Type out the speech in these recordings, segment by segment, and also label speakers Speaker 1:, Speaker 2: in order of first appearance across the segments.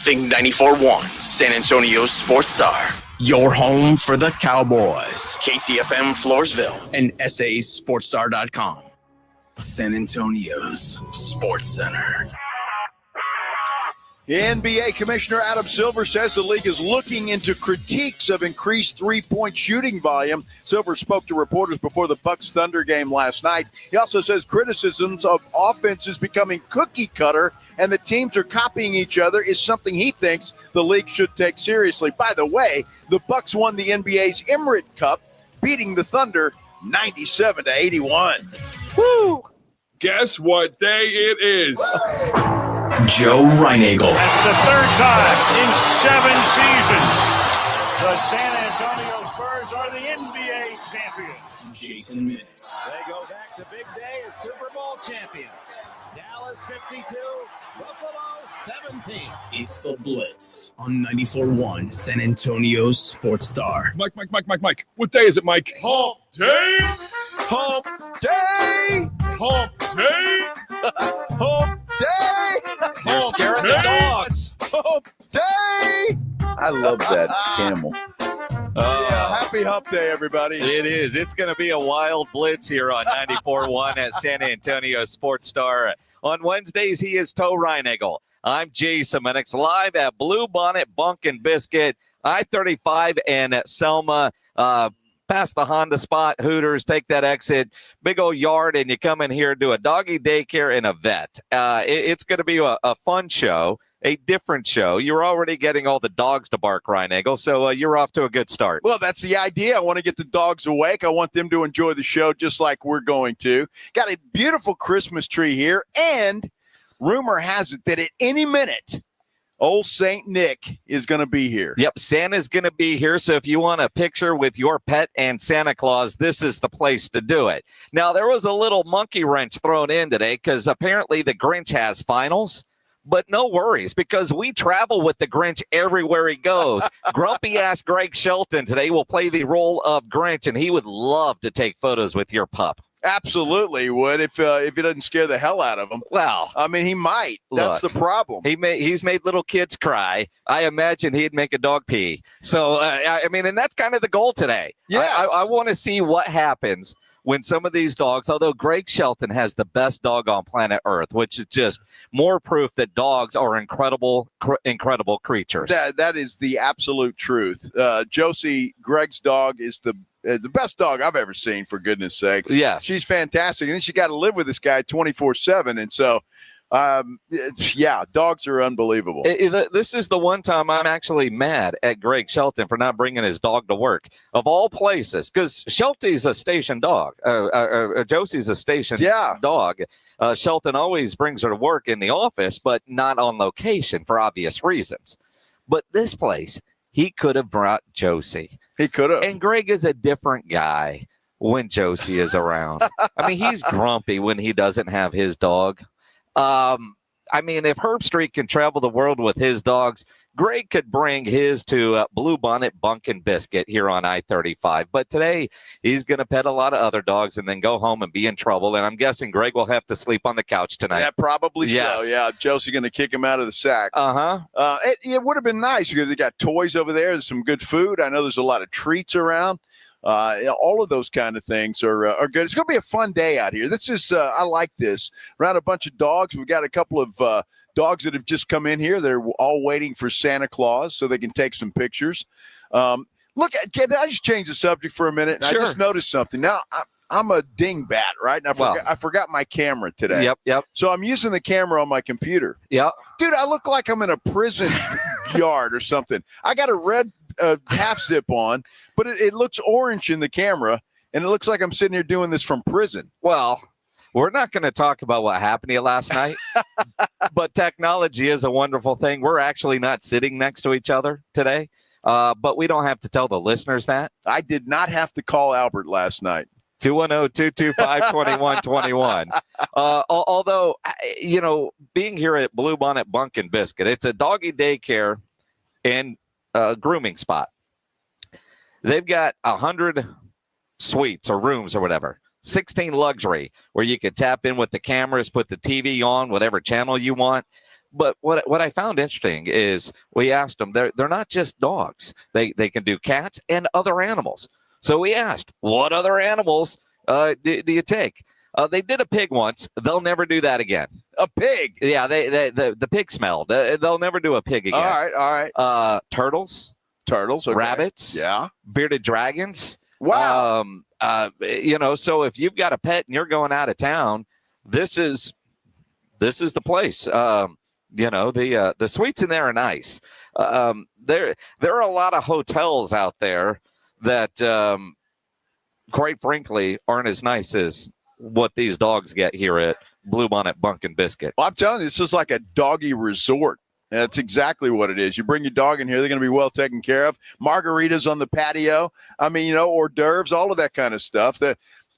Speaker 1: Think 94.1, San Antonio Sports Star. Your home for the Cowboys. KTFM Floresville and SASportsStar.com. San Antonio's Sports Center.
Speaker 2: NBA Commissioner Adam Silver says the league is looking into critiques of increased three-point shooting volume. Silver spoke to reporters before the Bucks-Thunder game last night. He also says criticisms of offenses becoming cookie-cutter and the teams are copying each other is something he thinks the league should take seriously. By the way, the Bucks won the NBA's Emirates Cup, beating the Thunder 97-81.
Speaker 3: Woo! Guess what day it is?
Speaker 1: Joe Reinagel.
Speaker 4: That's the third time in 7 seasons. The San Antonio Spurs are the NBA champions.
Speaker 1: Jason Minix.
Speaker 5: They go back to big day as Super Bowl champions. Dallas 52, Buffalo 17.
Speaker 1: It's the Blitz on 94.1 San Antonio's Sports Star.
Speaker 3: Mike. What day is it, Mike? Hump day!
Speaker 2: Hump day!
Speaker 3: Hump day!
Speaker 2: Hump day!
Speaker 6: You're scaring the dogs.
Speaker 2: Hump day!
Speaker 7: I love that camel.
Speaker 2: Yeah, happy hump day, everybody.
Speaker 6: It is. It's going to be a wild Blitz here on 94.1 at San Antonio Sports Star. On Wednesdays, he is Toe Reinagel. I'm Jason Minix, live at Blue Bonnet, Bunk, and Biscuit, I-35 and Selma. Past the Honda spot, Hooters, take that exit, big old yard, and you come in here, do a doggy daycare and a vet. It's going to be a fun show, a different show. You're already getting all the dogs to bark, Reinagel, so you're off to a good start.
Speaker 2: Well, that's the idea. I want to get the dogs awake. I want them to enjoy the show just like we're going to. Got a beautiful Christmas tree here, and rumor has it that at any minute, old St. Nick is going to be here.
Speaker 6: Yep, Santa's going to be here, so if you want a picture with your pet and Santa Claus, this is the place to do it. Now, there was a little monkey wrench thrown in today because apparently the Grinch has finals. But no worries, because we travel with the Grinch everywhere he goes. Grumpy-ass Greg Shelton today will play the role of Grinch, and he would love to take photos with your pup.
Speaker 2: Absolutely would if it doesn't scare the hell out of him.
Speaker 6: Well,
Speaker 2: I mean, he might. That's the problem.
Speaker 6: He's made little kids cry. I imagine he'd make a dog pee. So, and that's kind of the goal today.
Speaker 2: Yes.
Speaker 6: I want to see what happens when some of these dogs, although Greg Shelton has the best dog on planet Earth, which is just more proof that dogs are incredible creatures.
Speaker 2: That is the absolute truth. Josie, Greg's dog, is the best dog I've ever seen, for goodness sake.
Speaker 6: Yes.
Speaker 2: She's fantastic. And then she got to live with this guy 24/7. And so, dogs are unbelievable.
Speaker 6: This is the one time I'm actually mad at Greg Shelton for not bringing his dog to work, of all places, because Shelty's a station dog. Josie's a station dog. Shelton always brings her to work in the office, but not on location for obvious reasons. But this place, he could have brought Josie.
Speaker 2: He could have.
Speaker 6: And Greg is a different guy when Josie is around. I mean, he's grumpy when he doesn't have his dog. If Herb Street can travel the world with his dogs, Greg could bring his to Blue Bonnet, Bunk, and Biscuit here on I-35. But today, he's going to pet a lot of other dogs and then go home and be in trouble. And I'm guessing Greg will have to sleep on the couch tonight.
Speaker 2: Yeah, probably
Speaker 6: yes.
Speaker 2: So. Yeah, Josie going to kick him out of the sack.
Speaker 6: Uh-huh.
Speaker 2: It would have been nice because they got toys over there. There's some good food. I know there's a lot of treats around. All of those kind of things are good. It's going to be a fun day out here. This is I like this. Around a bunch of dogs. We got a couple of dogs that have just come in here. They're all waiting for Santa Claus so they can take some pictures. Look, can I just change the subject for a minute?
Speaker 6: Sure.
Speaker 2: I just noticed something. Now, I'm a dingbat, right? And I forgot my camera today.
Speaker 6: Yep.
Speaker 2: So I'm using the camera on my computer.
Speaker 6: Yep.
Speaker 2: Dude, I look like I'm in a prison yard or something. I got a red half zip on, but it looks orange in the camera, and it looks like I'm sitting here doing this from prison.
Speaker 6: Well, we're not going to talk about what happened to you last night, but technology is a wonderful thing. We're actually not sitting next to each other today, but we don't have to tell the listeners that.
Speaker 2: I did not have to call Albert last night.
Speaker 6: 210-225-2121. Although, being here at Blue Bonnet, Bunk, and Biscuit, it's a doggy daycare and grooming spot. They've got 100 suites or rooms or whatever. 16 luxury, where you could tap in with the cameras, put the TV on, whatever channel you want. But what I found interesting is we asked them, they're not just dogs. They can do cats and other animals. So we asked, what other animals do you take? They did a pig once. They'll never do that again.
Speaker 2: A pig?
Speaker 6: Yeah, the pig smelled. They'll never do a pig again.
Speaker 2: All right.
Speaker 6: Turtles.
Speaker 2: Turtles, okay.
Speaker 6: Rabbits.
Speaker 2: Yeah.
Speaker 6: Bearded dragons.
Speaker 2: Wow.
Speaker 6: So if you've got a pet and you're going out of town, this is the place. The suites in there are nice. There are a lot of hotels out there that, quite frankly, aren't as nice as what these dogs get here at Blue Bonnet, Bunk, and Biscuit.
Speaker 2: Well, I'm telling you, this is like a doggy resort. That's exactly what it is. You bring your dog in here, they're going to be well taken care of. Margaritas on the patio. I mean, hors d'oeuvres, all of that kind of stuff.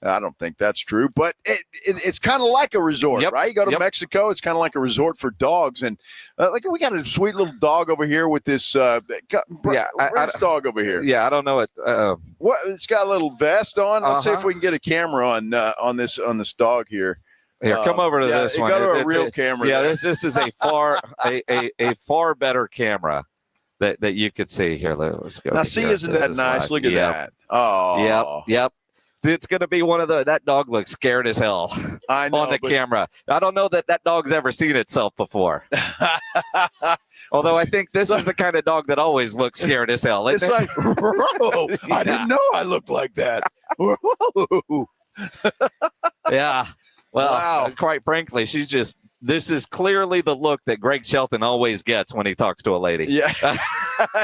Speaker 2: I don't think that's true, but it's kind of like a resort, right? You go to Mexico, it's kind of like a resort for dogs. And we got a sweet little dog over here with this this dog over here.
Speaker 6: Yeah, I don't know it.
Speaker 2: What? It's got a little vest on. Let's see if we can get a camera on this dog here.
Speaker 6: Here, come over to this one.
Speaker 2: Go to a real camera.
Speaker 6: Yeah, this is a far better camera that you could see here. Let's go.
Speaker 2: Now, see, isn't that nice? Look at that.
Speaker 6: Oh, yep. It's going to be one of that dog looks scared as hell on the camera. I don't know that dog's ever seen itself before. Although I think this is the kind of dog that always looks scared as hell.
Speaker 2: It's like, bro, I didn't know I looked like that.
Speaker 6: Yeah. Well, quite frankly, this is clearly the look that Greg Shelton always gets when he talks to a lady.
Speaker 2: Yeah.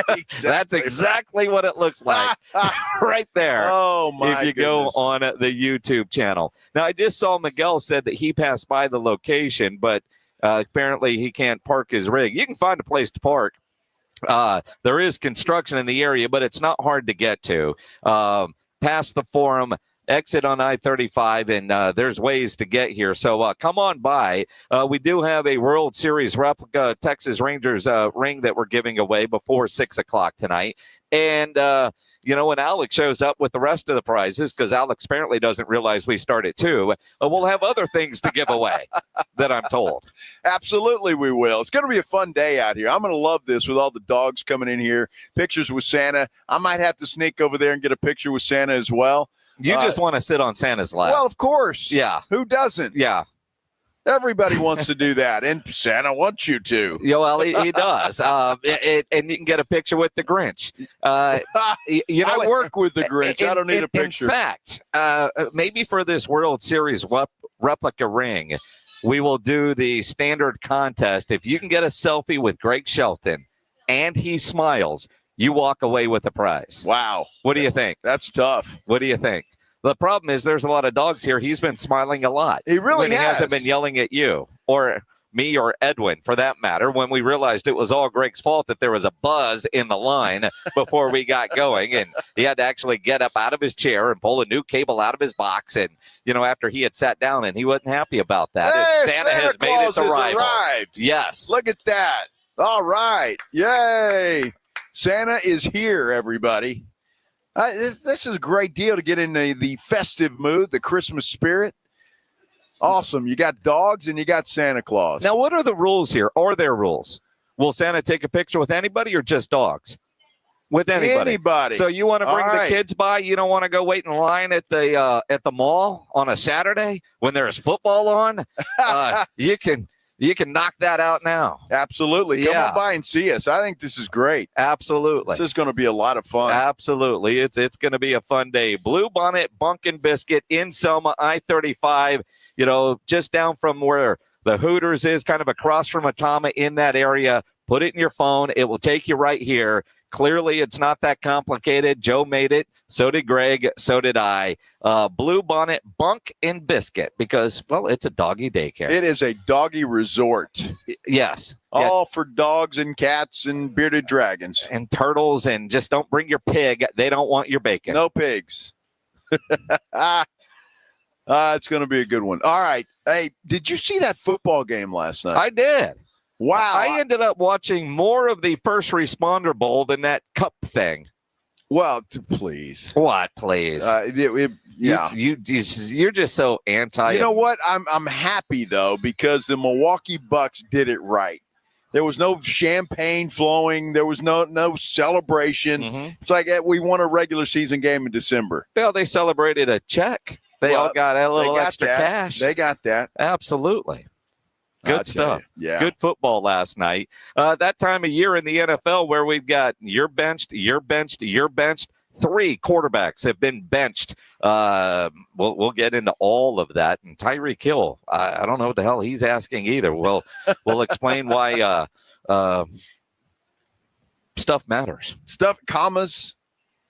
Speaker 2: Exactly.
Speaker 6: That's exactly what it looks like right there.
Speaker 2: Oh, my
Speaker 6: If you
Speaker 2: goodness.
Speaker 6: go on the YouTube channel. Now, I just saw Miguel said that he passed by the location, but apparently he can't park his rig. You can find a place to park. There is construction in the area, but it's not hard to get to. Past the Forum, exit on I-35, and there's ways to get here. So come on by. We do have a World Series replica Texas Rangers ring that we're giving away before 6 o'clock tonight. And, when Alex shows up with the rest of the prizes, because Alex apparently doesn't realize we start at 2, we'll have other things to give away that I'm told.
Speaker 2: Absolutely, we will. It's going to be a fun day out here. I'm going to love this with all the dogs coming in here, pictures with Santa. I might have to sneak over there and get a picture with Santa as well.
Speaker 6: You just want to sit on Santa's lap.
Speaker 2: Well, of course.
Speaker 6: Yeah.
Speaker 2: Who doesn't?
Speaker 6: Yeah.
Speaker 2: Everybody wants to do that, and Santa wants you to.
Speaker 6: Yeah, well, he does. And you can get a picture with the Grinch. I
Speaker 2: work with the Grinch. I don't need a picture.
Speaker 6: In fact, maybe for this World Series replica ring, we will do the standard contest. If you can get a selfie with Greg Shelton and he smiles, you walk away with the prize.
Speaker 2: Wow.
Speaker 6: What do you think?
Speaker 2: That's tough.
Speaker 6: What do you think? The problem is there's a lot of dogs here. He's been smiling a lot.
Speaker 2: He really
Speaker 6: has. He hasn't been yelling at you or me or Edwin, for that matter, when we realized it was all Greg's fault that there was a buzz in the line before we got going. And he had to actually get up out of his chair and pull a new cable out of his box. And, after he had sat down, and he wasn't happy about that.
Speaker 2: Hey,
Speaker 6: Santa has made its arrival.
Speaker 2: Arrived.
Speaker 6: Yes.
Speaker 2: Look at that. All right. Yay. Santa is here, everybody. This is a great deal to get in the festive mood, the Christmas spirit. Awesome. You got dogs and you got Santa Claus.
Speaker 6: Now, what are the rules here? Are there rules? Will Santa take a picture with anybody or just dogs? With anybody. So you want to bring the kids by? You don't want to go wait in line at the mall on a Saturday when there's football on? You can knock that out now.
Speaker 2: Absolutely. Come on by and see us. I think this is great.
Speaker 6: Absolutely.
Speaker 2: This is going to be a lot of fun.
Speaker 6: Absolutely. It's going to be a fun day. Blue Bonnet, Bunk, and Biscuit in Selma, I-35, just down from where the Hooters is, kind of across from Atama in that area. Put it in your phone. It will take you right here. Clearly, it's not that complicated. Joe made it. So did Greg. So did I. Blue Bonnet, Bunk, and Biscuit because, it's a doggy daycare.
Speaker 2: It is a doggy resort.
Speaker 6: Yes.
Speaker 2: All for dogs and cats and bearded dragons.
Speaker 6: And turtles, and just don't bring your pig. They don't want your bacon.
Speaker 2: No pigs. It's going to be a good one. All right. Hey, did you see that football game last night?
Speaker 6: I did.
Speaker 2: Wow.
Speaker 6: I ended up watching more of the First Responder Bowl than that cup thing.
Speaker 2: Well, please.
Speaker 6: What, please?
Speaker 2: Yeah.
Speaker 6: You're just so anti.
Speaker 2: You know what? I'm happy, though, because the Milwaukee Bucks did it right. There was no champagne flowing. There was no celebration.
Speaker 6: Mm-hmm.
Speaker 2: It's like we won a regular season game in December.
Speaker 6: Well, they celebrated a check. They all got a little extra cash.
Speaker 2: They got that.
Speaker 6: Absolutely. Good stuff.
Speaker 2: Yeah.
Speaker 6: Good football last night. That time of year in the NFL where we've got you're benched. 3 quarterbacks have been benched. We'll get into all of that. And Tyreek Hill, I don't know what the hell he's asking either. We'll explain why stuff matters.
Speaker 2: Commas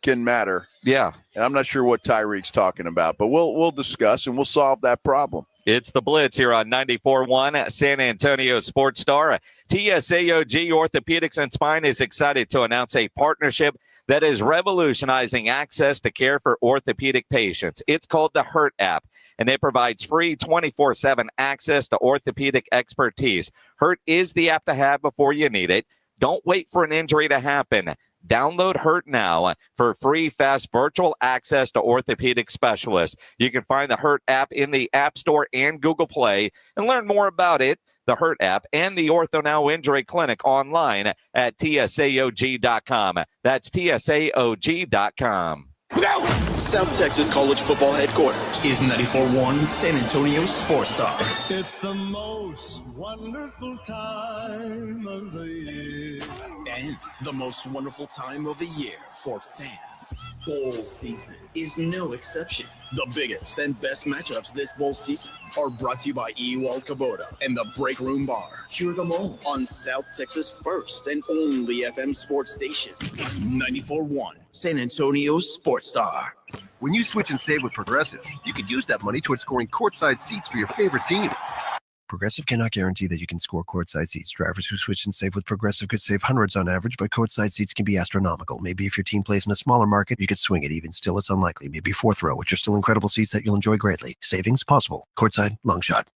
Speaker 2: can matter.
Speaker 6: Yeah.
Speaker 2: And I'm not sure what Tyreek's talking about, but we'll discuss and we'll solve that problem.
Speaker 6: It's the Blitz here on 94.1 San Antonio Sports Star. TSAOG Orthopedics and Spine is excited to announce a partnership that is revolutionizing access to care for orthopedic patients. It's called the Hurt app, and it provides free 24/7 access to orthopedic expertise. Hurt is the app to have before you need it. Don't wait for an injury to happen. Download Hurt now for free, fast virtual access to orthopedic specialists. You can find the Hurt app in the App Store and Google Play and learn more about it, the Hurt app, and the Ortho Now Injury Clinic online at tsaog.com. That's tsaog.com.
Speaker 1: South Texas College Football Headquarters is 94.1 San Antonio Sports Star.
Speaker 8: It's the most wonderful time of the year.
Speaker 1: And the most wonderful time of the year for fans. Bowl season is no exception. The biggest and best matchups this bowl season are brought to you by Ewald Kubota and the Break Room Bar. Hear them all on South Texas' first and only FM sports station, 94.1 San Antonio Sports Star.
Speaker 9: When you switch and save with Progressive, you could use that money towards scoring courtside seats for your favorite team. Progressive cannot guarantee that you can score courtside seats. Drivers who switch and save with Progressive could save hundreds on average, but courtside seats can be astronomical. Maybe if your team plays in a smaller market, you could swing it. Even still, it's unlikely. Maybe fourth row, which are still incredible seats that you'll enjoy greatly. Savings possible. Courtside, long shot.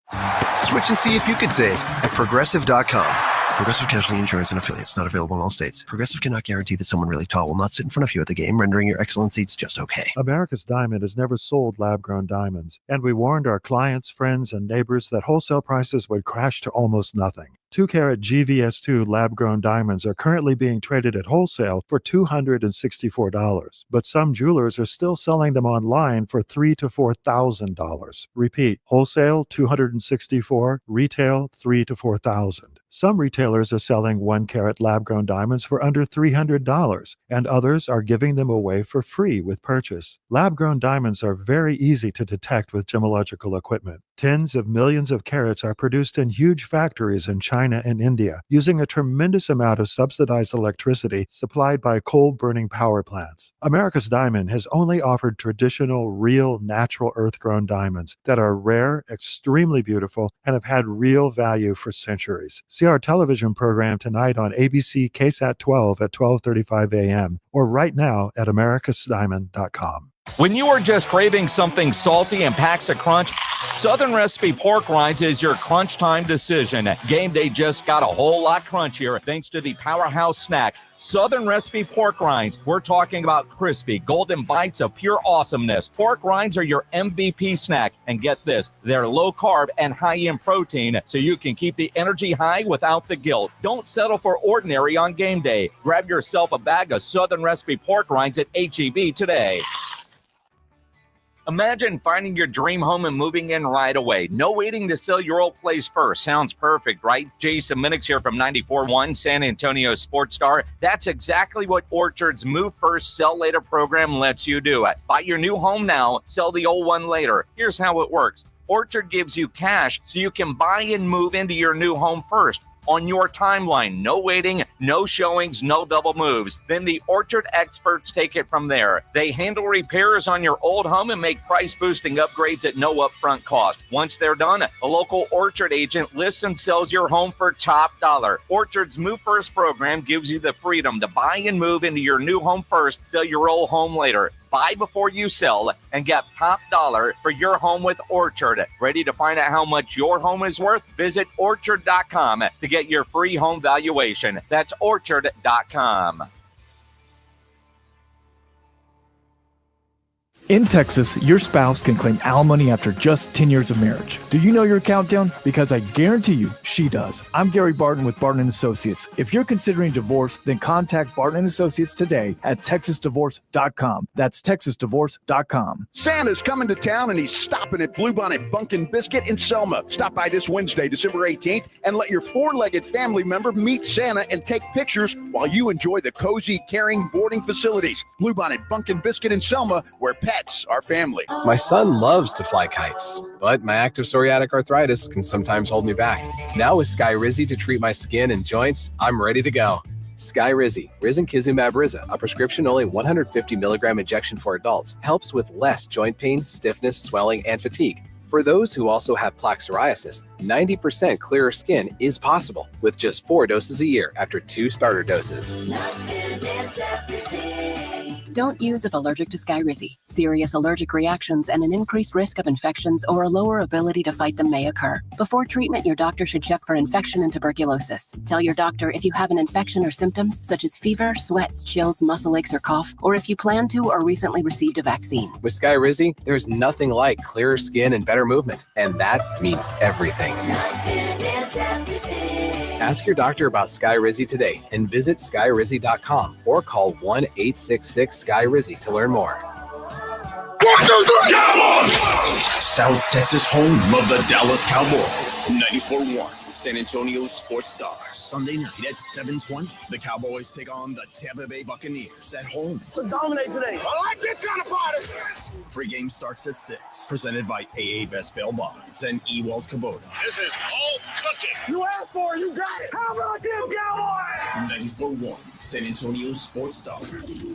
Speaker 9: Switch and see if you could save at Progressive.com. Progressive Casualty Insurance and Affiliates. Not available in all states. Progressive cannot guarantee that someone really tall will not sit in front of you at the game, rendering your excellent seats just okay.
Speaker 10: America's Diamond has never sold lab-grown diamonds, and we warned our clients, friends, and neighbors that wholesale prices would crash to almost nothing. 2-carat GVS2 lab-grown diamonds are currently being traded at wholesale for $264, but some jewelers are still selling them online for $3,000 to $4,000. Repeat, wholesale $264, retail $3,000 to $4,000. Some retailers are selling 1-carat lab-grown diamonds for under $300, and others are giving them away for free with purchase. Lab-grown diamonds are very easy to detect with gemological equipment. Tens of millions of carats are produced in huge factories in China and India, using a tremendous amount of subsidized electricity supplied by coal-burning power plants. America's Diamond has only offered traditional, real, natural earth-grown diamonds that are rare, extremely beautiful, and have had real value for centuries. See our television program tonight on ABC KSAT 12 at 12:35 a.m. or right now at americasdiamond.com.
Speaker 6: When you are just craving something salty and packs a crunch, Southern Recipe Pork Rinds is your crunch time decision. Game day just got a whole lot crunchier thanks to the powerhouse snack, Southern Recipe Pork Rinds. We're talking about crispy, golden bites of pure awesomeness. Pork rinds are your MVP snack. And get this, they're low carb and high in protein, so you can keep the energy high without the guilt. Don't settle for ordinary on game day. Grab yourself a bag of Southern Recipe Pork Rinds at H-E-B today. Imagine finding your dream home and moving in right away. No waiting to sell your old place first. Sounds perfect, right? Jason Minix here from 94.1 San Antonio Sports Star. That's exactly what Orchard's Move First, Sell Later program lets you do. Buy your new home now, sell the old one later. Here's how it works. Orchard gives you cash so you can buy and move into your new home first. On your timeline, no waiting, no showings, no double moves. Then the Orchard experts take it from there. They handle repairs on your old home and make price-boosting upgrades at no upfront cost. Once they're done, a local Orchard agent lists and sells your home for top dollar. Orchard's Move First program gives you the freedom to buy and move into your new home first, sell your old home later. Buy before you sell and get top dollar for your home with Orchard. Ready to find out how much your home is worth? Visit Orchard.com to get your free home valuation. That's Orchard.com.
Speaker 11: In Texas, your spouse can claim alimony after just 10 years of marriage. Do you know your countdown? Because I guarantee you, she does. I'm Gary Barton with Barton & Associates. If you're considering divorce, then contact Barton & Associates today at texasdivorce.com. That's texasdivorce.com.
Speaker 12: Santa's coming to town, and he's stopping at Bluebonnet Bunk and Biscuit in Selma. Stop by this Wednesday, December 18th, and let your four-legged family member meet Santa and take pictures while you enjoy the cozy, caring boarding facilities. Bluebonnet Bunk and Biscuit in Selma, where pets are family.
Speaker 13: My son loves to fly kites, but my active psoriatic arthritis can sometimes hold me back. Now with Skyrizi to treat my skin and joints, I'm ready to go. Skyrizi, Risankizumab Riza, a prescription only 150 milligram injection for adults, helps with less joint pain, stiffness, swelling, and fatigue. For those who also have plaque psoriasis, 90% clearer skin is possible with just 4 doses a year after 2 starter doses.
Speaker 14: Don't use if allergic to Skyrizi. Serious allergic reactions and an increased risk of infections or a lower ability to fight them may occur. Before treatment, your doctor should check for infection and tuberculosis. Tell your doctor if you have an infection or symptoms such as fever, sweats, chills, muscle aches, or cough, or if you plan to or recently received a vaccine.
Speaker 13: With Skyrizi, there's nothing like clearer skin and better movement, and that means everything. Ask your doctor about Skyrizi today and visit skyrizi.com or call 1-866-SKY-RIZZI to learn more.
Speaker 1: South Texas home of the Dallas Cowboys. 94.1 San Antonio Sports Star. Sunday night at 7:20. The Cowboys take on the Tampa Bay Buccaneers at home.
Speaker 5: Let's dominate today. I like this kind of party.
Speaker 1: Pregame starts at 6. Presented by AA Best Bail Bonds and Ewald Kubota.
Speaker 5: This is all cooking. You asked for it, you got it. How about them Cowboys?
Speaker 1: 94.1 San Antonio Sports Star.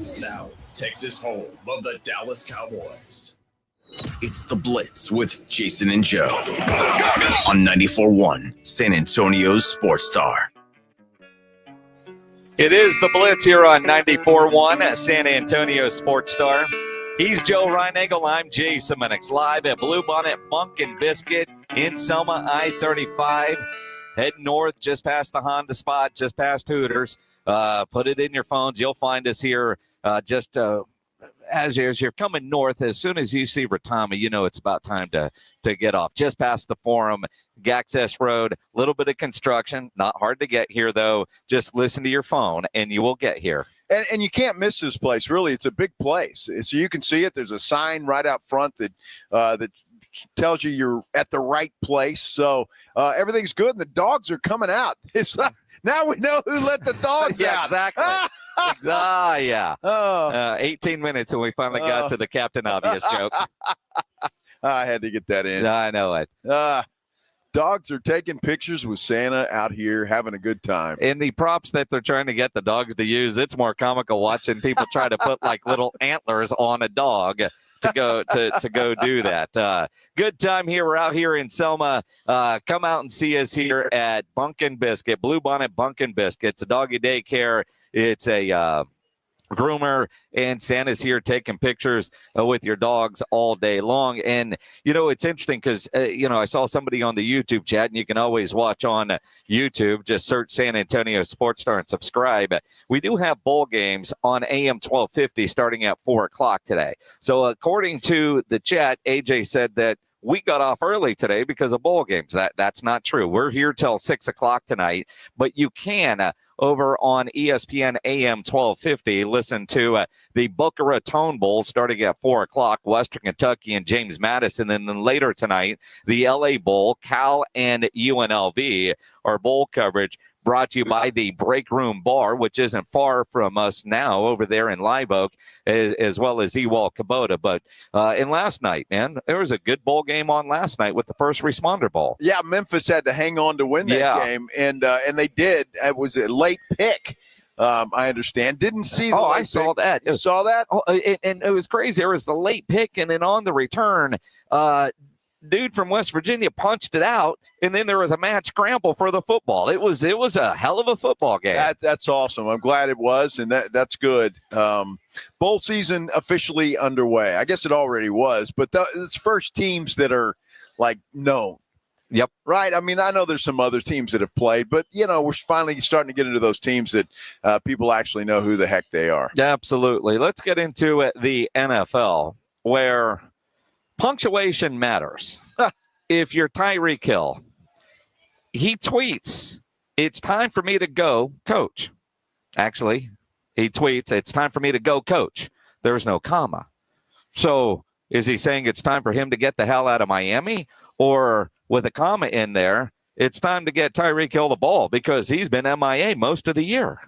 Speaker 1: South Texas home of the Dallas Cowboys. It's the Blitz with Jason and Joe on 94.1 San Antonio Sports Star.
Speaker 6: It is the Blitz here on 94.1 San Antonio Sports Star. He's Joe Reinagel. I'm Jason Minix, live at Bluebonnet Bunk and Biscuit in Selma, I-35. Heading north, just past the Honda spot, just past Hooters. Put it in your phones. You'll find us here as you're coming north. As soon as you see Retama, you know it's about time to get off. Just past the Forum, Gaccess Road, a little bit of construction. Not hard to get here, though. Just listen to your phone, and you will get here.
Speaker 2: And you can't miss this place. Really, it's a big place. So you can see it. There's a sign right out front that tells you you're at the right place. So everything's good, and the dogs are coming out. It's now we know who let the dogs
Speaker 6: yeah,
Speaker 2: out.
Speaker 6: Exactly. Yeah. 18 minutes, and we finally got to the Captain Obvious joke.
Speaker 2: I had to get that in.
Speaker 6: I know it.
Speaker 2: Dogs are taking pictures with Santa out here having a good time.
Speaker 6: And the props that they're trying to get the dogs to use, it's more comical watching people try to put like little antlers on a dog to go do that. Good time here. We're out here in Selma. Come out and see us here at Bunk and Biscuit, Bluebonnet Bunk and Biscuit. It's a doggy daycare. It's a groomer, and Santa's here taking pictures with your dogs all day long. And it's interesting because I saw somebody on the YouTube chat, and you can always watch on YouTube. Just search San Antonio Sports Star and subscribe. We do have bowl games on AM 1250 starting at 4:00 today. So according to the chat, AJ said that we got off early today because of bowl games. That's not true. We're here till 6:00 tonight, but you can over on ESPN AM 1250. Listen to the Boca Raton Bowl starting at 4:00, Western Kentucky and James Madison. And then later tonight, the LA Bowl, Cal and UNLV. Our bowl coverage brought to you by the Break Room Bar, which isn't far from us now over there in Live Oak, as well as Ewald Kubota. But in last night, man, there was a good bowl game on last night with the First Responder Bowl.
Speaker 2: Yeah, Memphis had to hang on to win that game, and they did. It was a late pick. I understand. Didn't see the late
Speaker 6: I saw
Speaker 2: pick.
Speaker 6: that.
Speaker 2: You saw that?
Speaker 6: Oh, and it was crazy. There was the late pick, and then on the return, dude from West Virginia punched it out, and then there was a mad scramble for the football. It was a hell of a football game.
Speaker 2: That's awesome. I'm glad it was, and that's good. Bowl season officially underway. I guess it already was, but it's first teams that are like known.
Speaker 6: Yep.
Speaker 2: Right. I mean, I know there's some other teams that have played, but we're finally starting to get into those teams that people actually know who the heck they are.
Speaker 6: Absolutely. Let's get into the NFL. where punctuation matters. If you're Tyreek Hill, he tweets, "It's time for me to go, coach." Actually, he tweets, "It's time for me to go, coach." There's no comma. So is he saying it's time for him to get the hell out of Miami? Or with a comma in there, it's time to get Tyreek Hill the ball because he's been MIA most of the year?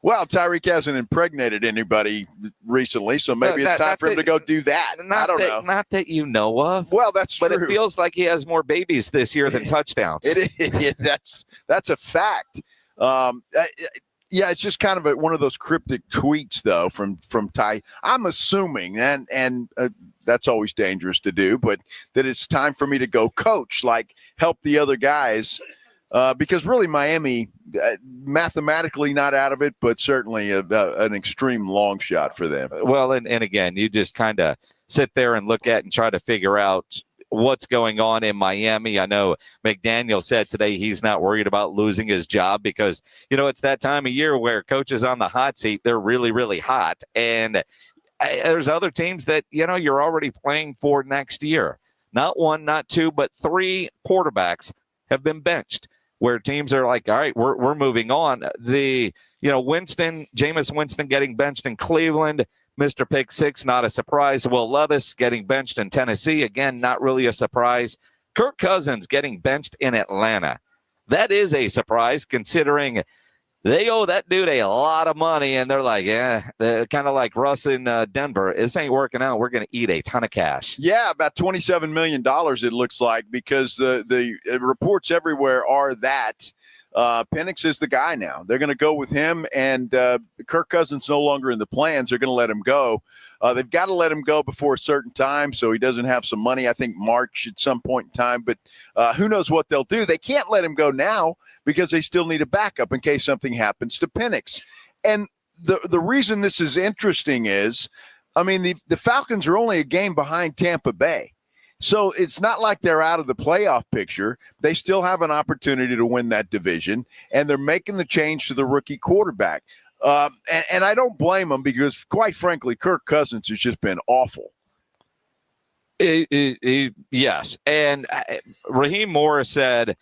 Speaker 2: Well, Tyreek hasn't impregnated anybody recently, so maybe it's time for him to go do that. I don't know.
Speaker 6: Not that you know of.
Speaker 2: Well, that's true.
Speaker 6: But it feels like he has more babies this year than touchdowns.
Speaker 2: That's a fact. Yeah, it's just kind of one of those cryptic tweets, though, from Ty. I'm assuming, and that's always dangerous to do, but that it's time for me to go coach, like help the other guys, because really Miami, mathematically not out of it, but certainly an extreme long shot for them.
Speaker 6: Well, and again, you just kind of sit there and look at and try to figure out what's going on in Miami. I know McDaniel said today he's not worried about losing his job because, it's that time of year where coaches on the hot seat, they're really, really hot. And there's other teams that, you're already playing for next year. Not one, not two, but 3 quarterbacks have been benched where teams are like, all right, we're moving on. Jameis Winston getting benched in Cleveland, Mr. Pick Six, not a surprise. Will Levis getting benched in Tennessee. Again, not really a surprise. Kirk Cousins getting benched in Atlanta. That is a surprise considering they owe that dude a lot of money. And they're like, they're kind of like Russ in Denver. This ain't working out. We're going to eat a ton of cash.
Speaker 2: Yeah, about $27 million it looks like because the reports everywhere are that Penix is the guy now. They're going to go with him, and Kirk Cousins no longer in the plans. They're going to let him go. They've got to let him go before a certain time so he doesn't have some money, I think March at some point in time. But who knows what they'll do. They can't let him go now because they still need a backup in case something happens to Penix. And the reason this is interesting is, the Falcons are only a game behind Tampa Bay. So it's not like they're out of the playoff picture. They still have an opportunity to win that division, and they're making the change to the rookie quarterback. And I don't blame them because, quite frankly, Kirk Cousins has just been awful.
Speaker 6: Yes. And Raheem Morris said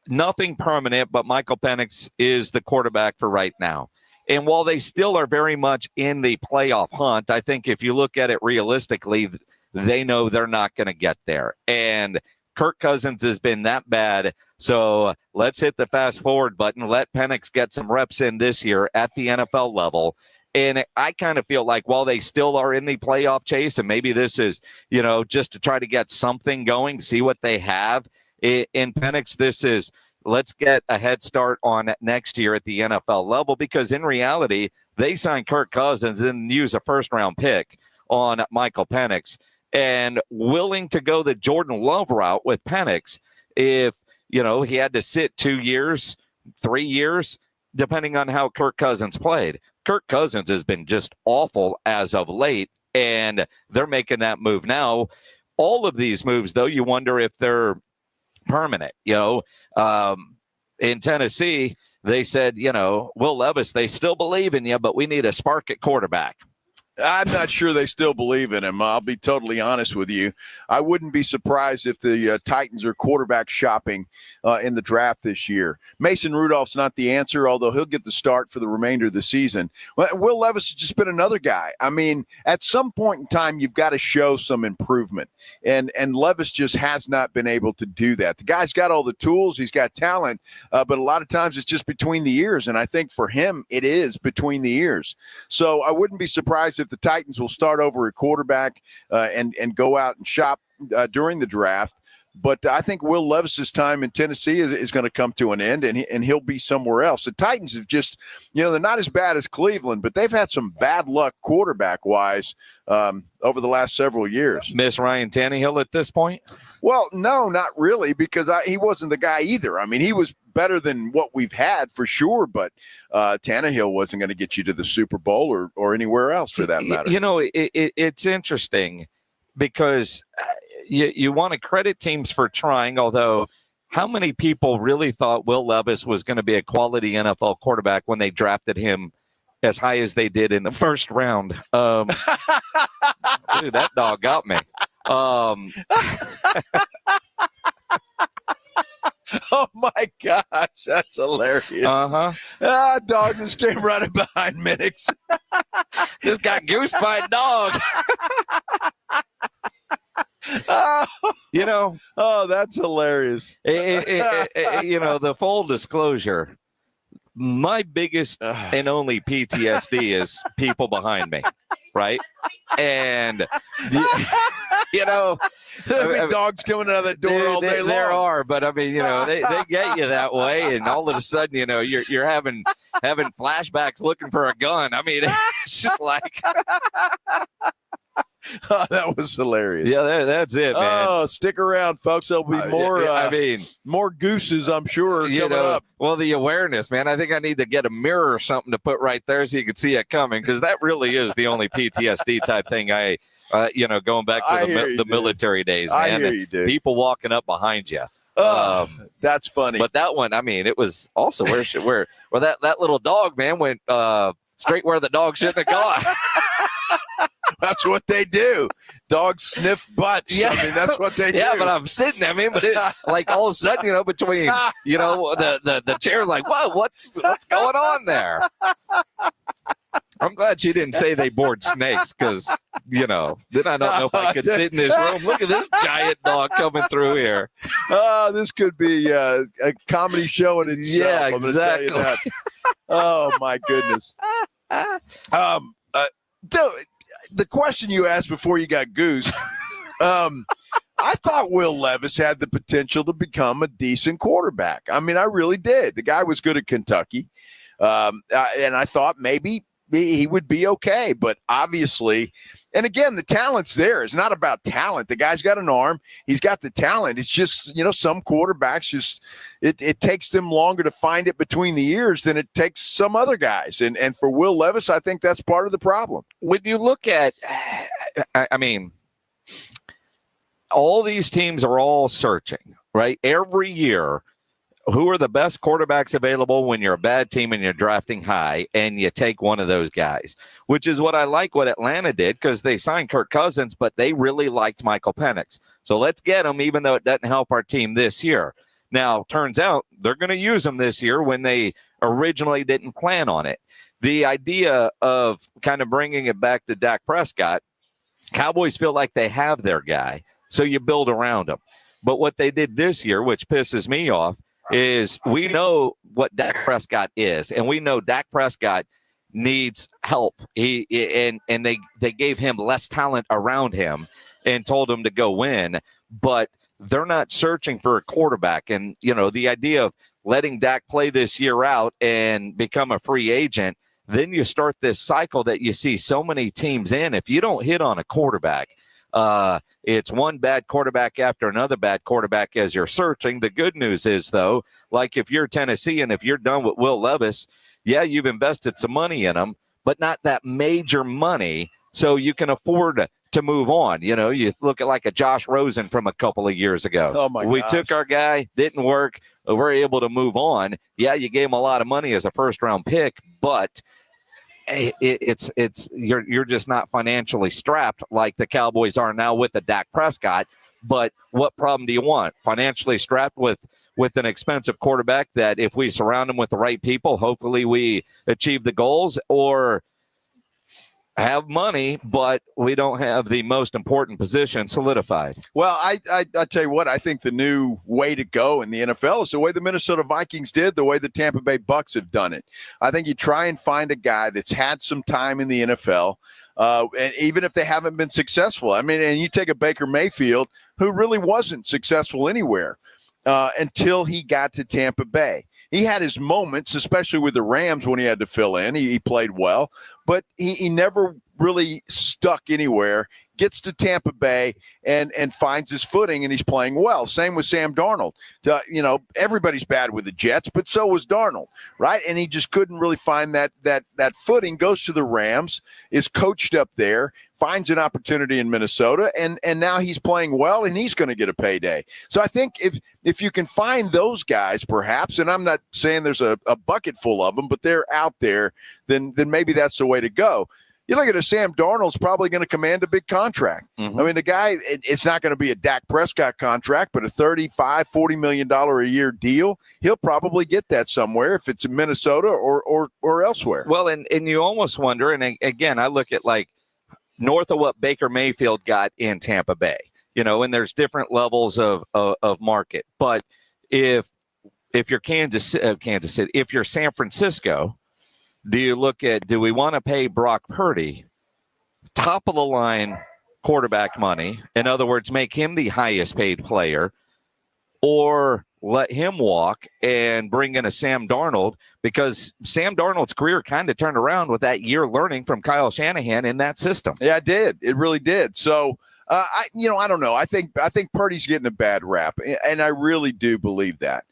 Speaker 6: nothing permanent, but Michael Penix is the quarterback for right now. And while they still are very much in the playoff hunt, I think if you look at it realistically, they know they're not going to get there. And Kirk Cousins has been that bad. So let's hit the fast forward button. Let Penix get some reps in this year at the NFL level. And I kind of feel like while they still are in the playoff chase, and maybe this is, just to try to get something going, see what they have in Penix, this is let's get a head start on next year at the NFL level, because in reality, they signed Kirk Cousins and use a first-round pick on Michael Penix. And willing to go the Jordan Love route with Penix if, he had to sit 2 years, 3 years, depending on how Kirk Cousins played. Kirk Cousins has been just awful as of late, and they're making that move now. All of these moves, though, you wonder if they're permanent. In Tennessee, they said, Will Levis, they still believe in you, but we need a spark at quarterback.
Speaker 2: I'm not sure they still believe in him. I'll be totally honest with you. I wouldn't be surprised if the Titans are quarterback shopping in the draft this year. Mason Rudolph's not the answer, although he'll get the start for the remainder of the season. Will Levis has just been another guy. At some point in time, you've got to show some improvement. And Levis just has not been able to do that. The guy's got all the tools. He's got talent. But a lot of times it's just between the ears. And I think for him, it is between the ears. So I wouldn't be surprised if the Titans will start over at quarterback and go out and shop during the draft. But I think Will Levis's time in Tennessee is going to come to an end, and he'll be somewhere else. The Titans have just, they're not as bad as Cleveland, but they've had some bad luck quarterback-wise over the last several years.
Speaker 6: Miss Ryan Tannehill at this point?
Speaker 2: Well, no, not really, because he wasn't the guy either. He was better than what we've had for sure, but Tannehill wasn't going to get you to the Super Bowl or anywhere else for that matter.
Speaker 6: It's interesting because you want to credit teams for trying, although how many people really thought Will Levis was going to be a quality NFL quarterback when they drafted him as high as they did in the first round? Dude, that dog got me.
Speaker 2: Oh my gosh, that's hilarious. Dog just came running behind Minix.
Speaker 6: Just got goosed by a dog.
Speaker 2: Oh, that's hilarious.
Speaker 6: The full disclosure, my biggest and only PTSD is people behind me, right? And
Speaker 2: dogs coming out of the door all day long.
Speaker 6: There are, but I mean, they get you that way, and all of a sudden, you're having flashbacks looking for a gun. I mean, it's just like.
Speaker 2: Oh, that was hilarious.
Speaker 6: Yeah, that's it, man.
Speaker 2: Oh, stick around, folks. There'll be more. More gooses, I'm sure, coming up.
Speaker 6: Well, the awareness, man. I think I need to get a mirror or something to put right there so you can see it coming, because that really is the only PTSD type thing. Going back to the military days, man.
Speaker 2: I hear you, dude.
Speaker 6: People walking up behind you.
Speaker 2: That's funny.
Speaker 6: But that one, I mean, it was also where that little dog, man, went straight where the dog shouldn't have gone.
Speaker 2: That's what they do. Dogs sniff butts.
Speaker 6: Yeah.
Speaker 2: I mean, that's what they do.
Speaker 6: Yeah, but I'm sitting. I mean, but it, like all of a sudden, between the chair, like, whoa, what's going on there? I'm glad she didn't say they board snakes, because then I don't know if I could sit in this room. Look at this giant dog coming through here.
Speaker 2: Oh, this could be a comedy show in itself.
Speaker 6: Yeah,
Speaker 2: I'm
Speaker 6: exactly.
Speaker 2: gonna tell you that. Oh my goodness. The question you asked before you got goose, I thought Will Levis had the potential to become a decent quarterback. I mean, I really did. The guy was good at Kentucky, and I thought maybe he would be okay. But obviously, and again, the talent's there. It's not about talent. The guy's got an arm. He's got the talent. It's just, some quarterbacks just it takes them longer to find it between the ears than it takes some other guys. And for Will Levis, I think that's part of the problem.
Speaker 6: When you look at, I mean, all these teams are all searching, right? Every year, who are the best quarterbacks available when you're a bad team and you're drafting high, and you take one of those guys, which is what I like what Atlanta did, because they signed Kirk Cousins, but they really liked Michael Penix. So let's get him, even though it doesn't help our team this year. Now, turns out they're going to use him this year when they originally didn't plan on it. The idea of kind of bringing it back to Dak Prescott, Cowboys feel like they have their guy, so you build around him. But what they did this year, which pisses me off, is we know what Dak Prescott is, and we know Dak Prescott needs help. They gave him less talent around him and told him to go win, but they're not searching for a quarterback. And, the idea of letting Dak play this year out and become a free agent, then you start this cycle that you see so many teams in. If you don't hit on a quarterback, it's one bad quarterback after another bad quarterback as you're searching. The good news is, though, like if you're Tennessee and if you're done with Will Levis, yeah, you've invested some money in him, but not that major money, so you can afford to move on. You look at like a Josh Rosen from a couple of years ago.
Speaker 2: Oh my
Speaker 6: We
Speaker 2: gosh.
Speaker 6: took our guy, didn't work. We're able to move on. Yeah, you gave him a lot of money as a first-round pick, but you're just not financially strapped like the Cowboys are now with the Dak Prescott. But what problem do you want? Financially strapped with an expensive quarterback that if we surround him with the right people, hopefully we achieve the goals, or have money, but we don't have the most important position solidified.
Speaker 2: Well, I tell you what, I think the new way to go in the NFL is the way the Minnesota Vikings did, the way the Tampa Bay Bucks have done it. I think you try and find a guy that's had some time in the NFL, and even if they haven't been successful. I mean, and you take a Baker Mayfield who really wasn't successful anywhere until he got to Tampa Bay. He had his moments, especially with the Rams when he had to fill in. He played well, but he never really stuck anywhere. Gets to Tampa Bay and finds his footing, and he's playing well. Same with Sam Darnold. Everybody's bad with the Jets, but so was Darnold, right? And he just couldn't really find that footing. Goes to the Rams, is coached up there, finds an opportunity in Minnesota, and now he's playing well, and he's going to get a payday. So I think if you can find those guys, perhaps, and I'm not saying there's a bucket full of them, but they're out there, then maybe that's the way to go. You look at a Sam Darnold's probably going to command a big contract.
Speaker 6: Mm-hmm.
Speaker 2: I mean, the guy, it's not going to be a Dak Prescott contract, but a $35-40 million a year deal, he'll probably get that somewhere if it's in Minnesota or elsewhere.
Speaker 6: Well, and you almost wonder, and again, I look at like north of what Baker Mayfield got in Tampa Bay, and there's different levels of market. But if you're Kansas City, if you're San Francisco, do we want to pay Brock Purdy top of the line quarterback money? In other words, make him the highest paid player, or let him walk and bring in a Sam Darnold, because Sam Darnold's career kind of turned around with that year learning from Kyle Shanahan in that system.
Speaker 2: Yeah, it did. It really did. So, I don't know. I think Purdy's getting a bad rap, and I really do believe that.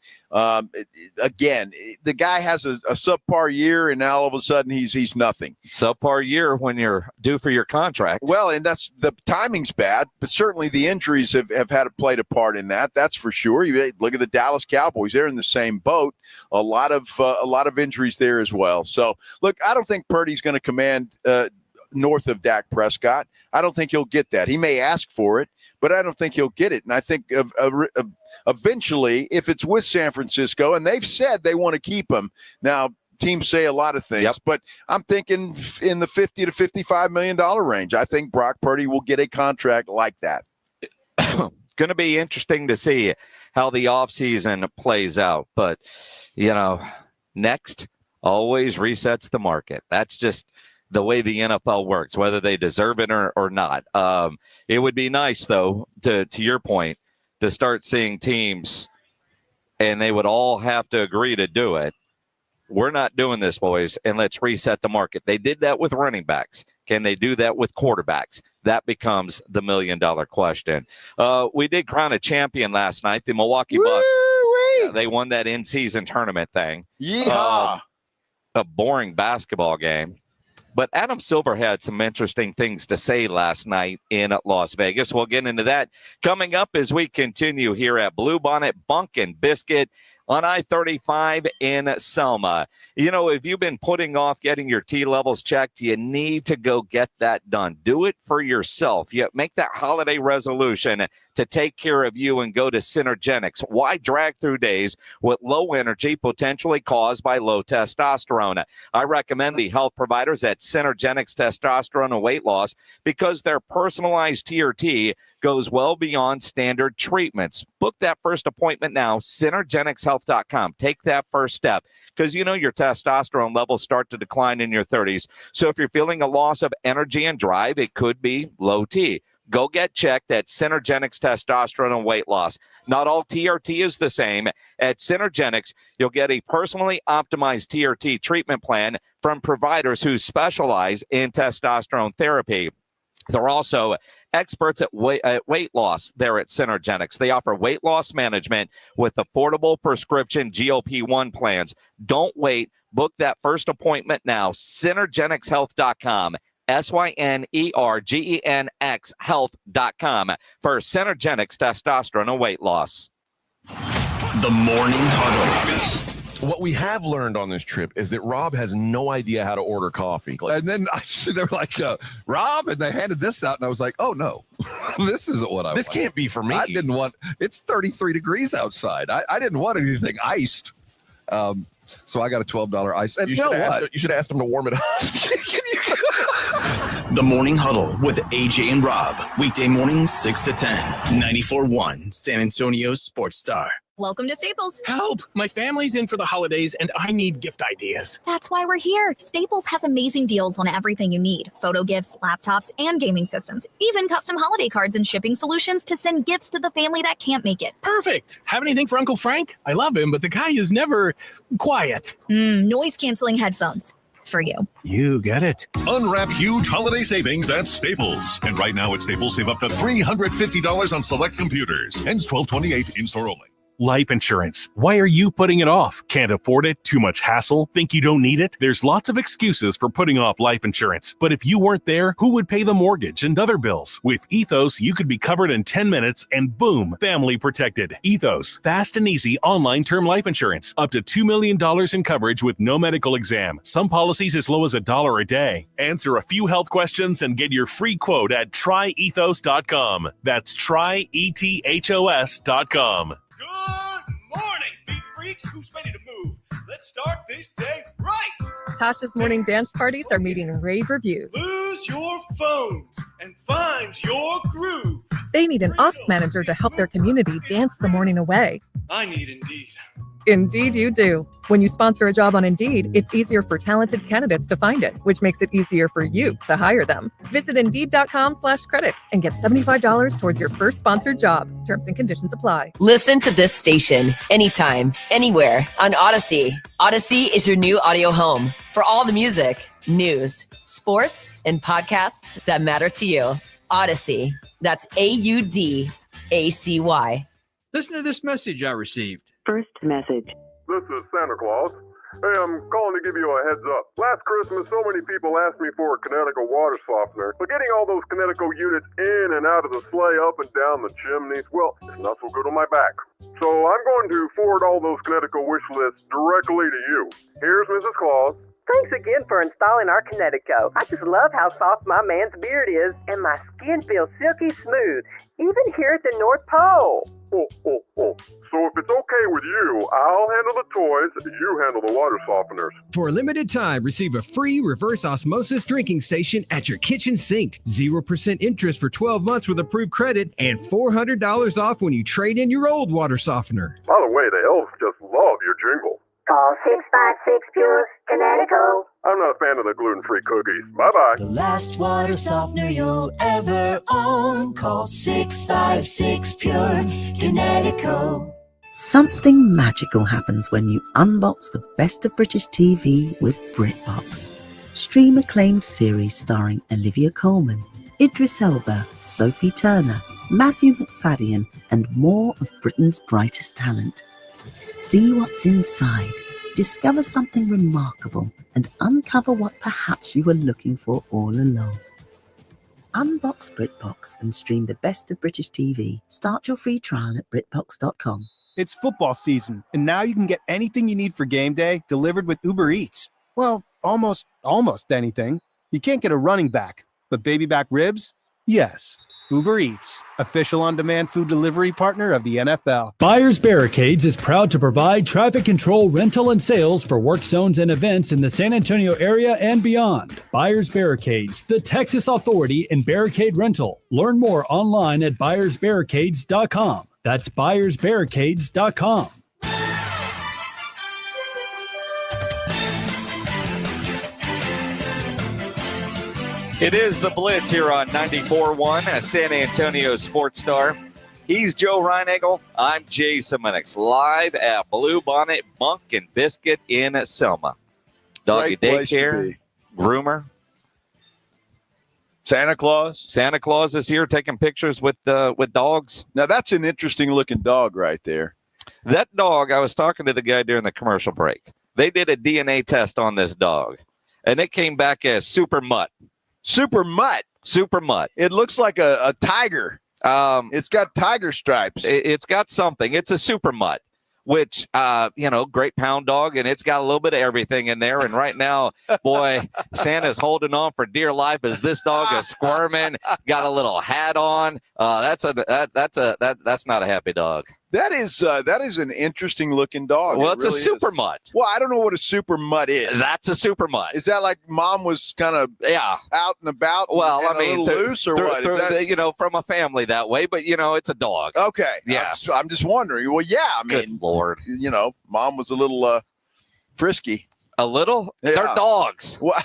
Speaker 2: Again, the guy has a subpar year, and now all of a sudden he's nothing.
Speaker 6: Subpar year when you're due for your contract.
Speaker 2: Well, and that's the timing's bad, but certainly the injuries have played a part in that. That's for sure. You look at the Dallas Cowboys; they're in the same boat. A lot of injuries there as well. So, look, I don't think Purdy's going to command north of Dak Prescott. I don't think he'll get that. He may ask for it, but I don't think he'll get it. And I think eventually, if it's with San Francisco, and they've said they want to keep him. Now, teams say a lot of things, but I'm thinking in the $50 to $55 million range. I think Brock Purdy will get a contract like that.
Speaker 6: Going to be interesting to see how the offseason plays out. But, next always resets the market. That's just the way the NFL works, whether they deserve it or not. It would be nice, though, to your point, to start seeing teams, and they would all have to agree to do it. We're not doing this, boys, and let's reset the market. They did that with running backs. Can they do that with quarterbacks? That becomes the $1 million question. We did crown a champion last night, the Milwaukee Bucks. Yeah, they won that in-season tournament thing.
Speaker 2: Yeah.
Speaker 6: A boring basketball game. But Adam Silver had some interesting things to say last night in Las Vegas. We'll get into that coming up as we continue here at Blue Bonnet, Bunk and Biscuit on I-35 in Selma. If you've been putting off getting your T levels checked, you need to go get that done. Do it for yourself. You make that holiday resolution to take care of you and go to Synergenics. Why drag through days with low energy potentially caused by low testosterone? I recommend the health providers at Synergenics Testosterone and Weight Loss because their personalized TRT goes well beyond standard treatments. Book that first appointment now, synergenicshealth.com. Take that first step because your testosterone levels start to decline in your 30s. So if you're feeling a loss of energy and drive, it could be low T. Go get checked at Synergenics Testosterone and Weight Loss. Not all TRT is the same. At Synergenics, you'll get a personally optimized TRT treatment plan from providers who specialize in testosterone therapy. They're also experts at weight loss there at Synergenics. They offer weight loss management with affordable prescription GLP-1 plans. Don't wait. Book that first appointment now. Synergenicshealth.com. SYNERGENX health.com for Synergenics Testosterone and Weight Loss.
Speaker 1: The Morning Huddle.
Speaker 15: What we have learned on this trip is that Rob has no idea how to order coffee.
Speaker 16: And then they were like, Rob, and they handed this out, and I was like, oh, no, this isn't what I want.
Speaker 15: This can't be for me.
Speaker 16: I didn't want, it's 33 degrees outside. I didn't want anything iced. So I got a $12 ice. And
Speaker 15: you should have asked him to warm it up.
Speaker 1: The Morning Huddle with AJ and Rob. Weekday mornings 6 to 10. 94.1 San Antonio Sports Star.
Speaker 17: Welcome to Staples.
Speaker 18: Help! My family's in for the holidays and I need gift ideas.
Speaker 17: That's why we're here. Staples has amazing deals on everything you need. Photo gifts, laptops, and gaming systems. Even custom holiday cards and shipping solutions to send gifts to the family that can't make it.
Speaker 18: Perfect! Have anything for Uncle Frank? I love him, but the guy is never quiet.
Speaker 17: Noise-canceling headphones. For you.
Speaker 18: You get it.
Speaker 19: Unwrap huge holiday savings at Staples. And right now at Staples, save up to $350 on select computers. Ends 12/28, in-store only.
Speaker 20: Life insurance. Why are you putting it off? Can't afford it? Too much hassle? Think you don't need it? There's lots of excuses for putting off life insurance. But if you weren't there, who would pay the mortgage and other bills? With Ethos, you could be covered in 10 minutes and boom, family protected. Ethos, fast and easy online term life insurance. Up to $2 million in coverage with no medical exam. Some policies as low as $1 a day. Answer a few health questions and get your free quote at tryethos.com. That's tryethos.com.
Speaker 21: Good morning, beat freaks. Who's ready to move? Let's start this day right.
Speaker 22: Tasha's morning dance parties are meeting rave reviews.
Speaker 21: Lose your phones and find your groove.
Speaker 22: They need an ops manager to help their community dance the morning away.
Speaker 21: I need Indeed.
Speaker 22: Indeed you do. When you sponsor a job on Indeed, it's easier for talented candidates to find it, which makes it easier for you to hire them. Visit Indeed.com/credit and get $75 towards your first sponsored job. Terms and conditions apply.
Speaker 23: Listen to this station anytime, anywhere on Odyssey. Odyssey is your new audio home for all the music, news, sports, and podcasts that matter to you. Odyssey. That's AUDACY.
Speaker 24: Listen to this message I received.
Speaker 25: First message.
Speaker 26: This is Santa Claus. Hey, I'm calling to give you a heads up. Last Christmas, so many people asked me for a Connecticut water softener, but getting all those Connecticut units in and out of the sleigh, up and down the chimneys, well, it's not so good on my back. So I'm going to forward all those Connecticut wish lists directly to you. Here's Mrs. Claus.
Speaker 27: Thanks again for installing our Connecticut. I just love how soft my man's beard is, and my skin feels silky smooth, even here at the North Pole.
Speaker 26: Oh. So if it's okay with you, I'll handle the toys, you handle the water softeners.
Speaker 28: For a limited time, receive a free reverse osmosis drinking station at your kitchen sink. 0% interest for 12 months with approved credit, and $400 off when you trade in your old water softener.
Speaker 26: By the way, the elves just love your jingle.
Speaker 27: Call 656 Pure Connecticut.
Speaker 26: I'm not a fan of the gluten-free cookies. Bye-bye.
Speaker 8: The last water softener you'll ever own. Call 656 Pure Connecticut.
Speaker 29: Something magical happens when you unbox the best of British TV with BritBox. Stream acclaimed series starring Olivia Colman, Idris Elba, Sophie Turner, Matthew McFadden, and more of Britain's brightest talent. See what's inside, discover something remarkable, and uncover what perhaps you were looking for all along. Unbox BritBox and stream the best of British TV. Start your free trial at BritBox.com.
Speaker 30: It's football season, and now you can get anything you need for game day delivered with Uber Eats. Well, almost anything. You can't get a running back, but baby back ribs? Yes. Uber Eats, official on-demand food delivery partner of the NFL.
Speaker 31: Buyers Barricades is proud to provide traffic control, rental, and sales for work zones and events in the San Antonio area and beyond. Buyers Barricades, the Texas authority in barricade rental. Learn more online at buyersbarricades.com. That's buyersbarricades.com.
Speaker 6: It is the Blitz here on 94.1, a San Antonio Sports Star. He's Joe Reinagel. I'm Jason Minix, live at Blue Bonnet, Bunk, and Biscuit in Selma. Doggy daycare, groomer.
Speaker 2: Santa Claus.
Speaker 6: Santa Claus is here taking pictures with dogs.
Speaker 2: Now, that's an interesting-looking dog right there.
Speaker 6: That dog, I was talking to the guy during the commercial break. They did a DNA test on this dog, and it came back as super mutt.
Speaker 2: Super mutt.
Speaker 6: Super mutt.
Speaker 2: It looks like a tiger. It's got tiger stripes.
Speaker 6: It's got something. It's a super mutt, which, great pound dog, and it's got a little bit of everything in there. And right now, boy, Santa's holding on for dear life as this dog is squirming, got a little hat on. That's not a happy dog.
Speaker 2: That is an interesting looking dog.
Speaker 6: Well, it's really a super mutt.
Speaker 2: Well, I don't know what a super mutt is.
Speaker 6: That's a super mutt.
Speaker 2: Is that like mom was kind of out and about?
Speaker 6: Well,
Speaker 2: and a little loose or what? Is that...
Speaker 6: from a family that way, but it's a dog.
Speaker 2: Okay.
Speaker 6: Yeah.
Speaker 2: I'm just wondering. Well, yeah. I mean,
Speaker 6: good Lord.
Speaker 2: Mom was a little frisky.
Speaker 6: A little? Yeah. They're dogs.
Speaker 2: Well,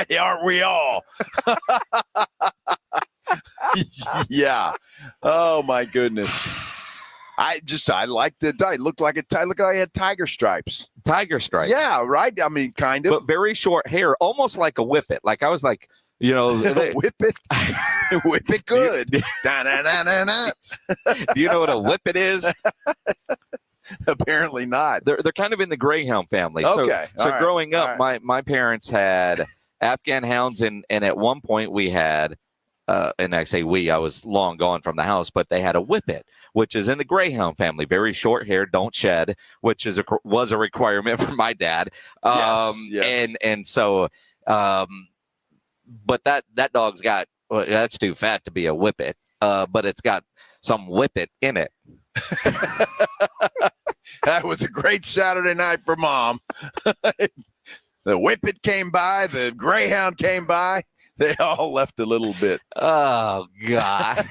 Speaker 2: hey, aren't we all? Yeah. Oh my goodness. I liked it. It looked like I had tiger stripes.
Speaker 6: Tiger stripes.
Speaker 2: Yeah, right. I mean, kind of.
Speaker 6: But very short hair, almost like a whippet. Like I was like, You know,
Speaker 2: whip it. Whip it good.
Speaker 6: Do you know what a whip it is?
Speaker 2: Apparently not.
Speaker 6: They're kind of in the greyhound family.
Speaker 2: Okay.
Speaker 6: So growing up, my parents had Afghan hounds, and at one point we had, and I say we, I was long gone from the house, but they had a whippet, which is in the greyhound family. Very short hair, don't shed, which was a requirement for my dad.
Speaker 2: Yes.
Speaker 6: And so, but that dog's got, well, that's too fat to be a whippet, but it's got some whippet in it.
Speaker 2: That was a great Saturday night for Mom. The whippet came by, the greyhound came by. They all left a little bit.
Speaker 6: Oh, God.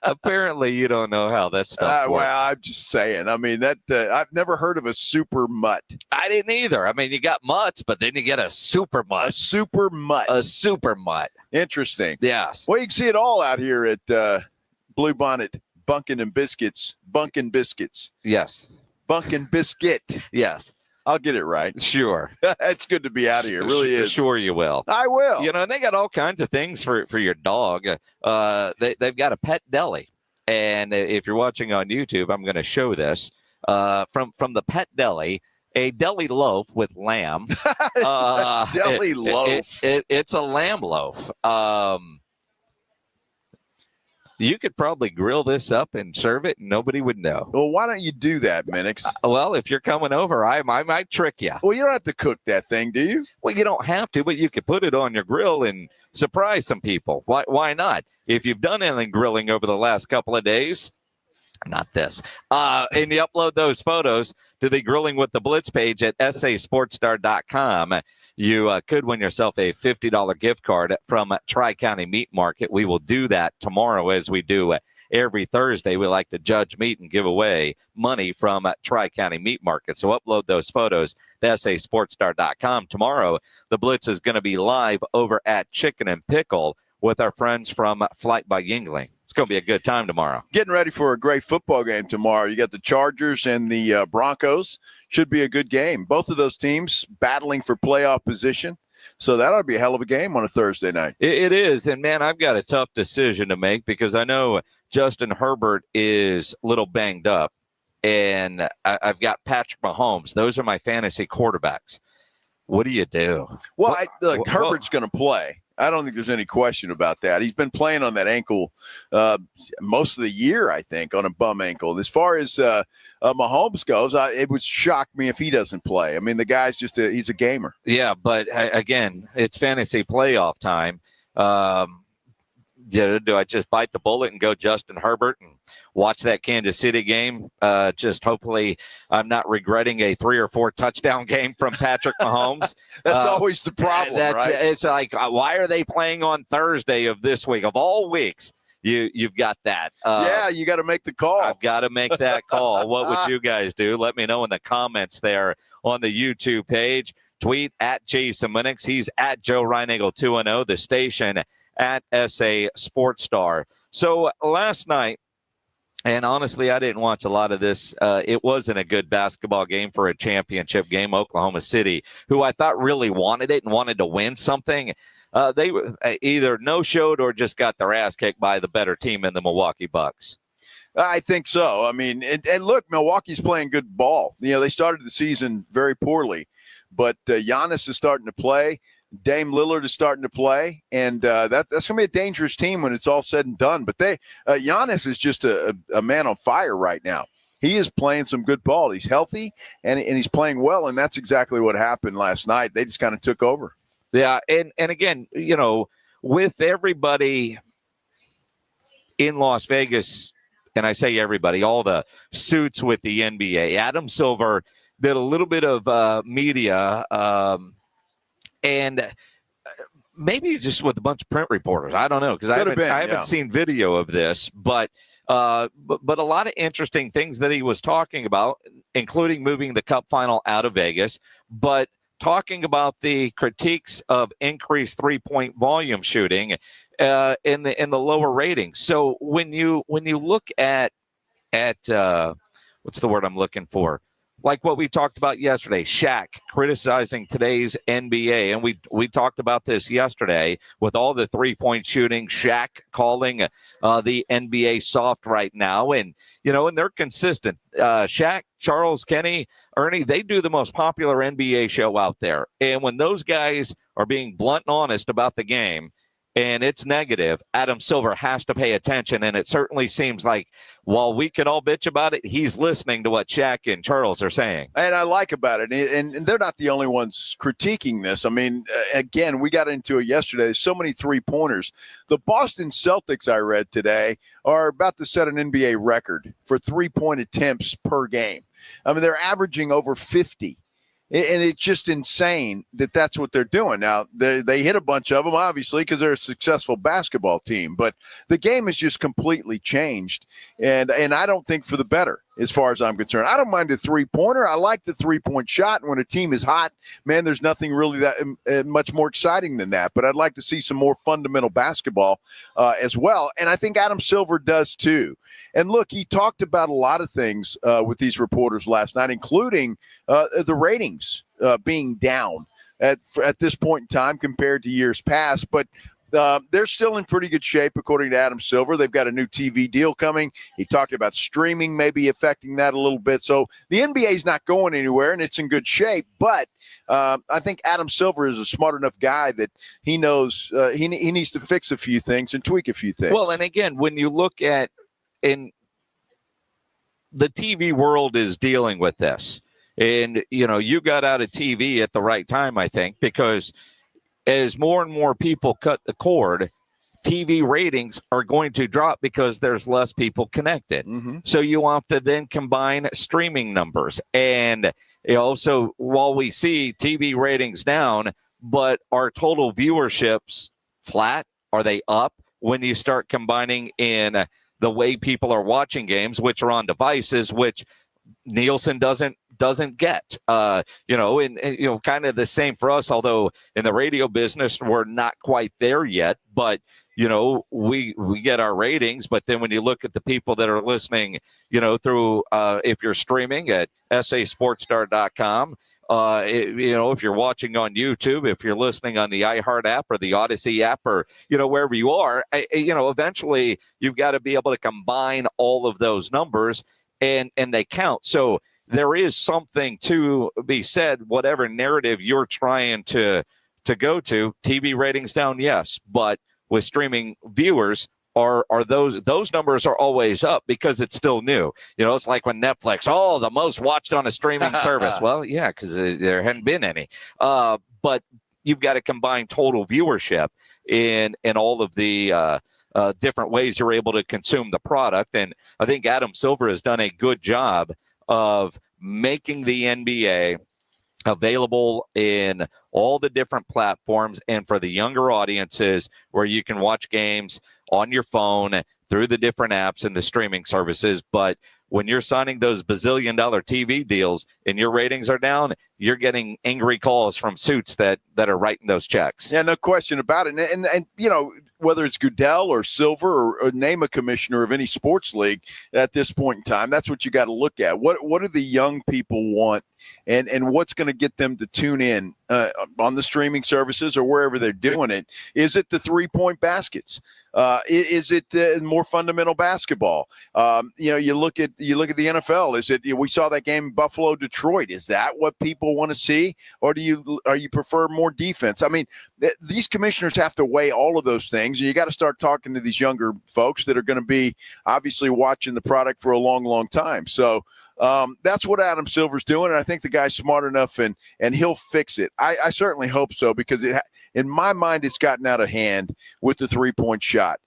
Speaker 6: Apparently, you don't know how that stuff works.
Speaker 2: Well, I'm just saying. I mean, I've never heard of a super mutt.
Speaker 6: I didn't either. I mean, you got mutts, but then you get a super mutt.
Speaker 2: A super mutt.
Speaker 6: A super mutt.
Speaker 2: Interesting.
Speaker 6: Yes.
Speaker 2: Well, you can see it all out here at Blue Bonnet Bunkin' and Biscuits. Bunkin' Biscuits.
Speaker 6: Yes.
Speaker 2: Bunkin' Biscuit.
Speaker 6: Yes.
Speaker 2: I'll get it right.
Speaker 6: Sure.
Speaker 2: It's good to be out of here. It really is.
Speaker 6: Sure you will.
Speaker 2: I will.
Speaker 6: You know, and they got all kinds of things for your dog. They've got a pet deli. And if you're watching on YouTube, I'm going to show this. From the pet deli, a deli loaf with lamb.
Speaker 2: Deli loaf?
Speaker 6: It's a lamb loaf. You could probably grill this up and serve it, and nobody would know.
Speaker 2: Well, why don't you do that, Minix?
Speaker 6: Well, if you're coming over, I might trick you.
Speaker 2: Well, you don't have to cook that thing, do you?
Speaker 6: Well, you don't have to, but you could put it on your grill and surprise some people. Why not? If you've done anything grilling over the last couple of days, not this, and you upload those photos to the Grilling with the Blitz page at sasportstar.com, you could win yourself a $50 gift card from Tri-County Meat Market. We will do that tomorrow, as we do every Thursday. We like to judge meat and give away money from Tri-County Meat Market. So upload those photos to sasportstar.com. Tomorrow, the Blitz is going to be live over at Chicken and Pickle with our friends from Flight by Yingling. It's going to be a good time tomorrow.
Speaker 2: Getting ready for a great football game tomorrow. You got the Chargers and the Broncos. Should be a good game. Both of those teams battling for playoff position. So that ought to be a hell of a game on a Thursday night.
Speaker 6: It is. And, man, I've got a tough decision to make because I know Justin Herbert is a little banged up. And I've got Patrick Mahomes. Those are my fantasy quarterbacks. What do you do?
Speaker 2: Well, look, Herbert's going to play. I don't think there's any question about that. He's been playing on that ankle most of the year, I think, on a bum ankle. As far as Mahomes goes, it would shock me if he doesn't play. I mean, the guy's he's a gamer.
Speaker 6: Yeah, but again, it's fantasy playoff time. Do I just bite the bullet and go Justin Herbert and watch that Kansas City game? Just hopefully I'm not regretting a 3 or 4 touchdown game from Patrick Mahomes.
Speaker 2: That's always the problem, right?
Speaker 6: It's like, why are they playing on Thursday of this week? Of all weeks, you've got that.
Speaker 2: Yeah, you got to make the call.
Speaker 6: I've got to make that call. What would you guys do? Let me know in the comments there on the YouTube page. Tweet at Jason Minix. He's at Joe Reinagle 210, the station at SA Sports Star. So last night, and honestly, I didn't watch a lot of this. It wasn't a good basketball game for a championship game. Oklahoma City, who I thought really wanted it and wanted to win something, they either no-showed or just got their ass kicked by the better team in the Milwaukee Bucks.
Speaker 2: I think so. I mean, and look, Milwaukee's playing good ball. You know, they started the season very poorly, but Giannis is starting to play. Dame Lillard is starting to play, and that's going to be a dangerous team when it's all said and done. But Giannis is just a man on fire right now. He is playing some good ball. He's healthy, and he's playing well, and that's exactly what happened last night. They just kind of took over.
Speaker 6: Yeah, and again, you know, with everybody in Las Vegas, and I say everybody, all the suits with the NBA, Adam Silver did a little bit of media and maybe just with a bunch of print reporters. I don't know, because I haven't seen video of this, but a lot of interesting things that he was talking about, including moving the Cup final out of Vegas, but talking about the critiques of increased three-point volume shooting in the lower ratings. So when you look at what's the word I'm looking for? like what we talked about yesterday, Shaq criticizing today's NBA. And we talked about this yesterday with all the three-point shooting, Shaq calling the NBA soft right now. And, and they're consistent. Shaq, Charles, Kenny, Ernie, they do the most popular NBA show out there. And when those guys are being blunt and honest about the game, and it's negative, Adam Silver has to pay attention. And it certainly seems like while we can all bitch about it, he's listening to what Shaq and Charles are saying.
Speaker 2: And I like about it. And they're not the only ones critiquing this. I mean, again, we got into it yesterday. There's so many three-pointers. The Boston Celtics, I read today, are about to set an NBA record for three-point attempts per game. I mean, they're averaging over 50. And it's just insane that that's what they're doing. Now, they hit a bunch of them, obviously, because they're a successful basketball team. But the game has just completely changed, and I don't think for the better as far as I'm concerned. I don't mind a three-pointer. I like the three-point shot. And when a team is hot, man, there's nothing really that much more exciting than that. But I'd like to see some more fundamental basketball as well. And I think Adam Silver does too. And look, he talked about a lot of things with these reporters last night, including the ratings being down at this point in time compared to years past. But they're still in pretty good shape, according to Adam Silver. They've got a new TV deal coming. He talked about streaming maybe affecting that a little bit. So the NBA is not going anywhere, and it's in good shape. But I think Adam Silver is a smart enough guy that he knows he needs to fix a few things and tweak a few things.
Speaker 6: Well, and again, when you look at in the TV world is dealing with this. And, you got out of TV at the right time, I think, because as more and more people cut the cord, TV ratings are going to drop because there's less people connected.
Speaker 2: Mm-hmm.
Speaker 6: So you have to then combine streaming numbers. And so while we see TV ratings down, but our total viewerships flat, are they up when you start combining in the way people are watching games, which are on devices, which Nielsen doesn't get, and kind of the same for us, although in the radio business, we're not quite there yet, but, we get our ratings. But then when you look at the people that are listening, through, if you're streaming at sasportstar.com, if you're watching on YouTube, if you're listening on the iHeart app or the Odyssey app or, wherever you are, eventually you've got to be able to combine all of those numbers and they count. So there is something to be said, whatever narrative you're trying to go to. TV ratings down, yes, but with streaming viewers, are those numbers are always up because it's still new. It's like when Netflix, the most watched on a streaming service. Well, yeah, because there hadn't been any. But you've got to combine total viewership in all of the different ways you're able to consume the product. And I think Adam Silver has done a good job of making the NBA available in all the different platforms and for the younger audiences where you can watch games on your phone through the different apps and the streaming services. But when you're signing those bazillion-dollar TV deals and your ratings are down, you're getting angry calls from suits that are writing those checks.
Speaker 2: Yeah, no question about it. And whether it's Goodell or Silver or name a commissioner of any sports league at this point in time, that's what you got to look at. What do the young people want, and what's going to get them to tune in on the streaming services or wherever they're doing it? Is it the three-point baskets? Is it more fundamental basketball? You look at the NFL. Is it? We saw that game Buffalo Detroit. Is that what people want to see, or do you prefer more defense? I mean, these commissioners have to weigh all of those things, and you got to start talking to these younger folks that are going to be obviously watching the product for a long, long time. So that's what Adam Silver's doing, and I think the guy's smart enough, and he'll fix it. I certainly hope so, because in my mind, it's gotten out of hand with the three-point shot.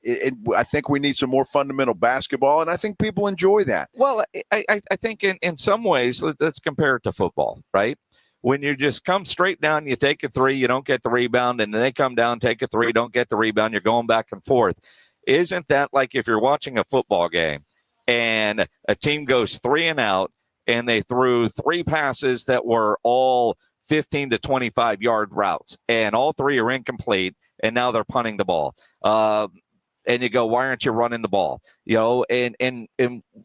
Speaker 2: I think we need some more fundamental basketball, and I think people enjoy that.
Speaker 6: Well, I think in some ways, let's compare it to football, right? When you just come straight down, you take a three, you don't get the rebound, and then they come down, take a three, don't get the rebound, you're going back and forth. Isn't that like if you're watching a football game and a team goes 3 and out and they threw 3 passes that were all 15 to 25 yard routes and all 3 are incomplete, and now they're punting the ball. And you go, why aren't you running the ball? And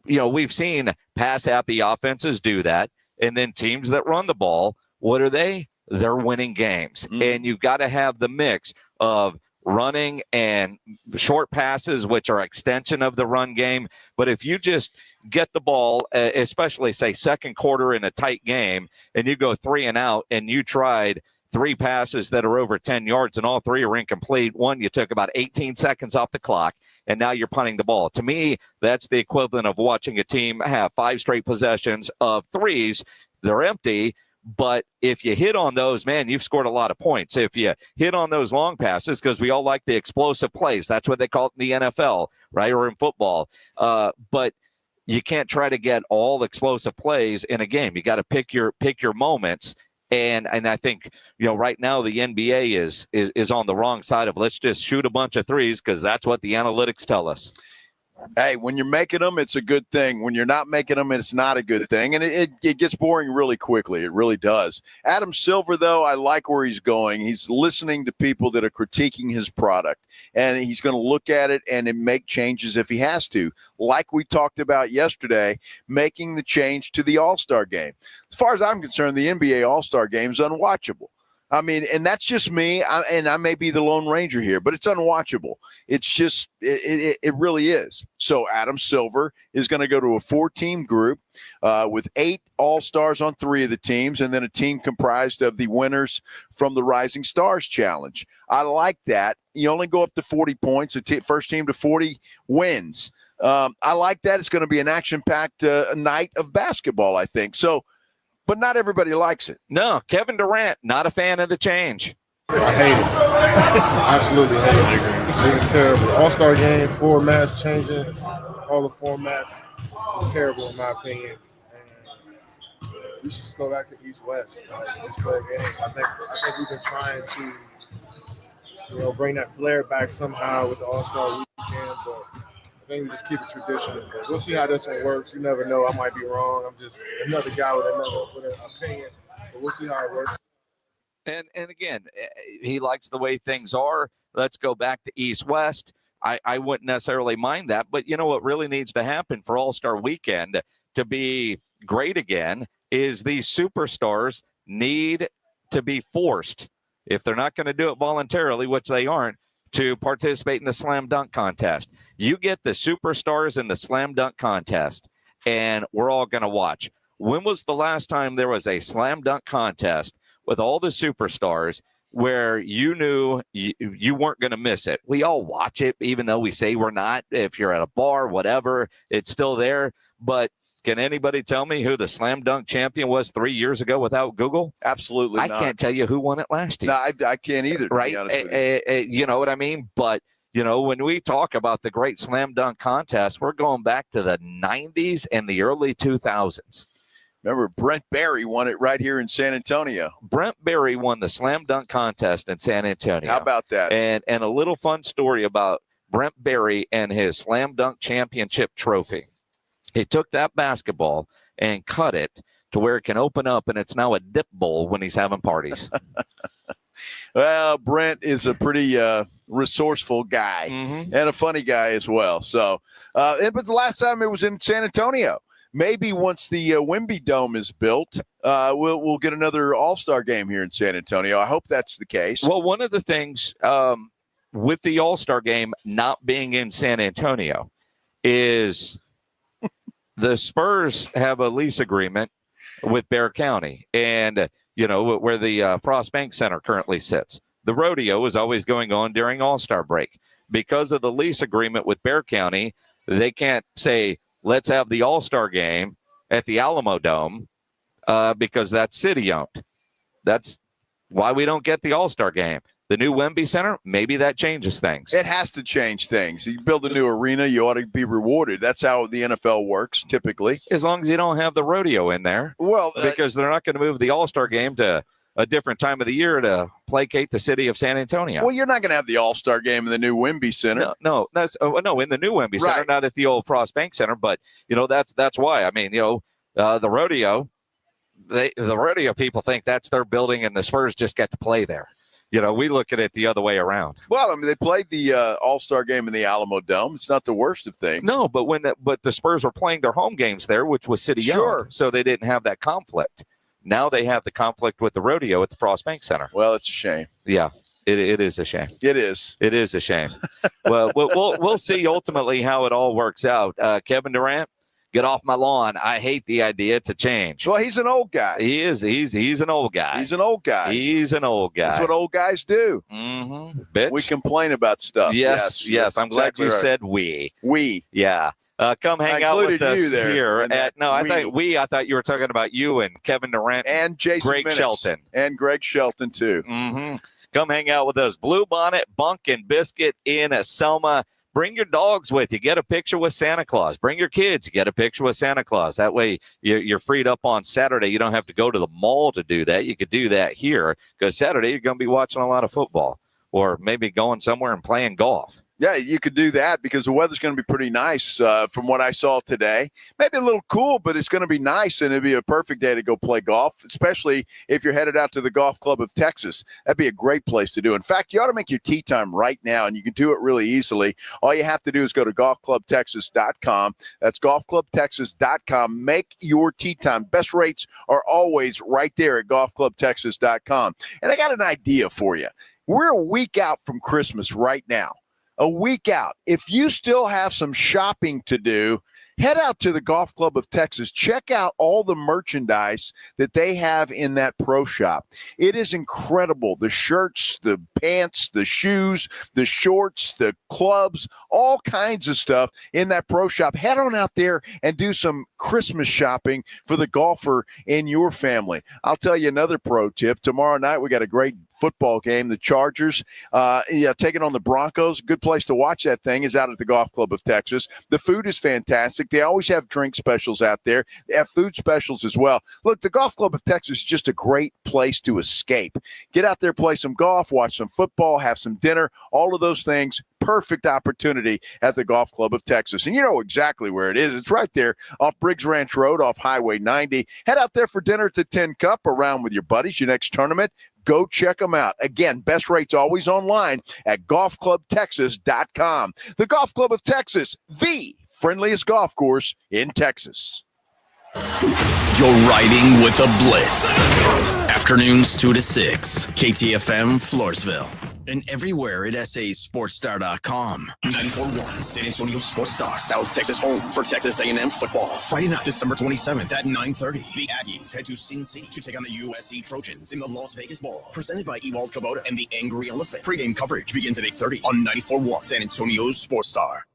Speaker 6: we've seen pass happy offenses do that. And then teams that run the ball, what are they? They're winning games. And you've got to have the mix of running and short passes, which are extension of the run game. But if you just get the ball, especially say second quarter in a tight game, and you go 3 and out, and you tried 3 passes that are over 10 yards and all 3 are incomplete. One, you took about 18 seconds off the clock, and now you're punting the ball. To me, that's the equivalent of watching a team have 5 straight possessions of 3s. They're empty. But if you hit on those, man, you've scored a lot of points. If you hit on those long passes, because we all like the explosive plays, that's what they call it in the NFL, right, or in football. But you can't try to get all explosive plays in a game. You got to pick your moments. And I think, right now the NBA is on the wrong side of let's just shoot a bunch of 3s because that's what the analytics tell us.
Speaker 2: Hey, when you're making them, it's a good thing. When you're not making them, it's not a good thing. And it gets boring really quickly. It really does. Adam Silver, though, I like where he's going. He's listening to people that are critiquing his product. And he's going to look at it and make changes if he has to. Like we talked about yesterday, making the change to the All-Star game. As far as I'm concerned, the NBA All-Star game is unwatchable. I mean, and that's just me, and I may be the Lone Ranger here, but it's unwatchable. It's just, it really is. So Adam Silver is going to go to a 4-team group with 8 All-Stars on 3 of the teams, and then a team comprised of the winners from the Rising Stars Challenge. I like that. You only go up to 40 points. First team to 40 wins. I like that. It's going to be an action-packed night of basketball, I think. So, but not everybody likes it.
Speaker 6: No, Kevin Durant, not a fan of the change.
Speaker 3: I hate it. Absolutely hate it. It's terrible. All-Star game, formats changing, all the formats. Terrible in my opinion. And we should just go back to East-West. Just play a game. I think we've been trying to, bring that flair back somehow with the All-Star weekend, but I think we just keep it traditional. But we'll see how this one works. You never know. I might be wrong. I'm just another guy with an opinion. But we'll see how it works.
Speaker 6: And again, he likes the way things are. Let's go back to East-West. I wouldn't necessarily mind that. But you know what really needs to happen for All-Star Weekend to be great again is these superstars need to be forced, if they're not going to do it voluntarily, which they aren't, to participate in the slam dunk contest. You get the superstars in the slam dunk contest, and we're all going to watch. When was the last time there was a slam dunk contest with all the superstars where you knew you weren't going to miss it? We all watch it, even though we say we're not. If you're at a bar, whatever, it's still there. But can anybody tell me who the slam dunk champion was 3 years ago without Google?
Speaker 2: Absolutely not.
Speaker 6: I can't tell you who won it last year.
Speaker 2: No, I can't either, to
Speaker 6: right?
Speaker 2: be honest with you.
Speaker 6: You know what I mean? But, when we talk about the great slam dunk contest, we're going back to the 90s and the early 2000s.
Speaker 2: Remember, Brent Barry won it right here in San Antonio.
Speaker 6: Brent Barry won the slam dunk contest in San Antonio.
Speaker 2: How about that?
Speaker 6: And a little fun story about Brent Barry and his slam dunk championship trophy. He took that basketball and cut it to where it can open up, and it's now a dip bowl when he's having parties.
Speaker 2: Well, Brent is a pretty resourceful guy and a funny guy as well. So, but the last time it was in San Antonio. Maybe once the Wemby Dome is built, we'll get another All-Star game here in San Antonio. I hope that's the case.
Speaker 6: Well, one of the things with the All-Star game not being in San Antonio is the Spurs have a lease agreement with Bexar County, and where the Frost Bank Center currently sits. The rodeo is always going on during All-Star break. Because of the lease agreement with Bexar County, they can't say, let's have the All-Star game at the Alamo Dome because that's city-owned. That's why we don't get the All-Star game. The new Wemby Center, maybe that changes things.
Speaker 2: It has to change things. You build a new arena, you ought to be rewarded. That's how the NFL works, typically.
Speaker 6: As long as you don't have the rodeo in there.
Speaker 2: Well,
Speaker 6: because they're not going to move the All-Star game to a different time of the year to placate the city of San Antonio.
Speaker 2: Well, you're not going to have the All-Star game in the new Wemby Center.
Speaker 6: No, that's no in the new Wemby Center, not at the old Frost Bank Center. But that's why. I mean, the rodeo, the rodeo people think that's their building, and the Spurs just get to play there. We look at it the other way around.
Speaker 2: Well, I mean, they played the All-Star game in the Alamo Dome. It's not the worst of things.
Speaker 6: No, but but the Spurs were playing their home games there, which was city-owned, so they didn't have that conflict. Now they have the conflict with the rodeo at the Frost Bank Center.
Speaker 2: Well, it's a shame.
Speaker 6: Yeah, it is a shame.
Speaker 2: It is.
Speaker 6: It is a shame. Well, we'll see ultimately how it all works out. Kevin Durant, get off my lawn. I hate the idea to change.
Speaker 2: Well, he's an old guy.
Speaker 6: He is. He's an old guy.
Speaker 2: He's an old guy.
Speaker 6: He's an old guy.
Speaker 2: That's what old guys do.
Speaker 6: Mm-hmm. Bitch.
Speaker 2: We complain about stuff.
Speaker 6: Yes. I'm glad you said we.
Speaker 2: We.
Speaker 6: Yeah. Come hang out with us here. I thought you were talking about you and Kevin Durant
Speaker 2: and Jason
Speaker 6: Greg
Speaker 2: Minix.
Speaker 6: Shelton.
Speaker 2: And Greg Shelton, too.
Speaker 6: Mm-hmm. Come hang out with us. Blue Bonnet, Bunk, and Biscuit in Selma. Bring your dogs with you. Get a picture with Santa Claus. Bring your kids. Get a picture with Santa Claus. That way you're freed up on Saturday. You don't have to go to the mall to do that. You could do that here because Saturday you're going to be watching a lot of football or maybe going somewhere and playing golf.
Speaker 2: Yeah, you could do that because the weather's going to be pretty nice from what I saw today. Maybe a little cool, but it's going to be nice, and it'd be a perfect day to go play golf, especially if you're headed out to the Golf Club of Texas. That'd be a great place to do. In fact, you ought to make your tee time right now, and you can do it really easily. All you have to do is go to golfclubtexas.com. That's golfclubtexas.com. Make your tee time. Best rates are always right there at golfclubtexas.com. And I got an idea for you. We're a week out from Christmas right now. A week out. If you still have some shopping to do, head out to the Golf Club of Texas. Check out all the merchandise that they have in that pro shop. It is incredible. The shirts, the pants, the shoes, the shorts, the clubs, all kinds of stuff in that pro shop. Head on out there and do some Christmas shopping for the golfer in your family. I'll tell you another pro tip. Tomorrow night, we got a great football game. The Chargers taking on the Broncos. Good place to watch that thing is out at the Golf Club of Texas. The food is fantastic. They always have drink specials out there. They have food specials as well. Look, the Golf Club of Texas is just a great place to escape. Get out there, play some golf, watch some football, have some dinner, all of those things. Perfect opportunity at the Golf Club of Texas. And you know exactly where it is. It's right there off Briggs Ranch Road, off Highway 90. Head out there for dinner at the 10 Cup, around with your buddies, your next tournament. Go check them out. Again, best rates always online at golfclubtexas.com. The Golf Club of Texas, the friendliest golf course in Texas.
Speaker 1: You're riding with the Blitz. Afternoons 2 to 6. KTFM, Floresville. And everywhere at sasportstar.com. 94.1 San Antonio Sports Star, South Texas home for Texas A&M football. Friday night, December 27th at 9:30. The Aggies head to Sin City to take on the USC Trojans in the Las Vegas Bowl. Presented by Ewald Kubota and the Angry Elephant. Pre-game coverage begins at 8:30 on 94.1 San Antonio Sports Star.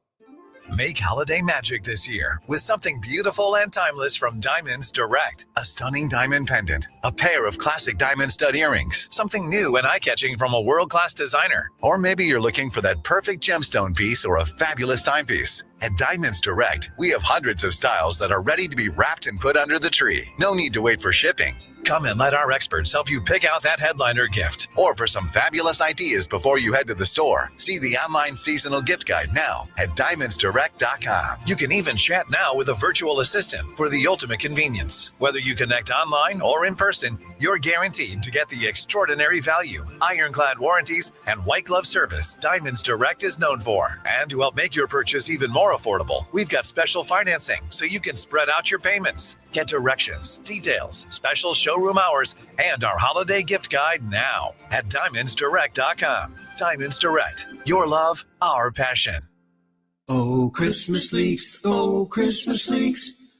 Speaker 4: Make holiday magic this year with something beautiful and timeless from Diamonds Direct. A stunning diamond pendant, a pair of classic diamond stud earrings, something new and eye-catching from a world-class designer. Or maybe you're looking for that perfect gemstone piece or a fabulous timepiece. At Diamonds Direct, we have hundreds of styles that are ready to be wrapped and put under the tree. No need to wait for shipping. Come and let our experts help you pick out that headliner gift. Or for some fabulous ideas before you head to the store, see the online seasonal gift guide now at diamondsdirect.com. You can even chat now with a virtual assistant for the ultimate convenience. Whether you connect online or in person, you're guaranteed to get the extraordinary value, ironclad warranties, and white glove service Diamonds Direct is known for. And to help make your purchase even more affordable, we've got special financing so you can spread out your payments. Get directions, details, special showroom hours, and our holiday gift guide now at diamondsdirect.com. Diamonds Direct. Your love, our passion.
Speaker 8: Oh, Christmas leaks,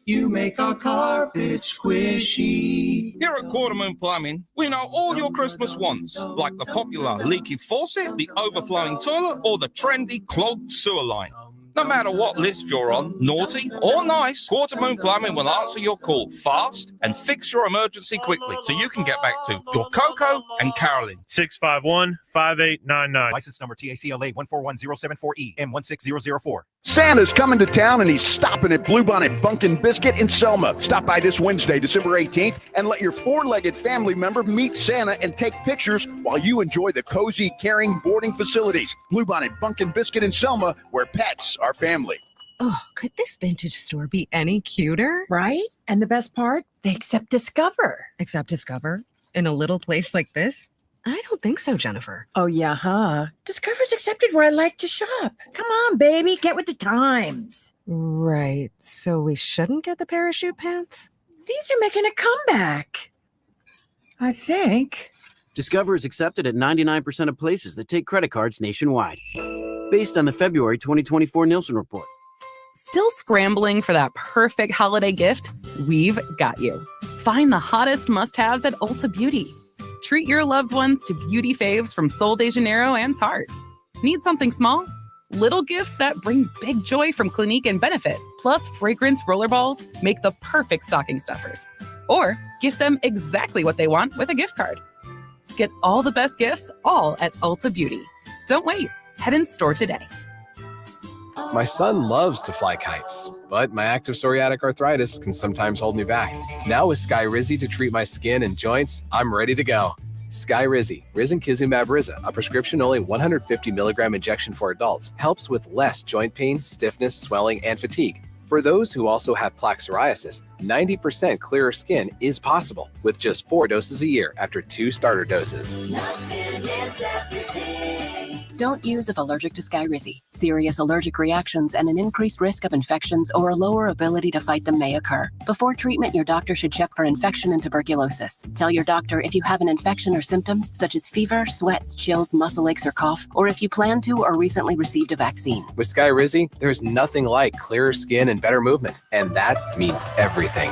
Speaker 8: you make our carpet squishy.
Speaker 5: Here at Quartermoon Plumbing, we know all your Christmas wants, like the popular leaky faucet, the overflowing toilet, or the trendy clogged sewer line. No matter what list you're on, naughty or nice, Quartermoon Plumbing will answer your call fast and fix your emergency quickly so you can get back to your Coco and Carolyn.
Speaker 7: 651-5899.
Speaker 9: License number TACLA 141074E M16004.
Speaker 2: Santa's coming to town and he's stopping at Bluebonnet Bunk and Biscuit in Selma. Stop by this Wednesday, December 18th, and let your four-legged family member meet Santa and take pictures while you enjoy the cozy, caring boarding facilities. Bluebonnet Bunk and Biscuit in Selma, where pets are family.
Speaker 10: Oh, could this vintage store be any cuter?
Speaker 11: Right? And the best part, they accept Discover.
Speaker 10: Accept Discover? In a little place like this? I don't think so, Jennifer.
Speaker 7: Oh, yeah, huh? Discover's accepted where I like to shop. Come on, baby, get with the times.
Speaker 10: Right. So we shouldn't get the parachute pants?
Speaker 7: These are making a comeback. I think.
Speaker 11: Discover is accepted at 99% of places that take credit cards nationwide. Based on the February 2024 Nielsen report.
Speaker 12: Still scrambling for that perfect holiday gift? We've got you. Find the hottest must-haves at Ulta Beauty. Treat your loved ones to beauty faves from Sol de Janeiro and Tarte. Need something small? Little gifts that bring big joy from Clinique and Benefit, plus fragrance rollerballs make the perfect stocking stuffers. Or gift them exactly what they want with a gift card. Get all the best gifts, all at Ulta Beauty. Don't wait. Head in store today.
Speaker 13: My son loves to fly kites, but my active psoriatic arthritis can sometimes hold me back. Now with Skyrizi to treat my skin and joints, I'm ready to go. Skyrizi, risankizumab Riza, a prescription-only 150 milligram injection for adults, helps with less joint pain, stiffness, swelling, and fatigue. For those who also have plaque psoriasis, 90% clearer skin is possible with just 4 doses a year after 2 starter doses.
Speaker 14: Don't use if allergic to Skyrizi. Serious allergic reactions and an increased risk of infections or a lower ability to fight them may occur. Before treatment, your doctor should check for infection and tuberculosis. Tell your doctor if you have an infection or symptoms such as fever, sweats, chills, muscle aches, or cough, or if you plan to or recently received a vaccine.
Speaker 13: With Skyrizi, there's nothing like clearer skin and better movement, and that means everything.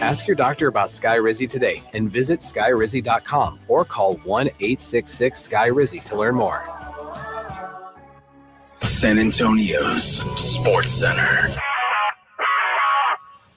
Speaker 13: Ask your doctor about Skyrizi today and visit skyrizi.com or call 1-866-SKY-RIZZI to learn more.
Speaker 1: San Antonio's Sports Center.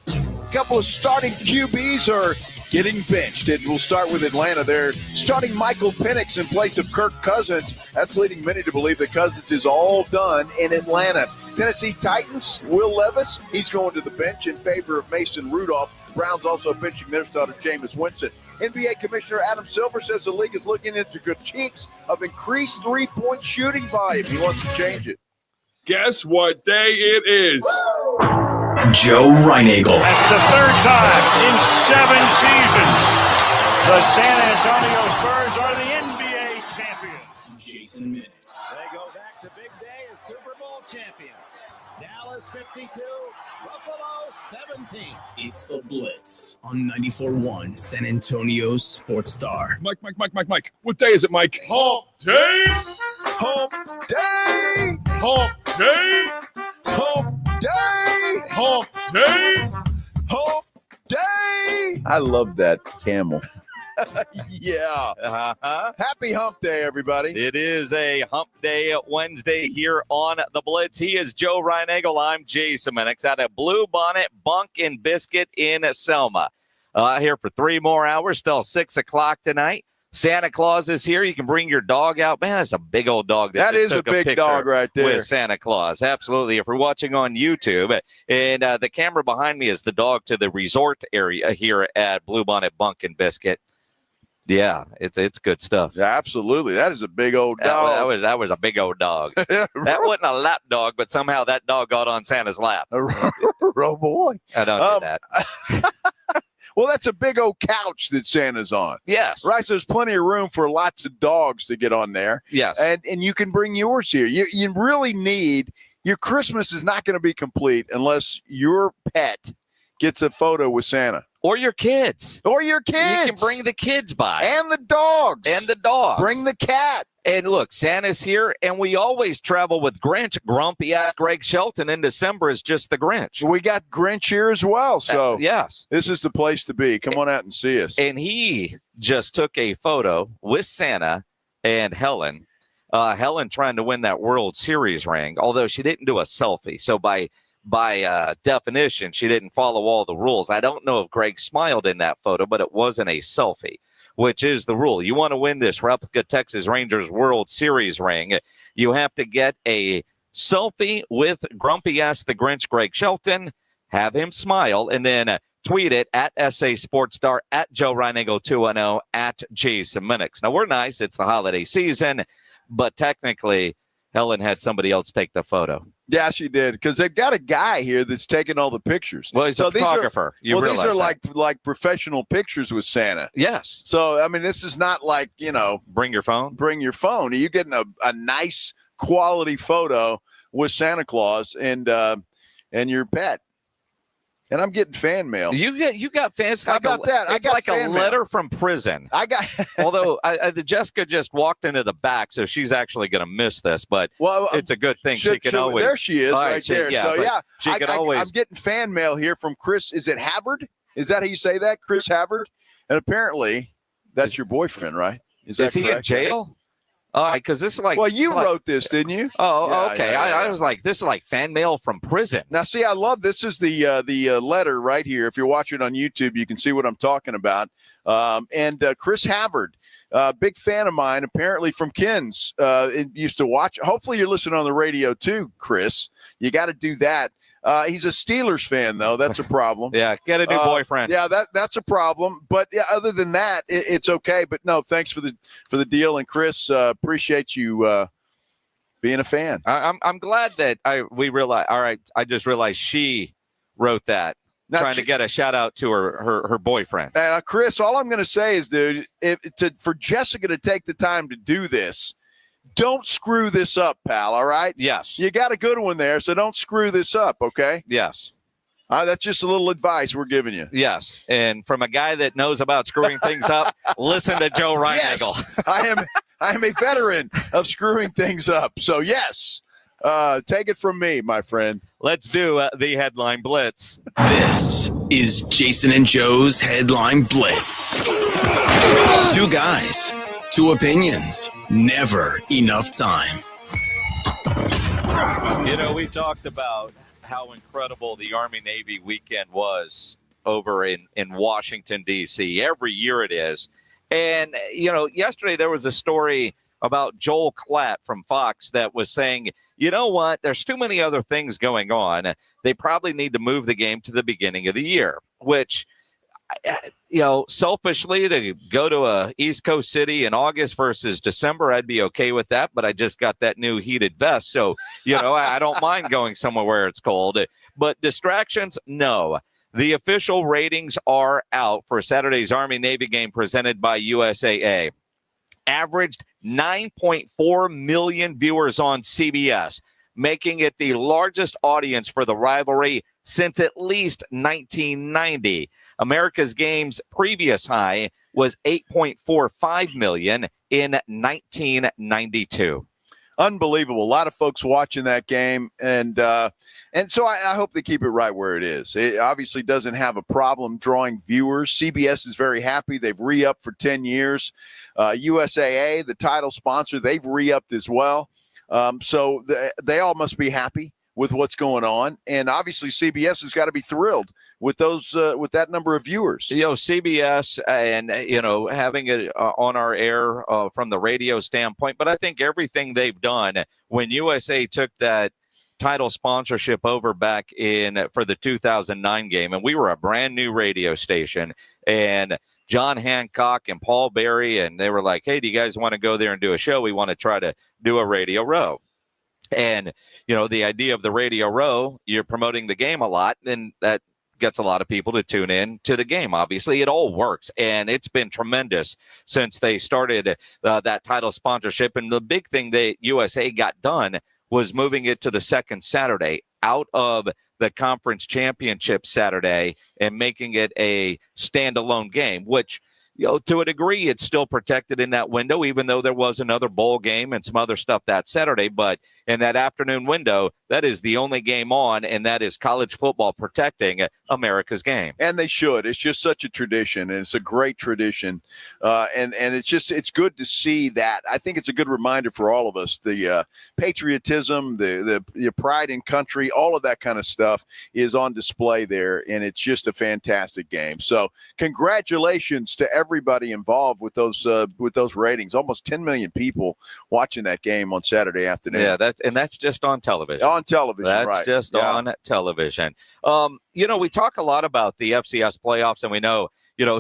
Speaker 2: A couple of starting QBs are getting benched, and we'll start with Atlanta. They're starting Michael Penix in place of Kirk Cousins. That's leading many to believe that Cousins is all done in Atlanta. Tennessee Titans, Will Levis, he's going to the bench in favor of Mason Rudolph. Browns also benching their starter, Jameis Winston. NBA Commissioner Adam Silver says the league is looking into critiques of increased three-point shooting volume. He wants to change it.
Speaker 21: Guess what day it is?
Speaker 1: Joe Reinagel.
Speaker 21: That's the third time in 7 seasons the San Antonio Spurs are the NBA champions.
Speaker 1: Jason Minutes.
Speaker 21: They go back to big day as Super Bowl champions. Dallas 52, Buffalo 17.
Speaker 1: It's the Blitz on 94.1 San Antonio's Sports Star.
Speaker 21: Mike. What day is it, Mike? Hump day.
Speaker 2: Hump day.
Speaker 21: Hump day.
Speaker 2: Hump day.
Speaker 21: Hump day.
Speaker 2: Hump day.
Speaker 15: I love that camel.
Speaker 2: Yeah.
Speaker 6: Uh-huh.
Speaker 2: Happy Hump Day, everybody.
Speaker 6: It is a Hump Day Wednesday here on the Blitz. He is Joe Reinagel. I'm Jason Minix out of Blue Bonnet, Bunk, and Biscuit in Selma. Here for 3 more hours, still 6 o'clock tonight. Santa Claus is here. You can bring your dog out. Man, that's a big old dog.
Speaker 2: That is a big dog right there.
Speaker 6: With Santa Claus. Absolutely. If you're watching on YouTube, and the camera behind me is the dog to the resort area here at Blue Bonnet, Bunk, and Biscuit. Yeah, it's good stuff.
Speaker 2: Yeah, absolutely. That is a big old dog.
Speaker 6: That was a big old dog. That wasn't a lap dog, but somehow that dog got on Santa's lap.
Speaker 2: Oh, boy.
Speaker 6: I don't do that.
Speaker 2: Well, that's a big old couch that Santa's on.
Speaker 6: Yes.
Speaker 2: Right, so there's plenty of room for lots of dogs to get on there.
Speaker 6: Yes.
Speaker 2: And you can bring yours here. You really need – your Christmas is not going to be complete unless your pet gets a photo with Santa.
Speaker 6: Or your kids.
Speaker 2: You can
Speaker 6: bring the kids by.
Speaker 2: And the dogs. Bring the cat.
Speaker 6: And look, Santa's here, and we always travel with Grinch. Grumpy-ass Greg Shelton in December is just the Grinch.
Speaker 2: We got Grinch here as well, so
Speaker 6: yes.
Speaker 2: This is the place to be. Come on out and see us.
Speaker 6: And he just took a photo with Santa and Helen. Helen trying to win that World Series ring, although she didn't do a selfie. So by definition, she didn't follow all the rules. I don't know if Greg smiled in that photo, but it wasn't a selfie, which is the rule. You want to win this replica Texas Rangers World Series ring, you have to get a selfie with Grumpy-ass the Grinch Greg Shelton, have him smile, and then tweet it at SA Sports Star, at Joe Reinagel 210, at Jason Minix. Now, we're nice. It's the holiday season, but technically, Helen had somebody else take the photo.
Speaker 2: Yeah, she did, because they've got a guy here that's taking all the pictures.
Speaker 6: Well, he's a photographer.
Speaker 2: These are like professional pictures with Santa.
Speaker 6: Yes.
Speaker 2: So, I mean, this is not like,
Speaker 6: bring your phone.
Speaker 2: You're getting a nice quality photo with Santa Claus and your pet. And I'm getting fan mail.
Speaker 6: You got fans.
Speaker 2: How about that?
Speaker 6: It's like a letter from prison.
Speaker 2: I got.
Speaker 6: Although the Jessica just walked into the back, so she's actually going to miss this. But it's a good thing. She can always.
Speaker 2: There she is, right there.
Speaker 6: Yeah, she can always.
Speaker 2: I'm getting fan mail here from Chris. Is it Havard? Is that how you say that, Chris Havard? And apparently, that's your boyfriend, right?
Speaker 6: Is he in jail? All right, because this is like.
Speaker 2: Well, you wrote this, didn't you?
Speaker 6: Oh,
Speaker 2: Yeah,
Speaker 6: okay.
Speaker 2: yeah.
Speaker 6: I was like, this is like fan mail from prison.
Speaker 2: Now, see, I love this. Is the letter right here. If you're watching on YouTube, you can see what I'm talking about. And Chris Havard, big fan of mine, apparently from Kinne's. Used to watch. Hopefully, you're listening on the radio too, Chris. You got to do that. He's a Steelers fan, though. That's a problem.
Speaker 6: Yeah, get a new boyfriend.
Speaker 2: Yeah, that's a problem. But yeah, other than that, it's okay. But no, thanks for the deal, and Chris, appreciate you being a fan.
Speaker 6: I'm glad that we realized. All right, I just realized she wrote that, trying to get a shout out to her boyfriend.
Speaker 2: Chris, all I'm going to say is, dude, for Jessica to take the time to do this. Don't screw this up, pal, all right?
Speaker 6: Yes.
Speaker 2: You got a good one there, so don't screw this up, okay?
Speaker 6: Yes.
Speaker 2: That's just a little advice we're giving you.
Speaker 6: Yes, and from a guy that knows about screwing things up, listen to Joe Reinagel.
Speaker 2: Yes, I am a veteran of screwing things up, so yes, take it from me, my friend.
Speaker 6: Let's do the Headline Blitz.
Speaker 1: This is Jason and Joe's Headline Blitz. Two guys, two opinions, never enough time.
Speaker 6: We talked about how incredible the Army-Navy weekend was over in Washington, D.C. Every year it is. And, yesterday there was a story about Joel Klatt from Fox that was saying, you know what, there's too many other things going on. They probably need to move the game to the beginning of the year, which, selfishly, to go to a East Coast city in August versus December, I'd be okay with that. But I just got that new heated vest. So, I don't mind going somewhere where it's cold. But distractions, no. The official ratings are out for Saturday's Army-Navy game presented by USAA. Averaged 9.4 million viewers on CBS, making it the largest audience for the rivalry since at least 1990. America's Game's previous high was 8.45 million in 1992.
Speaker 2: Unbelievable. A lot of folks watching that game, and so I hope they keep it right where it is. It obviously doesn't have a problem drawing viewers. CBS is very happy. They've re-upped for 10 years. USAA, the title sponsor, they've re-upped as well. So they all must be happy with what's going on, and obviously CBS has got to be thrilled with with that number of viewers.
Speaker 6: CBS and having it on our air from the radio standpoint, but I think everything they've done when USA took that title sponsorship over back for the 2009 game, and we were a brand new radio station, and John Hancock and Paul Berry, and they were like, hey, do you guys want to go there and do a show? We want to try to do a radio row. And, the idea of the radio row, you're promoting the game a lot, and that gets a lot of people to tune in to the game. Obviously, it all works, and it's been tremendous since they started that title sponsorship. And the big thing that USA got done was moving it to the second Saturday out of the conference championship Saturday and making it a standalone game, which, to a degree, it's still protected in that window, even though there was another bowl game and some other stuff that Saturday. But in that afternoon window, that is the only game on, and that is college football protecting America's Game.
Speaker 2: And they should. It's just such a tradition, and it's a great tradition. And it's good to see that. I think it's a good reminder for all of us. The patriotism, the pride in country, all of that kind of stuff is on display there, and it's just a fantastic game. So congratulations to everybody involved with those ratings. Almost 10 million people watching that game on Saturday afternoon.
Speaker 6: Yeah, that's just on television.
Speaker 2: On television,
Speaker 6: that's
Speaker 2: right.
Speaker 6: Just on television. We talk a lot about the FCS playoffs, and we know,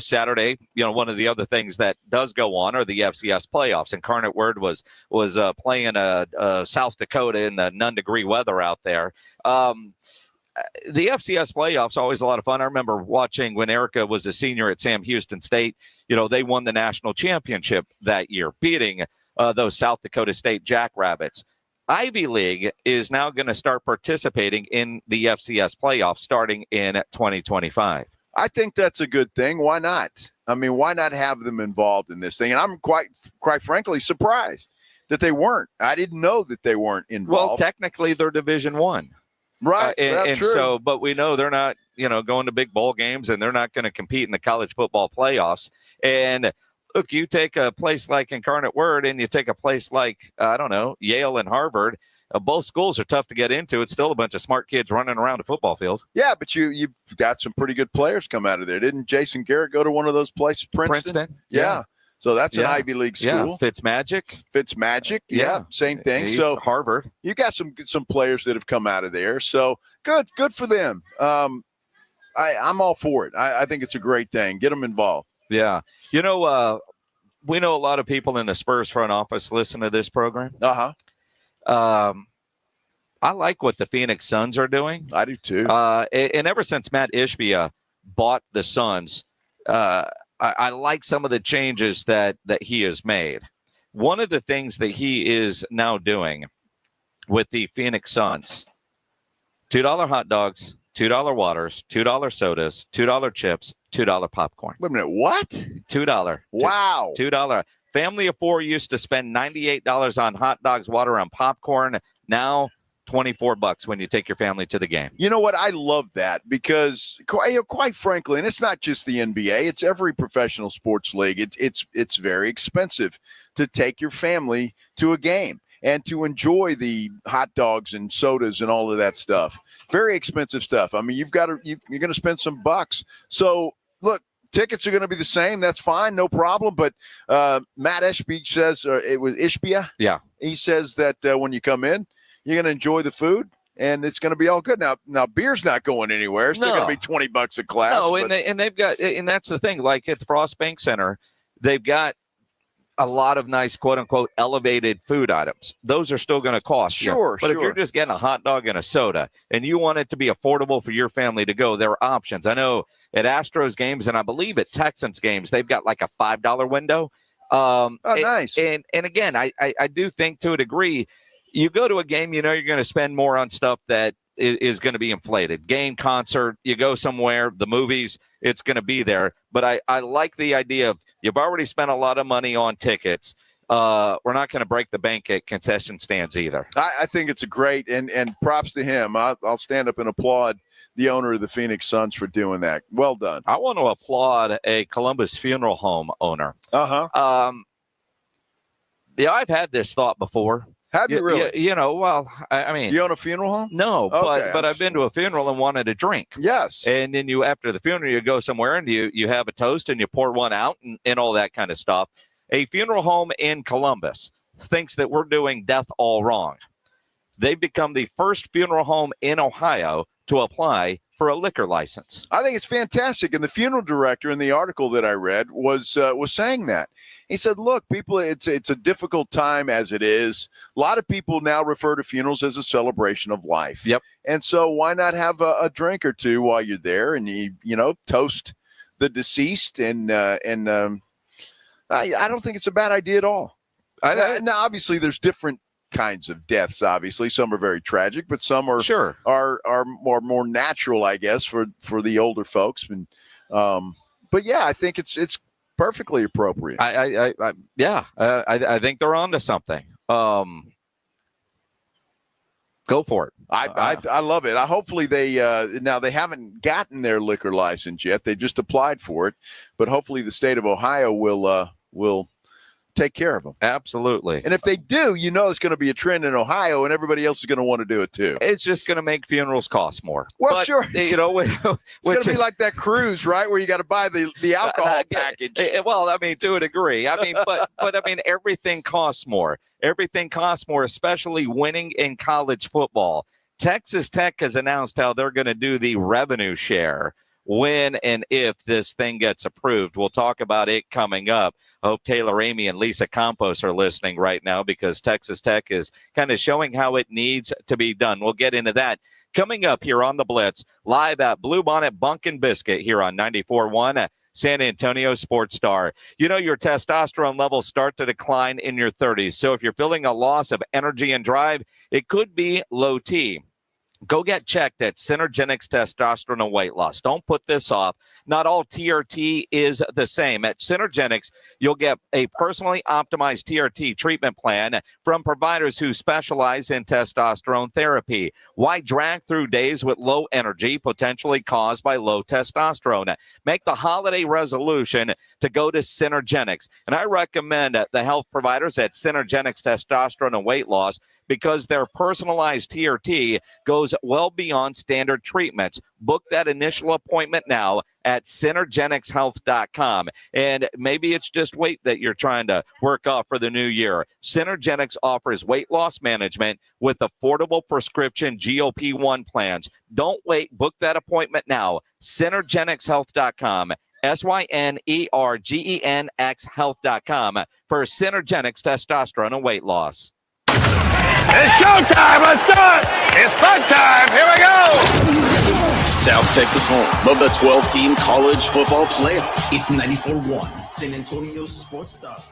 Speaker 6: Saturday, one of the other things that does go on are the FCS playoffs. Incarnate Word was playing South Dakota in the none-degree weather out there. The FCS playoffs are always a lot of fun. I remember watching when Erica was a senior at Sam Houston State. They won the national championship that year, beating those South Dakota State Jackrabbits. Ivy League is now going to start participating in the FCS playoffs starting in 2025.
Speaker 2: I think that's a good thing. Why not? I mean, why not have them involved in this thing? And I'm quite frankly surprised that they weren't. I didn't know that they weren't involved.
Speaker 6: Well, technically, they're Division I.
Speaker 2: Right.
Speaker 6: And
Speaker 2: true.
Speaker 6: so, but we know they're not, going to big bowl games, and they're not going to compete in the college football playoffs. And look, you take a place like Incarnate Word and you take a place like, Yale and Harvard. Both schools are tough to get into. It's still a bunch of smart kids running around a football field.
Speaker 2: Yeah, but you've got some pretty good players come out of there. Didn't Jason Garrett go to one of those places, Princeton? Yeah. So that's an Ivy League school.
Speaker 6: Yeah,
Speaker 2: Fitzmagic. Yeah, same thing.
Speaker 6: He's
Speaker 2: so
Speaker 6: Harvard.
Speaker 2: You got some players that have come out of there. So good for them. I'm all for it. I think it's a great thing. Get them involved.
Speaker 6: Yeah. We know a lot of people in the Spurs front office listen to this program. I like what the Phoenix Suns are doing.
Speaker 2: I do too.
Speaker 6: And ever since Matt Ishbia bought the Suns, I like some of the changes that he has made. One of the things that he is now doing with the Phoenix Suns, $2 hot dogs, $2 waters, $2 sodas, $2 chips, $2 popcorn.
Speaker 2: Wait a minute, what?
Speaker 6: $2.
Speaker 2: Wow.
Speaker 6: $2. Family of four used to spend $98 on hot dogs, water, and popcorn. Now $24 when you take your family to the game.
Speaker 2: You know what? I love that because, quite frankly, and it's not just the NBA; it's every professional sports league. It's very expensive to take your family to a game and to enjoy the hot dogs and sodas and all of that stuff. Very expensive stuff. I mean, you're going to spend some bucks. So look. Tickets are going to be the same. That's fine. No problem. But Matt Ishbia says, it was Ishbia.
Speaker 6: Yeah.
Speaker 2: He says that when you come in, you're going to enjoy the food and it's going to be all good. Now beer's not going anywhere. It's still going to be $20 a class.
Speaker 6: No, and they've got, and that's the thing, like at the Frost Bank Center, they've got a lot of nice, quote unquote, elevated food items. Those are still going to cost.
Speaker 2: Sure.
Speaker 6: But if you're just getting a hot dog and a soda and you want it to be affordable for your family to go, there are options. I know at Astros games, and I believe at Texans games, they've got like a $5 window.
Speaker 2: Nice.
Speaker 6: And again, I do think to a degree, you go to a game, you're going to spend more on stuff that is going to be inflated. Game, concert, you go somewhere, the movies, it's going to be there. But I like the idea of you've already spent a lot of money on tickets. We're not going to break the bank at concession stands either.
Speaker 2: I think it's a great, and props to him. I'll stand up and applaud the owner of the Phoenix Suns for doing that. Well done.
Speaker 6: I want to applaud a Columbus funeral home owner.
Speaker 2: Uh-huh.
Speaker 6: I've had this thought before.
Speaker 2: Have you really?
Speaker 6: I mean,
Speaker 2: you own a funeral home?
Speaker 6: No, but I've been to a funeral and wanted a drink.
Speaker 2: Yes.
Speaker 6: And then after the funeral, you go somewhere and you have a toast and you pour one out and all that kind of stuff. A funeral home in Columbus thinks that we're doing death all wrong. They've become the first funeral home in Ohio to apply for a liquor license.
Speaker 2: I think it's fantastic. And the funeral director in the article that I read was saying that. He said, look, people, it's a difficult time as it is. A lot of people now refer to funerals as a celebration of life.
Speaker 6: Yep.
Speaker 2: And so why not have a drink or two while you're there and you toast the deceased and I don't think it's a bad idea at all. Now, obviously, there's different kinds of deaths. Obviously, some are very tragic, but some are are more natural, I guess, for the older folks. And but yeah, I think it's perfectly appropriate.
Speaker 6: I think they're onto something. Go for it.
Speaker 2: I love it. Hopefully they now they haven't gotten their liquor license yet. They just applied for it, but hopefully the state of Ohio will take care of them.
Speaker 6: Absolutely.
Speaker 2: And if they do, it's going to be a trend in Ohio, and everybody else is going to want to do it too.
Speaker 6: It's just going to make funerals cost more.
Speaker 2: Well, sure.
Speaker 6: It's
Speaker 2: going to be like that cruise, right, where you got to buy the alcohol package.
Speaker 6: Well, I mean, to a degree. I mean, but I mean, everything costs more. Everything costs more, especially winning in college football. Texas Tech has announced how they're going to do the revenue share when and if this thing gets approved. We'll talk about it coming up. I hope Taylor Amy and Lisa Campos are listening right now, because Texas Tech is kind of showing how it needs to be done. We'll get into that coming up here on the Blitz, live at Blue Bonnet Bunk and Biscuit here on 94.1 San Antonio Sports Star. You know, your testosterone levels start to decline in your 30s. So if you're feeling a loss of energy and drive, it could be low T. Go get checked at Synergenics Testosterone and Weight Loss. Don't put this off. Not all TRT is the same. At Synergenics, you'll get a personally optimized TRT treatment plan from providers who specialize in testosterone therapy. Why drag through days with low energy, potentially caused by low testosterone? Make the holiday resolution to go to Synergenics. And I recommend the health providers at Synergenics Testosterone and Weight Loss, because their personalized TRT goes well beyond standard treatments. Book that initial appointment now at synergenicshealth.com. And maybe it's just weight that you're trying to work off for the new year. Synergenics offers weight loss management with affordable prescription GLP-1 plans. Don't wait. Book that appointment now. Synergenicshealth.com. SYNERGENX health.com for Synergenics Testosterone and Weight Loss.
Speaker 21: It's showtime. Let's do it. It's fun time. Here we go.
Speaker 1: South Texas home of the 12-team college football playoff. It's 94.1 San Antonio Sports Star.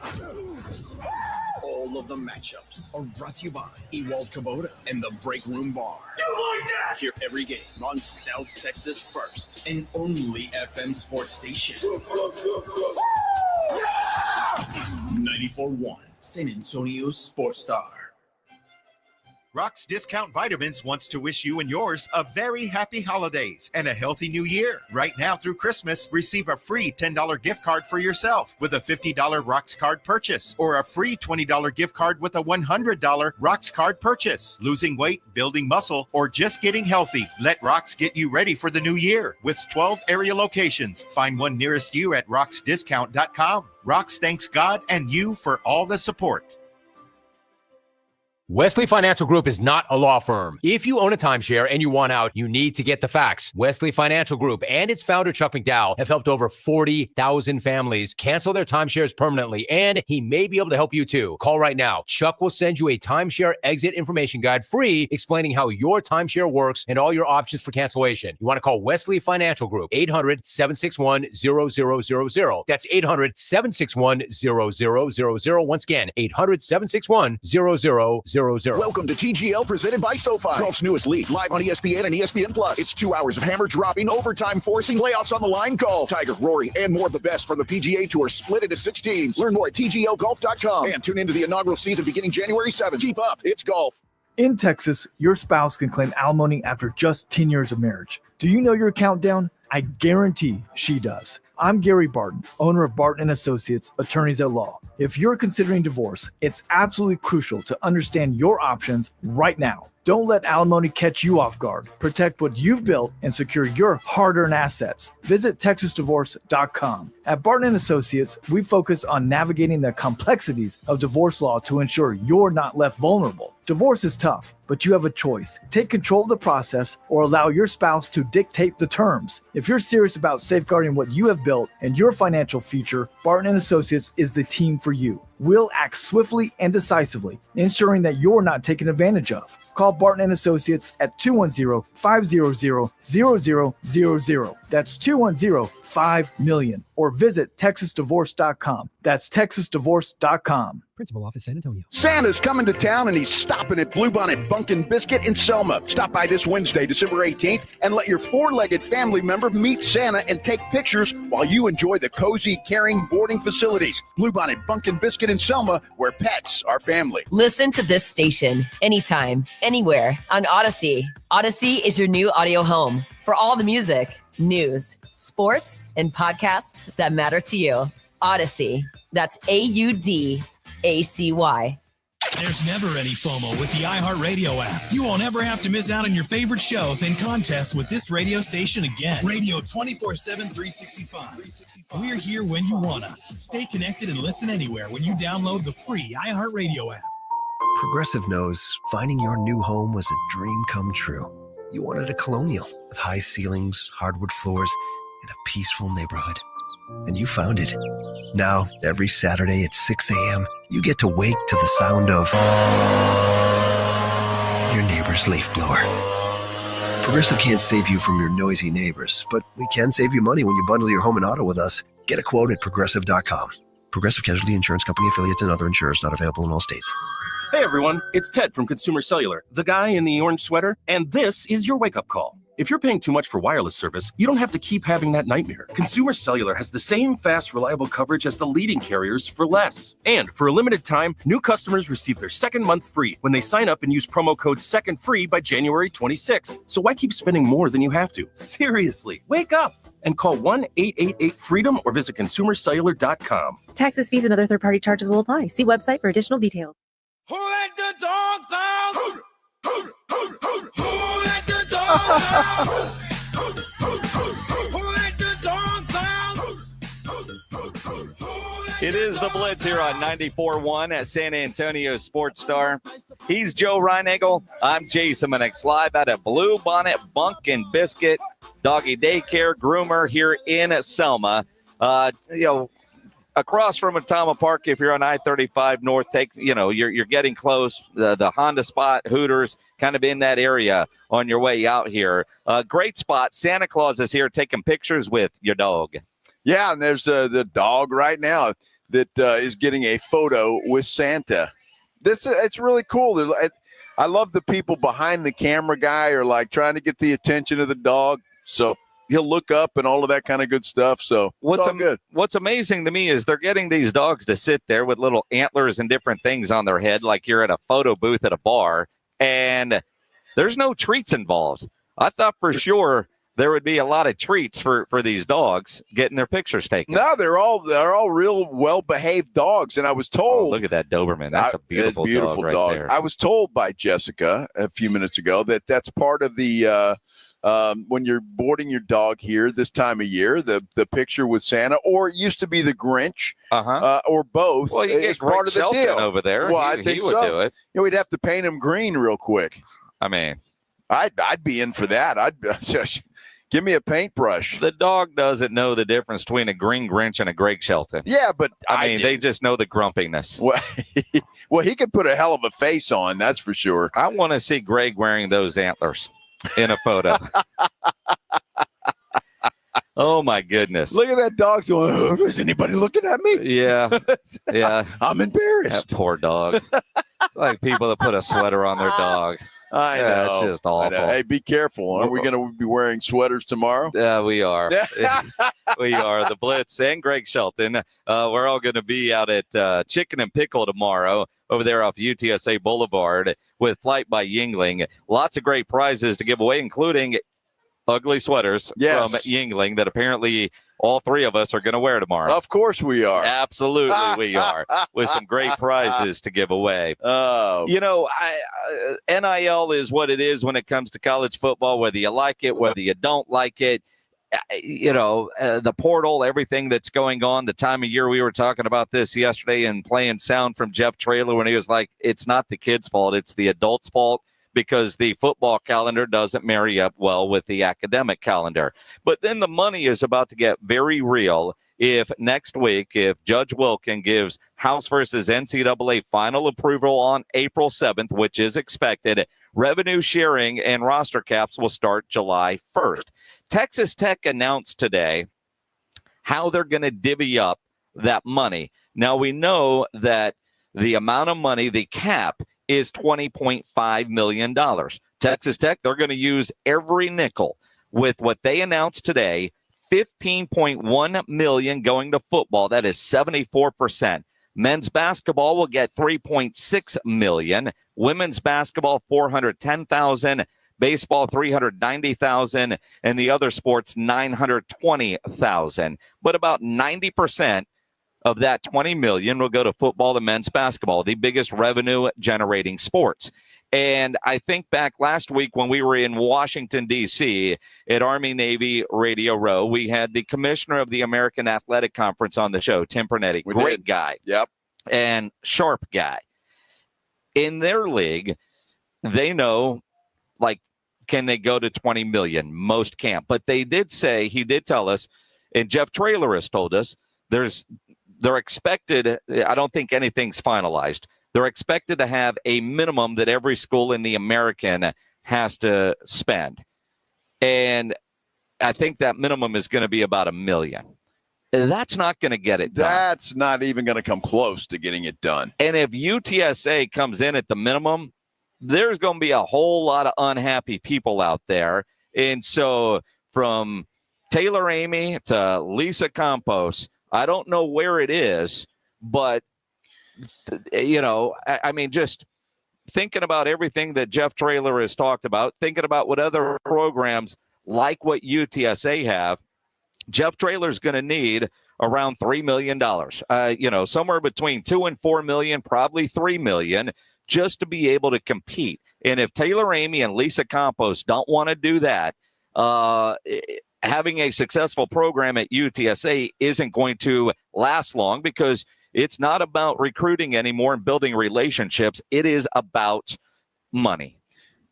Speaker 1: All of the matchups are brought to you by Ewald Kubota and the Break Room Bar. You like that? Hear every game on South Texas' first and only FM sports station. 94.1 San Antonio Sports Star.
Speaker 9: Rock's Discount Vitamins wants to wish you and yours a very happy holidays and a healthy new year. Right now through Christmas, receive a free $10 gift card for yourself with a $50 Rock's card purchase, or a free $20 gift card with a $100 Rock's card purchase. Losing weight, building muscle, or just getting healthy? Let Rock's get you ready for the new year. With 12 area locations, find one nearest you at rocksdiscount.com. Rock's thanks God and you for all the support.
Speaker 15: Wesley Financial Group is not a law firm. If you own a timeshare and you want out, you need to get the facts. Wesley Financial Group and its founder, Chuck McDowell, have helped over 40,000 families cancel their timeshares permanently, and he may be able to help you too. Call right now. Chuck will send you a timeshare exit information guide free, explaining how your timeshare works and all your options for cancellation. You want to call Wesley Financial Group, 800-761-0000. That's 800-761-0000. Once again, 800-761-0000.
Speaker 16: Welcome to TGL, presented by SoFi. Golf's newest league, live on ESPN and ESPN Plus. It's 2 hours of hammer dropping, overtime forcing, playoffs on the line golf. Tiger, Rory, and more of the best from the PGA Tour split into 6 teams. Learn more at TGLGolf.com and tune into the inaugural season beginning January 7th. Keep up, it's golf.
Speaker 17: In Texas, your spouse can claim alimony after just 10 years of marriage. Do you know your countdown? I guarantee she does. I'm Gary Barton, owner of Barton & Associates, attorneys at law. If you're considering divorce, it's absolutely crucial to understand your options right now. Don't let alimony catch you off guard. Protect what you've built and secure your hard-earned assets. Visit TexasDivorce.com. At Barton & Associates, we focus on navigating the complexities of divorce law to ensure you're not left vulnerable. Divorce is tough, but you have a choice. Take control of the process or allow your spouse to dictate the terms. If you're serious about safeguarding what you have built and your financial future, Barton & Associates is the team for you. We'll act swiftly and decisively, ensuring that you're not taken advantage of. Call Barton & Associates at 210-500-0000. That's 210-5-million. Or visit TexasDivorce.com. That's TexasDivorce.com.
Speaker 31: Principal Office, San Antonio.
Speaker 2: Santa's coming to town, and he's stopping at Blue Bonnet Bunk and Biscuit in Selma. Stop by this Wednesday, December 18th, and let your four-legged family member meet Santa and take pictures while you enjoy the cozy, caring boarding facilities. Blue Bonnet Bunk and Biscuit in Selma, where pets are family.
Speaker 18: Listen to this station anytime, anywhere on Odyssey. Odyssey is your new audio home for all the music, news, sports, and podcasts that matter to you. Odyssey. That's AUDACY.
Speaker 19: There's never any FOMO with the iHeartRadio app. You won't ever have to miss out on your favorite shows and contests with this radio station again. Radio 24/7, 365. We're here when you want us. Stay connected and listen anywhere when you download the free iHeartRadio app.
Speaker 20: Progressive knows finding your new home was a dream come true. You wanted a colonial with high ceilings, hardwood floors, in a peaceful neighborhood. And you found it. Now, every Saturday at 6 a.m., you get to wake to the sound of your neighbor's leaf blower. Progressive can't save you from your noisy neighbors, but we can save you money when you bundle your home and auto with us. Get a quote at Progressive.com. Progressive Casualty Insurance Company, affiliates, and other insurers not available in all states.
Speaker 3: Hey everyone, it's Ted from Consumer Cellular, the guy in the orange sweater, and this is your wake-up call. If you're paying too much for wireless service, you don't have to keep having that nightmare. Consumer Cellular has the same fast, reliable coverage as the leading carriers for less. And for a limited time, new customers receive their second month free when they sign up and use promo code SECONDFREE by January 26th. So why keep spending more than you have to? Seriously, wake up and call 1-888-FREEDOM or visit consumercellular.com.
Speaker 4: Taxes, fees, and other third-party charges will apply. See website for additional details.
Speaker 5: Who let the dogs out? Who let the dogs out? Who let the dogs out?
Speaker 6: It is the Blitz here on 94.1 at San Antonio Sports Star. He's Joe Reinagel. I'm Jason Minix, live out at Blue Bonnet, Bunk and Biscuit, doggy daycare, groomer here in Selma. Across from Atama Park, if you're on I-35 North, you're getting close. The Honda spot, Hooters, kind of in that area on your way out here. Great spot. Santa Claus is here taking pictures with your dog.
Speaker 2: Yeah, and there's the dog right now that is getting a photo with Santa. It's really cool. I love the people behind the camera guy are like trying to get the attention of the dog. So he'll look up and all of that kind of good stuff. So it's all good.
Speaker 6: What's amazing to me is they're getting these dogs to sit there with little antlers and different things on their head like you're at a photo booth at a bar, and there's no treats involved. I thought for sure there would be a lot of treats for these dogs getting their pictures taken.
Speaker 2: No, they're all real well-behaved dogs. And I was told,
Speaker 6: look at that Doberman. That's a beautiful dog right there.
Speaker 2: I was told by Jessica a few minutes ago that that's part of the when you're boarding your dog here this time of year, the picture with Santa, or it used to be the Grinch, or both.
Speaker 6: Well, you get part of the deal over there.
Speaker 2: Well, I think
Speaker 6: he would
Speaker 2: so.
Speaker 6: do it.
Speaker 2: We'd have to paint him green real quick.
Speaker 6: I mean,
Speaker 2: I'd be in for that. Give me a paintbrush.
Speaker 6: The dog doesn't know the difference between a green Grinch and a Greg Shelton.
Speaker 2: Yeah, but
Speaker 6: I mean, they just know the grumpiness.
Speaker 2: Well, he could put a hell of a face on, that's for sure.
Speaker 6: I want to see Greg wearing those antlers in a photo. Oh my goodness.
Speaker 2: Look at that dog going, oh, is anybody looking at me?
Speaker 6: Yeah.
Speaker 2: I'm embarrassed.
Speaker 6: That poor dog. Like people that put a sweater on their dog.
Speaker 2: I know.
Speaker 6: It's just awful.
Speaker 2: Hey, be careful. Are we going to be wearing sweaters tomorrow?
Speaker 6: Yeah, we are. We are. The Blitz and Greg Shelton. We're all going to be out at Chicken and Pickle tomorrow over there off UTSA Boulevard with Flight by Yingling. Lots of great prizes to give away, including ugly sweaters from Yingling that apparently all three of us are going to wear tomorrow.
Speaker 2: Of course we are.
Speaker 6: Absolutely we are, with some great prizes to give away.
Speaker 2: Oh.
Speaker 6: NIL is what it is when it comes to college football, whether you like it, whether you don't like it. The portal, everything that's going on, the time of year. We were talking about this yesterday and playing sound from Jeff Traylor when he was like, it's not the kids' fault, it's the adults' fault, because the football calendar doesn't marry up well with the academic calendar. But then the money is about to get very real if next week, if Judge Wilkin gives House versus NCAA final approval on April 7th, which is expected, revenue sharing and roster caps will start July 1st. Texas Tech announced today how they're going to divvy up that money. Now, we know that the amount of money, the cap, is $20.5 million. Texas Tech, they're going to use every nickel. With what they announced today, $15.1 million going to football. That is 74%. Men's basketball will get $3.6 million. Women's basketball, $410,000. Baseball, $390,000. And the other sports, $920,000. But about 90% of that $20 million will go to football and men's basketball, the biggest revenue generating sports. And I think back last week when we were in Washington, D.C. at Army Navy Radio Row, we had the commissioner of the American Athletic Conference on the show, Tim Pernetti. Great guy.
Speaker 2: Yep.
Speaker 6: And sharp guy. In their league, they know like can they go to 20 million? Most can't. But he did tell us, and Jeff Traylor has told us, they're expected, I don't think anything's finalized. They're expected to have a minimum that every school in the American has to spend. And I think that minimum is going to be about $1 million. That's not going to get it done.
Speaker 2: That's not even going to come close to getting it done.
Speaker 6: And if UTSA comes in at the minimum, there's going to be a whole lot of unhappy people out there. And so from Taylor Amy to Lisa Campos, I don't know where it is, but, I mean, just thinking about everything that Jeff Traylor has talked about, thinking about what other programs like what UTSA have, Jeff Traylor's going to need around $3 million, somewhere between $2 and $4 million, probably $3 million, just to be able to compete. And if Taylor Amy and Lisa Campos don't want to do that, having a successful program at UTSA isn't going to last long, because it's not about recruiting anymore and building relationships. It is about money.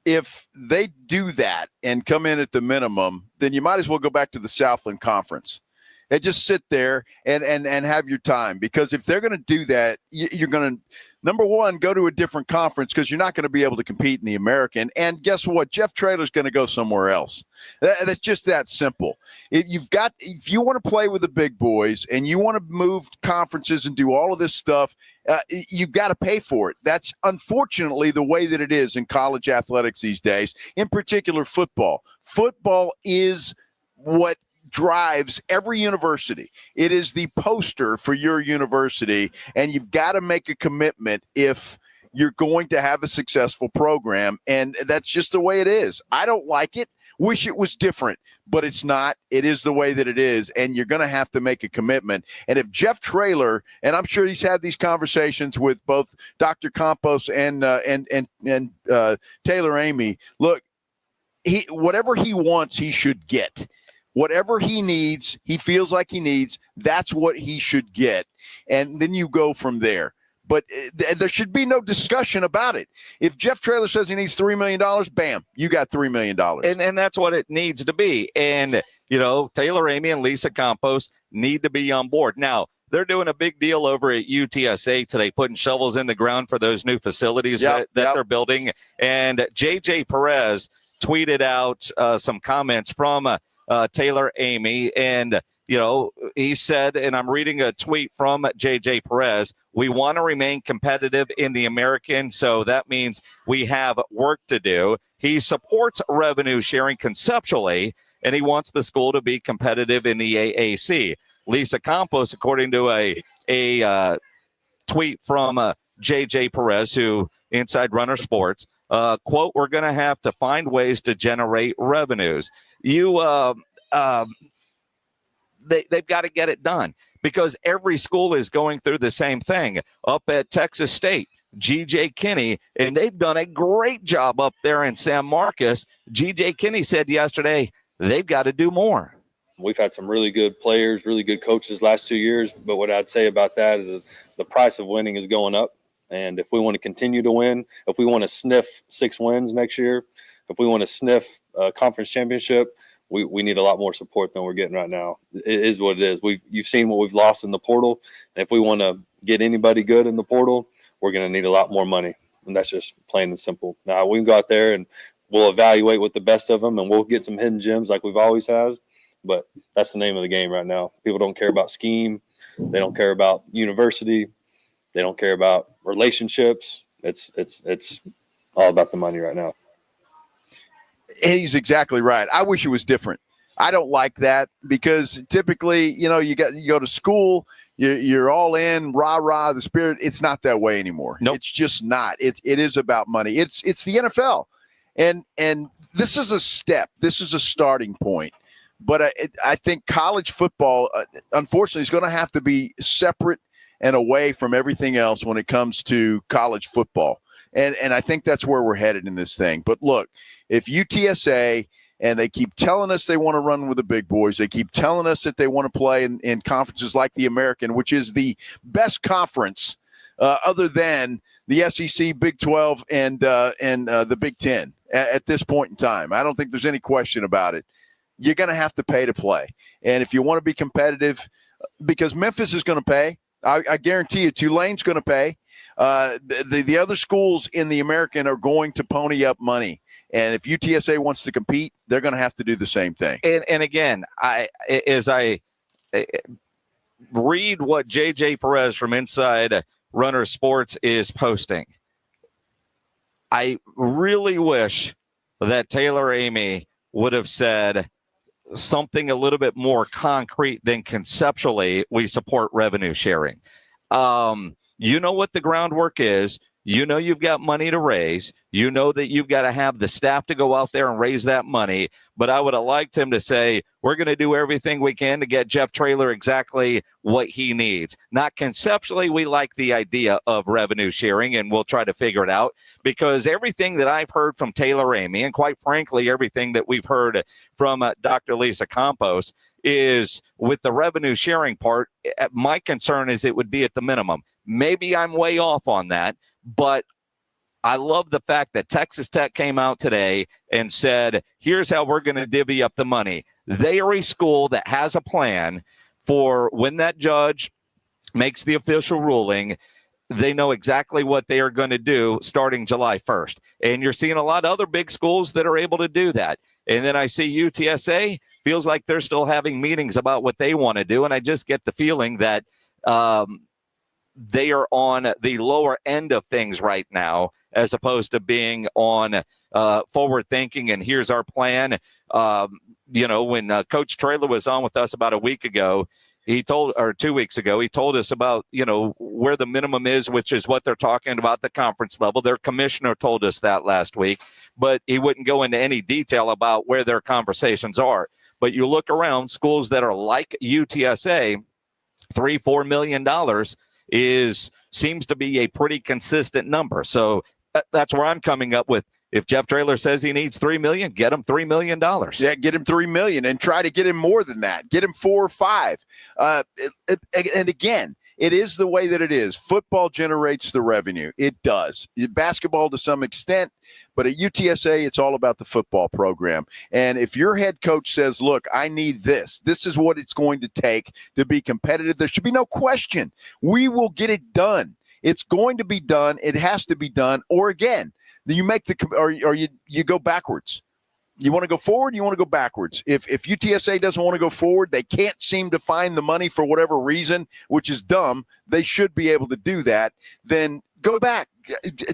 Speaker 2: If they do that and come in at the minimum, then you might as well go back to the Southland Conference and just sit there and have your time. Because if they're going to do that, you're going to, number one, go to a different conference, because you're not going to be able to compete in the American. And guess what? Jeff Traylor's going to go somewhere else. That's just that simple. If you want to play with the big boys and you want to move conferences and do all of this stuff, you've got to pay for it. That's unfortunately the way that it is in college athletics these days, in particular football. Football is what drives every university. It is the poster for your university, and you've got to make a commitment if you're going to have a successful program, and that's just the way it is. I don't like it. Wish it was different, but it's not. It is the way that it is, and you're going to have to make a commitment. And if Jeff Traylor, and I'm sure he's had these conversations with both Dr. Campos and Taylor Amy, look, whatever he wants, he should get. Whatever he needs, he feels like he needs, that's what he should get. And then you go from there. But there should be no discussion about it. If Jeff Traylor says he needs $3 million, bam, you got $3 million.
Speaker 6: And that's what it needs to be. And, Taylor Amy and Lisa Campos need to be on board. Now, they're doing a big deal over at UTSA today, putting shovels in the ground for those new facilities that they're building. And JJ Perez tweeted out some comments from Taylor Amy, and he said, and I'm reading a tweet from JJ Perez, we want to remain competitive in the American, so that means we have work to do. He supports revenue sharing conceptually, and he wants the school to be competitive in the AAC. Lisa Campos, according to a tweet from JJ Perez, who Inside Runner Sports, quote, we're going to have to find ways to generate revenues. They've got to get it done, because every school is going through the same thing. Up at Texas State, GJ Kinne, and they've done a great job up there in San Marcos. GJ Kinne said yesterday they've got to do more.
Speaker 8: We've had some really good players, really good coaches last 2 years, but what I'd say about that is the price of winning is going up. And if we want to continue to win, if we want to sniff 6 wins next year, if we want to sniff a conference championship, we need a lot more support than we're getting right now. It is what it is. You've seen what we've lost in the portal. And if we want to get anybody good in the portal, we're going to need a lot more money. And that's just plain and simple. Now, we can go out there and we'll evaluate with the best of them, and we'll get some hidden gems like we've always have. But that's the name of the game right now. People don't care about scheme. They don't care about university. They don't care about relationships. It's all about the money right now.
Speaker 2: He's exactly right. I wish it was different. I don't like that, because typically, you go to school, you're all in, rah, the spirit. It's not that way anymore.
Speaker 6: Nope.
Speaker 2: It's just not. It is about money. It's the NFL. And this is a step. This is a starting point. But I think college football, unfortunately, is going to have to be separate and away from everything else when it comes to college football. And I think that's where we're headed in this thing. But look, if UTSA, and they keep telling us they want to run with the big boys, they keep telling us that they want to play in conferences like the American, which is the best conference other than the SEC, Big 12, and the Big 10 at this point in time. I don't think there's any question about it. You're going to have to pay to play. And if you want to be competitive, because Memphis is going to pay, I guarantee you Tulane's going to pay. The other schools in the American are going to pony up money. And if UTSA wants to compete, they're going to have to do the same thing.
Speaker 6: And again, as I read what JJ Perez from Inside Runner Sports is posting, I really wish that Taylor Amy would have said something a little bit more concrete than conceptually we support revenue sharing. You know what the groundwork is. You know you've got money to raise. You know that you've got to have the staff to go out there and raise that money. But I would have liked him to say, we're going to do everything we can to get Jeff Traylor exactly what he needs. Not conceptually, we like the idea of revenue sharing, and we'll try to figure it out. Because everything that I've heard from Taylor Amy, and quite frankly, everything that we've heard from Dr. Lisa Campos, is with the revenue sharing part, my concern is it would be at the minimum. Maybe I'm way off on that. But I love the fact that Texas Tech came out today and said, here's how we're going to divvy up the money. They are a school that has a plan for when that judge makes the official ruling. They know exactly what they are going to do starting July 1st. And you're seeing a lot of other big schools that are able to do that. And then I see UTSA feels like they're still having meetings about what they want to do. And I just get the feeling that they are on the lower end of things right now, as opposed to being on forward thinking. And here's our plan. When Coach Traylor was on with us about a week ago, 2 weeks ago, he told us about, where the minimum is, which is what they're talking about the conference level. Their commissioner told us that last week, but he wouldn't go into any detail about where their conversations are. But you look around, schools that are like UTSA, $3-4 million seems to be a pretty consistent number. So that's where I'm coming up with. If Jeff Traylor says he needs $3 million, get him $3 million.
Speaker 2: Yeah, get him $3 million and try to get him more than that. Get him 4 or 5. And again, it is the way that it is. Football generates the revenue. It does. Basketball to some extent, but at UTSA, it's all about the football program. And if your head coach says, look, I need this. This is what it's going to take to be competitive. There should be no question. We will get it done. It's going to be done. It has to be done. Or again, you make you go backwards. You want to go forward, you want to go backwards. If UTSA doesn't want to go forward, they can't seem to find the money for whatever reason, which is dumb. They should be able to do that. Then go back,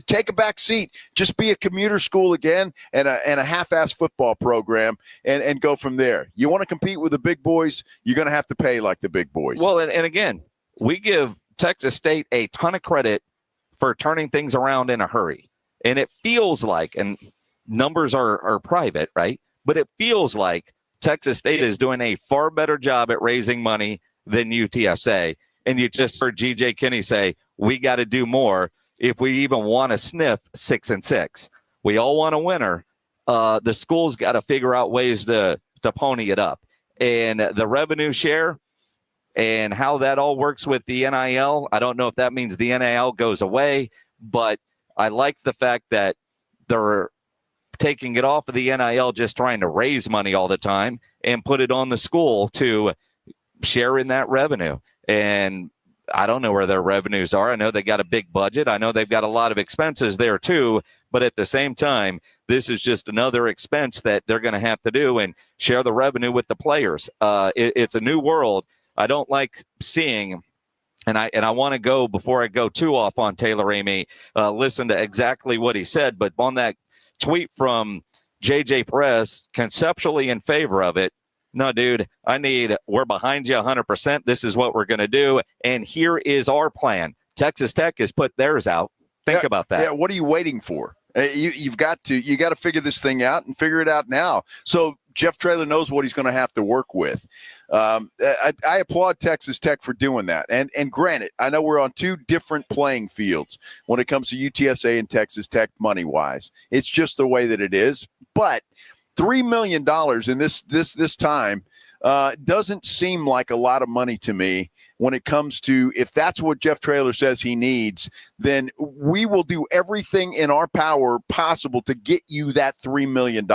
Speaker 2: take a back seat, just be a commuter school again and a half-ass football program and go from there. You want to compete with the big boys, you're going to have to pay like the big boys.
Speaker 6: Well, and again, we give Texas State a ton of credit for turning things around in a hurry. And it feels like, and numbers are private, right? But it feels like Texas State is doing a far better job at raising money than UTSA. And you just heard GJ Kinne say, we got to do more if we even want to sniff 6-6. We all want a winner. The school's got to figure out ways to pony it up. And the revenue share and how that all works with the NIL, I don't know if that means the NIL goes away, but I like the fact that they're taking it off of the NIL, just trying to raise money all the time, and put it on the school to share in that revenue. And I don't know where their revenues are. I know they got a big budget. I know they've got a lot of expenses there too. But at the same time, this is just another expense that they're going to have to do and share the revenue with the players. It's a new world. I don't like seeing. And I want to go, before I go too off on Taylor Amy, listen to exactly what he said. But on that tweet from JJ Perez, conceptually in favor of it. No, dude, we're behind you 100%. This is what we're going to do. And here is our plan. Texas Tech has put theirs out. Think about that.
Speaker 2: Yeah, what are you waiting for? You got to figure this thing out and figure it out now. So Jeff Traylor knows what he's going to have to work with. I applaud Texas Tech for doing that. And granted, I know we're on two different playing fields when it comes to UTSA and Texas Tech money-wise. It's just the way that it is. But $3 million in this time doesn't seem like a lot of money to me when it comes to, if that's what Jeff Traylor says he needs, then we will do everything in our power possible to get you that $3 million.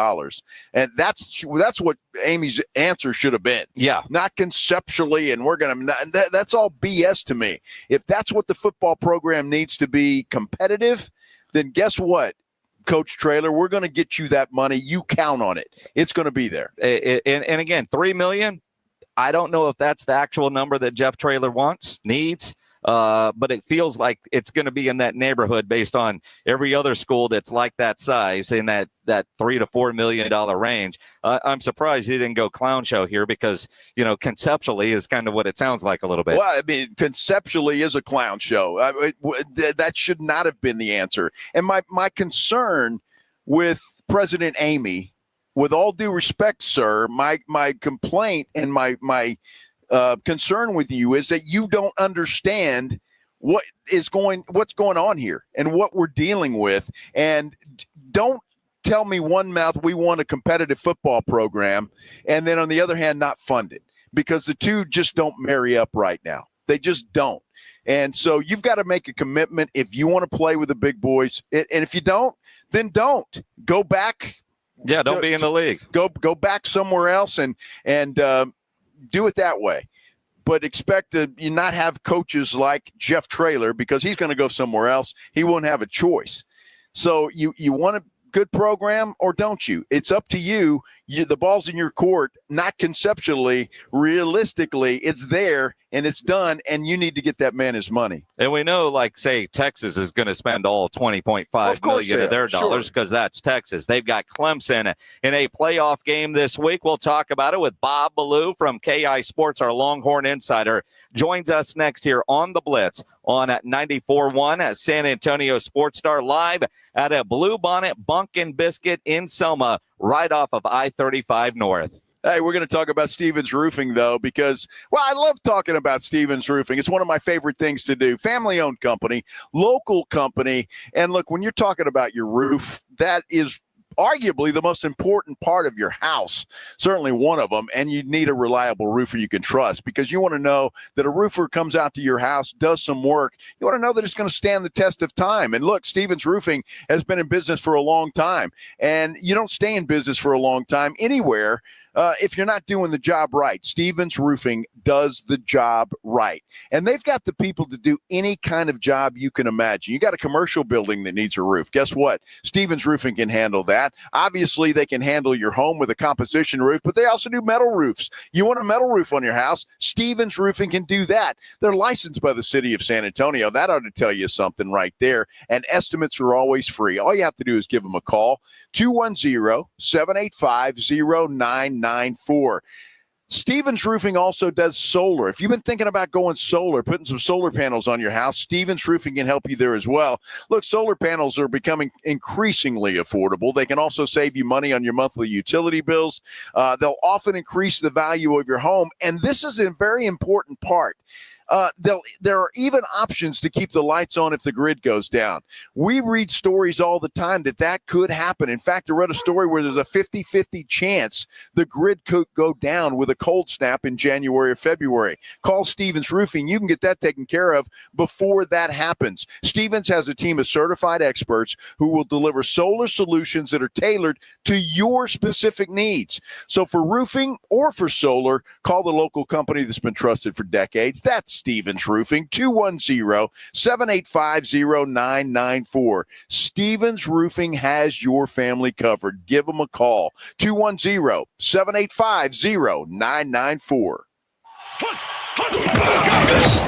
Speaker 2: And that's what Amy's answer should have been.
Speaker 6: Yeah.
Speaker 2: Not conceptually, and we're going to, that's all BS to me. If that's what the football program needs to be competitive, then guess what, Coach Traylor, we're going to get you that money. You count on it. It's going to be there.
Speaker 6: And again, $3 million, I don't know if that's the actual number that Jeff Traylor needs. But it feels like it's going to be in that neighborhood based on every other school that's like that size in that $3 to $4 million range. I'm surprised you didn't go clown show here because, conceptually is kind of what it sounds like a little bit.
Speaker 2: Well, I mean, conceptually is a clown show. That should not have been the answer. And my concern with President Amy, with all due respect, sir, my complaint and my concern with you is that you don't understand what's going on here and what we're dealing with. And don't tell me one mouth we want a competitive football program and then on the other hand not fund it, because the two just don't marry up right now. They just don't. And so you've got to make a commitment if you want to play with the big boys. And if you don't, then don't. Go back.
Speaker 6: Yeah, don't be in the league.
Speaker 2: Go back somewhere else and do it that way. But expect to not have coaches like Jeff Traylor, because he's going to go somewhere else. He won't have a choice. So you want a good program or don't you? It's up to you. The ball's in your court, not conceptually, realistically. It's there and it's done, and you need to get that man his money.
Speaker 6: And we know, like, say, Texas is going to spend all $20.5 million of their dollars because that's Texas. They've got Clemson in a playoff game this week. We'll talk about it with Bob Ballou from KI Sports, our Longhorn insider, joins us next here on the Blitz on 94.1 at San Antonio Sports Star, live at a Blue Bonnet Bunk and Biscuit in Selma, right off of I-35 North.
Speaker 2: Hey, we're going to talk about Stevens Roofing, though, because, well, I love talking about Stevens Roofing. It's one of my favorite things to do. Family-owned company, local company. And look, when you're talking about your roof, that is arguably the most important part of your house, certainly one of them, and you need a reliable roofer you can trust, because you want to know that a roofer comes out to your house, does some work. You want to know that it's going to stand the test of time. And look, Stevens Roofing has been in business for a long time, and you don't stay in business for a long time anywhere if you're not doing the job right. Stevens Roofing does the job right. And they've got the people to do any kind of job you can imagine. You got a commercial building that needs a roof. Guess what? Stevens Roofing can handle that. Obviously, they can handle your home with a composition roof, but they also do metal roofs. You want a metal roof on your house? Stevens Roofing can do that. They're licensed by the city of San Antonio. That ought to tell you something right there. And estimates are always free. All you have to do is give them a call, 210-785-0994. Stevens Roofing also does solar. If you've been thinking about going solar, putting some solar panels on your house, Stevens Roofing can help you there as well. Look, solar panels are becoming increasingly affordable. They can also save you money on your monthly utility bills. They'll often increase the value of your home. And this is a very important part. There are even options to keep the lights on if the grid goes down. We read stories all the time that could happen. In fact, I read a story where there's a 50-50 chance the grid could go down with a cold snap in January or February. Call Stevens Roofing. You can get that taken care of before that happens. Stevens has a team of certified experts who will deliver solar solutions that are tailored to your specific needs. So for roofing or for solar, call the local company that's been trusted for decades. That's Stevens Roofing, 210-785-0994. Stevens Roofing has your family covered. Give them a call, 210-785-0994.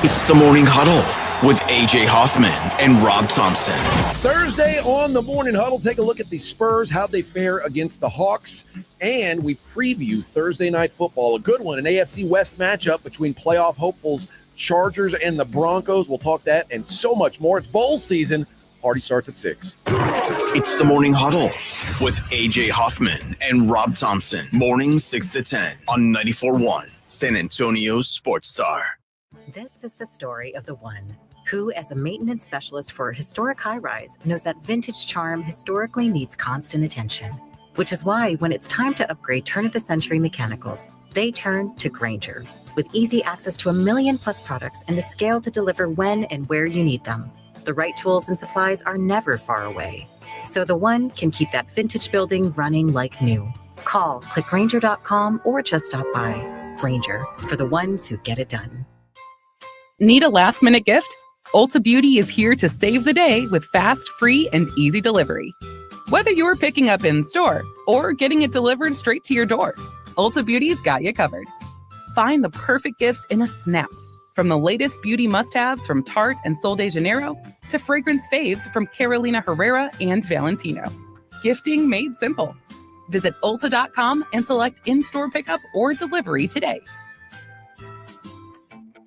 Speaker 1: It's the Morning Huddle with AJ Hoffman and Rob Thompson.
Speaker 7: Thursday on the Morning Huddle, take a look at the Spurs, how they fare against the Hawks, and we preview Thursday Night Football, a good one, an AFC West matchup between playoff hopefuls Chargers and the Broncos. We'll talk that and so much more. It's bowl season. Party starts at 6.
Speaker 1: It's the Morning Huddle with AJ Hoffman and Rob Thompson. Morning 6 to 10 on 94.1 San Antonio's Sports Star.
Speaker 10: This is the story of the one who, as a maintenance specialist for a historic high-rise, knows that vintage charm historically needs constant attention. which is why when it's time to upgrade turn-of-the-century mechanicals, they turn to Grainger. With easy access to 1 million plus products and the scale to deliver when and where you need them. The right tools and supplies are never far away, so the one can keep that vintage building running like new. Call, click Grainger.com, or just stop by. Grainger, for the ones who get it done.
Speaker 11: Need a last-minute gift? Ulta Beauty is here to save the day with fast, free, and easy delivery. Whether you're picking up in store or getting it delivered straight to your door, Ulta Beauty's got you covered. Find the perfect gifts in a snap. From the latest beauty must-haves from Tarte and Sol de Janeiro to fragrance faves from Carolina Herrera and Valentino. Gifting made simple. Visit Ulta.com and select in-store pickup or delivery today.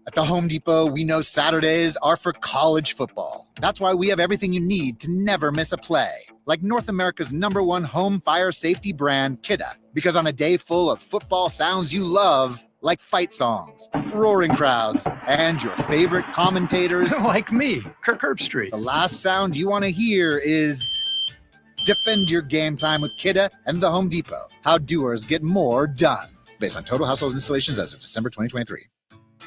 Speaker 12: At the Home Depot, we know Saturdays are for college football. That's why we have everything you need to never miss a play. Like North America's #1 home fire safety brand, Kidde. Because on a day full of football sounds you love, like fight songs, roaring crowds, and your favorite commentators.
Speaker 22: Like me, Kirk Herbstreit.
Speaker 12: The last sound you want to hear is defend your game time with Kidde and the Home Depot. How doers get more done. Based on total household installations as of December 2023.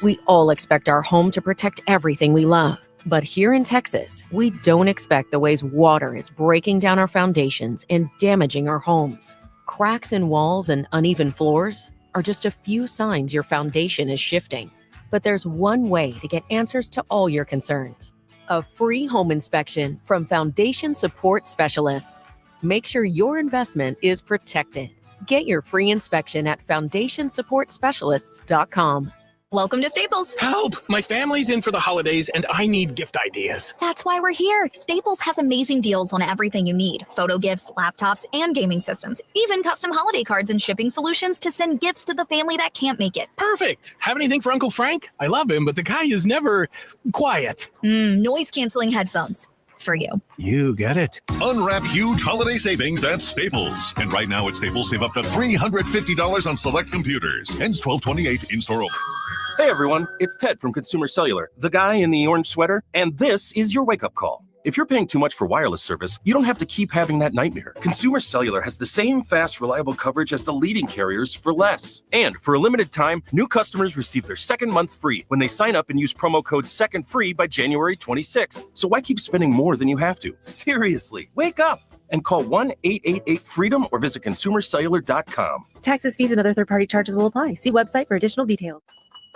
Speaker 23: We all expect our home to protect everything we love. But here in Texas, we don't expect the ways water is breaking down our foundations and damaging our homes. Cracks in walls and uneven floors are just a few signs your foundation is shifting. But there's one way to get answers to all your concerns. A free home inspection from Foundation Support Specialists. Make sure your investment is protected. Get your free inspection at foundationsupportspecialists.com.
Speaker 24: Welcome to Staples.
Speaker 25: Help! My family's in for the holidays and I need gift ideas.
Speaker 24: That's why we're here. Staples has amazing deals on everything you need. Photo gifts, laptops, and gaming systems. Even custom holiday cards and shipping solutions to send gifts to the family that can't make it.
Speaker 25: Perfect! Have anything for Uncle Frank? I love him, but the guy is never quiet.
Speaker 24: Noise-canceling headphones. For you.
Speaker 25: You get it.
Speaker 26: Unwrap huge holiday savings at Staples. And right now at Staples, save up to $350 on select computers. Ends 12/28 in-store only.
Speaker 3: Hey everyone, it's Ted from Consumer Cellular, the guy in the orange sweater, and this is your wake-up call. If you're paying too much for wireless service, you don't have to keep having that nightmare. Consumer Cellular has the same fast, reliable coverage as the leading carriers for less. And for a limited time, new customers receive their second month free when they sign up and use promo code SECONDFREE by January 26th. So why keep spending more than you have to? Seriously, wake up and call 1-888-FREEDOM or visit consumercellular.com.
Speaker 4: Taxes, fees, and other third-party charges will apply. See website for additional details.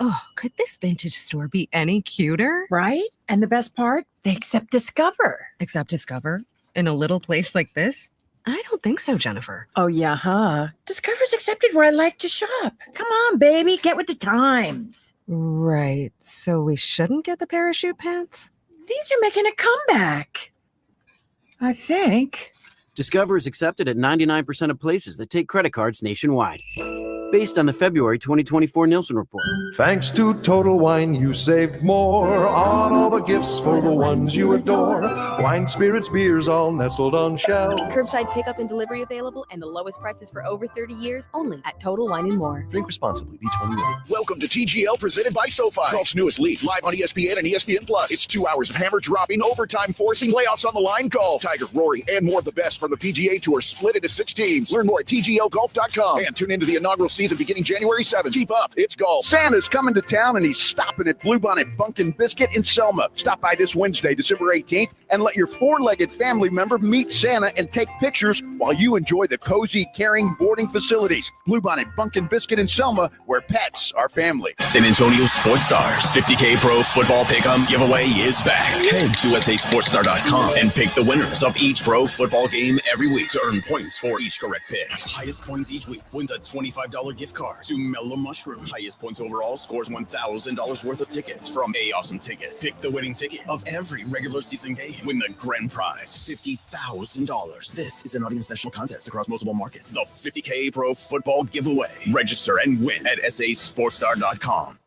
Speaker 27: Oh, could this vintage store be any cuter?
Speaker 28: Right? And the best part? They accept Discover.
Speaker 27: Accept Discover? In a little place like this? I don't think so, Jennifer.
Speaker 28: Oh, yeah, huh? Discover's accepted where I like to shop. Come on, baby, get with the times.
Speaker 27: Right. So we shouldn't get the parachute pants?
Speaker 28: These are making a comeback. I think.
Speaker 31: Discover is accepted at 99% of places that take credit cards nationwide. Based on the February 2024 Nielsen report.
Speaker 29: Thanks to Total Wine, you saved more on all the gifts for the ones you adore. Wine, spirits, beers, all nestled on shelves.
Speaker 4: Curbside pickup and delivery available, and the lowest prices for over 30 years only at Total Wine & More.
Speaker 29: Drink responsibly. B21.
Speaker 16: Welcome to TGL presented by SoFi. Golf's newest league, live on ESPN and ESPN Plus. It's 2 hours of hammer-dropping, overtime forcing, playoffs on the line golf. Tiger, Rory, and more of the best from the PGA Tour split into 6 teams. Learn more at TGLGolf.com and tune into the inaugural season beginning January 7th. Keep up. It's golf.
Speaker 30: Santa's coming to town and he's stopping at Bluebonnet Bunk and Biscuit in Selma. Stop by this Wednesday, December 18th, and let your 4-legged family member meet Santa and take pictures while you enjoy the cozy, caring boarding facilities. Bluebonnet Bunk and Biscuit in Selma, where pets are family.
Speaker 1: San Antonio Sports Stars 50K Pro Football Pick'em giveaway is back. Head to USASportsStar.com and pick the winners of each pro football game every week to earn points for each correct pick. Highest points each week wins a $25 gift card to Mellow Mushroom. Highest points overall scores $1,000 worth of tickets from A Awesome Tickets. Pick the winning ticket of every regular season game. Win the grand prize, $50,000. This is an Audience National Contest across multiple markets. The 50K Pro Football Giveaway. Register and win at SASportsStar.com.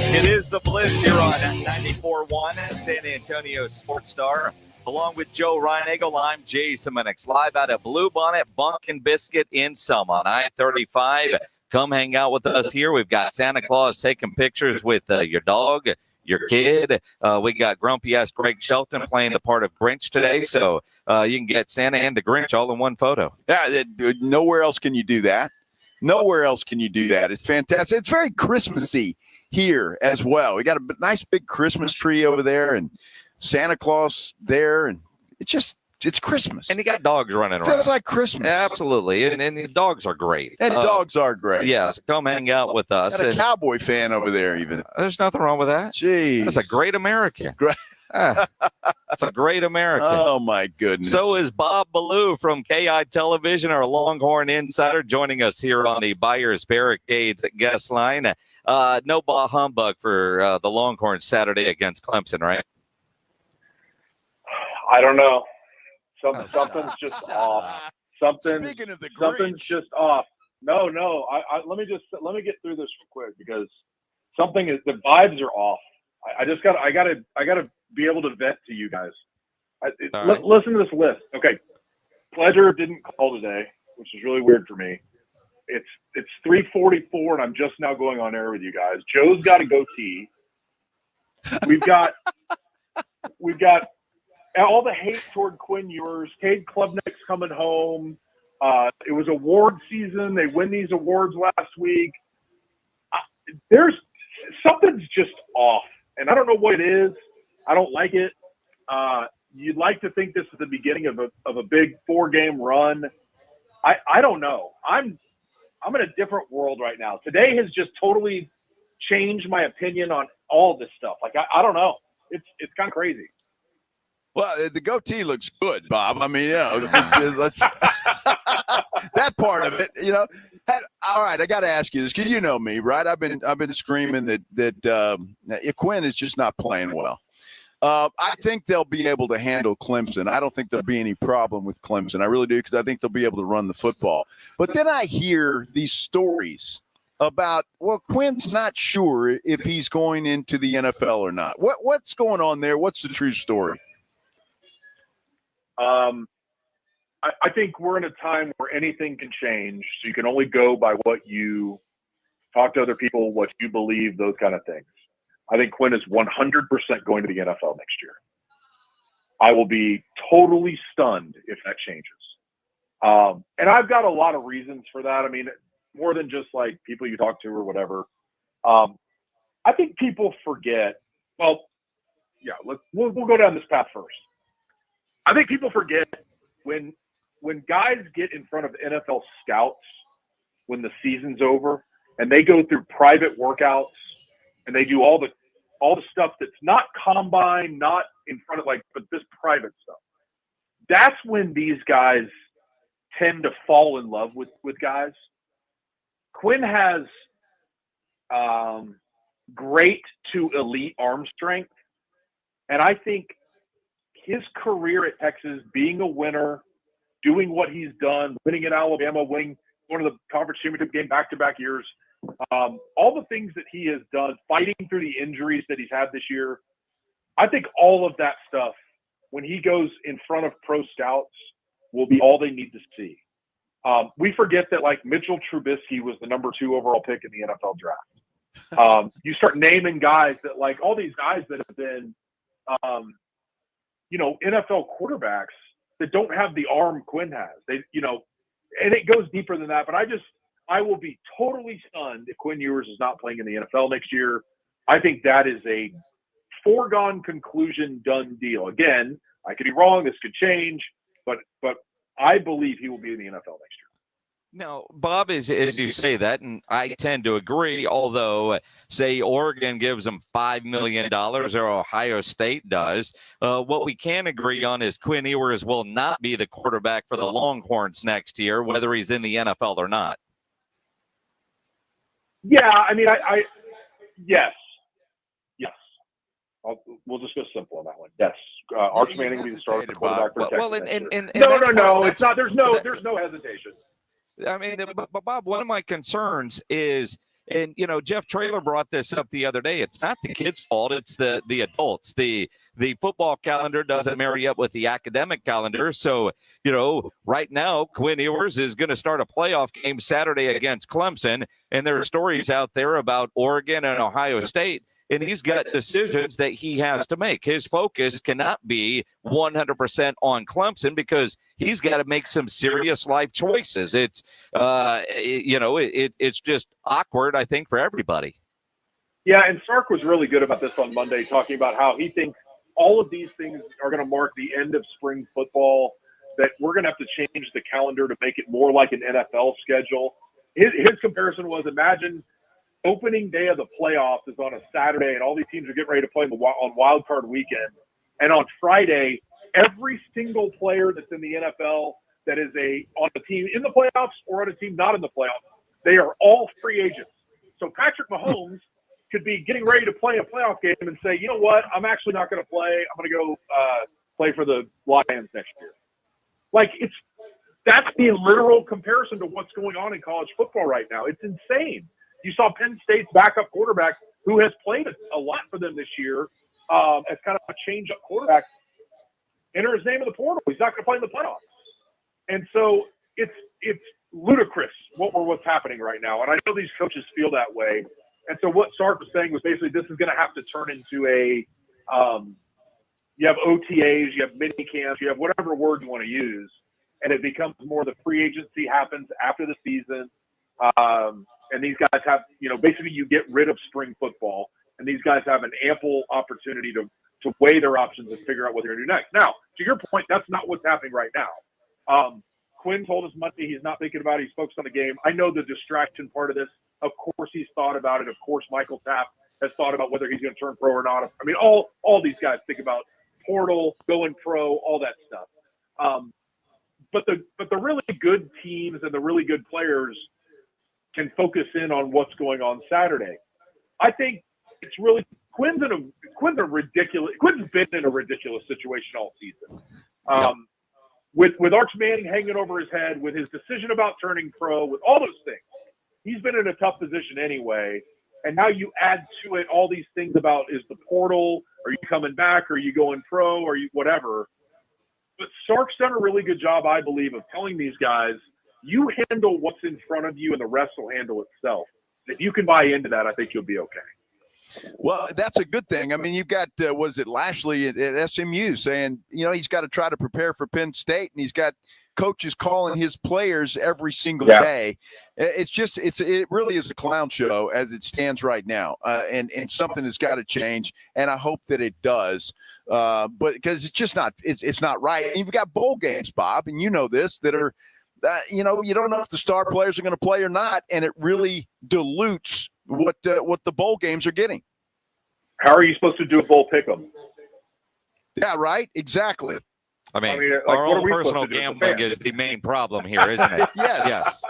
Speaker 6: It is the Blitz here on 94.1 San Antonio Sports Star. Along with Joe Reinagel, I'm Jason Minix, live out of Bluebonnet Bunk and Biscuit in Selma on I-35. Come hang out with us here. We've got Santa Claus taking pictures with your dog, your kid. We got grumpy-ass Greg Shelton playing the part of Grinch today, so you can get Santa and the Grinch all in one photo.
Speaker 2: Yeah, nowhere else can you do that. Nowhere else can you do that. It's fantastic. It's very Christmassy here as well. We got a nice big Christmas tree over there and Santa Claus there, and it's Christmas.
Speaker 6: And you got dogs running around.
Speaker 2: Feels like Christmas.
Speaker 6: Absolutely. And the dogs are great.
Speaker 2: And dogs are great.
Speaker 6: Yeah, so come hang out with us.
Speaker 2: Got a Cowboy fan over there even.
Speaker 6: There's nothing wrong with that.
Speaker 2: Jeez.
Speaker 6: That's a great American. That's a great American.
Speaker 2: Oh, my goodness.
Speaker 6: So is Bob Ballou from KI Television, our Longhorn insider, joining us here on the Buyers Barricades guest line. No bah humbug for the Longhorns Saturday against Clemson, right?
Speaker 5: I don't know. Something's just off. Something's just off. No. Let me get through this real quick because the vibes are off. I gotta be able to vent to you guys. Listen to this list. Okay. Pledger didn't call today, which is really weird for me. It's 3:44 and I'm just now going on air with you guys. Joe's got a goatee. We've got all the hate toward Quinn Ewers. Cade Klubnik's coming home. It was award season. They win these awards last week. Something's just off, and I don't know what it is. I don't like it. You'd like to think this is the beginning of a big 4-game run. I don't know. I'm in a different world right now. Today has just totally changed my opinion on all this stuff. Like I don't know. It's kind of crazy.
Speaker 2: Well, the goatee looks good, Bob. I mean, let's that part of it, All right, I got to ask you this because you know me, right? I've been screaming that Quinn is just not playing well. I think they'll be able to handle Clemson. I don't think there'll be any problem with Clemson. I really do because I think they'll be able to run the football. But then I hear these stories about, well, Quinn's not sure if he's going into the NFL or not. What's going on there? What's the true story?
Speaker 5: I think we're in a time where anything can change. So you can only go by what you talk to other people, what you believe, those kind of things. I think Quinn is 100% going to the NFL next year. I will be totally stunned if that changes. And I've got a lot of reasons for that. I mean, more than just like people you talk to or whatever. I think people forget. Well, yeah, we'll go down this path first. I think people forget when guys get in front of NFL scouts when the season's over and they go through private workouts and they do all the stuff that's not combine, not in front of but this private stuff. That's when these guys tend to fall in love with guys. Quinn has great to elite arm strength, and I think his career at Texas, being a winner, doing what he's done, winning at Alabama, winning one of the conference championship game back-to-back years, all the things that he has done, fighting through the injuries that he's had this year, I think all of that stuff, when he goes in front of pro scouts, will be all they need to see. We forget that Mitchell Trubisky was the number 2 overall pick in the NFL draft. You start naming guys that all these guys that have been NFL quarterbacks that don't have the arm Quinn has. And it goes deeper than that. But I will be totally stunned if Quinn Ewers is not playing in the NFL next year. I think that is a foregone conclusion, done deal. Again, I could be wrong. This could change, but I believe he will be in the NFL next year.
Speaker 6: Now, Bob, as you say that, and I tend to agree, although, say, Oregon gives them $5 million or Ohio State does, what we can agree on is Quinn Ewers will not be the quarterback for the Longhorns next year, whether he's in the NFL or not.
Speaker 5: Yeah, I mean, yes. We'll just go simple on that one. Yes, Arch Manning will be the starting quarterback for Texas.
Speaker 6: Well,
Speaker 5: no, it's not. There's no hesitation.
Speaker 6: I mean, but Bob, one of my concerns is, and Jeff Traylor brought this up the other day. It's not the kids' fault; it's the adults. The football calendar doesn't marry up with the academic calendar. So, right now, Quinn Ewers is going to start a playoff game Saturday against Clemson, and there are stories out there about Oregon and Ohio State. and he's got decisions that he has to make. His focus cannot be 100% on Clemson because he's got to make some serious life choices. It's, it's just awkward, I think, for everybody.
Speaker 5: Yeah, and Sark was really good about this on Monday, talking about how he thinks all of these things are going to mark the end of spring football, that we're going to have to change the calendar to make it more like an NFL schedule. His comparison was, imagine opening day of the playoffs is on a Saturday and all these teams are getting ready to play on wild card weekend. And on Friday, every single player that's in the NFL that is on a team in the playoffs or on a team not in the playoffs, they are all free agents. So Patrick Mahomes could be getting ready to play a playoff game and say, you know what, I'm actually not going to play. I'm going to go play for the Lions next year. Like, that's the literal comparison to what's going on in college football right now. It's insane. You saw Penn State's backup quarterback, who has played a lot for them this year, as kind of a change-up quarterback, enter his name in the portal. He's not going to play in the playoffs. And so it's ludicrous what's happening right now. And I know these coaches feel that way. And so what Sark was saying was basically this is going to have to turn into you have OTAs, you have mini camps, you have whatever word you want to use, and it becomes more the free agency happens after the season. And these guys have, basically you get rid of spring football, and these guys have an ample opportunity to weigh their options and figure out what they're going to do next. Now, to your point, that's not what's happening right now. Quinn told us Monday he's not thinking about it. He's focused on the game. I know the distraction part of this. Of course he's thought about it. Of course Michael Tapp has thought about whether he's going to turn pro or not. I mean, all these guys think about portal, going pro, all that stuff. But the really good teams and the really good players can focus in on what's going on Saturday. I think it's really Quinn's been in a ridiculous situation all season. With Arch Manning hanging over his head, with his decision about turning pro, with all those things, he's been in a tough position anyway. And now you add to it all these things about, is the portal, are you coming back, are you going pro, are you whatever. But Sark's done a really good job, I believe, of telling these guys, you handle what's in front of you and the rest will handle itself. If you can buy into that, I think you'll be okay.
Speaker 2: Well, that's a good thing. I mean, you've got, Lashley at SMU saying, he's got to try to prepare for Penn State, and he's got coaches calling his players every single day. It really is a clown show as it stands right now. And something has got to change. And I hope that it does. But because it's just not, it's not right. And you've got bowl games, Bob, and you know this, that are, you don't know if the star players are going to play or not. And it really dilutes what the bowl games are getting.
Speaker 5: How are you supposed to do a bowl pick'em?
Speaker 2: Yeah, right. Exactly.
Speaker 6: I mean our own personal gambling is the main problem here, isn't it?
Speaker 2: Yes.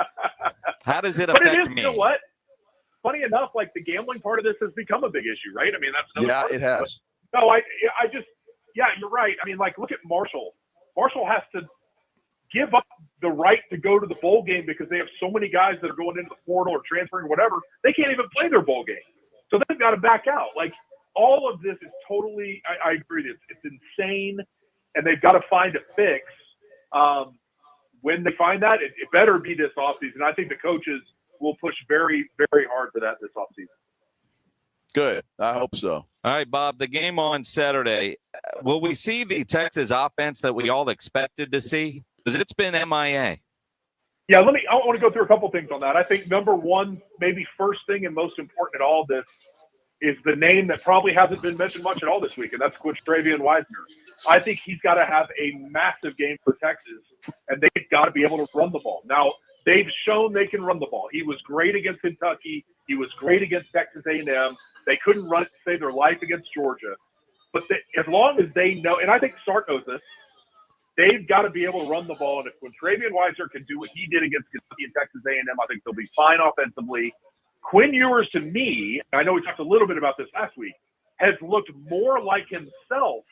Speaker 6: How does it
Speaker 5: affect
Speaker 6: me?
Speaker 5: You know what? Funny enough, like the gambling part of this has become a big issue, right? I mean, that's
Speaker 2: it has.
Speaker 5: No, you're right. I mean, like, look at Marshall. Marshall has to give up the right to go to the bowl game because they have so many guys that are going into the portal or transferring or whatever. They can't even play their bowl game. So they've got to back out. Like, all of this is totally, I agree, it's insane, and they've got to find a fix. When they find that, it better be this offseason. I think the coaches will push very, very hard for that this offseason.
Speaker 2: Good. I hope so.
Speaker 6: All right, Bob, the game on Saturday, will we see the Texas offense that we all expected to see? Because it's been MIA.
Speaker 5: Yeah, I want to go through a couple things on that. I think number one, maybe first thing and most important at all this, is the name that probably hasn't been mentioned much at all this week, and that's Travian Wisener. I think he's got to have a massive game for Texas, and they've got to be able to run the ball. Now, they've shown they can run the ball. He was great against Kentucky. He was great against Texas A&M. They couldn't run it to save their life against Georgia. But as long as they know, and I think Sark knows this, they've got to be able to run the ball. And when Travian Wisener can do what he did against Kentucky and Texas A&M, I think they'll be fine offensively. Quinn Ewers, to me, I know we talked a little bit about this last week, has looked more like himself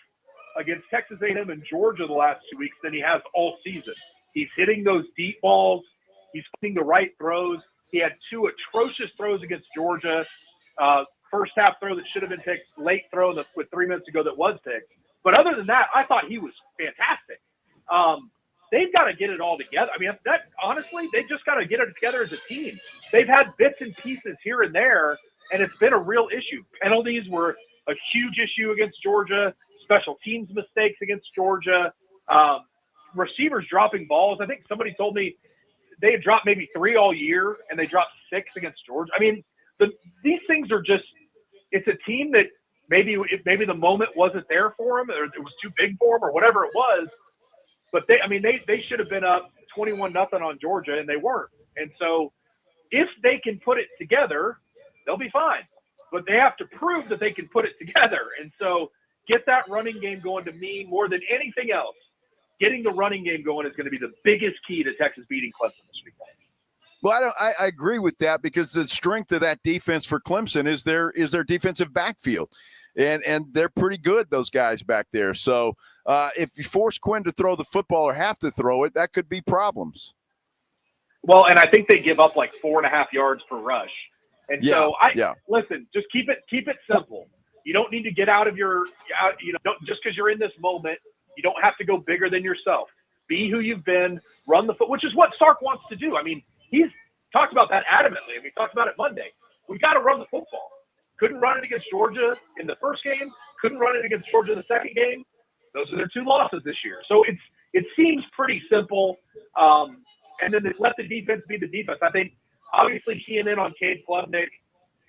Speaker 5: against Texas A&M and Georgia the last 2 weeks than he has all season. He's hitting those deep balls. He's hitting the right throws. He had two atrocious throws against Georgia. First half throw that should have been picked, late throw with 3 minutes to go that was picked. But other than that, I thought he was fantastic. They've got to get it all together. I mean, honestly, they've just got to get it together as a team. They've had bits and pieces here and there, and it's been a real issue. Penalties were a huge issue against Georgia. Special teams mistakes against Georgia. Receivers dropping balls. I think somebody told me they had dropped maybe 3 all year, and they dropped 6 against Georgia. I mean, these things are just – it's a team that maybe the moment wasn't there for them, or it was too big for them, or whatever it was. But they should have been up 21-0 on Georgia, and they weren't. And so if they can put it together, they'll be fine. But they have to prove that they can put it together. And so get that running game going to me more than anything else. Getting the running game going is going to be the biggest key to Texas beating Clemson this weekend.
Speaker 2: Well, I agree with that, because the strength of that defense for Clemson is their defensive backfield. And they're pretty good, those guys back there. So if you force Quinn to throw the football or have to throw it, that could be problems.
Speaker 5: Well, and I think they give up like 4.5 yards per rush. And listen, just keep it simple. You don't need to get out of your just because you're in this moment, you don't have to go bigger than yourself. Be who you've been, run the foot, which is what Sark wants to do. I mean, he's talked about that adamantly, and we talked about it Monday. We got to run the football. Couldn't run it against Georgia in the first game. Couldn't run it against Georgia in the second game. Those are their 2 losses this year. So it seems pretty simple. And then let the defense be the defense. I think obviously keying in on Cade Klubnik,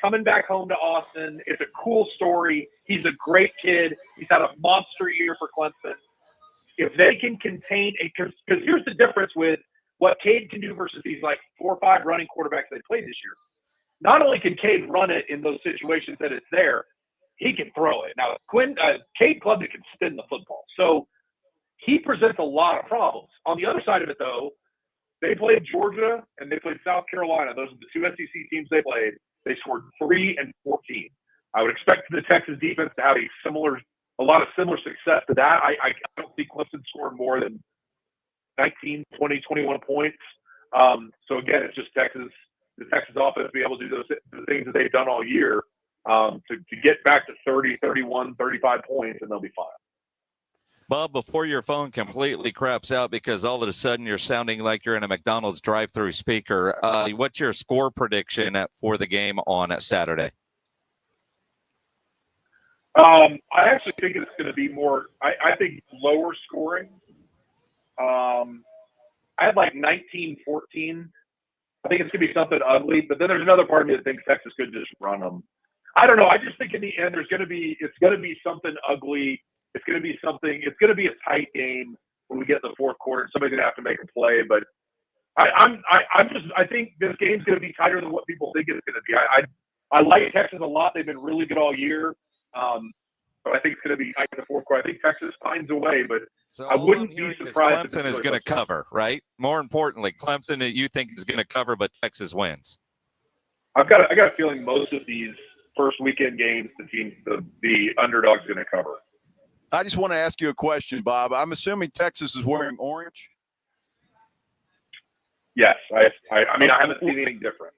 Speaker 5: coming back home to Austin. It's a cool story. He's a great kid. He's had a monster year for Clemson. If they can contain because here's the difference with what Cade can do versus these like 4 or 5 running quarterbacks they played this year. Not only can Cade run it in those situations that it's there, he can throw it. Now, Cade Klubnik can spin the football. So he presents a lot of problems. On the other side of it, though, they played Georgia and they played South Carolina. Those are the 2 SEC teams they played. They scored 3 and 14. I would expect the Texas defense to have a lot of similar success to that. I don't see Clemson scoring more than 19, 20, 21 points. So again, it's just the Texas offense be able to do the things that they've done all year to get back to 30, 31, 35 points, and they'll be fine.
Speaker 6: Bob, before your phone completely craps out because all of a sudden you're sounding like you're in a McDonald's drive-through speaker, what's your score prediction for the game on Saturday?
Speaker 5: I actually think it's going to be more – I think lower scoring. I had like 19-14. I think it's going to be something ugly, but then there's another part of me that thinks Texas could just run them. I don't know. I just think in the end it's going to be something ugly. It's going to be a tight game when we get in the fourth quarter. Somebody's going to have to make a play, but I think this game's going to be tighter than what people think it's going to be. I like Texas a lot. They've been really good all year. But I think it's going to be tight in the fourth quarter. I think Texas finds a way, but I wouldn't be surprised.
Speaker 6: Clemson is going to cover, right? More importantly, Clemson you think is going to cover, but Texas wins.
Speaker 5: I got a feeling most of these first weekend games, the underdog's going to cover.
Speaker 2: I just want to ask you a question, Bob. I'm assuming Texas is wearing orange.
Speaker 5: Yes, I mean I haven't seen anything different.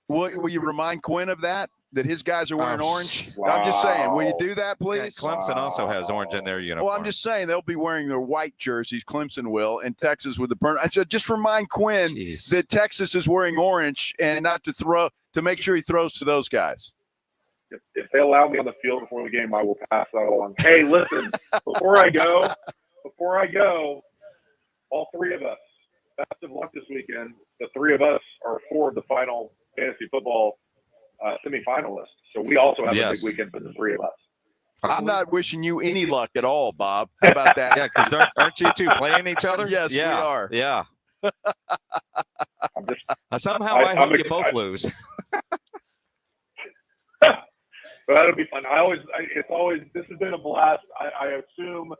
Speaker 2: Will you remind Quinn of that his guys are wearing orange?
Speaker 5: Wow.
Speaker 2: I'm just saying, will you do that, please?
Speaker 6: Yeah, Clemson also has orange in their uniform.
Speaker 2: Well, I'm just saying they'll be wearing their white jerseys. Clemson will, and Texas with the burn. I said, just remind Quinn that Texas is wearing orange and not to make sure he throws to those guys.
Speaker 5: If they allow me on the field before the game, I will pass that along. Hey, listen, before I go, all 3 of us, best of luck this weekend. The 3 of us are 4 of the final fantasy football semifinalists. So we also have a big weekend for the 3 of us.
Speaker 2: I'm not wishing you any luck at all, Bob. How about that?
Speaker 6: Yeah, because aren't you 2 playing each other?
Speaker 2: Yes, we are.
Speaker 6: Yeah. Somehow I hope you both lose.
Speaker 5: But that'll be fun. This has been a blast. I assume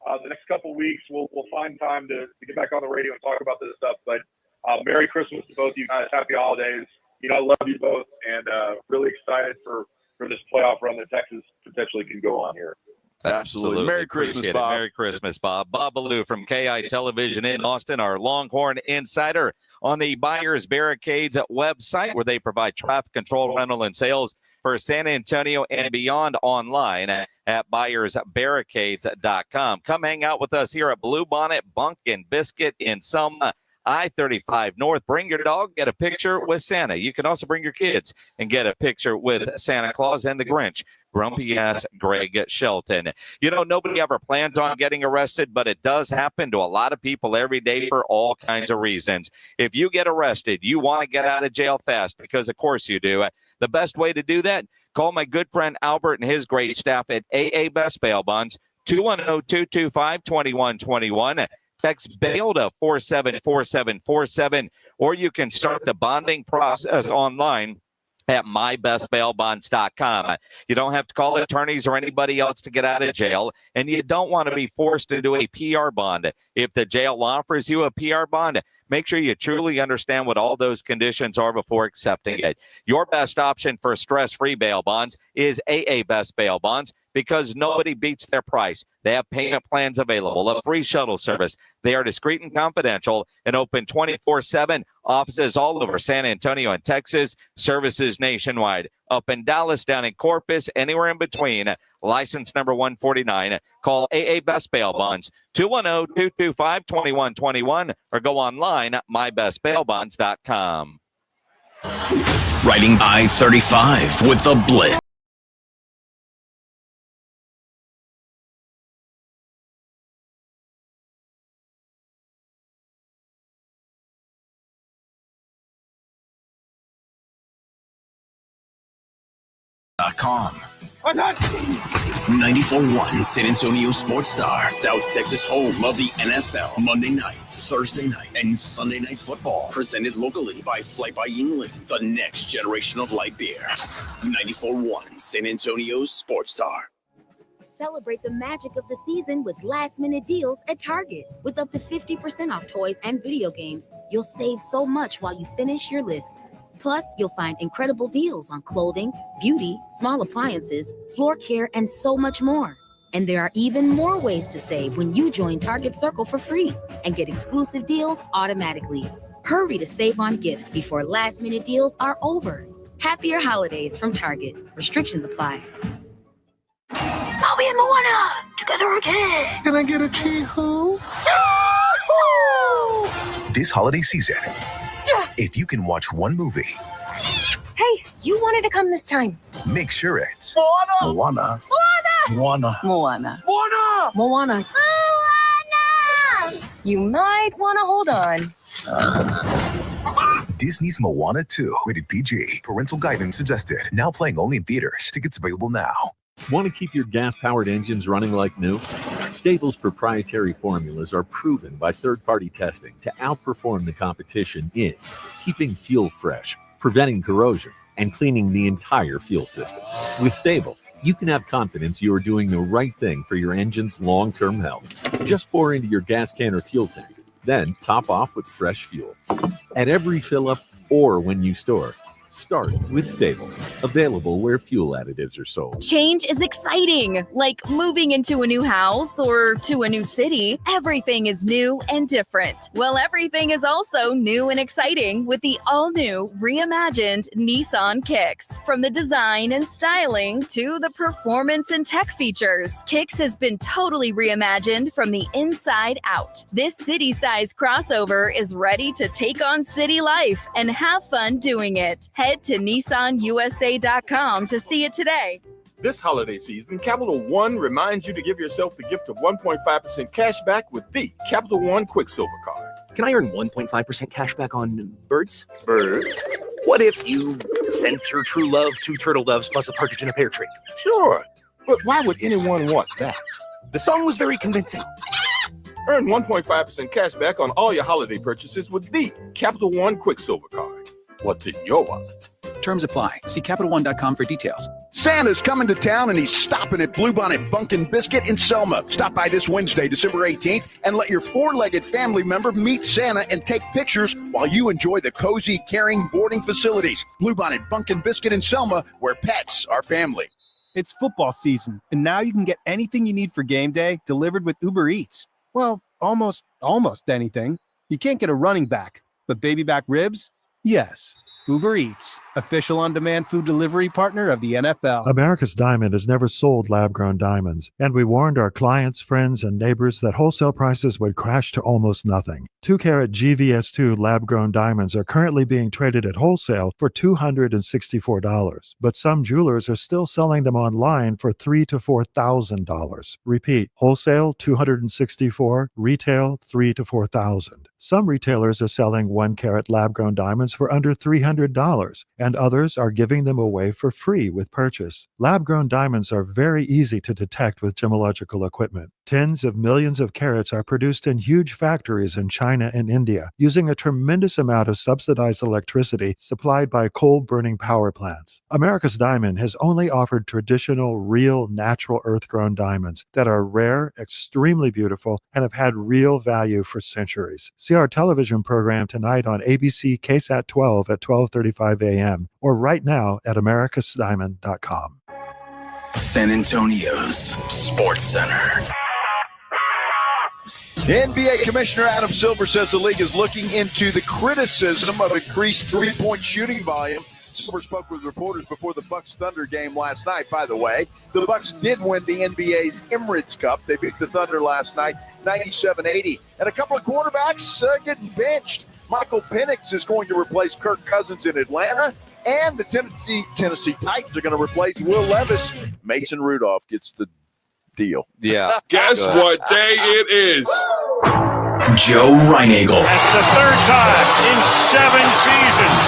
Speaker 5: the next couple of weeks we'll find time to get back on the radio and talk about this stuff. But Merry Christmas to both of you guys. Happy holidays. I love you both, and really excited for this playoff run that Texas potentially can go on here.
Speaker 2: Absolutely. Merry Christmas, Bob.
Speaker 6: Merry Christmas, Bob. Bob Ballou from KI Television in Austin, our Longhorn insider on the Buyers Barricades website, where they provide traffic control, rental, and sales for San Antonio and beyond online at buyersbarricades.com. Come hang out with us here at Blue Bonnet, Bunk, and Biscuit in Selma, I-35 North. Bring your dog, get a picture with Santa. You can also bring your kids and get a picture with Santa Claus and the Grinch. Grumpy-ass Greg Shelton. You know, nobody ever plans on getting arrested, but it does happen to a lot of people every day for all kinds of reasons. If you get arrested, you want to get out of jail fast, because of course you do. The best way to do that, call my good friend Albert and his great staff at AA Best Bail Bonds, 210-225-2121. Text bail to 474747, or you can start the bonding process online at mybestbailbonds.com. You don't have to call attorneys or anybody else to get out of jail, and you don't want to be forced to do a PR bond. If the jail offers you a PR bond, make sure you truly understand what all those conditions are before accepting it. Your best option for stress-free bail bonds is AA Best Bail Bonds, because nobody beats their price. They have payment plans available, a free shuttle service. They are discreet and confidential and open 24/7. Offices all over San Antonio and Texas. Services nationwide. Up in Dallas, down in Corpus, anywhere in between. License number 149. Call AA Best Bail Bonds, 210-225-2121, or go online at mybestbailbonds.com.
Speaker 1: Riding I-35 with the Blitz. .com. 94.1 San Antonio Sports Star, South Texas home of the NFL. Monday night, Thursday night, and Sunday night football. Presented locally by Flight by Yingling, the next generation of light beer. 94.1 San Antonio Sports Star.
Speaker 4: Celebrate the magic of the season with last-minute deals at Target. With up to 50% off toys and video games, you'll save so much while you finish your list. Plus, you'll find incredible deals on clothing, beauty, small appliances, floor care, and so much more. And there are even more ways to save when you join Target Circle for free and get exclusive deals automatically. Hurry to save on gifts before last-minute deals are over. Happier holidays from Target. Restrictions apply.
Speaker 7: Maui and Moana, together again.
Speaker 29: Can I get a chee-hoo?
Speaker 8: This holiday season, if you can watch one movie,
Speaker 7: Hey, you wanted to come this time.
Speaker 8: make sure it's
Speaker 29: Moana.
Speaker 28: Moana.
Speaker 7: Moana.
Speaker 29: Moana!
Speaker 7: Moana. You might want to hold on.
Speaker 8: Disney's Moana 2, rated PG. Parental guidance suggested. Now playing only in theaters. Tickets available now.
Speaker 9: Want to keep your gas-powered engines running like new? Stable's proprietary formulas are proven by third-party testing to outperform the competition in keeping fuel fresh, preventing corrosion, and cleaning the entire fuel system. With Stable, you can have confidence you are doing the right thing for your engine's long-term health. Just pour into your gas can or fuel tank, then top off with fresh fuel. At every fill-up or when you store, start with Stable. Available where fuel additives are sold.
Speaker 13: Change is exciting, like moving into a new house or to a new city. Everything is new and different. Well, everything is also new and exciting with the all-new, reimagined Nissan Kicks. From the design and styling to the performance and tech features, Kicks has been totally reimagined from the inside out. This city-size crossover is ready to take on city life and have fun doing it. Head to NissanUSA.com to see it today.
Speaker 14: This holiday season, Capital One reminds you to give yourself the gift of 1.5% cash back with the Capital One Quicksilver Card.
Speaker 15: Can I earn 1.5% cash back on birds?
Speaker 14: Birds?
Speaker 15: What if you sent your true love 2 turtle doves plus a partridge in a pear tree?
Speaker 14: Sure, but why would anyone want that?
Speaker 15: The song was very convincing.
Speaker 14: Earn 1.5% cash back on all your holiday purchases with the Capital One Quicksilver Card. What's in your wallet?
Speaker 17: Terms apply. See CapitalOne.com for details.
Speaker 30: Santa's coming to town and he's stopping at Bluebonnet Bunk and Biscuit in Selma. Stop by this Wednesday, December 18th, and let your 4-legged family member meet Santa and take pictures while you enjoy the cozy, caring boarding facilities. Bluebonnet Bunk and Biscuit in Selma, where pets are family.
Speaker 18: It's football season, and now you can get anything you need for game day delivered with Uber Eats. Well, almost anything. You can't get a running back, but baby back ribs? Yes. Uber Eats, official on-demand food delivery partner of the NFL.
Speaker 10: America's Diamond has never sold lab-grown diamonds, and we warned our clients, friends, and neighbors that wholesale prices would crash to almost nothing. 2-carat GVS2 lab-grown diamonds are currently being traded at wholesale for $264, but some jewelers are still selling them online for $3,000 to $4,000. Repeat, wholesale $264, retail $3,000 to $4,000. Some retailers are selling 1-carat lab-grown diamonds for under $300, and others are giving them away for free with purchase. Lab-grown diamonds are very easy to detect with gemological equipment. Tens of millions of carats are produced in huge factories in China and India, using a tremendous amount of subsidized electricity supplied by coal-burning power plants. America's Diamond has only offered traditional, real, natural earth-grown diamonds that are rare, extremely beautiful, and have had real value for centuries. See our television program tonight on ABC KSAT 12 at 12:35 a.m. or right now at americasdiamond.com.
Speaker 1: San Antonio's Sports Center.
Speaker 2: NBA Commissioner Adam Silver says the league is looking into the criticism of increased three-point shooting volume. Silver spoke with reporters before the Bucks-Thunder game last night, by the way. The Bucks did win the NBA's Emirates Cup. They beat the Thunder last night, 97-80. And a couple of quarterbacks getting benched. Michael Penix is going to replace Kirk Cousins in Atlanta, and the Tennessee Titans are going to replace Will Levis. Mason Rudolph gets the deal.
Speaker 6: Yeah.
Speaker 14: Guess what day it is?
Speaker 1: Joe Reinagel.
Speaker 11: That's the third time in 7 seasons.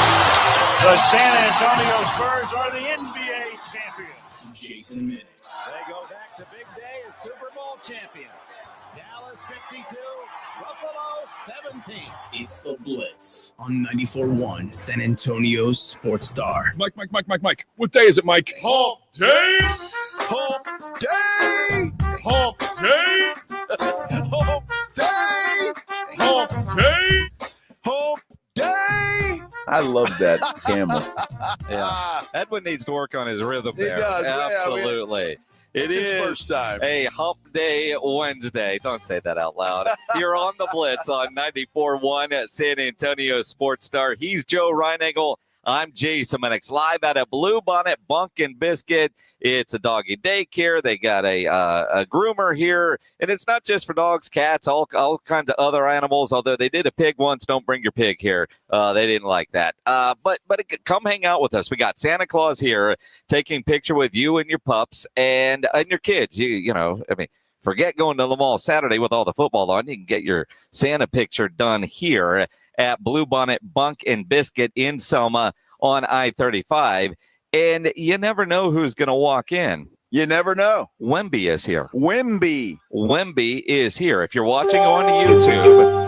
Speaker 11: The San Antonio Spurs are the NBA champions.
Speaker 1: Jason Minix.
Speaker 11: They go back to big day as Super Bowl champions. Dallas 52, Buffalo 17.
Speaker 1: It's the Blitz on 94.1 San Antonio's Sports Star.
Speaker 14: Mike. What day is it, Mike? Hump day.
Speaker 2: Hump day.
Speaker 14: Hump day.
Speaker 2: Hump day.
Speaker 14: Hump day.
Speaker 2: Hump day.
Speaker 12: I love that camel.
Speaker 6: Yeah. Edwin needs to work on his rhythm there.
Speaker 2: He does.
Speaker 6: Absolutely.
Speaker 2: It's his first time.
Speaker 6: A hump day Wednesday. Don't say that out loud. You're on the Blitz on 94.1 at San Antonio Sports Star. He's Joe Reinagel. I'm Jason Minix, live at a Blue Bonnet Bunk and Biscuit. It's a doggy daycare. They got a groomer here, and it's not just for dogs, cats, all kinds of other animals. Although they did a pig once, don't bring your pig here. They didn't like that. But come hang out with us. We got Santa Claus here, taking picture with you and your pups and your kids. You know, I mean. Forget going to the mall Saturday with all the football on. You can get your Santa picture done here at Blue Bonnet Bunk and Biscuit in Selma on I-35. And you never know who's going to walk in.
Speaker 2: You never know.
Speaker 6: Wemby is here.
Speaker 2: Wemby
Speaker 6: is here. If you're watching on YouTube,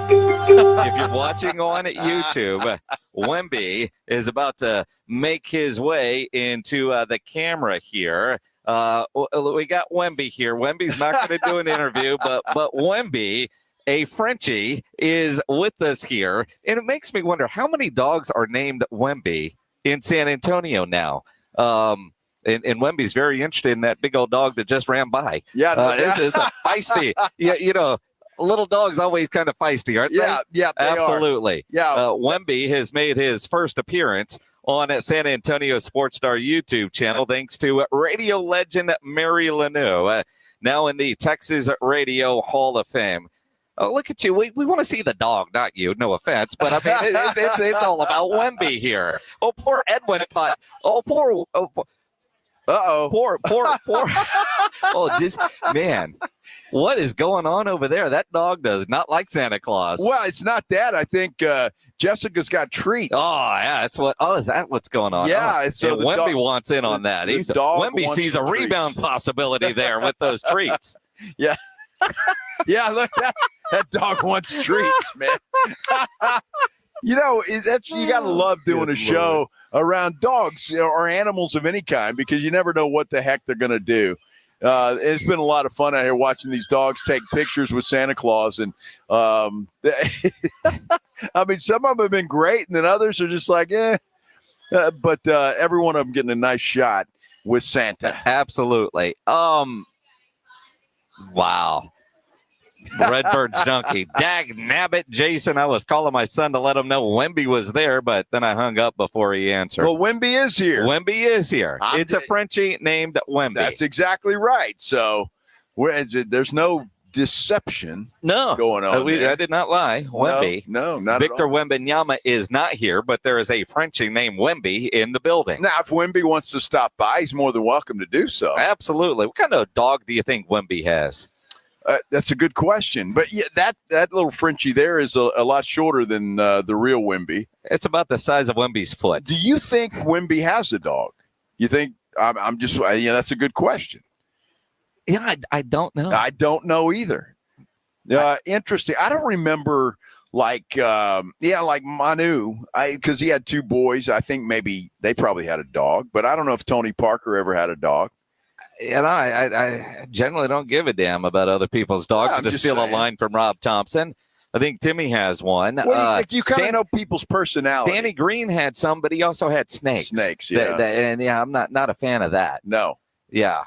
Speaker 6: Wemby is about to make his way into the camera here. We got Wemby here. Wemby's not going to do an interview, but Wemby, a Frenchie, is with us here. And it makes me wonder how many dogs are named Wemby in San Antonio now. And Wemby's very interested in that big old dog that just ran by.
Speaker 2: Yeah.
Speaker 6: It's a feisty, you know, little dogs always kind of feisty, aren't they?
Speaker 2: Yeah, they
Speaker 6: absolutely.
Speaker 2: Are. Yeah.
Speaker 6: Wemby has made his first appearance on San Antonio Sports Star YouTube channel, thanks to radio legend Mary Lanou, now in the Texas Radio Hall of Fame. Oh, look at you. We want to see the dog, not you. No offense, but I mean, it's all about Wemby here. Oh, poor Edwin thought. Poor. Oh, just man, what is going on over there? That dog does not like Santa Claus.
Speaker 2: Well, it's not that. I think Jessica's got treats.
Speaker 6: Oh, yeah, that's what. Oh, is that what's going on?
Speaker 2: Yeah,
Speaker 6: so Wemby wants in on that. Wemby sees a rebound possibility there with those treats.
Speaker 2: Yeah. Yeah, look, that dog wants treats, man. You know, you got to love doing a show around dogs or animals of any kind, because you never know what the heck they're going to do. It's been a lot of fun out here watching these dogs take pictures with Santa Claus. And I mean, some of them have been great, and then others are just like, but every one of them getting a nice shot with Santa.
Speaker 6: Absolutely. Wow. Redbird's junkie. Dag nabbit, Jason. I was calling my son to let him know Wemby was there, but then I hung up before he answered.
Speaker 2: Well, Wemby is here.
Speaker 6: Wemby is here. It's a Frenchie named Wemby.
Speaker 2: That's exactly right. So there's no deception going on there.
Speaker 6: I did not lie. Wemby.
Speaker 2: No, not
Speaker 6: Victor
Speaker 2: at all.
Speaker 6: Wembanyama is not here, but there is a Frenchie named Wemby in the building.
Speaker 2: Now, if Wemby wants to stop by, he's more than welcome to do so.
Speaker 6: Absolutely. What kind of dog do you think Wemby has?
Speaker 2: That's a good question. But yeah, that little Frenchie there is a lot shorter than the real Wemby.
Speaker 6: It's about the size of Wemby's foot.
Speaker 2: Do you think Wemby has a dog? You think I'm just that's a good question.
Speaker 6: Yeah, I don't know.
Speaker 2: I don't know either. Interesting. I don't remember like Manu, because he had two boys. I think maybe they probably had a dog, but I don't know if Tony Parker ever had a dog.
Speaker 6: And I generally don't give a damn about other people's dogs. To steal a line from Rob Thompson, I think Timmy has one.
Speaker 2: Well, you kind of know people's personality.
Speaker 6: Danny Green had some, but he also had snakes.
Speaker 2: Snakes, yeah.
Speaker 6: And I'm not a fan of that.
Speaker 2: No.
Speaker 6: Yeah.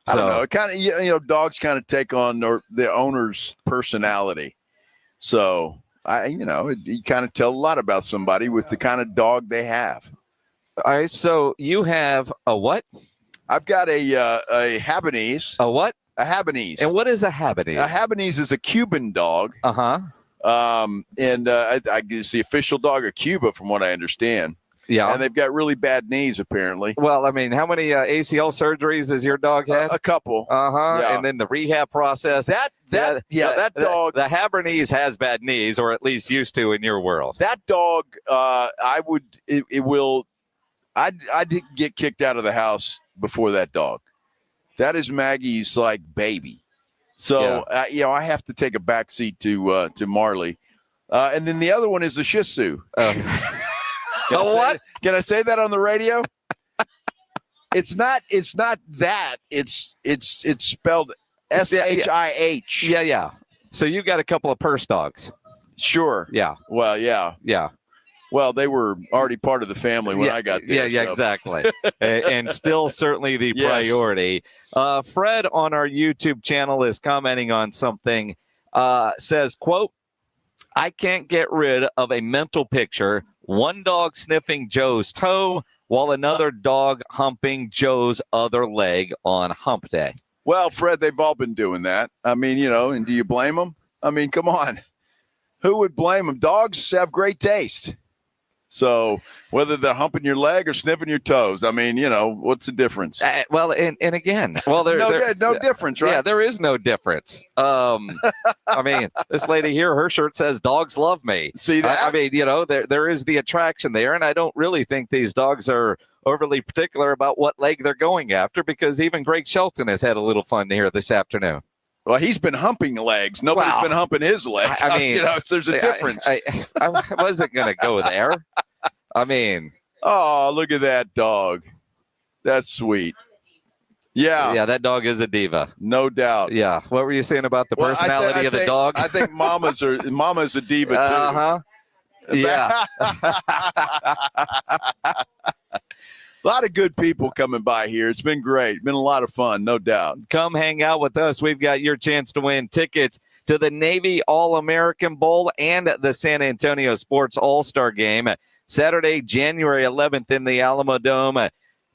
Speaker 2: I don't know. It kind of, dogs kind of take on the owner's personality. So you kind of tell a lot about somebody with the kind of dog they have.
Speaker 6: All right. So you have a what?
Speaker 2: I've got a Habanese.
Speaker 6: A what?
Speaker 2: A Habanese.
Speaker 6: And what is a Habanese?
Speaker 2: A Habanese is a Cuban dog.
Speaker 6: Uh-huh.
Speaker 2: I guess the official dog of Cuba, from what I understand.
Speaker 6: Yeah.
Speaker 2: And they've got really bad knees, apparently.
Speaker 6: Well, I mean, how many ACL surgeries has your dog had?
Speaker 2: A couple.
Speaker 6: Uh-huh.
Speaker 2: Yeah.
Speaker 6: And then the rehab process.
Speaker 2: That dog.
Speaker 6: The Habanese has bad knees, or at least used to in your world.
Speaker 2: That dog, I'd get kicked out of the house before that dog. That is Maggie's like baby. So, I have to take a back seat to Marley. And then the other one is a Shih Tzu.
Speaker 6: What?
Speaker 2: Can I say that on the radio? It's not that. It's spelled SHIH.
Speaker 6: Yeah. So you've got a couple of purse dogs.
Speaker 2: Sure.
Speaker 6: Yeah.
Speaker 2: Well, yeah.
Speaker 6: Yeah.
Speaker 2: Well, they were already part of the family when I got there.
Speaker 6: Yeah, exactly. And still certainly the priority. Fred on our YouTube channel is commenting on something, says, quote, I can't get rid of a mental picture, one dog sniffing Joe's toe while another dog humping Joe's other leg on hump day.
Speaker 2: Well, Fred, they've all been doing that. I mean, and do you blame them? I mean, come on. Who would blame them? Dogs have great taste. So whether they're humping your leg or sniffing your toes, I mean, what's the difference?
Speaker 6: Well, and again, well,
Speaker 2: no difference, right?
Speaker 6: Yeah, there is no difference. I mean, this lady here, her shirt says "Dogs love me."
Speaker 2: See that?
Speaker 6: I mean, there is the attraction there, and I don't really think these dogs are overly particular about what leg they're going after, because even Greg Shelton has had a little fun here this afternoon.
Speaker 2: Well, he's been humping legs. Nobody's been humping his leg.
Speaker 6: I mean,
Speaker 2: so there's a difference.
Speaker 6: I wasn't going to go there. I mean.
Speaker 2: Oh, look at that dog. That's sweet. Yeah.
Speaker 6: Yeah, that dog is a diva.
Speaker 2: No doubt.
Speaker 6: Yeah. What were you saying about the personality of the dog?
Speaker 2: I think Mama's a diva, too.
Speaker 6: Uh-huh. Yeah.
Speaker 2: A lot of good people coming by here. It's been great. Been a lot of fun, no doubt.
Speaker 6: Come hang out with us. We've got your chance to win tickets to the Navy All-American Bowl and the San Antonio Sports All-Star Game Saturday, January 11th in the Alamo Dome.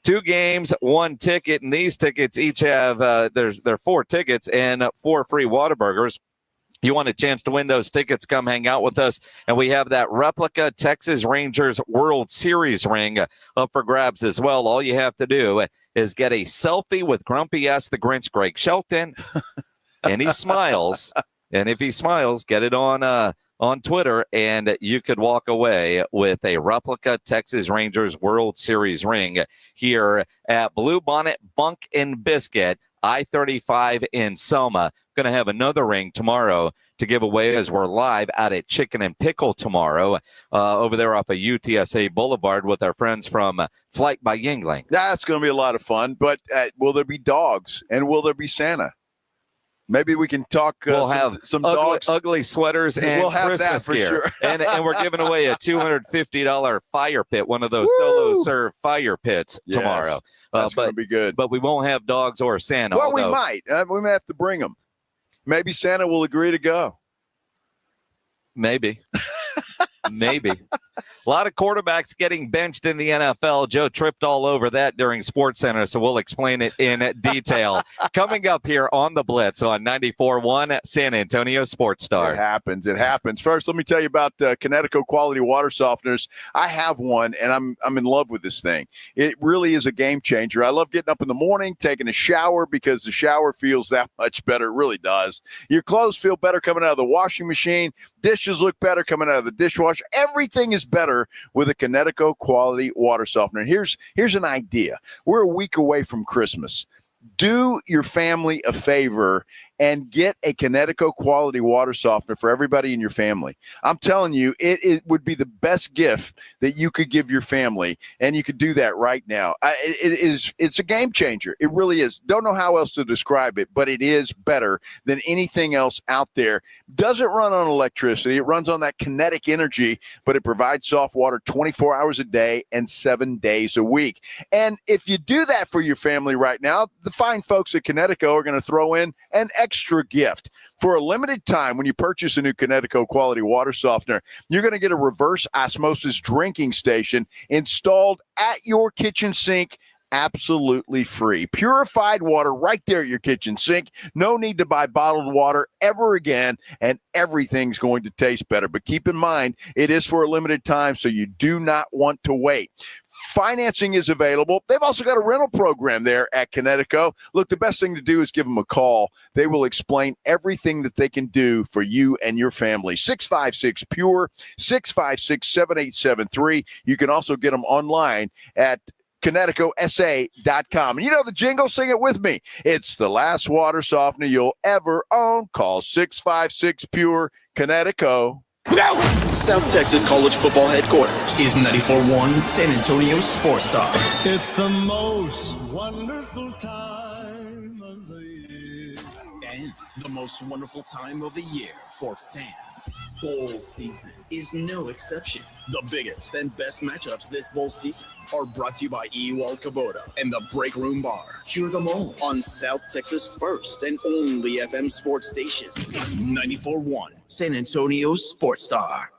Speaker 6: 2 games, 1 ticket, and these tickets each have they're 4 tickets and 4 free Whataburgers. You want a chance to win those tickets, come hang out with us. And we have that replica Texas Rangers World Series ring up for grabs as well. All you have to do is get a selfie with Grumpy S. the Grinch, Greg Shelton, and he smiles. And if he smiles, get it on Twitter, and you could walk away with a replica Texas Rangers World Series ring here at Blue Bonnet, Bunk and Biscuit, I-35 in Selma. Going to have another ring tomorrow to give away as we're live out at Chicken and Pickle tomorrow over there off of UTSA Boulevard with our friends from Flight by Yingling.
Speaker 2: That's going to be a lot of fun, but will there be dogs, and will there be Santa? Maybe we can talk
Speaker 6: we'll have
Speaker 2: some dogs.
Speaker 6: Ugly sweaters and
Speaker 2: we'll have
Speaker 6: Christmas
Speaker 2: that for
Speaker 6: gear.
Speaker 2: Sure.
Speaker 6: and we're giving away a $250 fire pit, one of those solo serve fire pits tomorrow.
Speaker 2: That's going to be good.
Speaker 6: But we won't have dogs or Santa.
Speaker 2: Well, we might. We may have to bring them. Maybe Santa will agree to go.
Speaker 6: Maybe. Maybe. A lot of quarterbacks getting benched in the NFL. Joe tripped all over that during SportsCenter, so we'll explain it in detail. Coming up here on the Blitz on 94.1 San Antonio Sports Star.
Speaker 2: It happens. First, let me tell you about Connecticut Quality Water Softeners. I have one, and I'm in love with this thing. It really is a game changer. I love getting up in the morning, taking a shower, because the shower feels that much better. It really does. Your clothes feel better coming out of the washing machine. Dishes look better coming out of the dishwasher. Everything is better with a Connecticut Quality Water Softener. Here's an idea. We're a week away from Christmas. Do your family a favor and get a Connecticut Quality Water Softener for everybody in your family. I'm telling you, it would be the best gift that you could give your family, and you could do that right now. It's a game changer. It really is. Don't know how else to describe it, but it is better than anything else out there. Doesn't run on electricity. It runs on that kinetic energy, but it provides soft water 24 hours a day and 7 days a week. And if you do that for your family right now, the fine folks at Connecticut are going to throw in an extra gift. For a limited time, when you purchase a new Connecticut Quality Water Softener, you're going to get a reverse osmosis drinking station installed at your kitchen sink, absolutely free. Purified water right there at your kitchen sink. No need to buy bottled water ever again, and everything's going to taste better. But keep in mind, it is for a limited time, so you do not want to wait. Financing is available. They've also got a rental program there at Connecticut. Look, the best thing to do is give them a call. They will explain everything that they can do for you and your family. 656-PURE, 656-7873. You can also get them online at ConnecticutSA.com. And you know the jingle, sing it with me. It's the last water softener you'll ever own. Call 656-PURE, Connecticut.
Speaker 1: South Texas College Football Headquarters is 94.1 San Antonio Sports Star.
Speaker 3: It's the most wonderful time of the year.
Speaker 1: And the most wonderful time of the year for fans. Bowl season is no exception. The biggest and best matchups this bowl season are brought to you by Ewald Kubota and the Break Room Bar. Hear them all on South Texas' first and only FM sports station, 94.1 San Antonio Sports Star.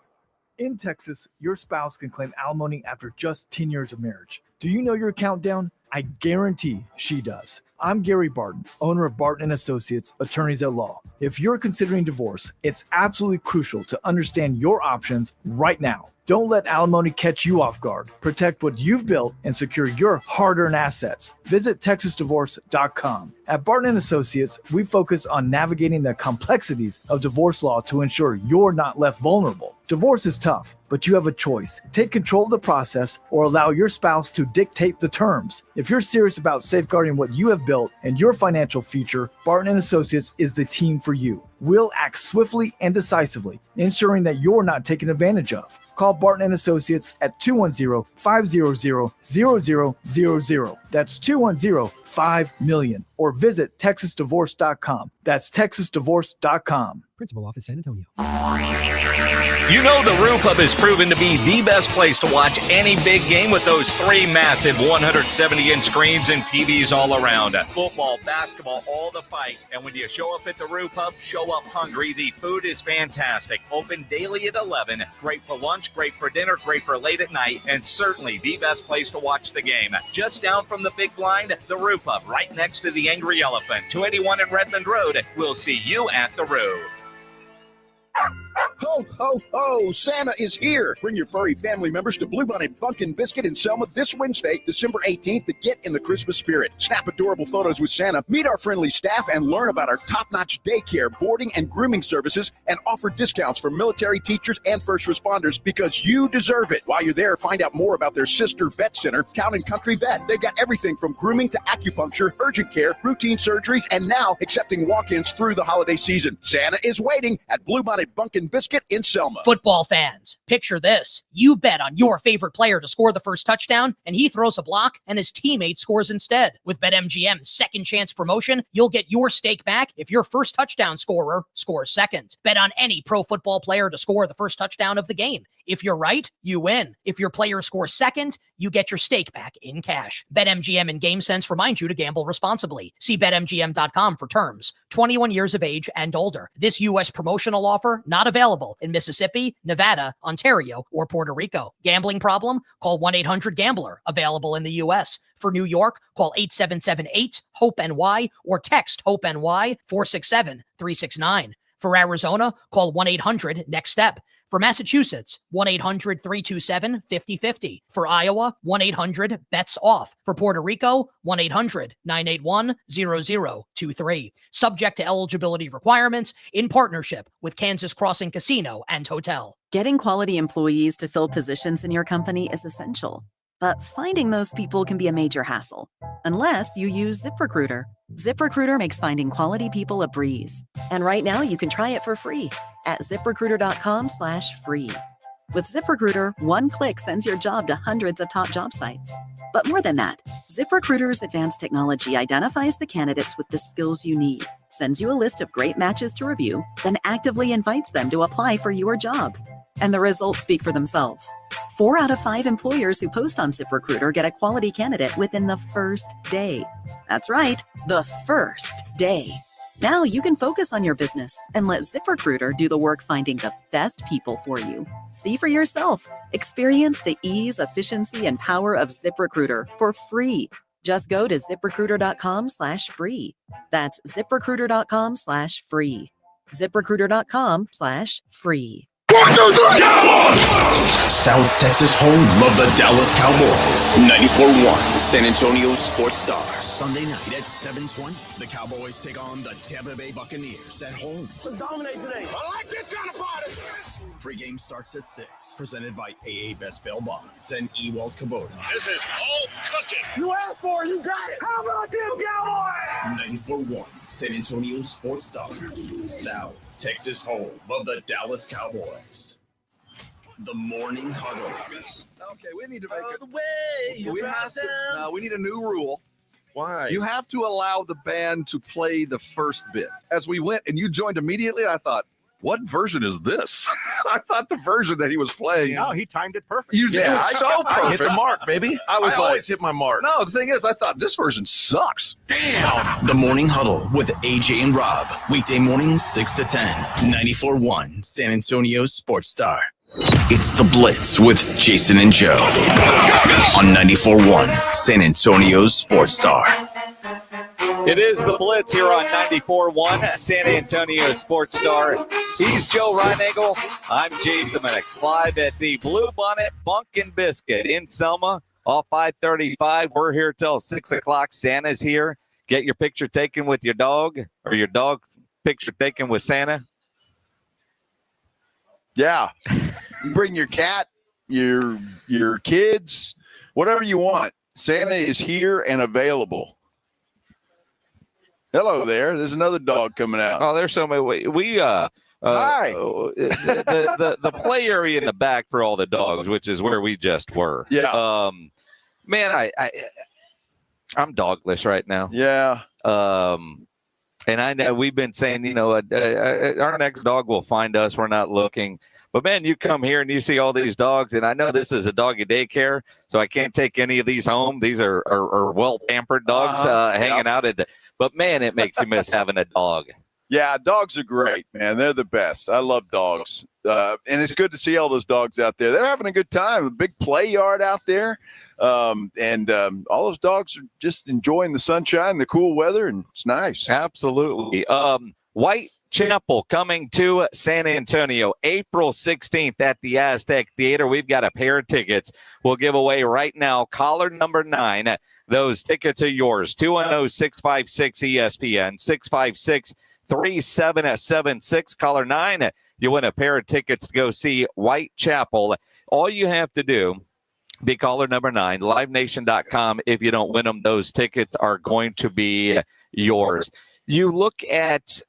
Speaker 19: In Texas, your spouse can claim alimony after just 10 years of marriage. Do you know your countdown? I guarantee she does. I'm Gary Barton, owner of Barton & Associates, attorneys at law. If you're considering divorce, it's absolutely crucial to understand your options right now. Don't let alimony catch you off guard. Protect what you've built and secure your hard-earned assets. Visit TexasDivorce.com. At Barton & Associates, we focus on navigating the complexities of divorce law to ensure you're not left vulnerable. Divorce is tough, but you have a choice. Take control of the process or allow your spouse to dictate the terms. If you're serious about safeguarding what you have built and your financial future, Barton & Associates is the team for you. We'll act swiftly and decisively, ensuring that you're not taken advantage of. Call Barton & Associates at 210-500-0000. That's 210-5-MILLION. Or visit TexasDivorce.com. That's TexasDivorce.com.
Speaker 20: Principal Office, San Antonio.
Speaker 6: You know the Roo Pub has proven to be the best place to watch any big game with those three massive 170-inch screens and TVs all around. Football, basketball, all the fights. And when you show up at the Roo Pub, show up hungry. The food is fantastic. Open daily at 11. Great for lunch, great for dinner, great for late at night, and certainly the best place to watch the game. Just down from the big blind, the Roo Pub, right next to the Angry Elephant, 281 in Redmond Road. We'll see you at the Roo.
Speaker 30: Ho, ho, ho! Santa is here! Bring your furry family members to Blue Bonnet, Bunk and Biscuit in Selma this Wednesday, December 18th, to get in the Christmas spirit. Snap adorable photos with Santa, meet our friendly staff, and learn about our top-notch daycare, boarding, and grooming services, and offer discounts for military teachers and first responders because you deserve it. While you're there, find out more about their sister vet center, Town and Country Vet. They've got everything from grooming to acupuncture, urgent care, routine surgeries, and now accepting walk-ins through the holiday season. Santa is waiting at Blue Bonnet, Bunk and Biscuit Biscuit in Selma.
Speaker 5: Football fans, picture this. You bet on your favorite player to score the first touchdown, and he throws a block, and his teammate scores instead. With BetMGM's second chance promotion, you'll get your stake back if your first touchdown scorer scores second. Bet on any pro football player to score the first touchdown of the game. If you're right, you win. If your player scores second, you get your stake back in cash. BetMGM and GameSense remind you to gamble responsibly. See BetMGM.com for terms. 21 years of age and older. This U.S. promotional offer not available in Mississippi, Nevada, Ontario, or Puerto Rico. Gambling problem? Call 1-800-GAMBLER. Available in the U.S. For New York, call 877-8-HOPE-NY or text HOPE-NY 467-369. For Arizona, call 1-800-NEXT-STEP. For Massachusetts, 1-800-327-5050. For Iowa, 1-800-BETS-OFF. For Puerto Rico, 1-800-981-0023. Subject to eligibility requirements in partnership with Kansas Crossing Casino and Hotel.
Speaker 16: Getting quality employees to fill positions in your company is essential, but finding those people can be a major hassle, unless you use ZipRecruiter. ZipRecruiter makes finding quality people a breeze. And right now you can try it for free at ZipRecruiter.com/free. With ZipRecruiter, one click sends your job to hundreds of top job sites. But more than that, ZipRecruiter's advanced technology identifies the candidates with the skills you need, sends you a list of great matches to review, then actively invites them to apply for your job. And the results speak for themselves. 4 out of 5 employers who post on ZipRecruiter get a quality candidate within the first day. That's right, the first day. Now you can focus on your business and let ZipRecruiter do the work finding the best people for you. See for yourself. Experience the ease, efficiency, and power of ZipRecruiter for free. Just go to ZipRecruiter.com/free. That's ZipRecruiter.com/free. ZipRecruiter.com/free.
Speaker 1: South Texas home of the Dallas Cowboys. 94.1 San Antonio Sports Star. Sunday night at 7:20. The Cowboys take on the Tampa Bay Buccaneers at home.
Speaker 3: Let's dominate today. I like this kind of party.
Speaker 1: Pregame starts at 6. Presented by AA Best Bail Bonds and Ewald Kubota.
Speaker 3: This is whole cooking. You asked for it, you got it. How about them Cowboys?
Speaker 1: 94.1 San Antonio Sports Star. South Texas home of the Dallas Cowboys. The Morning Huddle.
Speaker 29: Okay, we need to make it.
Speaker 3: The way you
Speaker 29: we need a new rule.
Speaker 3: Why?
Speaker 29: You have to allow the band to play the first bit. As we went and you joined immediately, I thought, what version is this? I thought the version that he was playing.
Speaker 20: No, he timed it perfect.
Speaker 29: It was so perfect.
Speaker 20: I hit the mark, baby. I always hit my mark.
Speaker 29: No, the thing is, I thought this version sucks.
Speaker 1: Damn. The Morning Huddle with AJ and Rob. Weekday mornings 6 to 10. 94.1 San Antonio Sports Star. It's the Blitz with Jason and Joe on 94.1 San Antonio Sports Star.
Speaker 6: It is the Blitz here on 94.1 San Antonio Sports Star. He's Joe Reinagel. I'm Jason Minix, live at the Blue Bonnet Bunk and Biscuit in Selma, off 535. We're here till 6 o'clock. Santa's here. Get your picture taken with your dog, or your dog picture taken with Santa.
Speaker 2: Yeah. You bring your cat, your kids, whatever you want. Santa is here and available. Hello there. There's another dog coming out.
Speaker 6: Oh, there's so many.
Speaker 2: Hi.
Speaker 6: The play area in the back for all the dogs, which is where we just were.
Speaker 2: Yeah.
Speaker 6: Man, I'm dogless right now.
Speaker 2: Yeah.
Speaker 6: And I know we've been saying, our next dog will find us. We're not looking. But, man, you come here and you see all these dogs, and I know this is a doggy daycare, so I can't take any of these home. These are well-pampered dogs hanging out at the – but, man, it makes you miss having a dog.
Speaker 2: Yeah, dogs are great, man. They're the best. I love dogs. And it's good to see all those dogs out there. They're having a good time. A big play yard out there. And all those dogs are just enjoying the sunshine, the cool weather, and it's nice.
Speaker 6: Absolutely. Whitechapel coming to San Antonio, April 16th at the Aztec Theater. We've got a pair of tickets we'll give away right now. Caller number 9. Those tickets are yours. 210-656-ESPN, 656-3776. Caller 9, you win a pair of tickets to go see Whitechapel. All you have to do, be caller number 9, livenation.com. If you don't win them, those tickets are going to be yours. You look at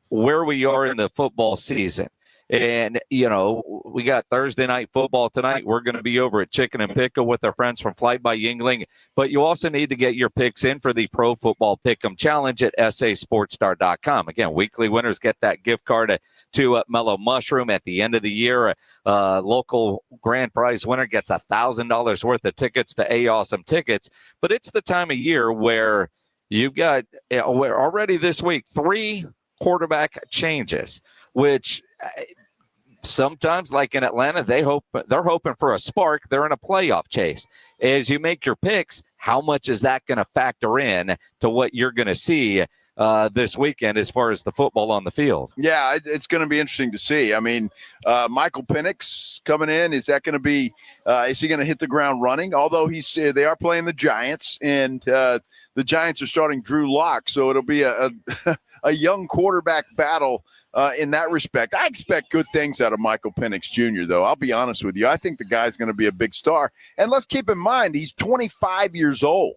Speaker 6: where we are in the football season. And, we got Thursday night football tonight. We're going to be over at Chicken and Pickle with our friends from Flight by Yingling. But you also need to get your picks in for the Pro Football Pick'em Challenge at sasportstar.com. Again, weekly winners get that gift card to Mellow Mushroom at the end of the year. Local grand prize winner gets $1,000 worth of tickets to Awesome Tickets. But it's the time of year where you've got already this week 3 quarterback changes, which sometimes, like in Atlanta, they're hoping for a spark. They're in a playoff chase. As you make your picks, how much is that going to factor in to what you're going to see this weekend as far as the football on the field?
Speaker 2: Yeah, it's going to be interesting to see. I mean, Michael Penix coming in, is that going to be is he going to hit the ground running? Although they are playing the Giants, and the Giants are starting Drew Lock, so it'll be a young quarterback battle in that respect. I expect good things out of Michael Penix Jr., though. I'll be honest with you. I think the guy's going to be a big star. And let's keep in mind, he's 25 years old.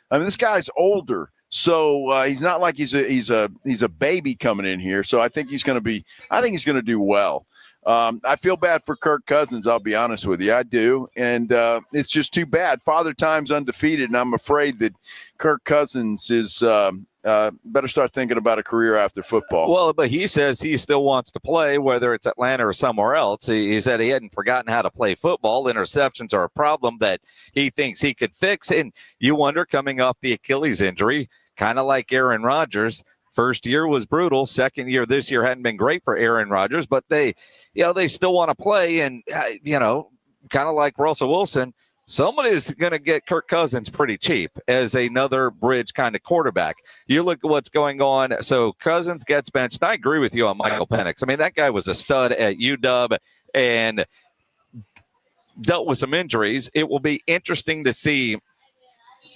Speaker 2: I mean, this guy's older. So he's not like he's a baby coming in here. So I think he's going to do well. I feel bad for Kirk Cousins. I'll be honest with you. I do. And it's just too bad. Father Time's undefeated. And I'm afraid that Kirk Cousins is better start thinking about a career after football.
Speaker 6: Well, but he says he still wants to play, whether it's Atlanta or somewhere else. He said he hadn't forgotten how to play football. Interceptions are a problem that he thinks he could fix. And you wonder, coming off the Achilles injury, kind of like Aaron Rodgers, first year was brutal. Second year this year hadn't been great for Aaron Rodgers, but they still want to play. And, kind of like Russell Wilson, somebody's going to get Kirk Cousins pretty cheap as another bridge kind of quarterback. You look at what's going on. So Cousins gets benched. I agree with you on Michael Penix. I mean, that guy was a stud at UW and dealt with some injuries. It will be interesting to see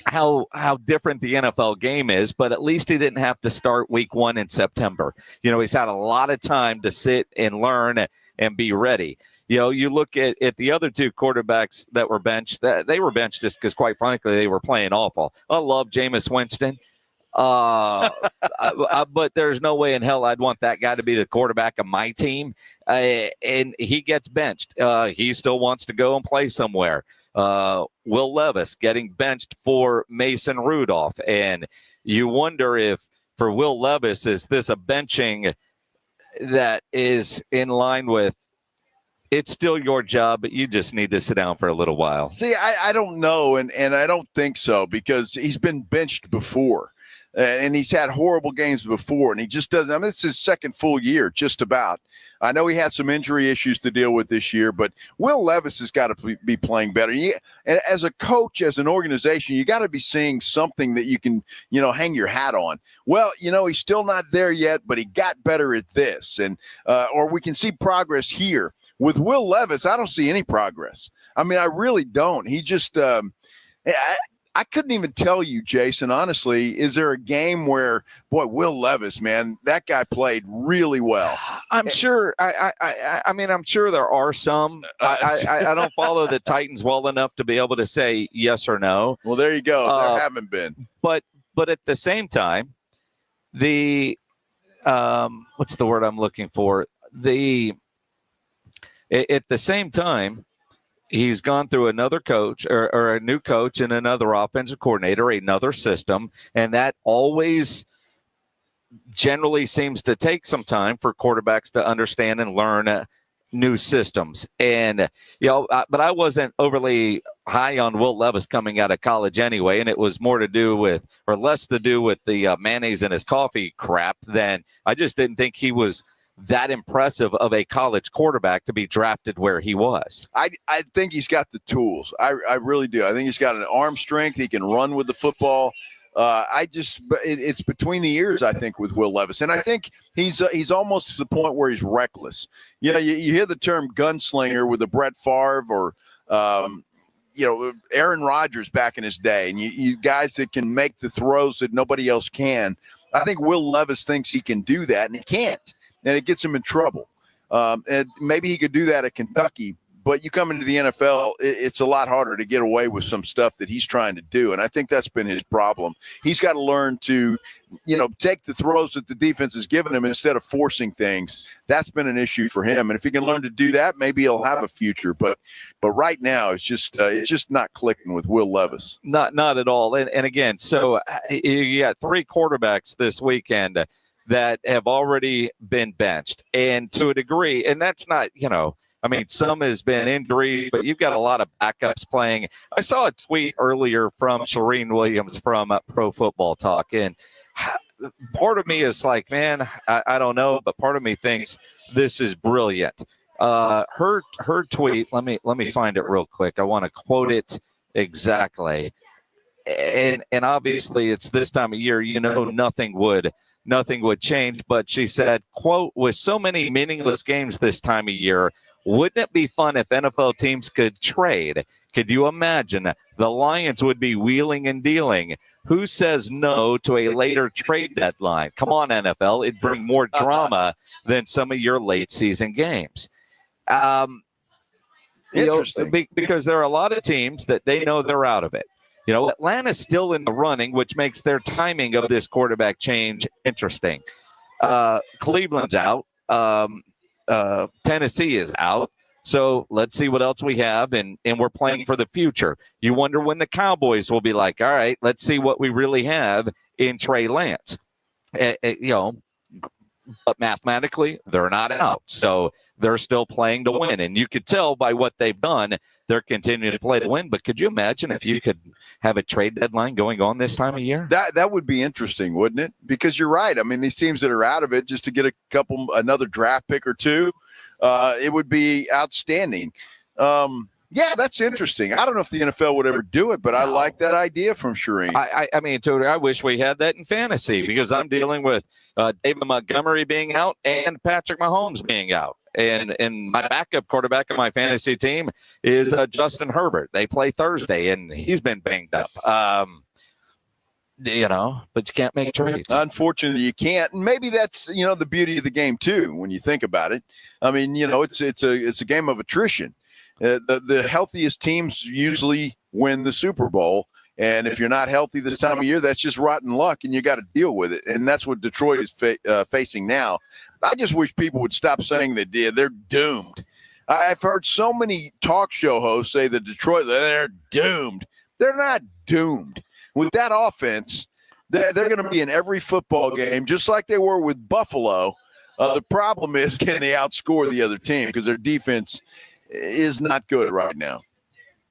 Speaker 6: how different the NFL game is, but at least he didn't have to start week 1 in September. He's had a lot of time to sit and learn and be ready. You look at the other 2 quarterbacks that were benched. They were benched just because, quite frankly, they were playing awful. I love Jameis Winston, but there's no way in hell I'd want that guy to be the quarterback of my team. And he gets benched. He still wants to go and play somewhere. Will Levis getting benched for Mason Rudolph. And you wonder if, for Will Levis, is this a benching that is in line with, it's still your job, but you just need to sit down for a little while?
Speaker 2: See, I don't know, and I don't think so, because he's been benched before. And he's had horrible games before, and he just doesn't. I mean, it's his second full year, just about. I know he had some injury issues to deal with this year, but Will Levis has got to be playing better. And as a coach, as an organization, you got to be seeing something that you can, hang your hat on. Well, he's still not there yet, but he got better at this, and or we can see progress here. With Will Levis, I don't see any progress. I mean, I really don't. He just I couldn't even tell you, Jason, honestly, is there a game where, boy, Will Levis, man, that guy played really well?
Speaker 6: I'm sure. I mean, I'm sure there are some. I don't follow the Titans well enough to be able to say yes or no.
Speaker 2: Well, there you go. There haven't been.
Speaker 6: But at the same time, the what's the word I'm looking for? At the same time, he's gone through another coach or a new coach and another offensive coordinator, another system, and that always generally seems to take some time for quarterbacks to understand and learn new systems. And, but I wasn't overly high on Will Levis coming out of college anyway, and it was more to do with, or less to do with the mayonnaise in his coffee crap than I just didn't think he was that impressive of a college quarterback to be drafted where he was.
Speaker 2: I think he's got the tools. I really do. I think he's got an arm strength. He can run with the football. It's between the ears, I think, with Will Levis. And I think he's almost to the point where he's reckless. You hear the term gunslinger with a Brett Favre or, Aaron Rodgers back in his day, and you guys that can make the throws that nobody else can. I think Will Levis thinks he can do that, and he can't. And it gets him in trouble. And maybe he could do that at Kentucky, But you come into the NFL, it's a lot harder to get away with some stuff that he's trying to do. And I think that's been his problem. He's got to learn to, take the throws that the defense is giving him instead of forcing things. That's been an issue for him. And if he can learn to do that, maybe he'll have a future. But right now, it's just not clicking with Will Levis.
Speaker 6: Not at all. And again, so you got 3 quarterbacks this weekend that have already been benched. And to a degree, and that's not, some has been injury, but you've got a lot of backups playing. I saw a tweet earlier from Shireen Williams from Pro Football Talk, and part of me is like, man, I don't know, but part of me thinks this is brilliant. Her tweet, let me find it real quick. I want to quote it exactly. And obviously it's this time of year, nothing would change, but she said, quote, with so many meaningless games this time of year, wouldn't it be fun if NFL teams could trade? Could you imagine the Lions would be wheeling and dealing? Who says no to a later trade deadline? Come on, NFL. It'd bring more drama than some of your late season games.
Speaker 2: Interesting.
Speaker 6: Because there are a lot of teams that they know they're out of it. Atlanta's still in the running, which makes their timing of this quarterback change interesting. Cleveland's out. Tennessee is out. So let's see what else we have, and we're playing for the future. You wonder when the Cowboys will be like, all right, let's see what we really have in Trey Lance. But mathematically, they're not out. So they're still playing to win. And you could tell by what they've done, they're continuing to play to win. But could you imagine if you could have a trade deadline going on this time of year?
Speaker 2: That would be interesting, wouldn't it? Because you're right. I mean, these teams that are out of it, just to get another draft pick or two, it would be outstanding. Yeah, that's interesting. I don't know if the NFL would ever do it, but I like that idea from Shireen.
Speaker 6: I mean, Tony, I wish we had that in fantasy because I'm dealing with David Montgomery being out and Patrick Mahomes being out. And my backup quarterback on my fantasy team is Justin Herbert. They play Thursday, and he's been banged up. But you can't make trades.
Speaker 2: Unfortunately, you can't. And maybe that's, the beauty of the game, too, when you think about it. I mean, it's a game of attrition. The healthiest teams usually win the Super Bowl. And if you're not healthy this time of year, that's just rotten luck, and you got to deal with it. And that's what Detroit is facing now. I just wish people would stop saying they're doomed. I've heard so many talk show hosts say that Detroit, they're doomed. They're not doomed. With that offense, they're going to be in every football game, just like they were with Buffalo. The problem is, can they outscore the other team? Because their defense is not good right now.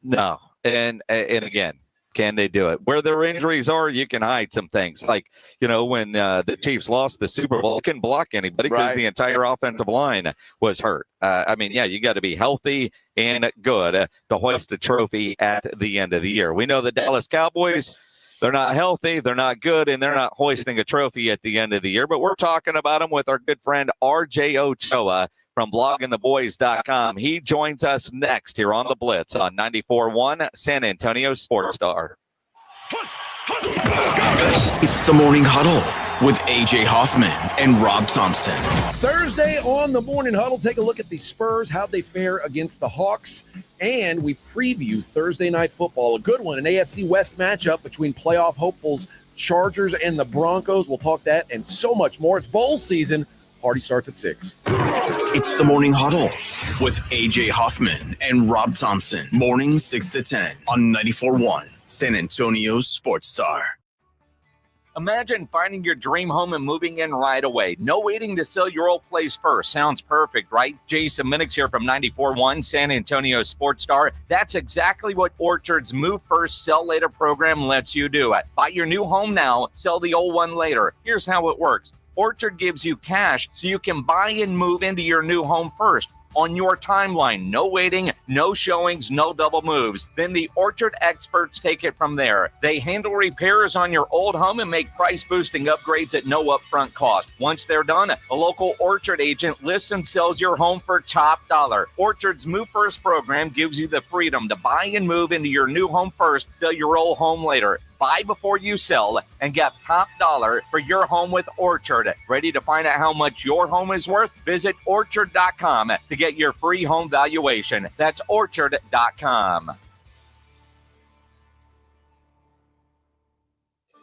Speaker 6: No. And again, can they do it? Where their injuries are, you can hide some things. Like, when the Chiefs lost the Super Bowl, you couldn't block anybody because the entire offensive line was hurt. You got to be healthy and good to hoist a trophy at the end of the year. We know the Dallas Cowboys, they're not healthy, they're not good, and they're not hoisting a trophy at the end of the year. But we're talking about them with our good friend RJ Ochoa from bloggingtheboys.com. He joins us next here on the Blitz on 94.1 San Antonio Sports Star.
Speaker 1: It's the Morning Huddle with AJ Hoffman and Rob Thompson.
Speaker 4: Thursday on the Morning Huddle, take a look at the Spurs, how they fare against the Hawks, and we preview Thursday Night Football, a good one, an AFC West matchup between playoff hopefuls Chargers and the Broncos. We'll talk that and so much more. It's bowl season. Party starts at 6.
Speaker 1: It's the Morning Huddle with AJ Hoffman and Rob Thompson. Morning 6 to 10 on 94.1 San Antonio Sports Star.
Speaker 7: Imagine finding your dream home and moving in right away. No waiting to sell your old place first. Sounds perfect, right? Jason Minix here from 94.1 San Antonio Sports Star. That's exactly what Orchard's Move First, Sell Later program lets you do. Buy your new home now, sell the old one later. Here's how it works. Orchard gives you cash so you can buy and move into your new home first on your timeline. No waiting, no showings, no double moves. Then the Orchard experts take it from there. They handle repairs on your old home and make price-boosting upgrades at no upfront cost. Once they're done, a local Orchard agent lists and sells your home for top dollar. Orchard's Move First program gives you the freedom to buy and move into your new home first, sell your old home later. buy before you sell and get top dollar for your home with Orchard. Ready to find out how much your home is worth? Visit Orchard.com to get your free home valuation. That's Orchard.com.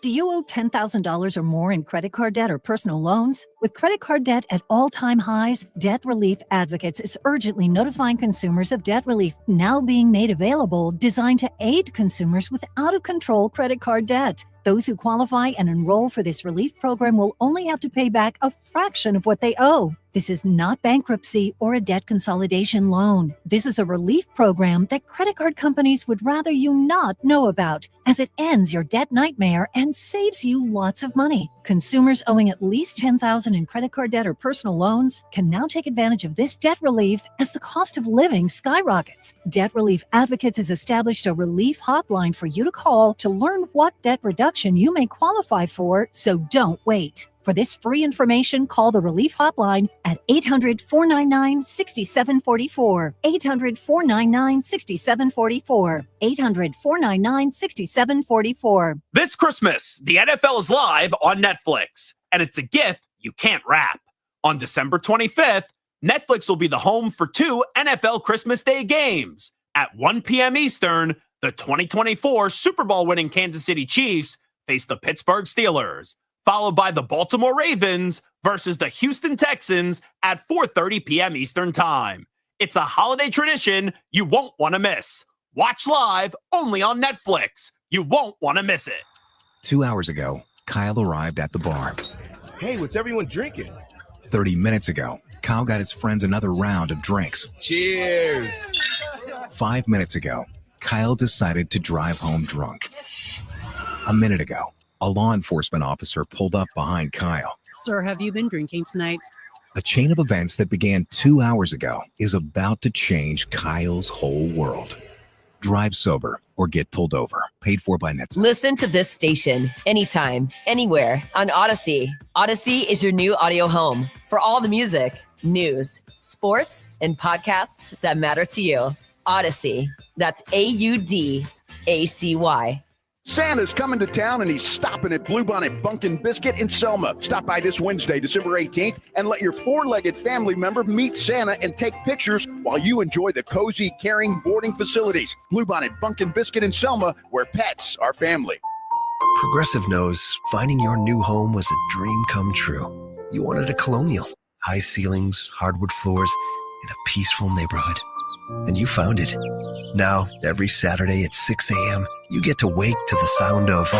Speaker 8: Do you owe $10,000 or more in credit card debt or personal loans? With credit card debt at all-time highs, Debt Relief Advocates is urgently notifying consumers of debt relief now being made available, designed to aid consumers with out-of-control credit card debt. Those who qualify and enroll for this relief program will only have to pay back a fraction of what they owe. This is not bankruptcy or a debt consolidation loan. This is a relief program that credit card companies would rather you not know about, as it ends your debt nightmare and saves you lots of money. Consumers owing at least $10,000 in credit card debt or personal loans can now take advantage of this debt relief as the cost of living skyrockets. Debt Relief Advocates has established a relief hotline for you to call to learn what debt reduction you may qualify for, so don't wait. For this free information, call the Relief Hotline at 800-499-6744. 800-499-6744. 800-499-6744.
Speaker 9: This Christmas, the NFL is live on Netflix, and it's a gift you can't wrap. On December 25th, Netflix will be the home for 2 NFL Christmas Day games. At 1 p.m. Eastern, the 2024 Super Bowl winning Kansas City Chiefs face the Pittsburgh Steelers, followed by the Baltimore Ravens versus the Houston Texans at 4:30 p.m. Eastern Time. It's a holiday tradition you won't want to miss. Watch live only on Netflix. You won't want to miss it.
Speaker 21: 2 hours ago, Kyle arrived at the bar.
Speaker 20: Hey, what's everyone drinking?
Speaker 21: 30 minutes ago, Kyle got his friends another round of drinks.
Speaker 20: Cheers.
Speaker 21: 5 minutes ago, Kyle decided to drive home drunk. A minute ago, a law enforcement officer pulled up behind Kyle.
Speaker 22: Sir, have you been drinking tonight?
Speaker 21: A chain of events that began 2 hours ago is about to change Kyle's whole world. Drive sober or get pulled over. Paid for by Nets.
Speaker 23: Listen to this station anytime, anywhere on Odyssey. Odyssey is your new audio home for all the music, news, sports, and podcasts that matter to you. Odyssey. That's AUDACY.
Speaker 30: Santa's coming to town and he's stopping at Bluebonnet Bunk and Biscuit in Selma. Stop by this Wednesday, December 18th, and let your 4-legged family member meet Santa and take pictures while you enjoy the cozy, caring boarding facilities. Bluebonnet Bunk and Biscuit in Selma, where pets are family.
Speaker 24: Progressive knows finding your new home was a dream come true. You wanted a colonial, high ceilings, hardwood floors, in a peaceful neighborhood. And you found it. Now, every Saturday at 6 a.m., you get to wake to the sound of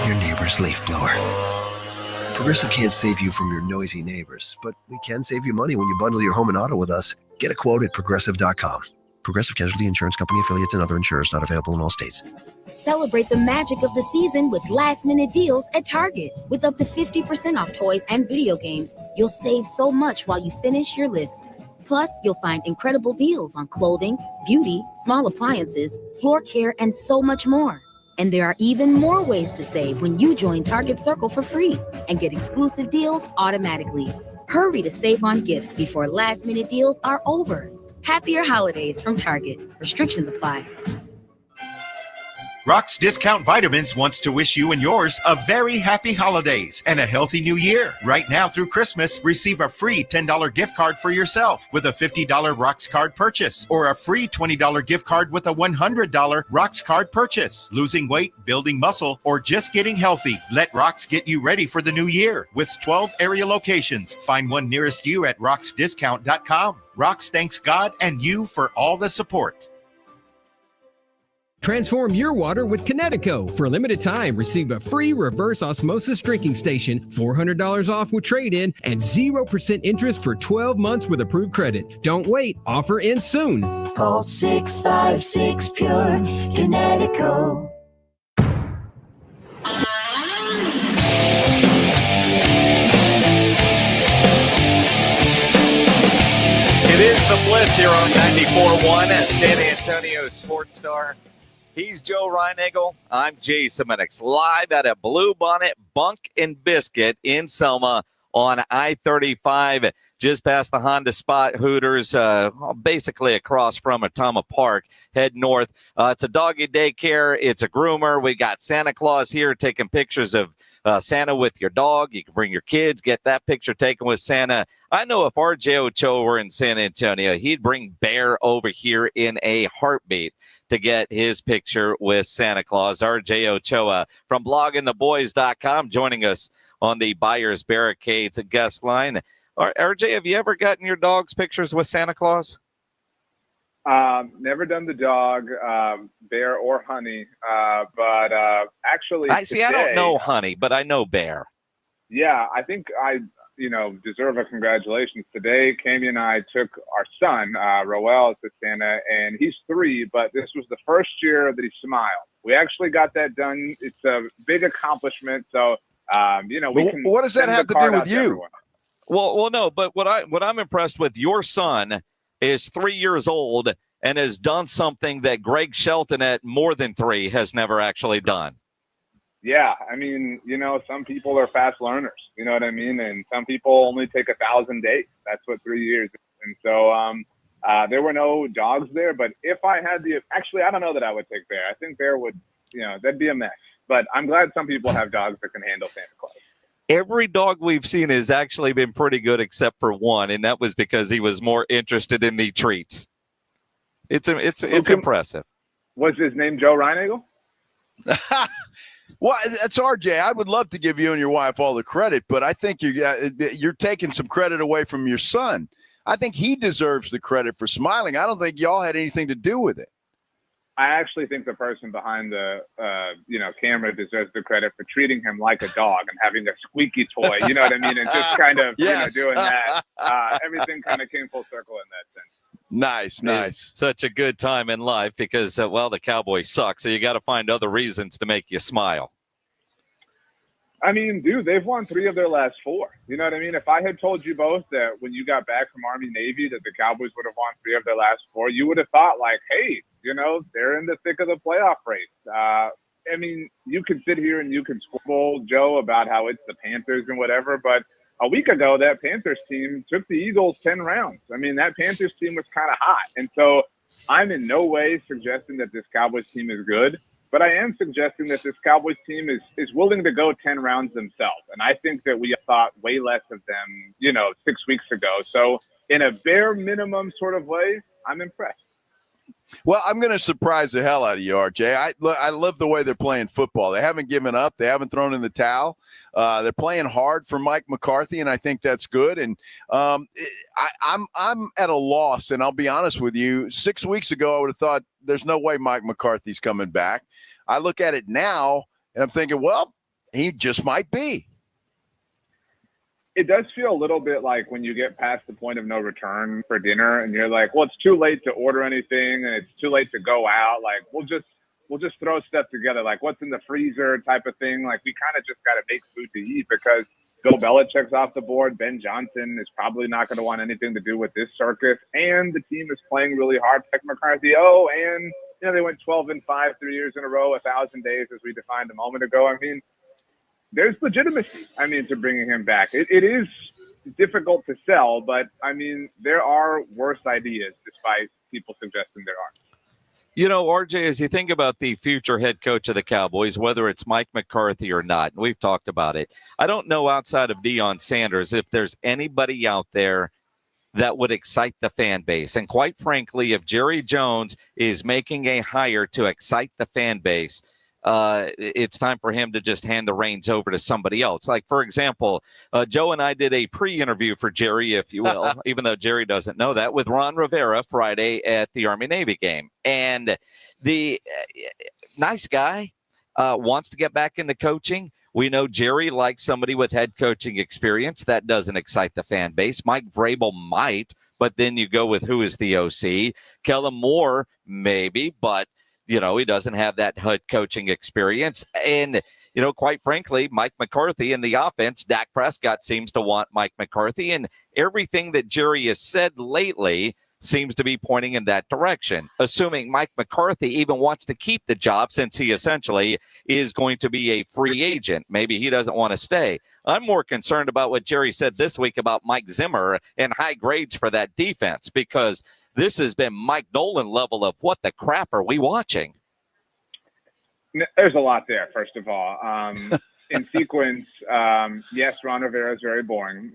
Speaker 24: your neighbor's leaf blower. Progressive can't save you from your noisy neighbors, but we can save you money when you bundle your home and auto with us. Get a quote at Progressive.com. Progressive Casualty Insurance Company affiliates and other insurers not available in all states.
Speaker 25: Celebrate the magic of the season with last-minute deals at Target. With up to 50% off toys and video games, you'll save so much while you finish your list. Plus, you'll find incredible deals on clothing, beauty, small appliances, floor care, and so much more. And there are even more ways to save when you join Target Circle for free and get exclusive deals automatically. Hurry to save on gifts before last-minute deals are over. Happier holidays from Target. Restrictions apply.
Speaker 26: Rock's Discount Vitamins wants to wish you and yours a very happy holidays and a healthy new year. Right now through Christmas, receive a free $10 gift card for yourself with a $50 Rock's card purchase or a free $20 gift card with a $100 Rock's card purchase. Losing weight, building muscle, or just getting healthy, let Rock's get you ready for the new year. With 12 area locations, find one nearest you at rocksdiscount.com. Rock's thanks God and you for all the support.
Speaker 27: Transform your water with Connecticut. For a limited time, receive a free reverse osmosis drinking station, $400 off with trade-in, and 0% interest for 12 months with approved credit. Don't wait. Offer ends soon.
Speaker 28: Call 656-PURE, Connecticut.
Speaker 6: It is the Blitz here on 94.1 at San Antonio Sports Star. He's Joe Reinagel. I'm Jay Semenix, live at a Blue Bonnet Bunk and Biscuit in Selma on I-35, just past the Honda Spot Hooters, basically across from Atama Park. Head north. It's a doggy daycare. It's a groomer. We got Santa Claus here taking pictures of Santa with your dog. You can bring your kids, get that picture taken with Santa. I know if RJ Ochoa were in San Antonio, he'd bring Bear over here in a heartbeat to get his picture with Santa Claus. RJ Ochoa from bloggingtheboys.com joining us on the Buyers Barricades guest line. RJ, have you ever gotten your dog's pictures with Santa Claus?
Speaker 5: Never done the dog, Bear or Honey, but actually,
Speaker 6: I don't know Honey, but I know Bear.
Speaker 5: Yeah, I think I deserve a congratulations. Today, Cammy and I took our son, Roel, to Santa, and he's 3, but this was the first year that he smiled. We actually got that done. It's a big accomplishment, so we can.
Speaker 2: What does that have to do with you?
Speaker 6: Well, no, but what I'm impressed with, your son is 3 years old and has done something that Greg Shelton at more than 3 has never actually done.
Speaker 5: Yeah, I mean, some people are fast learners, you know what I mean? And some people only take 1,000 days. That's what 3 years is. And so there were no dogs there, but if I had actually, I don't know that I would take Bear. I think Bear would, that'd be a mess. But I'm glad some people have dogs that can handle Santa Claus.
Speaker 6: Every dog we've seen has actually been pretty good except for one, and that was because he was more interested in the treats. It's impressive.
Speaker 5: Was his name Joe Reinagel?
Speaker 2: Well, that's RJ. I would love to give you and your wife all the credit, but I think you're taking some credit away from your son. I think he deserves the credit for smiling. I don't think y'all had anything to do with it.
Speaker 5: I actually think the person behind the camera deserves the credit for treating him like a dog and having a squeaky toy. You know what I mean? And just kind of doing that. Everything kind of came full circle in that sense.
Speaker 2: Nice.
Speaker 6: It's such a good time in life because, the Cowboys suck. So you got to find other reasons to make you smile.
Speaker 5: I mean, dude, they've won 3 of their last 4. You know what I mean? If I had told you both that when you got back from Army Navy that the Cowboys would have won 3 of their last 4, you would have thought like, hey, they're in the thick of the playoff race. I mean, you can sit here and you can squabble, Joe, about how it's the Panthers and whatever, but a week ago, that Panthers team took the Eagles 10 rounds. I mean, that Panthers team was kind of hot. And so I'm in no way suggesting that this Cowboys team is good, but I am suggesting that this Cowboys team is willing to go 10 rounds themselves. And I think that we thought way less of them, 6 weeks ago. So in a bare minimum sort of way, I'm impressed.
Speaker 2: Well, I'm going to surprise the hell out of you, RJ. I love the way they're playing football. They haven't given up. They haven't thrown in the towel. They're playing hard for Mike McCarthy, and I think that's good. And I'm at a loss, and I'll be honest with you. 6 weeks ago, I would have thought there's no way Mike McCarthy's coming back. I look at it now, and I'm thinking, well, he just might be.
Speaker 5: It does feel a little bit like when you get past the point of no return for dinner and you're like, well, it's too late to order anything and it's too late to go out. Like, we'll just throw stuff together. Like, what's in the freezer type of thing. Like, we kind of just got to make food to eat because Bill Belichick's off the board. Ben Johnson is probably not going to want anything to do with this circus. And the team is playing really hard. Mike McCarthy. Oh, and, they went 12-5 3 years in a row, 1,000 days, as we defined a moment ago. I mean, there's legitimacy, to bringing him back. It is difficult to sell, but, there are worse ideas despite people suggesting there aren't.
Speaker 6: RJ, as you think about the future head coach of the Cowboys, whether it's Mike McCarthy or not, and we've talked about it, I don't know outside of Deion Sanders if there's anybody out there that would excite the fan base. And quite frankly, if Jerry Jones is making a hire to excite the fan base, it's time for him to just hand the reins over to somebody else. Like, for example, Joe and I did a pre-interview for Jerry, if you will, even though Jerry doesn't know that, with Ron Rivera Friday at the Army-Navy game. And the nice guy wants to get back into coaching. We know Jerry likes somebody with head coaching experience. That doesn't excite the fan base. Mike Vrabel might, but then you go with who is the OC. Kellen Moore, maybe, but he doesn't have that head coaching experience. And, quite frankly, Mike McCarthy and the offense, Dak Prescott seems to want Mike McCarthy. And everything that Jerry has said lately seems to be pointing in that direction, assuming Mike McCarthy even wants to keep the job since he essentially is going to be a free agent. Maybe he doesn't want to stay. I'm more concerned about what Jerry said this week about Mike Zimmer and high grades for that defense, because this has been Mike Nolan level of what the crap are we watching?
Speaker 5: There's a lot there, first of all. In sequence, yes, Ron Rivera is very boring.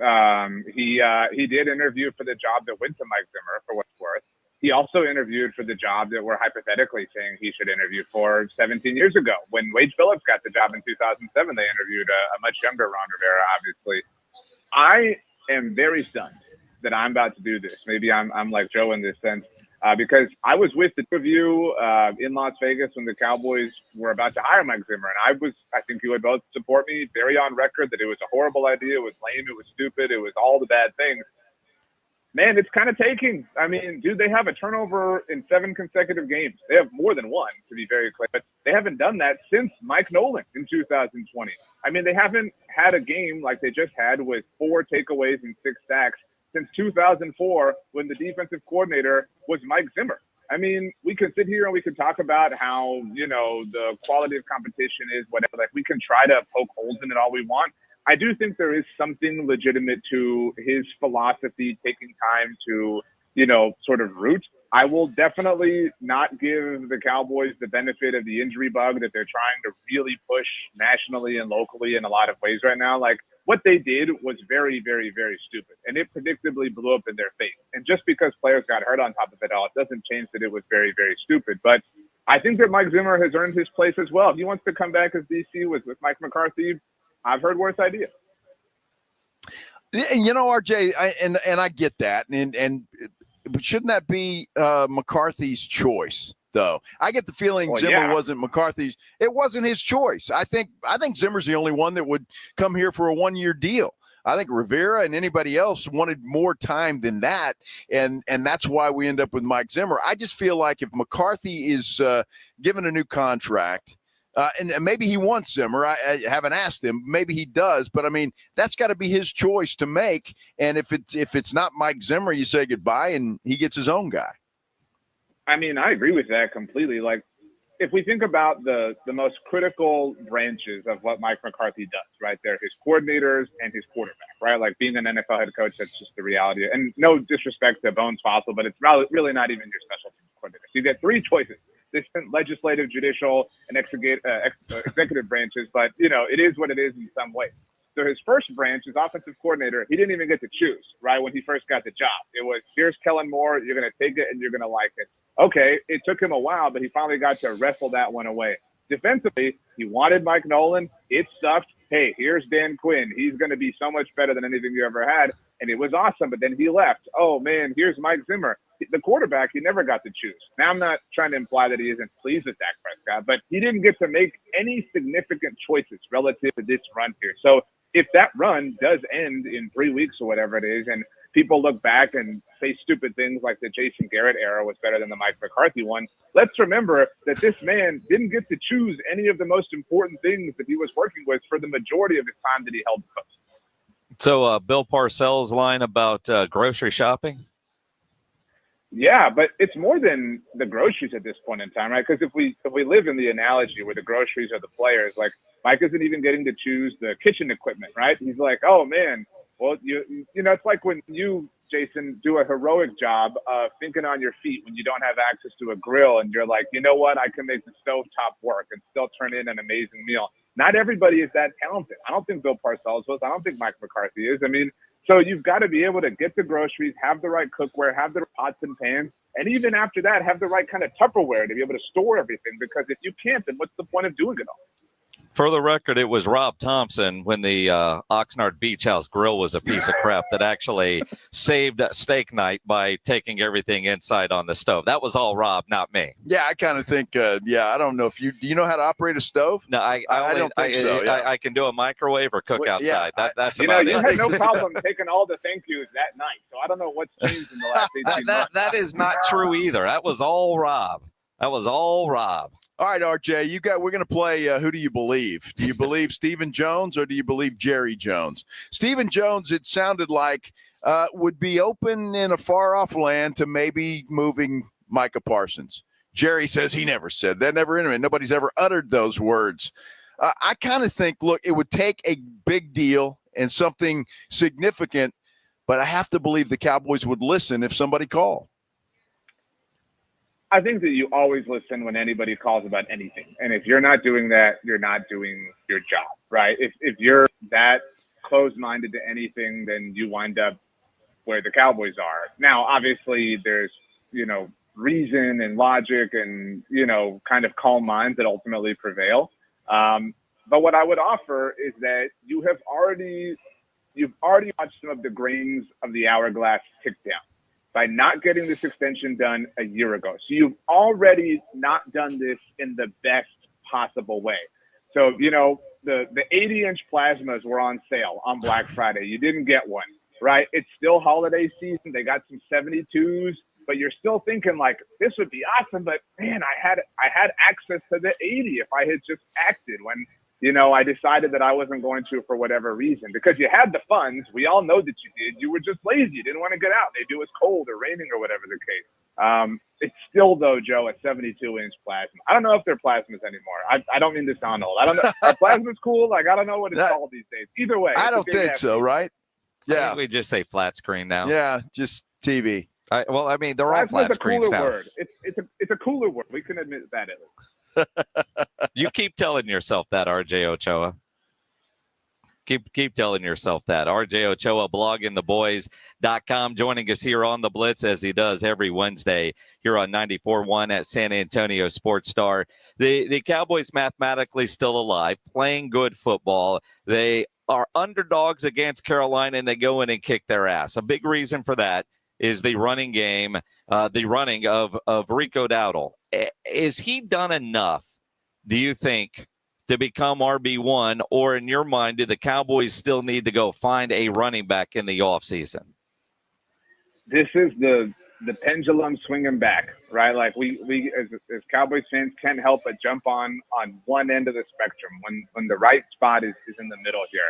Speaker 5: He did interview for the job that went to Mike Zimmer, for what it's worth. He also interviewed for the job that we're hypothetically saying he should interview for 17 years ago. When Wade Phillips got the job in 2007, they interviewed a much younger Ron Rivera, obviously. I am very stunned that I'm about to do this. Maybe I'm like Joe in this sense. Because I was with the two of you in Las Vegas when the Cowboys were about to hire Mike Zimmer. And I think you would both support me, very on record, that it was a horrible idea. It was lame. It was stupid. It was all the bad things. Man, it's kind of taking. I mean, dude, they have a turnover in 7 consecutive games. They have more than one, to be very clear. But they haven't done that since Mike Nolan in 2020. I mean, they haven't had a game like they just had with 4 takeaways and 6 sacks since 2004, when the defensive coordinator was Mike Zimmer. I mean, we could sit here and we could talk about how, the quality of competition is whatever. Like, we can try to poke holes in it all we want. I do think there is something legitimate to his philosophy taking time to, sort of root. I will definitely not give the Cowboys the benefit of the injury bug that they're trying to really push nationally and locally in a lot of ways right now. Like, what they did was very, very, very stupid, and it predictably blew up in their face. And just because players got hurt on top of it all, it doesn't change that it was very, very stupid. But I think that Mike Zimmer has earned his place as well. If he wants to come back as DC with Mike McCarthy, I've heard worse ideas.
Speaker 2: RJ, I get that, but shouldn't that be McCarthy's choice? Though I get the feeling Zimmer wasn't McCarthy's. It wasn't his choice. I think Zimmer's the only one that would come here for a 1-year deal. I think Rivera and anybody else wanted more time than that, and that's why we end up with Mike Zimmer. I just feel like if McCarthy is given a new contract, and maybe he wants Zimmer. I haven't asked him. Maybe he does, but I mean that's got to be his choice to make. And if it's not Mike Zimmer, you say goodbye, and he gets his own guy.
Speaker 5: I mean, I agree with that completely. Like, if we think about the most critical branches of what Mike McCarthy does, right, they're his coordinators and his quarterback, right? Like, being an NFL head coach, that's just the reality. And no disrespect to Bones Fossil, but it's really not even your special teams coordinator. So you get 3 choices: distant legislative, judicial, and executive branches. But, it is what it is in some ways. So his first branch, his offensive coordinator, he didn't even get to choose, right, when he first got the job. It was, here's Kellen Moore, you're going to take it and you're going to like it. Okay, it took him a while, but he finally got to wrestle that one away. Defensively, he wanted Mike Nolan. It sucked. Hey, here's Dan Quinn. He's going to be so much better than anything you ever had. And it was awesome, but then he left. Oh, man, here's Mike Zimmer. The quarterback, he never got to choose. Now, I'm not trying to imply that he isn't pleased with Dak Prescott, but he didn't get to make any significant choices relative to this run here. So if that run does end in 3 weeks or whatever it is, and people look back and say stupid things like the Jason Garrett era was better than the Mike McCarthy one, let's remember that this man didn't get to choose any of the most important things that he was working with for the majority of his time that he held the post.
Speaker 6: So Bill Parcells' line about grocery shopping?
Speaker 5: Yeah, but it's more than the groceries at this point in time, right? Because if we live in the analogy where the groceries are the players, like Mike isn't even getting to choose the kitchen equipment, right? He's like, oh man, well it's like when you, Jason, do a heroic job of thinking on your feet when you don't have access to a grill, and you're like, you know what, I can make the stovetop work and still turn in an amazing meal. Not everybody is that talented. I don't think Bill Parcells was. I don't think Mike McCarthy is. I mean, so you've got to be able to get the groceries, have the right cookware, have the pots and pans, and even after that, have the right kind of Tupperware to be able to store everything. Because if you can't, then what's the point of doing it all?
Speaker 6: For the record, it was Rob Thompson when the Oxnard Beach House grill was a piece of crap that actually saved steak night by taking everything inside on the stove. That was all Rob, not me.
Speaker 2: Yeah, I kind of think, I don't know if do you know how to operate a stove?
Speaker 6: No, I don't think so. Yeah. I can do a microwave or cook outside. That's about it.
Speaker 5: You had no problem taking all the thank yous that night. So I don't know what's changed in the last 18 months.
Speaker 6: That is not true either. That was all Rob.
Speaker 2: All right, RJ, we're going to play Who Do You Believe? Do you believe Stephen Jones or do you believe Jerry Jones? Stephen Jones, it sounded like would be open in a far-off land to maybe moving Micah Parsons. Jerry says he never said that, never in it. Nobody's ever uttered those words. I kind of think, look, it would take a big deal and something significant, but I have to believe the Cowboys would listen if somebody called.
Speaker 5: I think that you always listen when anybody calls about anything. And if you're not doing that, you're not doing your job, right? If you're that closed-minded to anything, then you wind up where the Cowboys are. Now, obviously, there's, reason and logic and, kind of calm minds that ultimately prevail. But what I would offer is that you've already watched some of the grains of the hourglass tick down by not getting this extension done a year ago. So you've already not done this in the best possible way. So, the 80-inch plasmas were on sale on Black Friday. You didn't get one, right? It's still holiday season. They got some 72s, but you're still thinking like, this would be awesome. But man, I had access to the 80 if I had just acted when, I decided that I wasn't going to for whatever reason, because you had the funds. We all know that you did. You were just lazy. You didn't want to get out. Maybe it was cold or raining or whatever the case. It's still, though, Joe, a 72-inch plasma. I don't know if they're plasmas anymore. I don't mean to sound old. I don't know. Are plasmas cool? Like, I don't know what it's called these days. Either way.
Speaker 2: I don't think so, right?
Speaker 6: Yeah. I think we just say flat screen now.
Speaker 2: Yeah, just TV.
Speaker 6: They're all flat screens now.
Speaker 5: Word. It's a cooler word. We can admit that at least.
Speaker 6: You keep telling yourself that, RJ Ochoa. Keep telling yourself that. RJ Ochoa, bloggingtheboys.com, joining us here on the Blitz as he does every Wednesday here on 94.1 at San Antonio Sports Star. The Cowboys mathematically still alive, playing good football. They are underdogs against Carolina, and they go in and kick their ass. A big reason for that is the running game, the running of Rico Dowdle. Is he done enough, do you think, to become RB1, or in your mind, do the Cowboys still need to go find a running back in the offseason?
Speaker 5: This is the pendulum swinging back, right? Like we as Cowboys fans can't help but jump on one end of the spectrum when the right spot is in the middle here.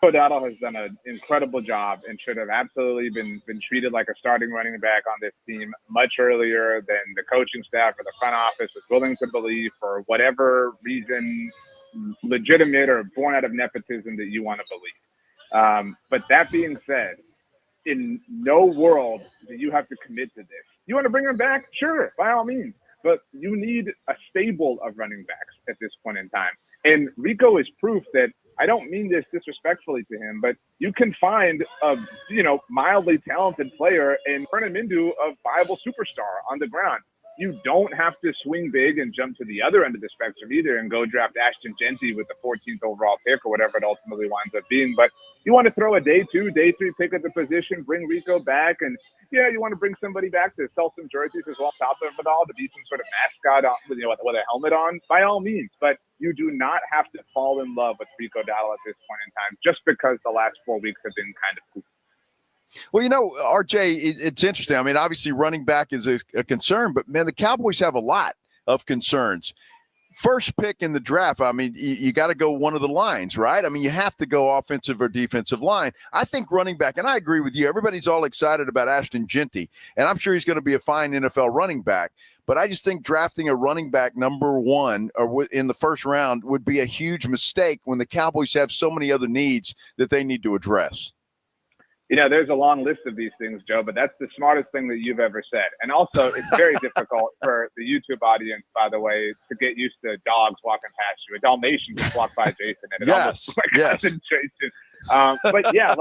Speaker 5: Rico Dowdle has done an incredible job and should have absolutely been treated like a starting running back on this team much earlier than the coaching staff or the front office was willing to believe, for whatever reason, legitimate or born out of nepotism, that you want to believe. But that being said, in no world do you have to commit to this. You want to bring him back? Sure, by all means. But you need a stable of running backs at this point in time. And Rico is proof that, I don't mean this disrespectfully to him, but you can find a, mildly talented player and turn him into a viable superstar on the ground. You don't have to swing big and jump to the other end of the spectrum either and go draft Ashton Genty with the 14th overall pick or whatever it ultimately winds up being. But you want to throw a day 2, day 3 pick at the position, bring Rico back, and you want to bring somebody back to sell some jerseys as well, top of it all, to be some sort of mascot with a helmet on, by all means. But you do not have to fall in love with Rico Dowdle at this point in time just because the last 4 weeks have been kind of cool.
Speaker 2: Well, RJ, it's interesting. I mean, obviously running back is a concern, but, man, the Cowboys have a lot of concerns. First pick in the draft, I mean, you got to go one of the lines, right? I mean, you have to go offensive or defensive line. I think running back, and I agree with you, everybody's all excited about Ashton Genty, and I'm sure he's going to be a fine NFL running back. But I just think drafting a running back number 1 or in the first round would be a huge mistake when the Cowboys have so many other needs that they need to address.
Speaker 5: There's a long list of these things, Joe, but that's the smartest thing that you've ever said. And also, it's very difficult for the YouTube audience, by the way, to get used to dogs walking past you. A Dalmatian just walked by Jason, and it almost cousin Jason. But yeah,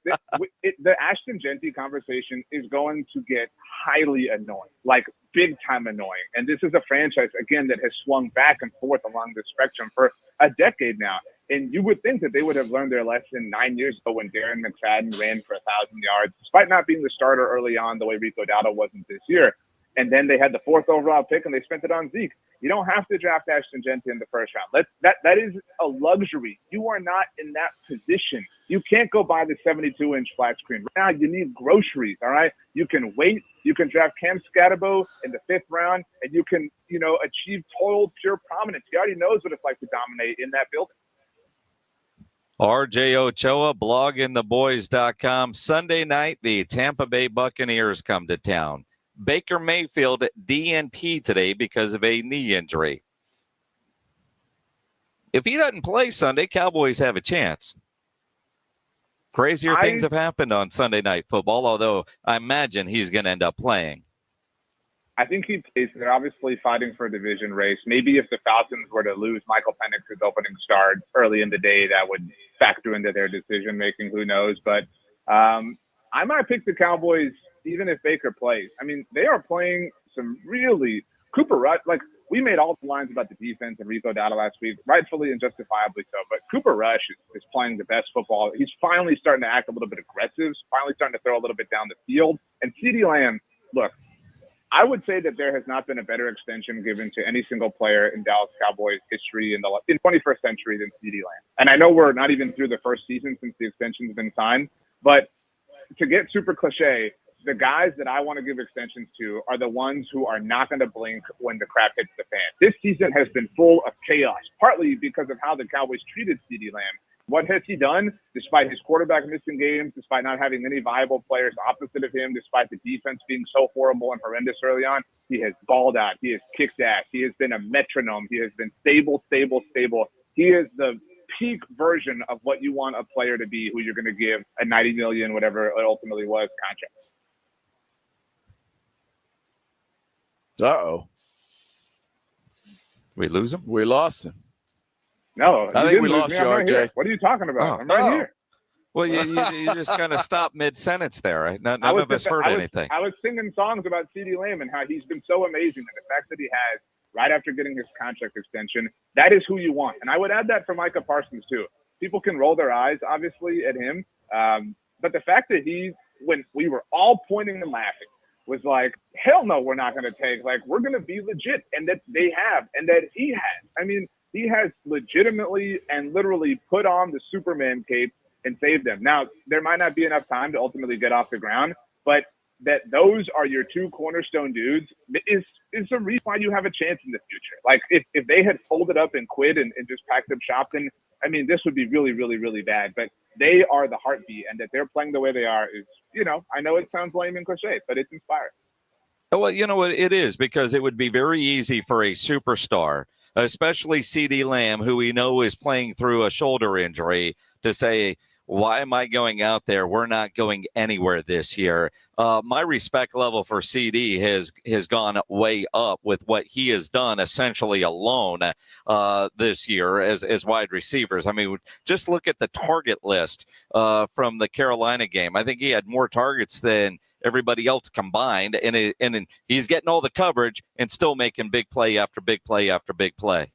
Speaker 5: the Ashton Genty conversation is going to get highly annoying, like big time annoying. And this is a franchise, again, that has swung back and forth along the spectrum for a decade now. And you would think that they would have learned their lesson 9 years ago when Darren McFadden ran for 1,000 yards, despite not being the starter early on the way Rico Dowdle wasn't this year. And then they had the 4th overall pick and they spent it on Zeke. You don't have to draft Ashton Genty in the first round. That is a luxury. You are not in that position. You can't go buy the 72-inch flat screen. Right now, you need groceries, all right? You can wait. You can draft Cam Scatterbo in the 5th round, and you can, achieve total pure prominence. He already knows what it's like to dominate in that building.
Speaker 6: RJ Ochoa, bloggingtheboys.com. Sunday night, the Tampa Bay Buccaneers come to town. Baker Mayfield DNP today because of a knee injury. If he doesn't play Sunday, Cowboys have a chance. Crazier things have happened on Sunday Night Football, although I imagine he's going to end up playing.
Speaker 5: I think he plays. They're obviously fighting for a division race. Maybe if the Falcons were to lose Michael Penix's opening start early in the day, that would factor into their decision making. Who knows? But I might pick the Cowboys even if Baker plays. I mean, they are playing some really Cooper Rush. Like, we made all the lines about the defense and Rico Dowdle last week, rightfully and justifiably so. But Cooper Rush is playing the best football. He's finally starting to act a little bit aggressive, finally starting to throw a little bit down the field. And CeeDee Lamb, look, I would say that there has not been a better extension given to any single player in Dallas Cowboys history in the 21st century than CeeDee Lamb. And I know we're not even through the first season since the extension's been signed, but to get super cliche, the guys that I want to give extensions to are the ones who are not going to blink when the crap hits the fan. This season has been full of chaos, partly because of how the Cowboys treated CeeDee Lamb. What has he done? Despite his quarterback missing games, despite not having any viable players opposite of him, despite the defense being so horrible and horrendous early on, he has balled out. He has kicked ass. He has been a metronome. He has been stable. He is the peak version of what you want a player to be who you're going to give a $90 million, whatever it ultimately was, contract.
Speaker 2: Uh-oh.
Speaker 6: We lose him?
Speaker 2: We lost him.
Speaker 5: No,
Speaker 2: I think we lost you,
Speaker 5: right
Speaker 2: RJ.
Speaker 5: here. What are you talking about? I'm right here.
Speaker 6: Well, you just kind of stopped mid-sentence there. Right? None of us heard anything.
Speaker 5: I was singing songs about CeeDee Lamb and how he's been so amazing. And the fact that he has, right after getting his contract extension, that is who you want. And I would add that for Micah Parsons, too. People can roll their eyes, obviously, at him. But the fact that when we were all pointing and laughing, was like, hell no, we're not going to take. Like, we're going to be legit. And that they have, and that he has. I mean, he has legitimately and literally put on the Superman cape and saved them. Now, there might not be enough time to ultimately get off the ground, but that those are your two cornerstone dudes is the reason why you have a chance in the future. Like, if they had folded up and quit and just packed up shop, then, I mean, this would be really, really, really bad. But they are the heartbeat, and that they're playing the way they are is, I know it sounds lame and cliche, but it's inspiring.
Speaker 6: Well, you know what it is, because it would be very easy for a superstar, especially CeeDee Lamb, who we know is playing through a shoulder injury, to say, why am I going out there? We're not going anywhere this year. My respect level for CD has gone way up with what he has done essentially alone this year as wide receivers. I mean, just look at the target list from the Carolina game. I think he had more targets than everybody else combined, and he's getting all the coverage and still making big play after big play after big play.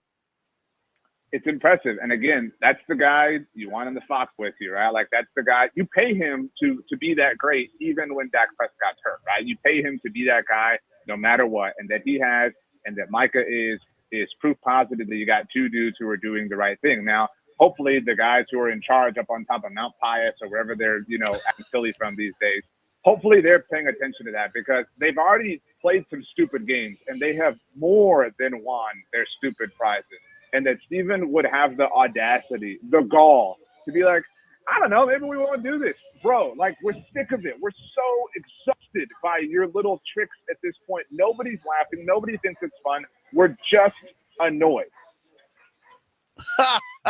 Speaker 5: It's impressive. And again, that's the guy you want in the Fox with you, right? Like, that's the guy you pay him to be that great, even when Dak Prescott's hurt, right? You pay him to be that guy no matter what. And that he has, and that Micah is proof positive that you got two dudes who are doing the right thing. Now, hopefully the guys who are in charge up on top of Mount Pius or wherever they're, at Philly from these days, hopefully they're paying attention to that, because they've already played some stupid games and they have more than won their stupid prizes. And that Steven would have the audacity, the gall, to be like, I don't know, maybe we won't do this. Bro, like, we're sick of it. We're so exhausted by your little tricks at this point. Nobody's laughing. Nobody thinks it's fun. We're just annoyed.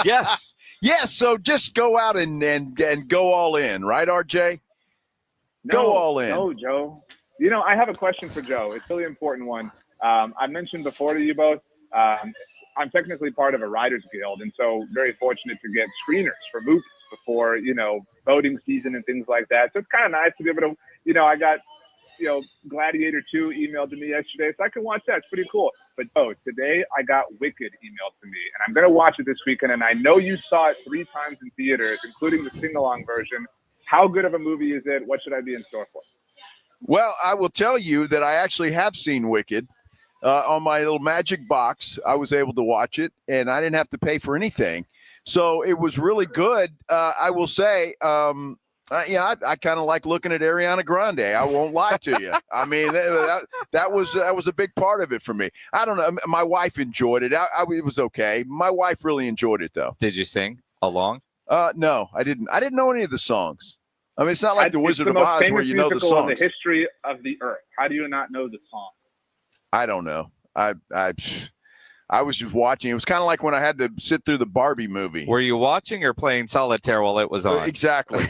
Speaker 6: Yes.
Speaker 2: Yes, so just go out and go all in, right, RJ? Go all in.
Speaker 5: No, Joe. I have a question for Joe. It's a really important one. I mentioned before to you both, I'm technically part of a writers guild, and so very fortunate to get screeners for movies before, voting season and things like that. So it's kind of nice to be able to, I got, Gladiator 2 emailed to me yesterday, so I can watch that. It's pretty cool. But today I got Wicked emailed to me, and I'm going to watch it this weekend. And I know you saw it 3 times in theaters, including the sing-along version. How good of a movie is it? What should I be in store for?
Speaker 2: Well, I will tell you that I actually have seen Wicked. On my little magic box, I was able to watch it, and I didn't have to pay for anything. So it was really good. I will say, I kind of like looking at Ariana Grande. I won't lie to you. I mean, that was a big part of it for me. I don't know. My wife enjoyed it. It was okay. My wife really enjoyed it, though.
Speaker 6: Did you sing along?
Speaker 2: No, I didn't. I didn't know any of the songs. I mean, it's not like the Wizard of Oz where you know the songs.
Speaker 5: In the history of the earth. How do you not know the song?
Speaker 2: I don't know. I was just watching. It was kind of like when I had to sit through the Barbie movie.
Speaker 6: Were you watching or playing solitaire while it was on?
Speaker 2: Exactly.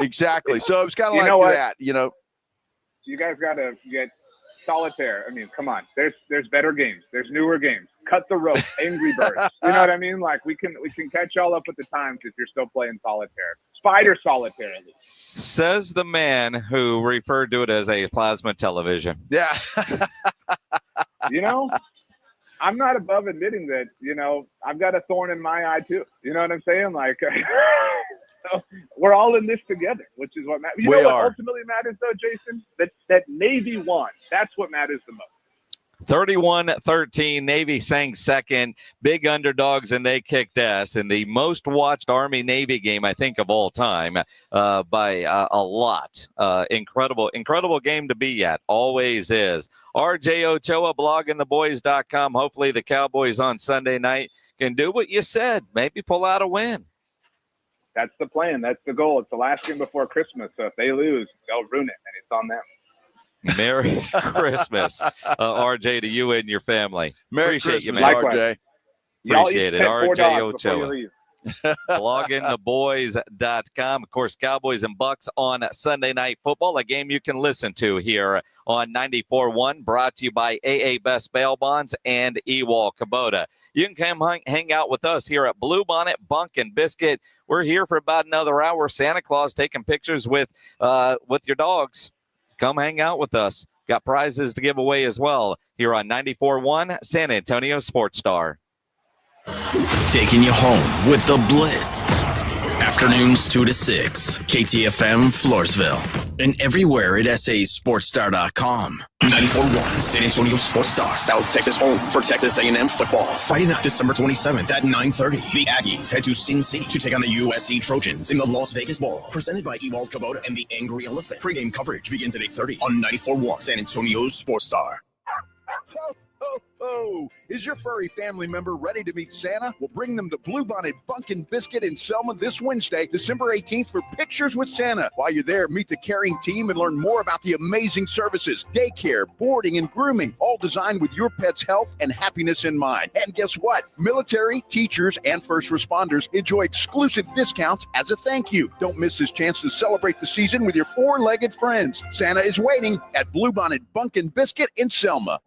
Speaker 2: Exactly. So it was kind of like that, You
Speaker 5: guys got to get solitaire. I mean, come on. There's better games. There's newer games. Cut the rope. Angry Birds. You know what I mean? Like we can catch y'all up with the times if you're still playing solitaire. Spider solitaire at least.
Speaker 6: Says the man who referred to it as a plasma television.
Speaker 2: Yeah.
Speaker 5: I'm not above admitting that, I've got a thorn in my eye too. You know what I'm saying? Like, so we're all in this together, which is what matters. What ultimately matters though, Jason? That Navy won. That's what matters the most.
Speaker 6: 31-13, Navy sang second, big underdogs, and they kicked ass in the most watched Army-Navy game, I think, of all time by a lot. Incredible game to be at. Always is. RJ Ochoa, bloggingtheboys.com. Hopefully the Cowboys on Sunday night can do what you said, maybe pull out a win.
Speaker 5: That's the plan. That's the goal. It's the last game before Christmas, so if they lose, they'll ruin it, and it's on them.
Speaker 6: Merry Christmas, RJ, to you and your family.
Speaker 2: Merry
Speaker 6: Appreciate
Speaker 2: Christmas,
Speaker 6: you, man.
Speaker 2: RJ.
Speaker 6: Appreciate it. RJ Ochoa. Bloggingtheboys.com. Of course, Cowboys and Bucks on Sunday Night Football, a game you can listen to here on 94.1, brought to you by AA Best Bail Bonds and Ewald Kubota. You can come hang out with us here at Blue Bonnet, Bunk, and Biscuit. We're here for about another hour. Santa Claus taking pictures with your dogs. Come hang out with us. Got prizes to give away as well here on 94.1 San Antonio Sports Star.
Speaker 1: Taking you home with the Blitz. Afternoons 2 to 6. KTFM Floresville. And everywhere at sasportstar.com. 94.1 San Antonio Sports Star. South Texas home for Texas A&M football. Friday night, December 27th at 9:30. The Aggies head to Sin City to take on the USC Trojans in the Las Vegas Bowl. Presented by Ewald Kubota and the Angry Elephant. Pre-game coverage begins at 8:30 on 94.1 San Antonio Sports Star.
Speaker 30: Oh, is your furry family member ready to meet Santa? We'll bring them to Blue Bonnet, Bunk, and Biscuit in Selma this Wednesday, December 18th for Pictures with Santa. While you're there, meet the caring team and learn more about the amazing services, daycare, boarding, and grooming, all designed with your pet's health and happiness in mind. And guess what? Military, teachers, and first responders enjoy exclusive discounts as a thank you. Don't miss this chance to celebrate the season with your four-legged friends. Santa is waiting at Blue Bonnet, Bunk, and Biscuit in Selma.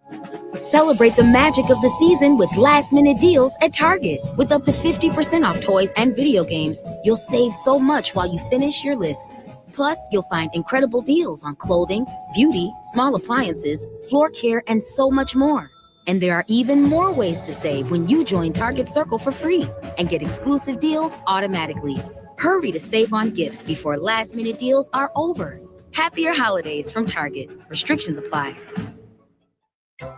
Speaker 25: Celebrate the magic of the season with last-minute deals at Target. With up to 50% off toys and video games, you'll save so much while you finish your list. Plus, you'll find incredible deals on clothing, beauty, small appliances, floor care, and so much more. And there are even more ways to save when you join Target Circle for free and get exclusive deals automatically. Hurry to save on gifts before last-minute deals are over. Happier holidays from Target. Restrictions apply.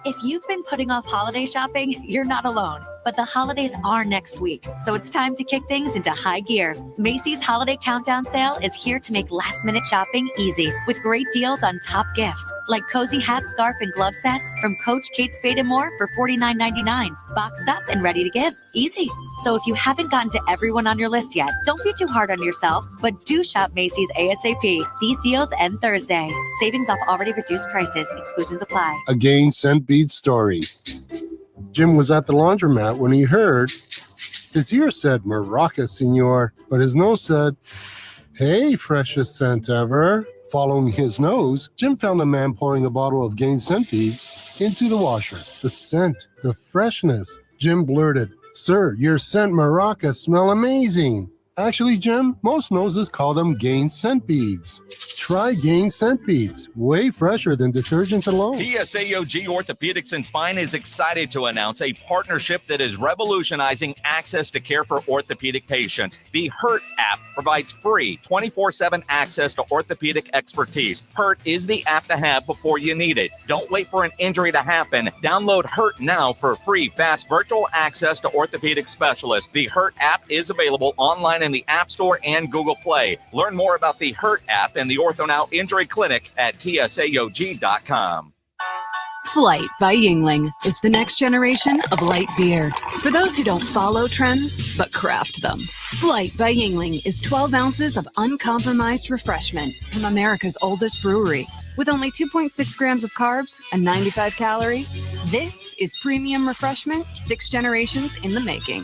Speaker 10: If you've been putting off holiday shopping, you're not alone. But the holidays are next week, so it's time to kick things into high gear. Macy's Holiday Countdown Sale is here to make last-minute shopping easy with great deals on top gifts like cozy hat, scarf, and glove sets from Coach, Kate Spade & More for $49.99. Boxed up and ready to give. Easy. So if you haven't gotten to everyone on your list yet, don't be too hard on yourself, but do shop Macy's ASAP. These deals end Thursday. Savings off already reduced prices. Exclusions apply.
Speaker 11: A gain cent bead story. Jim was at the laundromat when he heard his ear said, "Maraca, senor," but his nose said, "Hey, freshest scent ever." Following his nose, Jim found a man pouring a bottle of Gain scent beads into the washer. The scent, the freshness. Jim blurted, "Sir, your scent Maraca smell amazing." Actually, Jim, most noses call them Gain scent beads. Try Gain scent beads. Way fresher than detergent alone.
Speaker 7: TSAOG Orthopedics and Spine is excited to announce a partnership that is revolutionizing access to care for orthopedic patients. The HURT app provides free 24/7 access to orthopedic expertise. HURT is the app to have before you need it. Don't wait for an injury to happen. Download HURT now for free, fast virtual access to orthopedic specialists. The HURT app is available online in the App Store and Google Play. Learn more about the HURT app and the Ortho Now Injury Clinic at TSAOG.com.
Speaker 22: Flight by Yingling is the next generation of light beer. For those who don't follow trends, but craft them. Flight by Yingling is 12 ounces of uncompromised refreshment from America's oldest brewery. With only 2.6 grams of carbs and 95 calories, this is premium refreshment 6 generations in the making.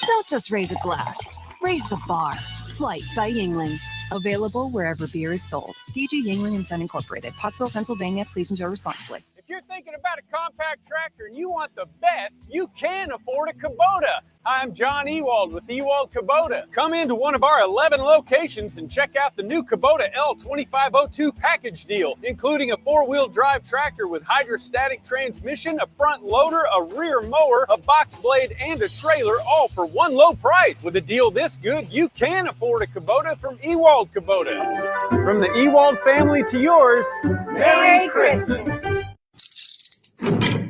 Speaker 22: Don't just raise a glass, raise the bar. Flight by Yingling. Available wherever beer is sold. DG Yingling and Son Incorporated, Pottsville, Pennsylvania. Please enjoy responsibly.
Speaker 3: If you're thinking about a compact tractor and you want the best, you can afford a Kubota. I'm John Ewald with Ewald Kubota. Come into one of our 11 locations and check out the new Kubota L2502 package deal, including a 4-wheel drive tractor with hydrostatic transmission, a front loader, a rear mower, a box blade, and a trailer, all for one low price. With a deal this good, you can afford a Kubota from Ewald Kubota. From the Ewald family to yours, Merry Christmas.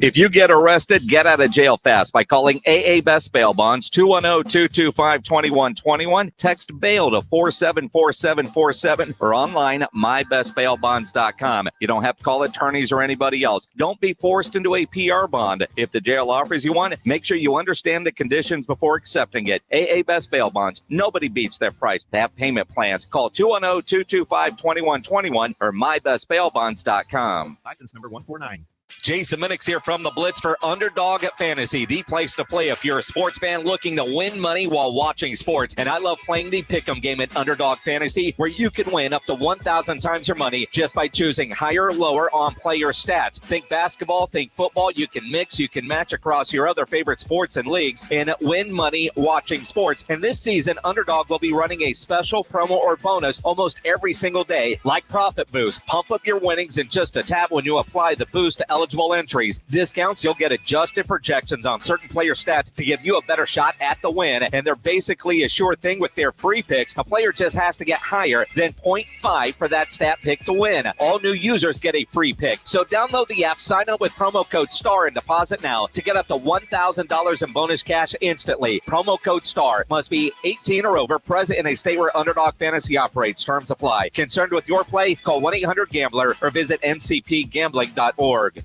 Speaker 6: If you get arrested, get out of jail fast by calling AA Best Bail Bonds, 210-225-2121. Text bail to 474747 or online, mybestbailbonds.com. You don't have to call attorneys or anybody else. Don't be forced into a PR bond. If the jail offers you one, make sure you understand the conditions before accepting it. AA Best Bail Bonds. Nobody beats their price. They have payment plans. Call 210-225-2121 or mybestbailbonds.com.
Speaker 26: License number 149.
Speaker 6: Jason Minix here from the Blitz for Underdog Fantasy, the place to play if you're a sports fan looking to win money while watching sports. And I love playing the Pick'em game at Underdog Fantasy, where you can win up to 1,000 times your money just by choosing higher or lower on player stats. Think basketball, think football. You can mix, you can match across your other favorite sports and leagues and win money watching sports. And this season, Underdog will be running a special promo or bonus almost every single day, like Profit Boost. Pump up your winnings in just a tab when you apply the boost to eligible entries. Discounts, you'll get adjusted projections on certain player stats to give you a better shot at the win. And they're basically a sure thing with their free picks. A player just has to get higher than 0.5 for that stat pick to win. All new users get a free pick. So download the app, sign up with promo code STAR and deposit now to get up to $1,000 in bonus cash instantly. Promo code STAR. Must be 18 or over, present in a state where Underdog Fantasy operates. Terms apply. Concerned with your play? Call 1-800-GAMBLER or visit ncpgambling.org.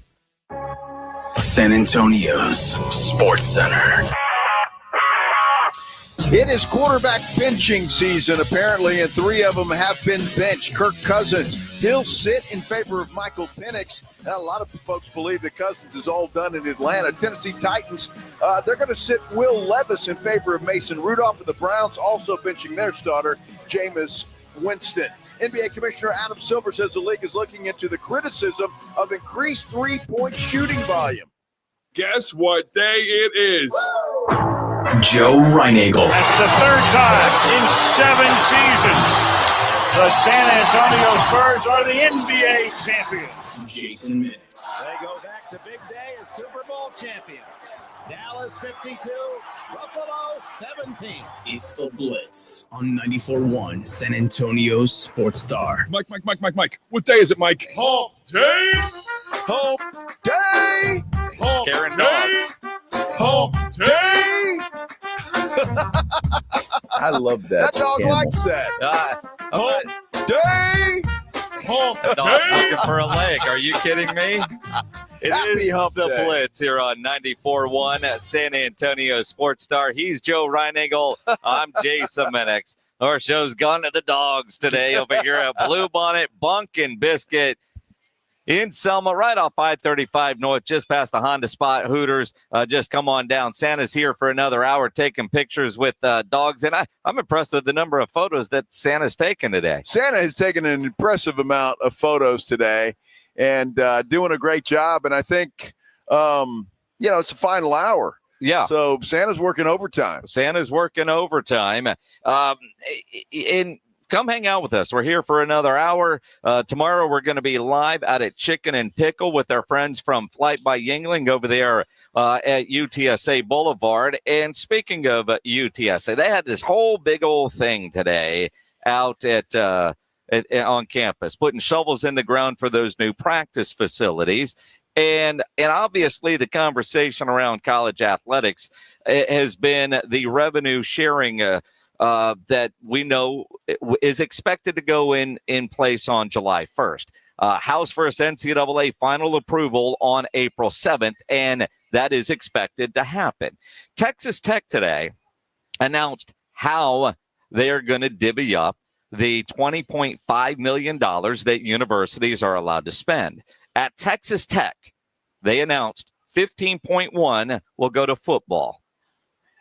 Speaker 1: San Antonio's Sports Center.
Speaker 2: It is quarterback benching season, apparently, and 3 of them have been benched. Kirk Cousins, he'll sit in favor of Michael Penix. Now, a lot of folks believe that Cousins is all done in Atlanta. Tennessee Titans, they're going to sit Will Levis in favor of Mason Rudolph, and the Browns also benching their starter, Jameis Winston. NBA Commissioner Adam Silver says the league is looking into the criticism of increased three-point shooting volume.
Speaker 12: Guess what day it is?
Speaker 1: Joe Reinagel.
Speaker 13: That's the 3rd time in 7 seasons the San Antonio Spurs are the NBA champions.
Speaker 1: Jason Minix.
Speaker 13: They go back to big day as Super Bowl champions. Dallas 52, Buffalo 17.
Speaker 1: It's the Blitz on 94.1 San Antonio's Sports Star.
Speaker 12: Mike. What day is it, Mike? Hump day.
Speaker 2: Hump day.
Speaker 12: Hump
Speaker 6: Scaring
Speaker 12: day.
Speaker 6: dogs.
Speaker 12: Hump day.
Speaker 14: I love that.
Speaker 2: That dog
Speaker 14: camel.
Speaker 2: likes that. Hump day.
Speaker 12: Hump
Speaker 6: The dog's
Speaker 12: day.
Speaker 6: looking for a leg. Are you kidding me? It
Speaker 2: Happy
Speaker 6: is
Speaker 2: hump
Speaker 6: the
Speaker 2: day.
Speaker 6: Blitz here on 94.1 at San Antonio Sports Star. He's Joe Reinagel. I'm Jason Minix. Our show's gone to the dogs today over here at Blue Bonnet, Bunk and Biscuit in Selma, right off I-35 North, just past the Honda Spot Hooters. Just come on down. Santa's here for another hour taking pictures with dogs, and I'm impressed with the number of photos that Santa's taken today.
Speaker 2: Santa has taken an impressive amount of photos today and doing a great job. And I think, it's the final hour.
Speaker 6: Yeah.
Speaker 2: So Santa's working overtime.
Speaker 6: And come hang out with us. We're here for another hour. Tomorrow we're going to be live out at Chicken and Pickle with our friends from Flight by Yingling over there at UTSA Boulevard. And speaking of UTSA, they had this whole big old thing today out on campus, putting shovels in the ground for those new practice facilities. And obviously the conversation around college athletics has been the revenue sharing that we know is expected to go in place on July 1st. House versus NCAA final approval on April 7th, and that is expected to happen. Texas Tech today announced how they are going to divvy up the $20.5 million that universities are allowed to spend. At Texas Tech, they announced 15.1 will go to football.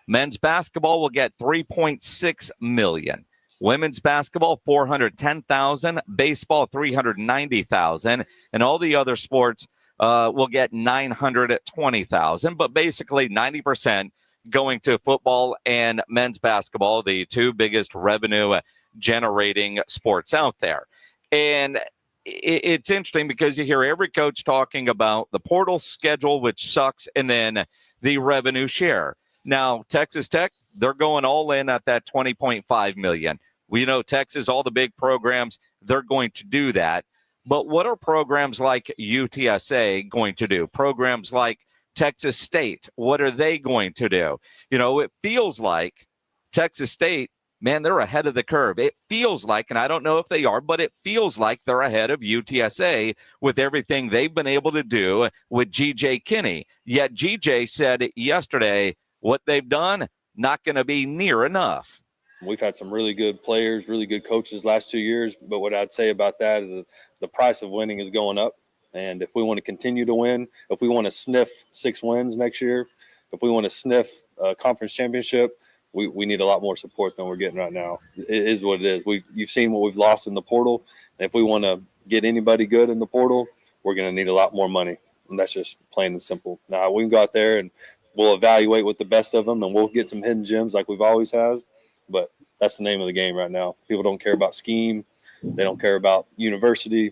Speaker 6: Men's basketball will get $3.6 million. Women's basketball, $410,000. Baseball, $390,000. And all the other sports will get $920,000. But basically 90% going to football and men's basketball, the two biggest revenue generating sports out there. And it's interesting because you hear every coach talking about the portal schedule, which sucks, and then the revenue share. Now, Texas Tech, they're going all in at that $20.5 million. We know Texas, all the big programs, they're going to do that. But what are programs like UTSA going to do? Programs like Texas State, what are they going to do? You know, it feels like Texas State, man, they're ahead of the curve. It feels like, and I don't know if they are, but it feels like they're ahead of UTSA with everything they've been able to do with GJ Kinne. Yet GJ said yesterday, what they've done, not going to be near enough.
Speaker 4: We've had some really good players, really good coaches last 2 years. But what I'd say about that is the price of winning is going up. And if we want to continue to win, if we want to sniff 6 wins next year, if we want to sniff a conference championship, we need a lot more support than we're getting right now. It is what it is. You've seen what we've lost in the portal. And if we want to get anybody good in the portal, we're going to need a lot more money. And that's just plain and simple. Now, we can go out there and we'll evaluate with the best of them, and we'll get some hidden gems like we've always have. But that's the name of the game right now. People don't care about scheme. They don't care about university.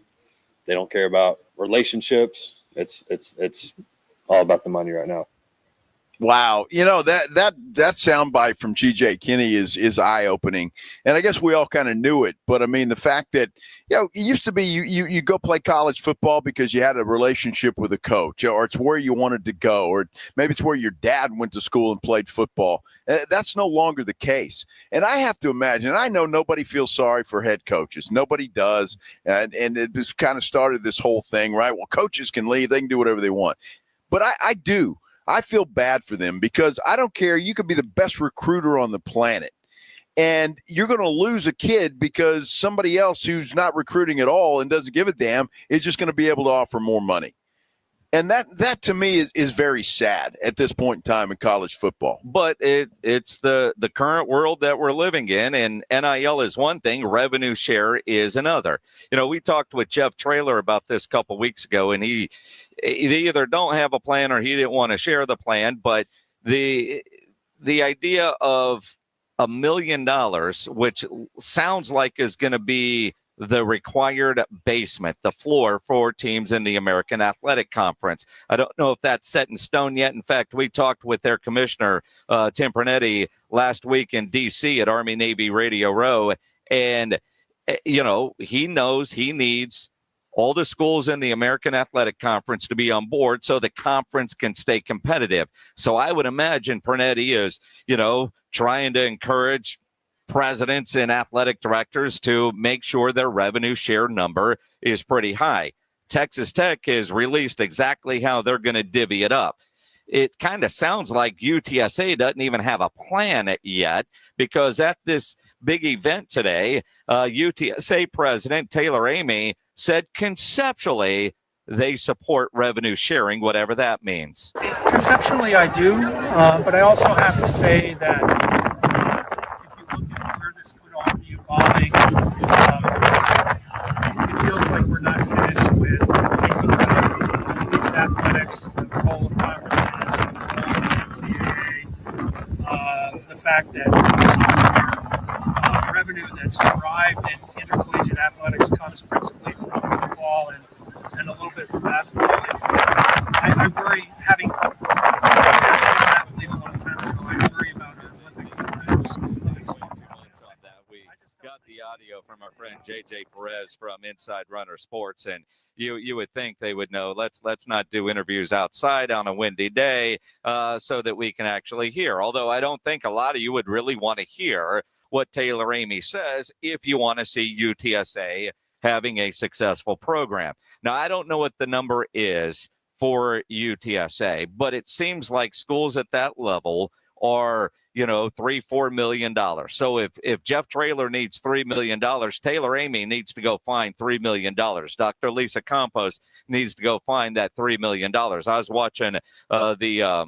Speaker 4: They don't care about relationships. It's all about the money right now.
Speaker 2: Wow, that soundbite from GJ Kinne is eye opening, and I guess we all kind of knew it. But I mean, the fact that it used to be you go play college football because you had a relationship with a coach, or it's where you wanted to go, or maybe it's where your dad went to school and played football. That's no longer the case. And I have to imagine, and I know nobody feels sorry for head coaches, nobody does, and it just kind of started this whole thing, right? Well, coaches can leave; they can do whatever they want. But I do. I feel bad for them because I don't care. You could be the best recruiter on the planet, and you're going to lose a kid because somebody else who's not recruiting at all and doesn't give a damn is just going to be able to offer more money. And that to me is very sad at this point in time in college football.
Speaker 6: But it's the current world that we're living in, and NIL is one thing, revenue share is another. You know, we talked with Jeff Traylor about this a couple weeks ago, and he either don't have a plan or he didn't want to share the plan. But the idea of $1 million, which sounds like is going to be the required basement, the floor for teams in the American Athletic Conference. I don't know if that's set in stone yet. In fact, we talked with their commissioner, Tim Pernetti, last week in D.C. at Army-Navy Radio Row. And, he knows he needs all the schools in the American Athletic Conference to be on board so the conference can stay competitive. So I would imagine Pernetti is, trying to encourage presidents and athletic directors to make sure their revenue share number is pretty high. Texas Tech has released exactly how they're going to divvy it up. It kind of sounds like UTSA doesn't even have a plan yet, because at this big event today, UTSA President Taylor Amy said conceptually they support revenue sharing, whatever that means.
Speaker 8: Conceptually, I do, but I also have to say that where this could all be evolving, it feels like we're not finished with thinking about collegiate athletics, the role of conferences, the role of the NCAA, the fact that this year revenue that's derived in intercollegiate athletics comes principally from football and a little bit from basketball. I worry, having asked an athlete a long time ago, I worry about our Olympic programs.
Speaker 6: Got the audio from our friend JJ Perez from Inside Runner Sports, and you would think they would know. Let's not do interviews outside on a windy day so that we can actually hear. Although I don't think a lot of you would really want to hear what Taylor Amy says if you want to see UTSA having a successful program. Now, I don't know what the number is for UTSA, but it seems like schools at that level are, $3-4 million. So if Jeff Traylor needs $3 million, Taylor Amy needs to go find $3 million. Dr. Lisa Campos needs to go find that $3 million. I was watching the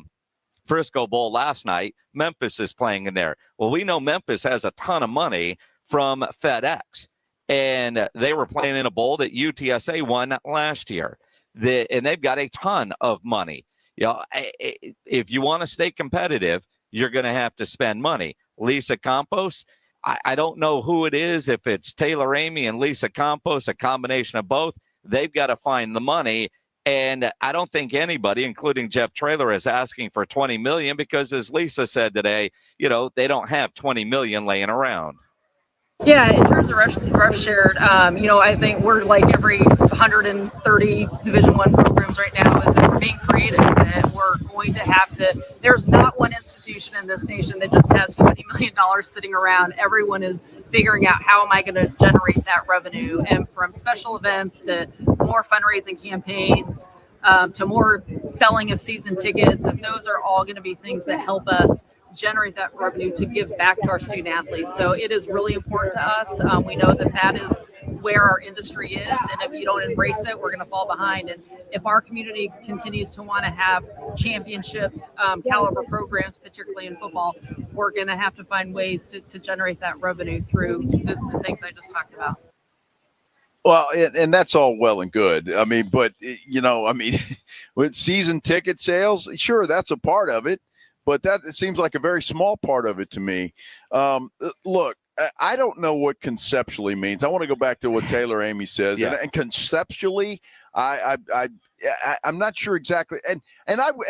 Speaker 6: Frisco Bowl last night. Memphis is playing in there. Well, we know Memphis has a ton of money from FedEx, and they were playing in a bowl that UTSA won last year. And they've got a ton of money. If you want to stay competitive, you're going to have to spend money. Lisa Campos, I don't know who it is, if it's Taylor Amy and Lisa Campos, a combination of both. They've got to find the money. And I don't think anybody, including Jeff Traylor, is asking for $20 million because, as Lisa said today, they don't have $20 million laying around.
Speaker 9: Yeah, in terms of rev shared, I think we're like every 130 Division I programs right now is that we're being creative, and we're going to have to. There's not one institution in this nation that just has $20 million sitting around. Everyone is figuring out, how am I going to generate that revenue? And from special events to more fundraising campaigns to more selling of season tickets, and those are all going to be things that help us generate that revenue to give back to our student athletes. So it is really important to us. We know that is where our industry is, and if you don't embrace it, we're going to fall behind. And if our community continues to want to have championship caliber programs, particularly in football, we're going to have to find ways to generate that revenue through the things I just talked about.
Speaker 2: Well, and that's all well and good. With season ticket sales, sure, that's a part of it. But it seems like a very small part of it to me. Look, I don't know what conceptually means. I want to go back to what Taylor Amy says. Yeah. And conceptually, I'm not sure exactly. And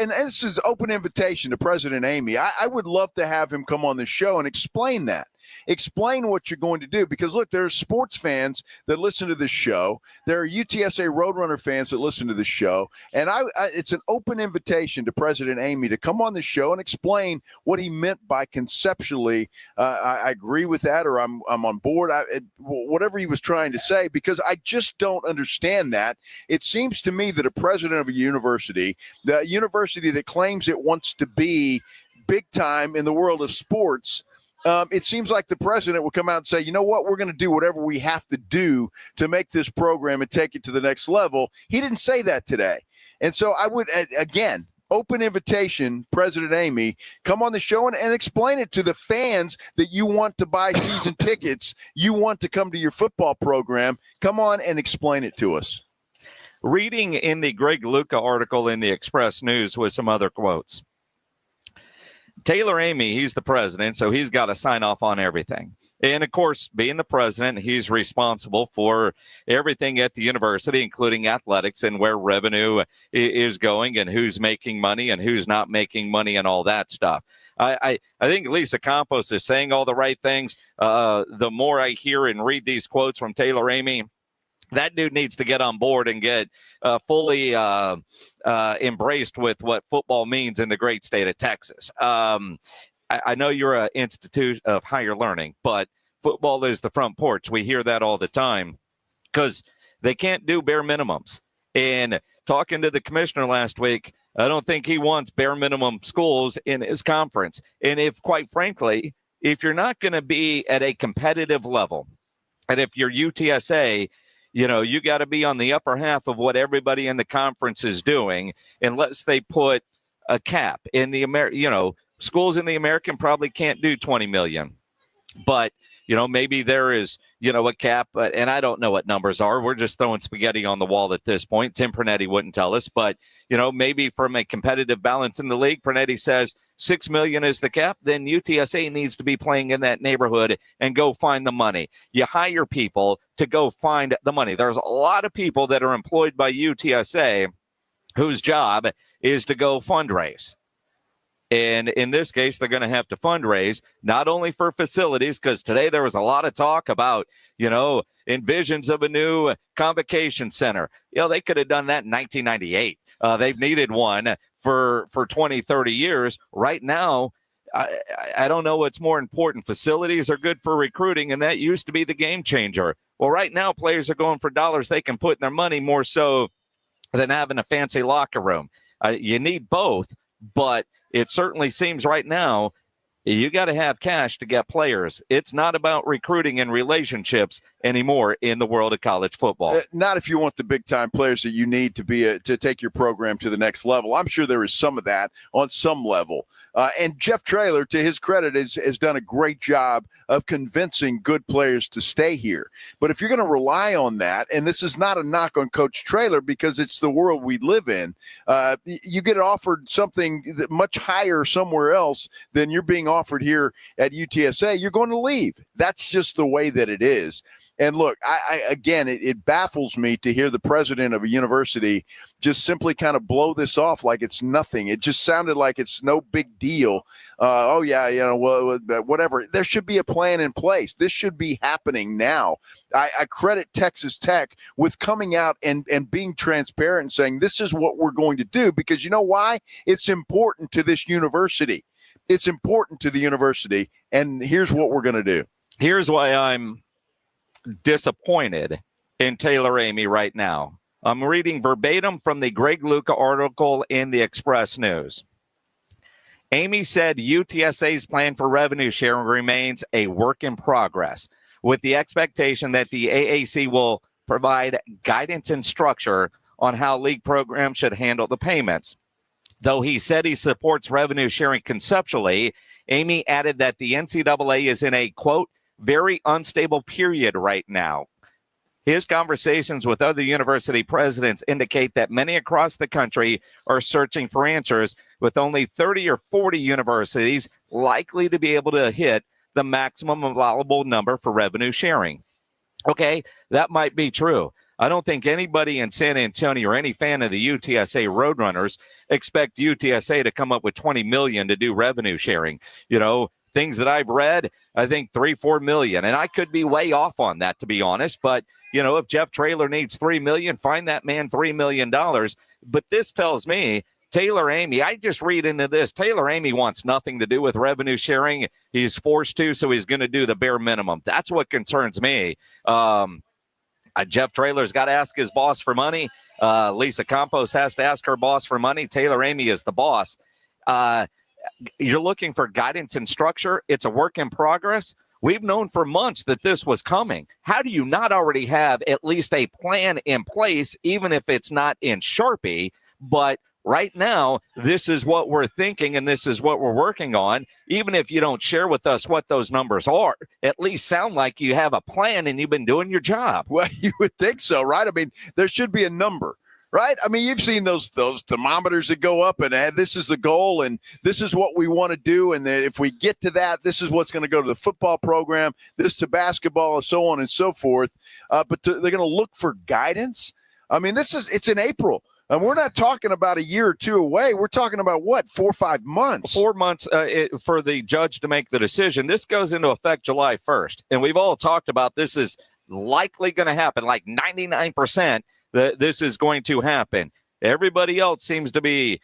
Speaker 2: this is open invitation to President Amy. I would love to have him come on the show and explain that. Explain what you're going to do, because look, there are sports fans that listen to this show. There are UTSA Roadrunner fans that listen to this show, and it's an open invitation to President Amy to come on the show and explain what he meant by conceptually. I agree with that, or I'm on board. Whatever he was trying to say, because I just don't understand that. It seems to me that a president of a university, the university that claims it wants to be big time in the world of sports, it seems like the president will come out and say, you know what, we're going to do whatever we have to do to make this program and take it to the next level. He didn't say that today. And so I would, again, open invitation, President Amy, come on the show and explain it to the fans that you want to buy season tickets, you want to come to your football program. Come on and explain it to us.
Speaker 6: Reading in the Greg Luca article in the Express News with some other quotes. Taylor Amy, he's the president, so he's got to sign off on everything. And, of course, being the president, he's responsible for everything at the university, including athletics and where revenue is going and who's making money and who's not making money and all that stuff. I think Lisa Campos is saying all the right things. The more I hear and read these quotes from Taylor Amy, that dude needs to get on board and get fully embraced with what football means in the great state of Texas. I know you're an institute of higher learning, but football is the front porch. We hear that all the time because they can't do bare minimums. And talking to the commissioner last week, I don't think he wants bare minimum schools in his conference. And if, quite frankly, if you're not going to be at a competitive level, and if you're UTSA, you got to be on the upper half of what everybody in the conference is doing, unless they put a cap in the schools in the American probably can't do 20 million, but maybe there is, a cap, and I don't know what numbers are. We're just throwing spaghetti on the wall at this point. Tim Pernetti wouldn't tell us, but, maybe from a competitive balance in the league, Pernetti says 6 million is the cap. Then UTSA needs to be playing in that neighborhood and go find the money. You hire people to go find the money. There's a lot of people that are employed by UTSA whose job is to go fundraise. And in this case, they're going to have to fundraise not only for facilities, because today there was a lot of talk about, envisions of a new convocation center. They could have done that in 1998. They've needed one for 20, 30 years. Right now, I don't know what's more important. Facilities are good for recruiting, and that used to be the game changer. Well, right now, players are going for dollars they can put in their money more so than having a fancy locker room. You need both, but it certainly seems right now you got to have cash to get players. It's not about recruiting and relationships anymore in the world of college football.
Speaker 2: Not if you want the big-time players that you need to take your program to the next level. I'm sure there is some of that on some level. And Jeff Traylor, to his credit, has done a great job of convincing good players to stay here. But if you're going to rely on that, and this is not a knock on Coach Traylor because it's the world we live in, you get offered something that much higher somewhere else than you're being offered here at UTSA, you're going to leave. That's just the way that it is. And look, it baffles me to hear the president of a university just simply kind of blow this off like it's nothing. It just sounded like it's no big deal. Whatever. There should be a plan in place. This should be happening now. I credit Texas Tech with coming out and being transparent and saying this is what we're going to do, because you know why? It's important to this university. It's important to the university, and here's what we're going to do.
Speaker 6: Here's why I'm disappointed in Taylor Amy right now. I'm reading verbatim from the Greg Luca article in the Express News. Amy said UTSA's plan for revenue sharing remains a work in progress, with the expectation that the AAC will provide guidance and structure on how league programs should handle the payments. Though he said he supports revenue sharing conceptually, Amy added that the NCAA is in a, quote, very unstable period right now. His conversations with other university presidents indicate that many across the country are searching for answers, with only 30 or 40 universities likely to be able to hit the maximum allowable number for revenue sharing. Okay, that might be true. I don't think anybody in San Antonio or any fan of the UTSA Roadrunners expect UTSA to come up with $20 million to do revenue sharing. You know, things that I've read, I think $3-4 million, and I could be way off on that, to be honest. But you know, if Jeff Traylor needs $3 million, find that man $3 million. But this tells me Taylor Amy, I just read into this, Taylor Amy wants nothing to do with revenue sharing. He's forced to, so he's going to do the bare minimum. That's what concerns me. Jeff Traylor's got to ask his boss for money. Lisa Campos has to ask her boss for money. Taylor Amy is the boss. You're looking for guidance and structure. It's a work in progress. We've known for months that this was coming. How do you not already have at least a plan in place, even if it's not in Sharpie? But right now, this is what we're thinking, and this is what we're working on. Even if you don't share with us what those numbers are, at least sound like you have a plan and you've been doing your job.
Speaker 2: Well, you would think so, right? I mean, there should be a number, right? I mean, you've seen those thermometers that go up and this is the goal and this is what we want to do. And then if we get to that, this is what's going to go to the football program, this to basketball, and so on and so forth. But they're going to look for guidance. I mean, it's in April. And we're not talking about a year or two away. We're talking about, 4 or 5 months?
Speaker 6: 4 months for the judge to make the decision. This goes into effect July 1st. And we've all talked about this is likely going to happen, like 99% that this is going to happen. Everybody else seems to be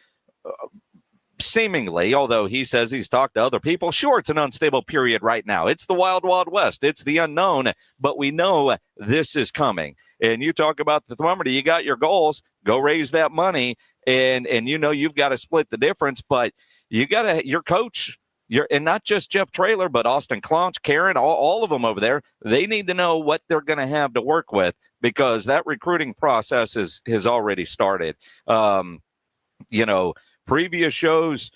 Speaker 6: seemingly, although he says he's talked to other people, sure, it's an unstable period right now. It's the wild, wild west. It's the unknown, but we know this is coming. And you talk about the thermometer, you got your goals, go raise that money, and you know you've got to split the difference, but you got to, your coach, and not just Jeff Traylor, but Austin Clonch, Karen, all of them over there, they need to know what they're going to have to work with, because that recruiting process has already started. Previous shows,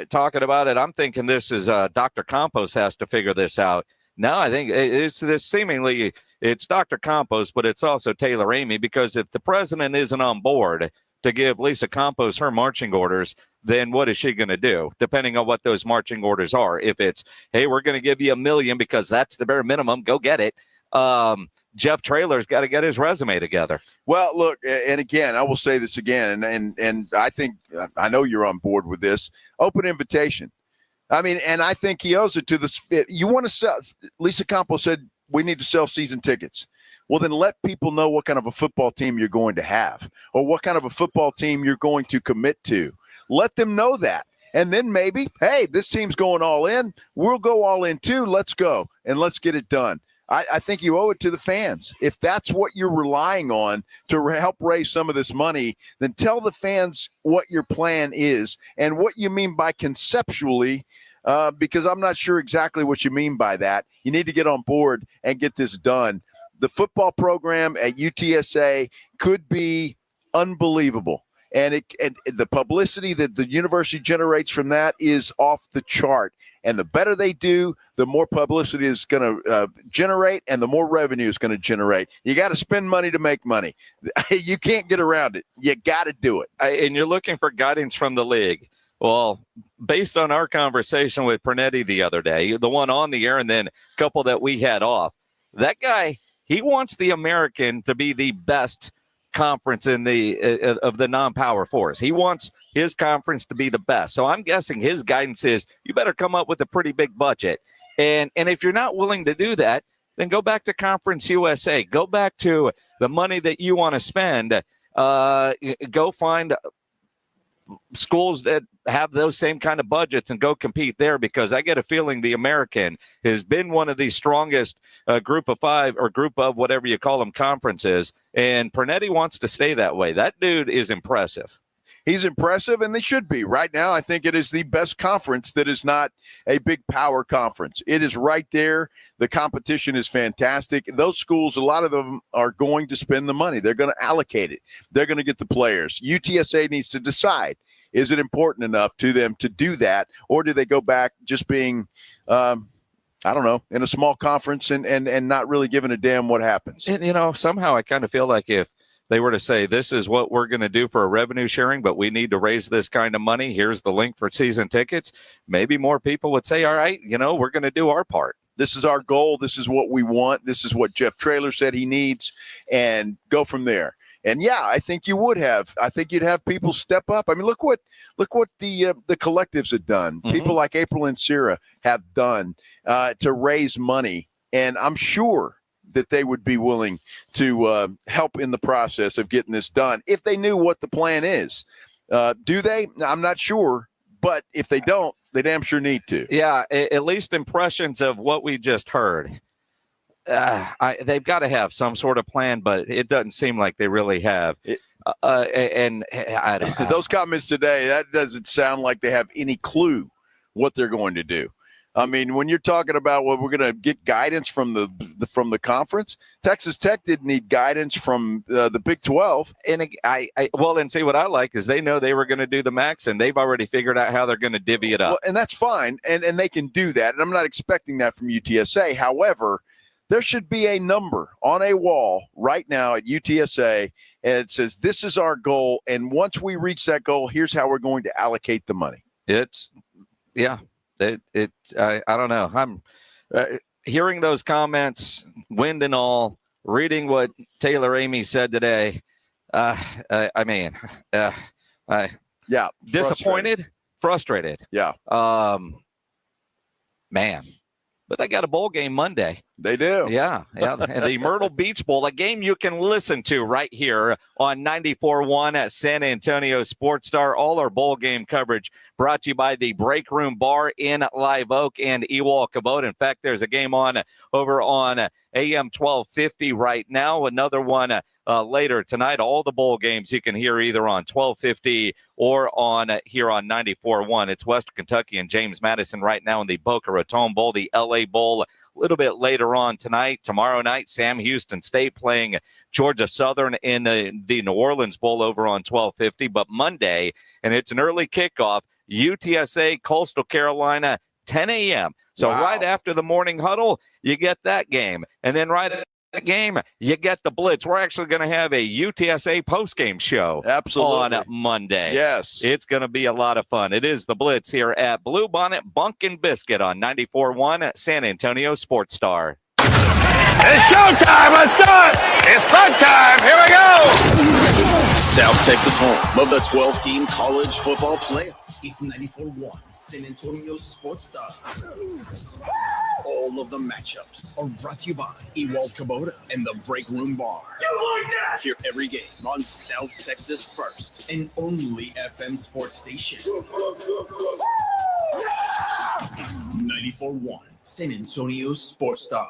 Speaker 6: talking about it, I'm thinking this is Dr. Campos has to figure this out. Now I think it's Dr. Campos, but it's also Taylor Amy, because if the president isn't on board to give Lisa Campos her marching orders, then what is she going to do, depending on what those marching orders are? If it's, hey, we're going to give you $1 million because that's the bare minimum, go get it. Jeff Traylor's got to get his resume together.
Speaker 2: Well, look, and again, I will say this again, and I think I know you're on board with this. Open invitation. I mean, and I think he owes it to the. You want to sell? Lisa Campos said we need to sell season tickets. Well, then let people know what kind of a football team you're going to have, or what kind of a football team you're going to commit to. Let them know that. And then maybe, hey, this team's going all in. We'll go all in too. Let's go and let's get it done. I think you owe it to the fans. If that's what you're relying on to help raise some of this money, then tell the fans what your plan is and what you mean by conceptually, because I'm not sure exactly what you mean by that. You need to get on board and get this done. The football program at UTSA could be unbelievable. And the publicity that the university generates from that is off the chart. And the better they do, the more publicity is going to generate and the more revenue is going to generate. You got to spend money to make money. You can't get around it. You got to do it.
Speaker 6: And you're looking for guidance from the league. Well, based on our conversation with Pernetti the other day, the one on the air and then a couple that we had off, that guy, he wants the American to be the best conference in the of the non-power fours. He wants his conference to be the best. So I'm guessing his guidance is you better come up with a pretty big budget. And if you're not willing to do that, then go back to Conference USA. Go back to the money that you want to spend. Go find schools that have those same kind of budgets and go compete there, because I get a feeling the American has been one of the strongest group of five or group of whatever you call them conferences, and Pernetti wants to stay that way. That dude is impressive.
Speaker 2: He's impressive, and they should be. Right now, I think it is the best conference that is not a big power conference. It is right there. The competition is fantastic. Those schools, a lot of them are going to spend the money. They're going to allocate it. They're going to get the players. UTSA needs to decide, is it important enough to them to do that, or do they go back just being, I don't know, in a small conference and not really giving a damn what happens?
Speaker 6: And, somehow I kind of feel like if they were to say, this is what we're going to do for a revenue sharing, but we need to raise this kind of money, here's the link for season tickets, maybe more people would say, all right, we're going to do our part.
Speaker 2: This is our goal. This is what we want. This is what Jeff Traylor said he needs, and go from there. And yeah, I think you would have. I think you'd have people step up. I mean, look what the collectives have done. Mm-hmm. People like April and Sierra have done to raise money, and I'm sure that they would be willing to help in the process of getting this done if they knew what the plan is. Do they? I'm not sure, but if they don't, they damn sure need to.
Speaker 6: Yeah, at least impressions of what we just heard. They've got to have some sort of plan, but it doesn't seem like they really have. And I don't know.
Speaker 2: Those comments today, that doesn't sound like they have any clue what they're going to do. I mean, when you're talking about what we're going to get guidance from the conference, Texas Tech didn't need guidance from the Big 12.
Speaker 6: And and see what I like is they know they were going to do the max, and they've already figured out how they're going to divvy it up.
Speaker 2: Well, and that's fine, and they can do that. And I'm not expecting that from UTSA. However, there should be a number on a wall right now at UTSA, and it says this is our goal, and once we reach that goal, here's how we're going to allocate the money.
Speaker 6: I don't know. I'm hearing those comments, wind and all, reading what Taylor Amy said today. Disappointed, frustrated.
Speaker 2: Yeah.
Speaker 6: Man. But they got a bowl game Monday.
Speaker 2: They do.
Speaker 6: Yeah. And the Myrtle Beach Bowl, a game you can listen to right here on 94.1 at San Antonio Sports Star. All our bowl game coverage brought to you by the Break Room Bar in Live Oak and Ewald Kubota. In fact, there's a game on over on AM 1250 right now. Another one later tonight. All the bowl games you can hear either on 1250 or on here on 94.1. It's Western Kentucky and James Madison right now in the Boca Raton Bowl, the LA Bowl. A little bit later on tonight. Tomorrow night, Sam Houston State playing Georgia Southern in the New Orleans Bowl over on 1250. But Monday, and it's an early kickoff, UTSA, Coastal Carolina, 10 a.m. So right after the morning huddle, you get that game. And then right at the game, you get the Blitz. We're actually going to have a UTSA postgame show on Monday.
Speaker 2: Yes.
Speaker 6: It's going to be a lot of fun. It is the Blitz here at Blue Bonnet, Bunk and Biscuit on 94.1 at San Antonio Sports Star.
Speaker 12: It's showtime. Let's do it. It's fun time. Here we go.
Speaker 1: South Texas home of the 12-team college football playoff. It's 94.1 San Antonio Sports Star. All of the matchups are brought to you by Ewald Kubota and the Break Room Bar. You like that? Hear every game on South Texas' first and only FM sports station. 94.1 San Antonio Sports Star.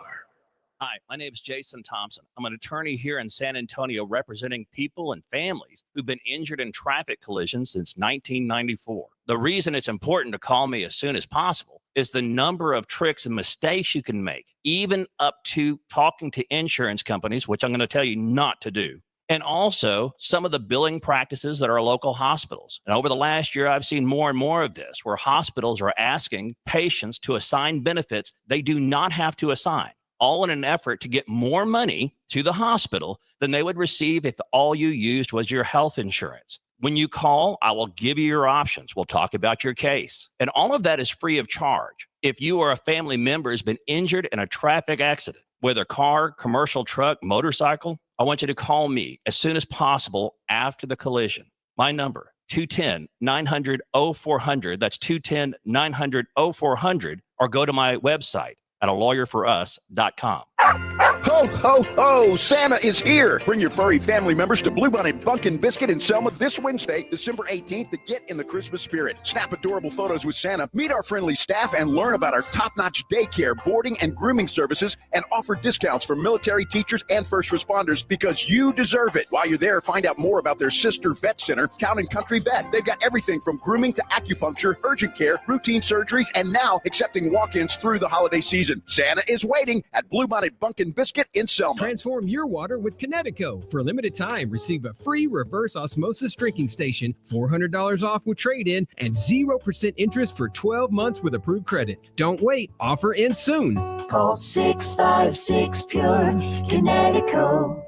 Speaker 14: Hi, my name is Jason Thompson. I'm an attorney here in San Antonio representing people and families who've been injured in traffic collisions since 1994. The reason it's important to call me as soon as possible is the number of tricks and mistakes you can make, even up to talking to insurance companies, which I'm going to tell you not to do. And also some of the billing practices at our local hospitals. And over the last year, I've seen more and more of this, where hospitals are asking patients to assign benefits they do not have to assign, all in an effort to get more money to the hospital than they would receive if all you used was your health insurance. When you call, I will give you your options. We'll talk about your case. And all of that is free of charge. If you or a family member has been injured in a traffic accident, whether car, commercial truck, motorcycle, I want you to call me as soon as possible after the collision. My number, 210-900-0400. That's 210-900-0400. Or go to my website at alawyerforus.com.
Speaker 30: Ho, ho, ho! Santa is here! Bring your furry family members to Bluebonnet Bunk and Biscuit in Selma this Wednesday, December 18th, to get in the Christmas spirit. Snap adorable photos with Santa, meet our friendly staff, and learn about our top-notch daycare, boarding, and grooming services, and offer discounts for military teachers and first responders because you deserve it. While you're there, find out more about their sister vet center, Town & Country Vet. They've got everything from grooming to acupuncture, urgent care, routine surgeries, and now accepting walk-ins through the holiday season. Santa is waiting at Bluebonnet Bunk and Biscuit in Selma.
Speaker 27: Transform your water with Connecticut. For a limited time, receive a free reverse osmosis drinking station, $400 off with trade-in, and 0% interest for 12 months with approved credit. Don't wait. Offer ends soon.
Speaker 28: Call 656-PURE, Connecticut.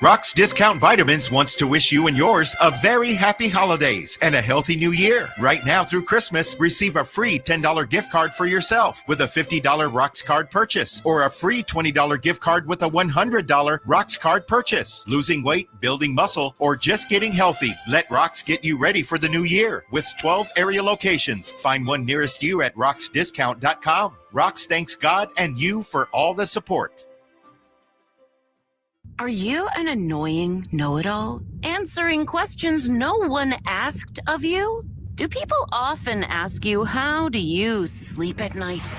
Speaker 26: Rock's Discount Vitamins wants to wish you and yours a very happy holidays and a healthy new year. Right now through Christmas, receive a free $10 gift card for yourself with a $50 Rock's card purchase, or a free $20 gift card with a $100 Rock's card purchase. Losing weight, building muscle, or just getting healthy? Let Rock's get you ready for the new year. With 12 area locations, find one nearest you at rocksdiscount.com. Rock's thanks God and you for all the support.
Speaker 15: Are you an annoying know-it-all? Answering questions no one asked of you? Do people often ask you, how do you sleep at night?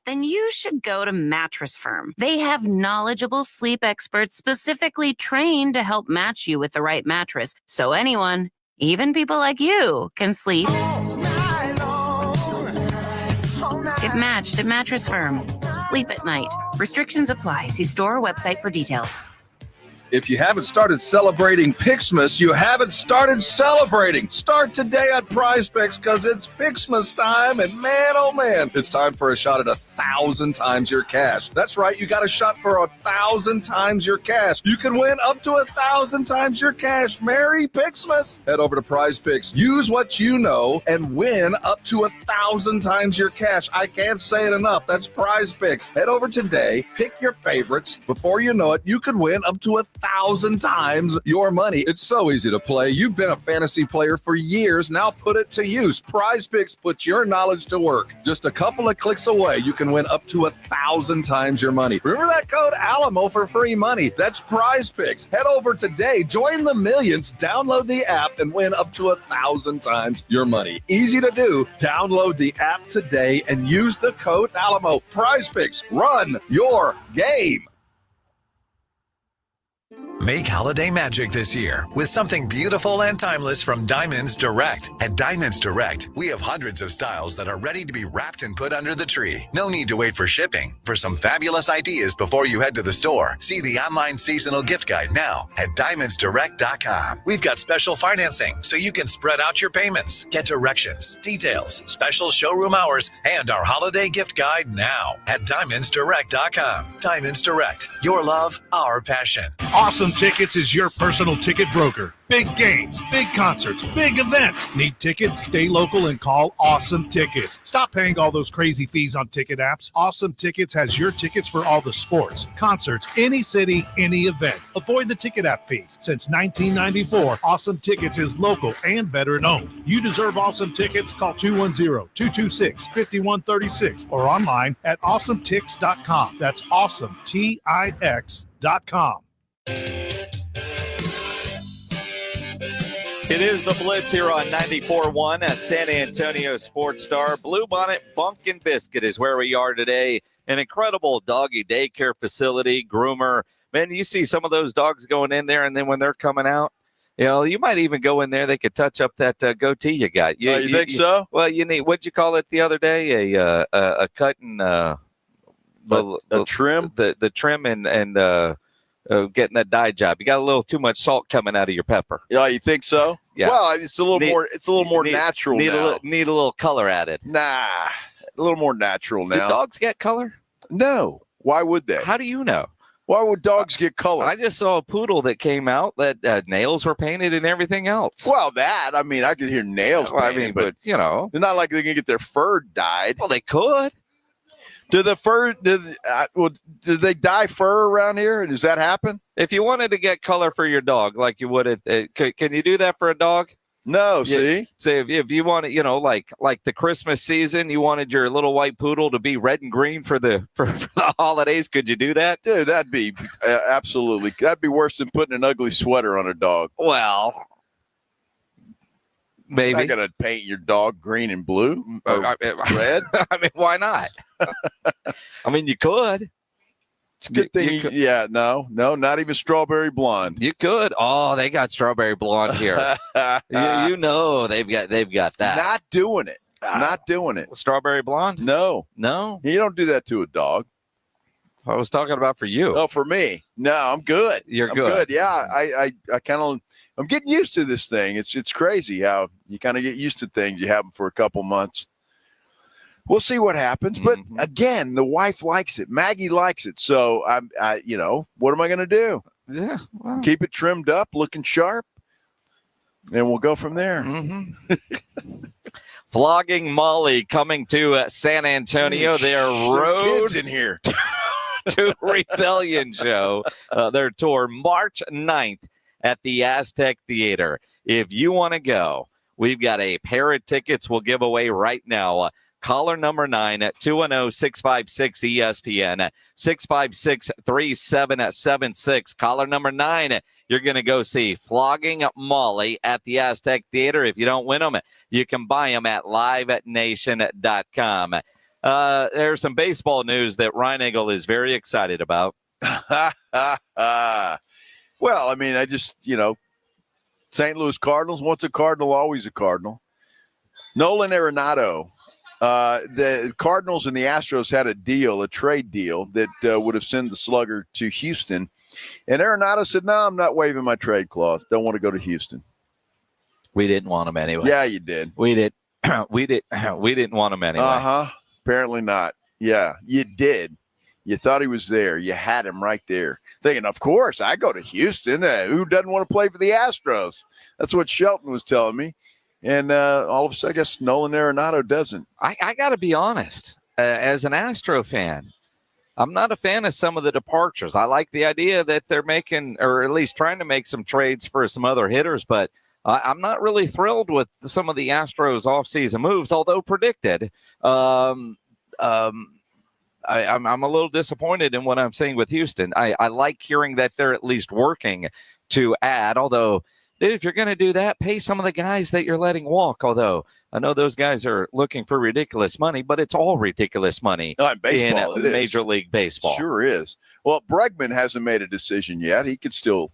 Speaker 15: Then you should go to Mattress Firm. They have knowledgeable sleep experts specifically trained to help match you with the right mattress, so anyone, even people like you, can sleep. Get matched at Mattress Firm. Sleep at night. Restrictions apply. See store or website for details.
Speaker 16: If you haven't started celebrating Pixmas, you haven't started celebrating. Start today at Prize Picks because it's Pixmas time, and man, oh man, it's time for a shot at 1,000 times your cash. That's right, you got a shot for 1,000 times your cash. You can win up to 1,000 times your cash. Merry Pixmas! Head over to Prize Picks, use what you know, and win up to 1,000 times your cash. I can't say it enough. That's Prize Picks. Head over today, pick your favorites. Before you know it, you could win up to 1,000 times your money. It's so easy to play. You've been a fantasy player for years. Now put it to use. Prize Picks puts your knowledge to work. Just a couple of clicks away, you can win up to 1,000 times your money. Remember that code Alamo for free money. That's Prize Picks. Head over today, join the millions, download the app, and win up to 1,000 times your money. Easy to do. Download the app today and use the code Alamo. Prize Picks. Run your game.
Speaker 17: Make holiday magic this year with something beautiful and timeless from Diamonds Direct. At Diamonds Direct, we have hundreds of styles that are ready to be wrapped and put under the tree. No need to wait for shipping. For some fabulous ideas before you head to the store, see the online seasonal gift guide now at diamondsdirect.com. We've got special financing so you can spread out your payments. Get directions, details, special showroom hours, and our holiday gift guide now at diamondsdirect.com. Diamonds Direct. Your love, our passion.
Speaker 18: Awesome
Speaker 13: Awesome Tickets is your personal ticket broker. Big games, big concerts, big events. Need tickets? Stay local and call Awesome Tickets. Stop paying all those crazy fees on ticket apps. Awesome Tickets has your tickets for all the sports, concerts, any city, any event. Avoid the ticket app fees. Since 1994, Awesome Tickets is local and veteran-owned. You deserve Awesome Tickets. Call 210-226-5136 or online at awesometix.com. That's awesome, Tix.com.
Speaker 6: It is the Blitz here on 94.1 San Antonio Sports Star. Blue Bonnet, Bunk and Biscuit is where we are today. An incredible doggy daycare facility, groomer. Man, you see some of those dogs going in there, and then when they're coming out, you know, you might even go in there. They could touch up that goatee you got.
Speaker 2: You think so?
Speaker 6: Well, you need, what'd you call it the other day? A cut and
Speaker 2: a trim?
Speaker 6: The trim and getting that dye job. You got a little too much salt coming out of your pepper.
Speaker 2: Yeah, you think so?
Speaker 6: Yeah.
Speaker 2: Well, it's a little more. It's a little more natural now.
Speaker 6: Need a little color added.
Speaker 2: Nah, a little more natural now.
Speaker 6: Do dogs get color?
Speaker 2: No. Why would they?
Speaker 6: How do you know?
Speaker 2: Why would dogs get color?
Speaker 6: I just saw a poodle that came out that nails were painted and everything else.
Speaker 2: Well, I mean, I could hear nails painted,
Speaker 6: but you know,
Speaker 2: they're not like they can get their fur dyed.
Speaker 6: Well, they could.
Speaker 2: Do they dye fur around here? Does that happen?
Speaker 6: If you wanted to get color for your dog, like you would, can you do that for a dog?
Speaker 2: No. See,
Speaker 6: if you want it, you know, like the Christmas season, you wanted your little white poodle to be red and green for the holidays. Could you do that,
Speaker 2: dude? That'd be absolutely. That'd be worse than putting an ugly sweater on a dog.
Speaker 6: Well, maybe.
Speaker 2: You're not gonna paint your dog green and blue or red.
Speaker 6: I mean, why not? I mean, you could.
Speaker 2: It's a good thing. No, not even strawberry blonde.
Speaker 6: You could. Oh, they got strawberry blonde here. you know they've got that.
Speaker 2: Not doing it. Not doing it.
Speaker 6: Strawberry blonde?
Speaker 2: No.
Speaker 6: You
Speaker 2: don't do that to a dog.
Speaker 6: I was talking about for you.
Speaker 2: Oh, for me. No, I'm good.
Speaker 6: I'm
Speaker 2: good. Yeah, I kind of. I'm getting used to this thing. It's crazy how you kind of get used to things. You have them for a couple months. We'll see what happens. But again, the wife likes it. Maggie likes it. So I what am I going to do?
Speaker 6: Yeah, well.
Speaker 2: Keep it trimmed up, looking sharp, and we'll go from there.
Speaker 6: Flogging Molly coming to San Antonio. Their road
Speaker 2: kids in here
Speaker 6: to Rebellion show. Their tour March 9th at the Aztec Theater. If you want to go, we've got a pair of tickets we'll give away right now. Caller number 9 at 210-656-ESPN, 656-3776. Caller number 9, you're going to go see Flogging Molly at the Aztec Theater. If you don't win them, you can buy them at livenation.com. There's some baseball news that Ryan Eagle is very excited about.
Speaker 2: Well, I mean, St. Louis Cardinals, once a Cardinal, always a Cardinal. Nolan Arenado. The Cardinals and the Astros had a trade deal that would have sent the slugger to Houston. And Arenado said, no, I'm not waiving my trade clause. Don't want to go to Houston.
Speaker 6: We didn't want him anyway.
Speaker 2: Yeah, you did.
Speaker 6: We didn't want him anyway.
Speaker 2: Apparently not. Yeah, you did. You thought he was there. You had him right there. Thinking, of course, I go to Houston. Who doesn't want to play for the Astros? That's what Shelton was telling me. And all of a sudden, I guess Nolan Arenado doesn't.
Speaker 6: I got to be honest. As an Astro fan, I'm not a fan of some of the departures. I like the idea that they're making, or at least trying to make some trades for some other hitters, but I'm not really thrilled with some of the Astros offseason moves, although predicted. I'm a little disappointed in what I'm seeing with Houston. I like hearing that they're at least working to add, although – dude, if you're going to do that, pay some of the guys that you're letting walk. Although I know those guys are looking for ridiculous money, but it's all ridiculous money
Speaker 2: in
Speaker 6: Major League Baseball.
Speaker 2: Sure is. Well, Bregman hasn't made a decision yet. He could still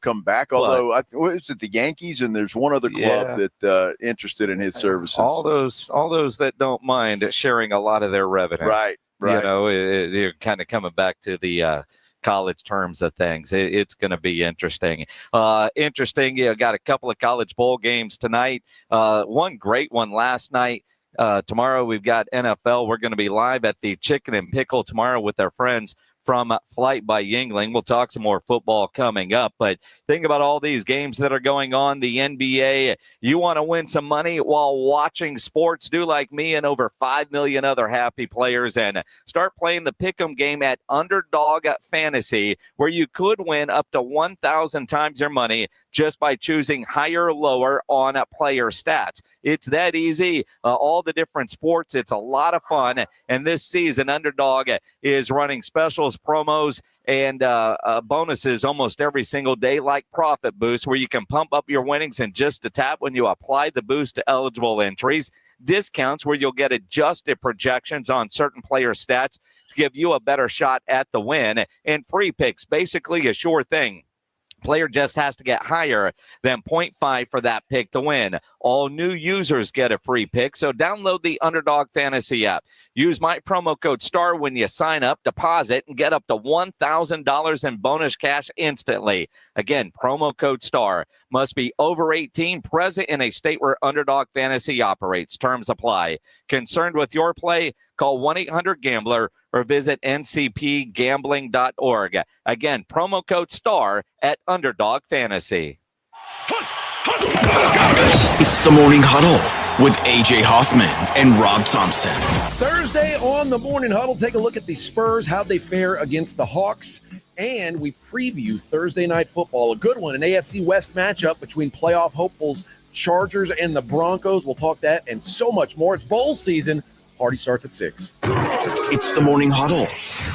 Speaker 2: come back. Although, is it the Yankees? And there's one other club that interested in his services.
Speaker 6: All those that don't mind sharing a lot of their revenue.
Speaker 2: Right.
Speaker 6: You know, you're kind of coming back to the college terms of things. It's going to be interesting. Got a couple of college bowl games tonight. One great one last night. Tomorrow we've got NFL. We're going to be live at the Chicken and Pickle tomorrow with our friends from Flight by Yingling. We'll talk some more football coming up, but think about all these games that are going on. The NBA, you want to win some money while watching sports? Do like me and over 5 million other happy players and start playing the Pick'em game at Underdog Fantasy, where you could win up to 1,000 times your money just by choosing higher or lower on player stats. It's that easy. All the different sports. It's a lot of fun. And this season, Underdog is running specials, promos, and bonuses almost every single day, like Profit Boost, where you can pump up your winnings in just a tap when you apply the boost to eligible entries. Discounts where you'll get adjusted projections on certain player stats to give you a better shot at the win. And free picks, basically a sure thing. Player just has to get higher than 0.5 for that pick to win. All new users get a free pick, so download the Underdog Fantasy app. Use my promo code STAR when you sign up, deposit, and get up to $1,000 in bonus cash instantly. Again, promo code STAR. Must be over 18, present in a state where Underdog Fantasy operates. Terms apply. Concerned with your play? Call 1-800-GAMBLER or visit ncpgambling.org. Again, promo code STAR at Underdog Fantasy.
Speaker 1: It's the Morning Huddle with AJ Hoffman and Rob Thompson.
Speaker 5: Thursday on the Morning Huddle, take a look at the Spurs, how they fare against the Hawks, and we preview Thursday Night Football, a good one, an AFC West matchup between playoff hopefuls Chargers and the Broncos. We'll talk that and so much more. It's bowl season. Party starts at 6.
Speaker 1: It's the Morning Huddle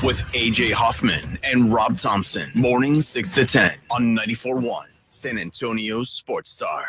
Speaker 1: with AJ Hoffman and Rob Thompson. Mornings 6 to 10 on 94.1 San Antonio Sports Star.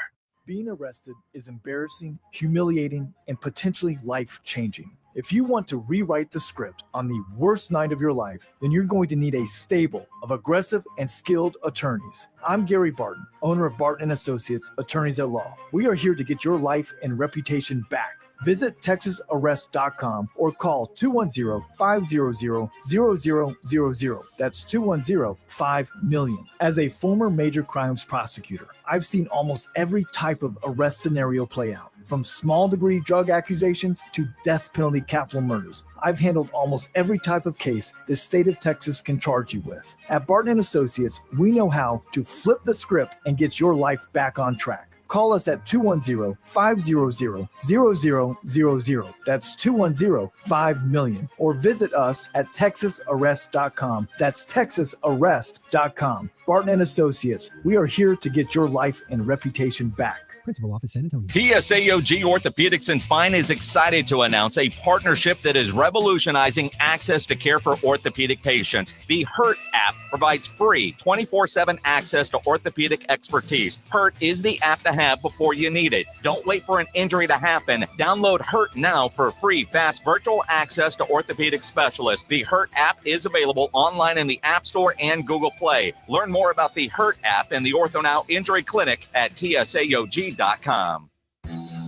Speaker 10: Being arrested is embarrassing, humiliating, and potentially life-changing. If you want to rewrite the script on the worst night of your life, then you're going to need a stable of aggressive and skilled attorneys. I'm Gary Barton, owner of Barton & Associates, Attorneys at Law. We are here to get your life and reputation back. Visit TexasArrest.com or call 210-500-0000. That's 210-5-million. As a former major crimes prosecutor, I've seen almost every type of arrest scenario play out, from small degree drug accusations to death penalty capital murders. I've handled almost every type of case the state of Texas can charge you with. At Barton & Associates, we know how to flip the script and get your life back on track. Call us at 210-500-0000. That's 210-5-million. Or visit us at TexasArrest.com. That's TexasArrest.com. Barton & Associates, we are here to get your life and reputation back.
Speaker 27: Principal Office, San Antonio.
Speaker 7: TSAOG Orthopedics and Spine is excited to announce a partnership that is revolutionizing access to care for orthopedic patients. The HURT app provides free 24/7 access to orthopedic expertise. HURT is the app to have before you need it. Don't wait for an injury to happen. Download HURT now for free, fast virtual access to orthopedic specialists. The HURT app is available online in the App Store and Google Play. Learn more about the HURT app and the OrthoNow Injury Clinic at TSAOG.com.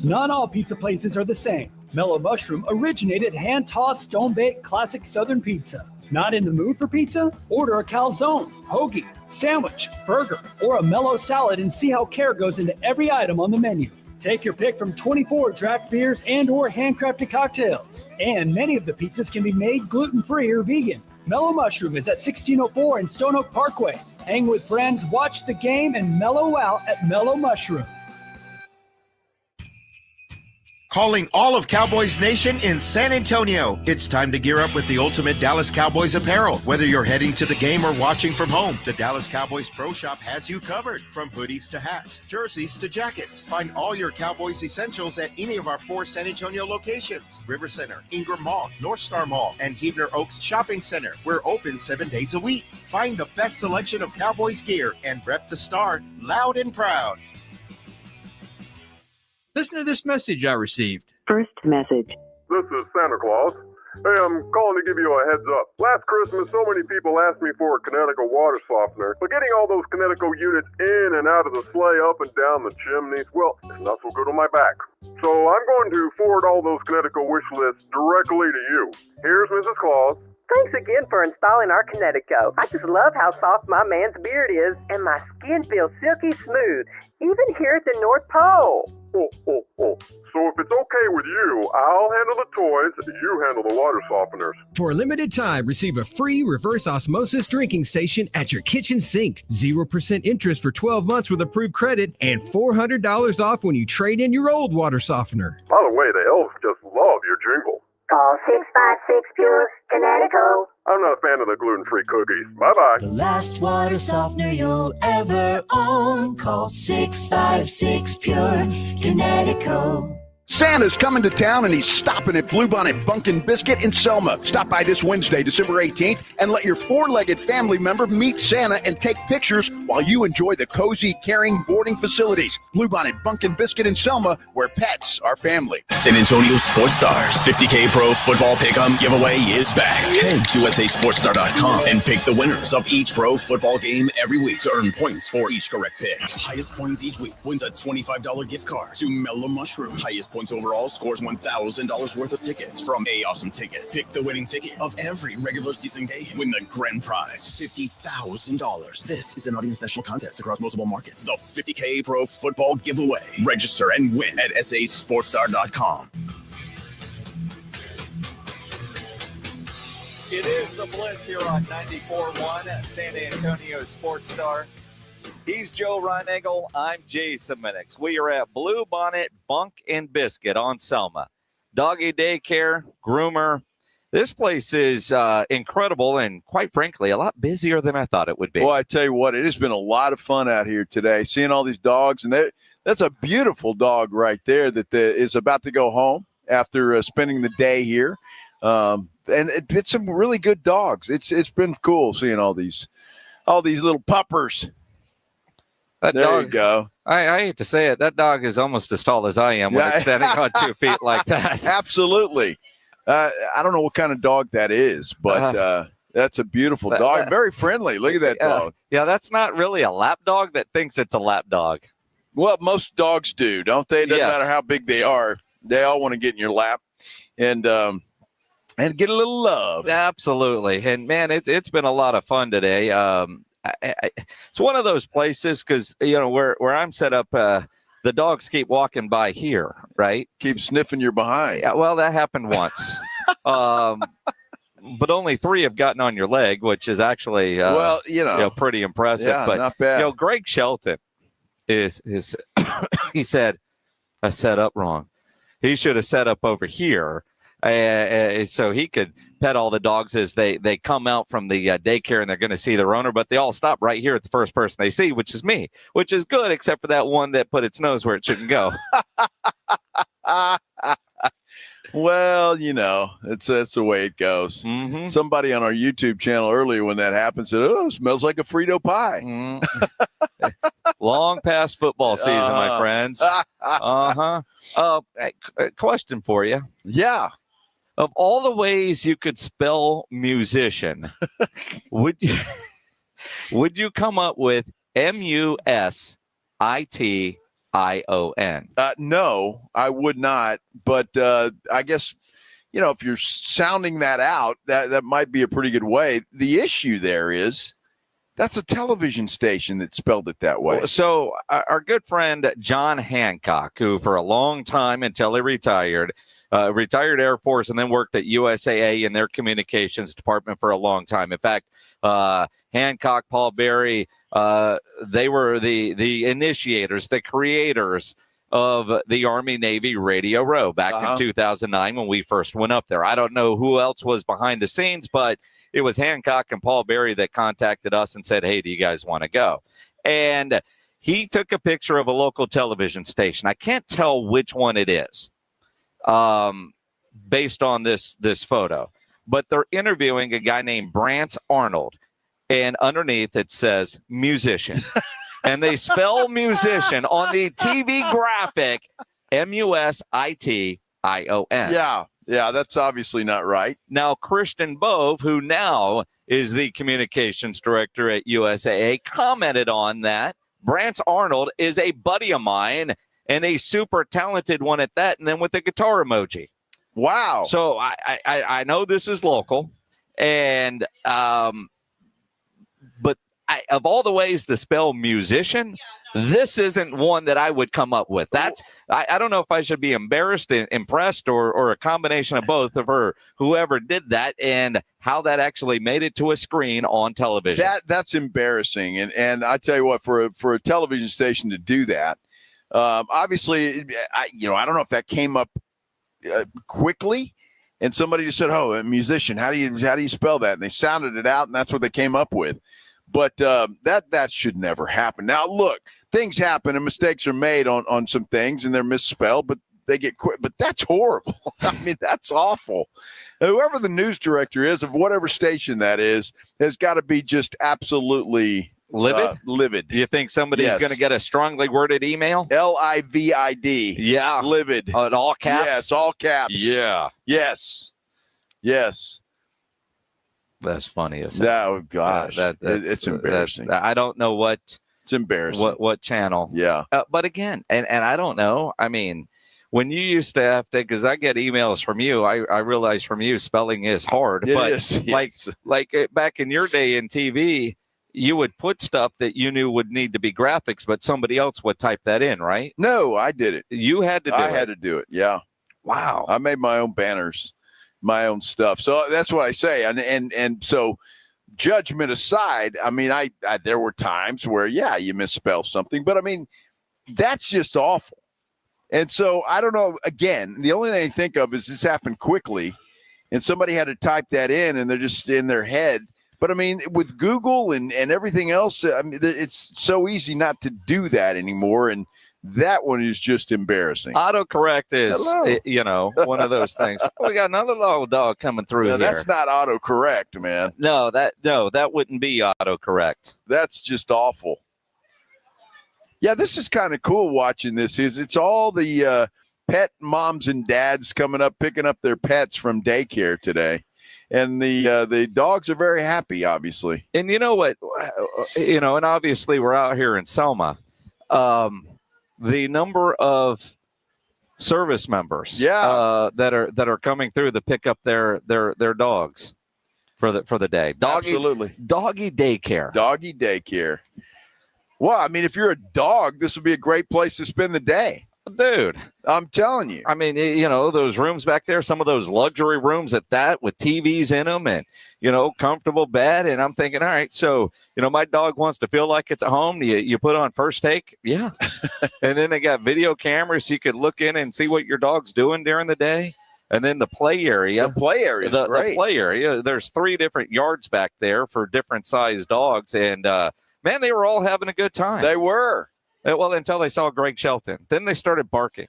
Speaker 30: Not all pizza places are the same. Mellow Mushroom originated hand-tossed, stone-baked classic Southern pizza. Not in the mood for pizza? Order a calzone, hoagie, sandwich, burger, or a mellow salad and see how care goes into every item on the menu. Take your pick from 24 draft beers and or handcrafted cocktails. And many of the pizzas can be made gluten-free or vegan. Mellow Mushroom is at 1604 and Stone Oak Parkway. Hang with friends, watch the game, and mellow out at Mellow Mushroom.
Speaker 26: Calling all of Cowboys Nation in San Antonio. It's time to gear up with the ultimate Dallas Cowboys apparel. Whether you're heading to the game or watching from home, the Dallas Cowboys Pro Shop has you covered. From hoodies to hats, jerseys to jackets. Find all your Cowboys essentials at any of our 4 San Antonio locations. River Center, Ingram Mall, North Star Mall, and Huebner Oaks Shopping Center. We're open 7 days a week. Find the best selection of Cowboys gear and rep the star loud and proud.
Speaker 18: Listen to this message I received.
Speaker 19: First message.
Speaker 20: This is Santa Claus. Hey, I'm calling to give you a heads up. Last Christmas, so many people asked me for a Connecticut water softener, but getting all those Connecticut units in and out of the sleigh, up and down the chimneys, well, it's not so good on my back. So I'm going to forward all those Connecticut wish lists directly to you. Here's Mrs. Claus.
Speaker 3: Thanks again for installing our Connecticut. I just love how soft my man's beard is, and my skin feels silky smooth, even here at the North Pole.
Speaker 20: So if it's okay with you, I'll handle the toys, you handle the water softeners.
Speaker 27: For a limited time, receive a free reverse osmosis drinking station at your kitchen sink. 0% interest for 12 months with approved credit and $400 off when you trade in your old water softener.
Speaker 20: By the way, the elves just love your jingle.
Speaker 28: Call 656 Pure Connecticut.
Speaker 20: I'm not a fan of the gluten-free cookies. Bye-bye.
Speaker 28: The last water softener you'll ever own. Call 656 Pure Connecticut.
Speaker 30: Santa's coming to town and he's stopping at Bluebonnet Bunk and Biscuit in Selma. Stop by this Wednesday, December 18th, and let your four-legged family member meet Santa and take pictures while you enjoy the cozy, caring boarding facilities. Bluebonnet Bunk and Biscuit in Selma, where pets are family.
Speaker 1: San Antonio Sports Stars 50K Pro Football Pick'em giveaway is back. Head to USASportsStar.com and pick the winners of each pro football game every week to earn points for each correct pick. Highest points each week wins a $25 gift card to Mellow Mushroom. Highest points overall scores $1,000 worth of tickets from A Awesome Ticket. Pick the winning ticket of every regular season game. Win the grand prize, $50,000. This is an audience national contest across multiple markets. The 50K Pro Football Giveaway. Register and win at SASportsStar.com.
Speaker 6: It is the Blitz here on 94.1 San Antonio Sports Star. He's Joe Reinagel. I'm Jason Minix. We are at Bluebonnet Bunk and Biscuit on Selma. Doggy daycare, groomer. This place is incredible and, quite frankly, a lot busier than I thought it would be.
Speaker 2: Well, I tell you what, it has been a lot of fun out here today, seeing all these dogs. And that's a beautiful dog right there that is about to go home after spending the day here. And it's some really good dogs. It's been cool seeing all these little puppers.
Speaker 6: That
Speaker 2: there
Speaker 6: dog,
Speaker 2: you go.
Speaker 6: I hate to say it, that dog is almost as tall as I am when it's standing on 2 feet like that.
Speaker 2: Absolutely. I don't know what kind of dog that is, but that's a beautiful dog. Very friendly. Look at that dog.
Speaker 6: Yeah, that's not really a lap dog that thinks it's a lap dog.
Speaker 2: Well, most dogs do, don't they? It doesn't matter how big they are. They all want to get in your lap and get a little love.
Speaker 6: Absolutely. And, man, it's been a lot of fun today. It's one of those places because, where I'm set up, the dogs keep walking by here, right?
Speaker 2: Keep sniffing your behind.
Speaker 6: Yeah, well, that happened once. But only 3 have gotten on your leg, which is actually, pretty impressive.
Speaker 2: Yeah,
Speaker 6: but,
Speaker 2: not bad.
Speaker 6: Greg Shelton is he said, I set up wrong. He should have set up over here. So he could pet all the dogs as they come out from the daycare and they're going to see their owner, but they all stop right here at the first person they see, which is me, which is good, except for that one that put its nose where it shouldn't go.
Speaker 2: Well, that's the way it goes.
Speaker 6: Mm-hmm.
Speaker 2: Somebody on our YouTube channel earlier when that happened said, "Oh, it smells like a Frito pie."
Speaker 6: Mm-hmm. Long past football season, my friends. Question for you.
Speaker 2: Yeah.
Speaker 6: Of all the ways you could spell musician, would you come up with MUSITION?
Speaker 2: No, I would not. But I guess, if you're sounding that out, that might be a pretty good way. The issue there is that's a television station that spelled it that way.
Speaker 6: So our good friend John Hancock, who for a long time until he retired Air Force and then worked at USAA in their communications department for a long time. In fact, Hancock, Paul Berry, they were the initiators, the creators of the Army-Navy Radio Row back in 2009 when we first went up there. I don't know who else was behind the scenes, but it was Hancock and Paul Berry that contacted us and said, hey, do you guys want to go? And he took a picture of a local television station. I can't tell which one it is based on this photo, but they're interviewing a guy named Brance Arnold, and underneath it says musician. And they spell musician on the TV graphic MUSITION.
Speaker 2: Yeah, that's obviously not right.
Speaker 6: Now, Christian Bove, who now is the communications director at USAA, commented on that. Brance Arnold is a buddy of mine and a super talented one at that, and then with the guitar emoji.
Speaker 2: Wow.
Speaker 6: So I know this is local, And but of all the ways to spell musician, this isn't one that I would come up with. That's I don't know if I should be embarrassed, impressed, or a combination of both of whoever did that and how that actually made it to a screen on television.
Speaker 2: That's embarrassing. And I tell you what, for a television station to do that, obviously, I don't know if that came up quickly. And somebody just said, "Oh, a musician. How do you spell that?" And they sounded it out, and that's what they came up with. But that should never happen. Now, look, things happen and mistakes are made on some things, and they're misspelled, but they get quit. But that's horrible. I mean, that's awful. Whoever the news director is of whatever station that is has got to be just absolutely
Speaker 6: livid.
Speaker 2: Livid.
Speaker 6: You think somebody's going to get a strongly worded email?
Speaker 2: LIVID.
Speaker 6: Yeah.
Speaker 2: Livid.
Speaker 6: In all caps?
Speaker 2: Yes, all caps.
Speaker 6: Yeah.
Speaker 2: Yes.
Speaker 6: That's funny.
Speaker 2: Oh, gosh. It's embarrassing.
Speaker 6: I don't know what.
Speaker 2: It's embarrassing.
Speaker 6: What channel?
Speaker 2: Yeah.
Speaker 6: But again, and I don't know. I mean, when you used to have to, because I get emails from you, I realize from you spelling is hard.
Speaker 2: It is, yes.
Speaker 6: Like back in your day in TV, you would put stuff that you knew would need to be graphics, but somebody else would type that in, right?
Speaker 2: No, I did it.
Speaker 6: You had to do it.
Speaker 2: I had to do it, yeah.
Speaker 6: Wow.
Speaker 2: I made my own banners, my own stuff. So that's what I say. And so judgment aside, I mean, I there were times where, yeah, you misspell something, but I mean, that's just awful. And so I don't know. Again, the only thing I think of is this happened quickly and somebody had to type that in and they're just in their head. But I mean, with Google and everything else, I mean, it's so easy not to do that anymore. And that one is just embarrassing.
Speaker 6: Autocorrect is, one of those things. We got another little dog coming through here.
Speaker 2: That's not autocorrect, man.
Speaker 6: No, that wouldn't be autocorrect.
Speaker 2: That's just awful. Yeah, this is kind of cool watching this. It's all the pet moms and dads coming up, picking up their pets from daycare today. And the dogs are very happy, obviously.
Speaker 6: And you know what? And obviously we're out here in Selma. The number of service members that are coming through to pick up their dogs for the day.
Speaker 2: Absolutely.
Speaker 6: Doggy daycare.
Speaker 2: Doggy daycare. Well, I mean, if you're a dog, this would be a great place to spend the day.
Speaker 6: Dude,
Speaker 2: I'm telling you.
Speaker 6: I mean, those rooms back there, some of those luxury rooms at that with TVs in them and, comfortable bed. And I'm thinking, all right, so, my dog wants to feel like it's at home. You put on First Take. Yeah. And then they got video cameras so you could look in and see what your dog's doing during the day. And then the play area.
Speaker 2: The play area is great.
Speaker 6: The play area. There's 3 different yards back there for different sized dogs. And, man, they were all having a good time.
Speaker 2: They were.
Speaker 6: Well, until they saw Greg Shelton. Then they started barking.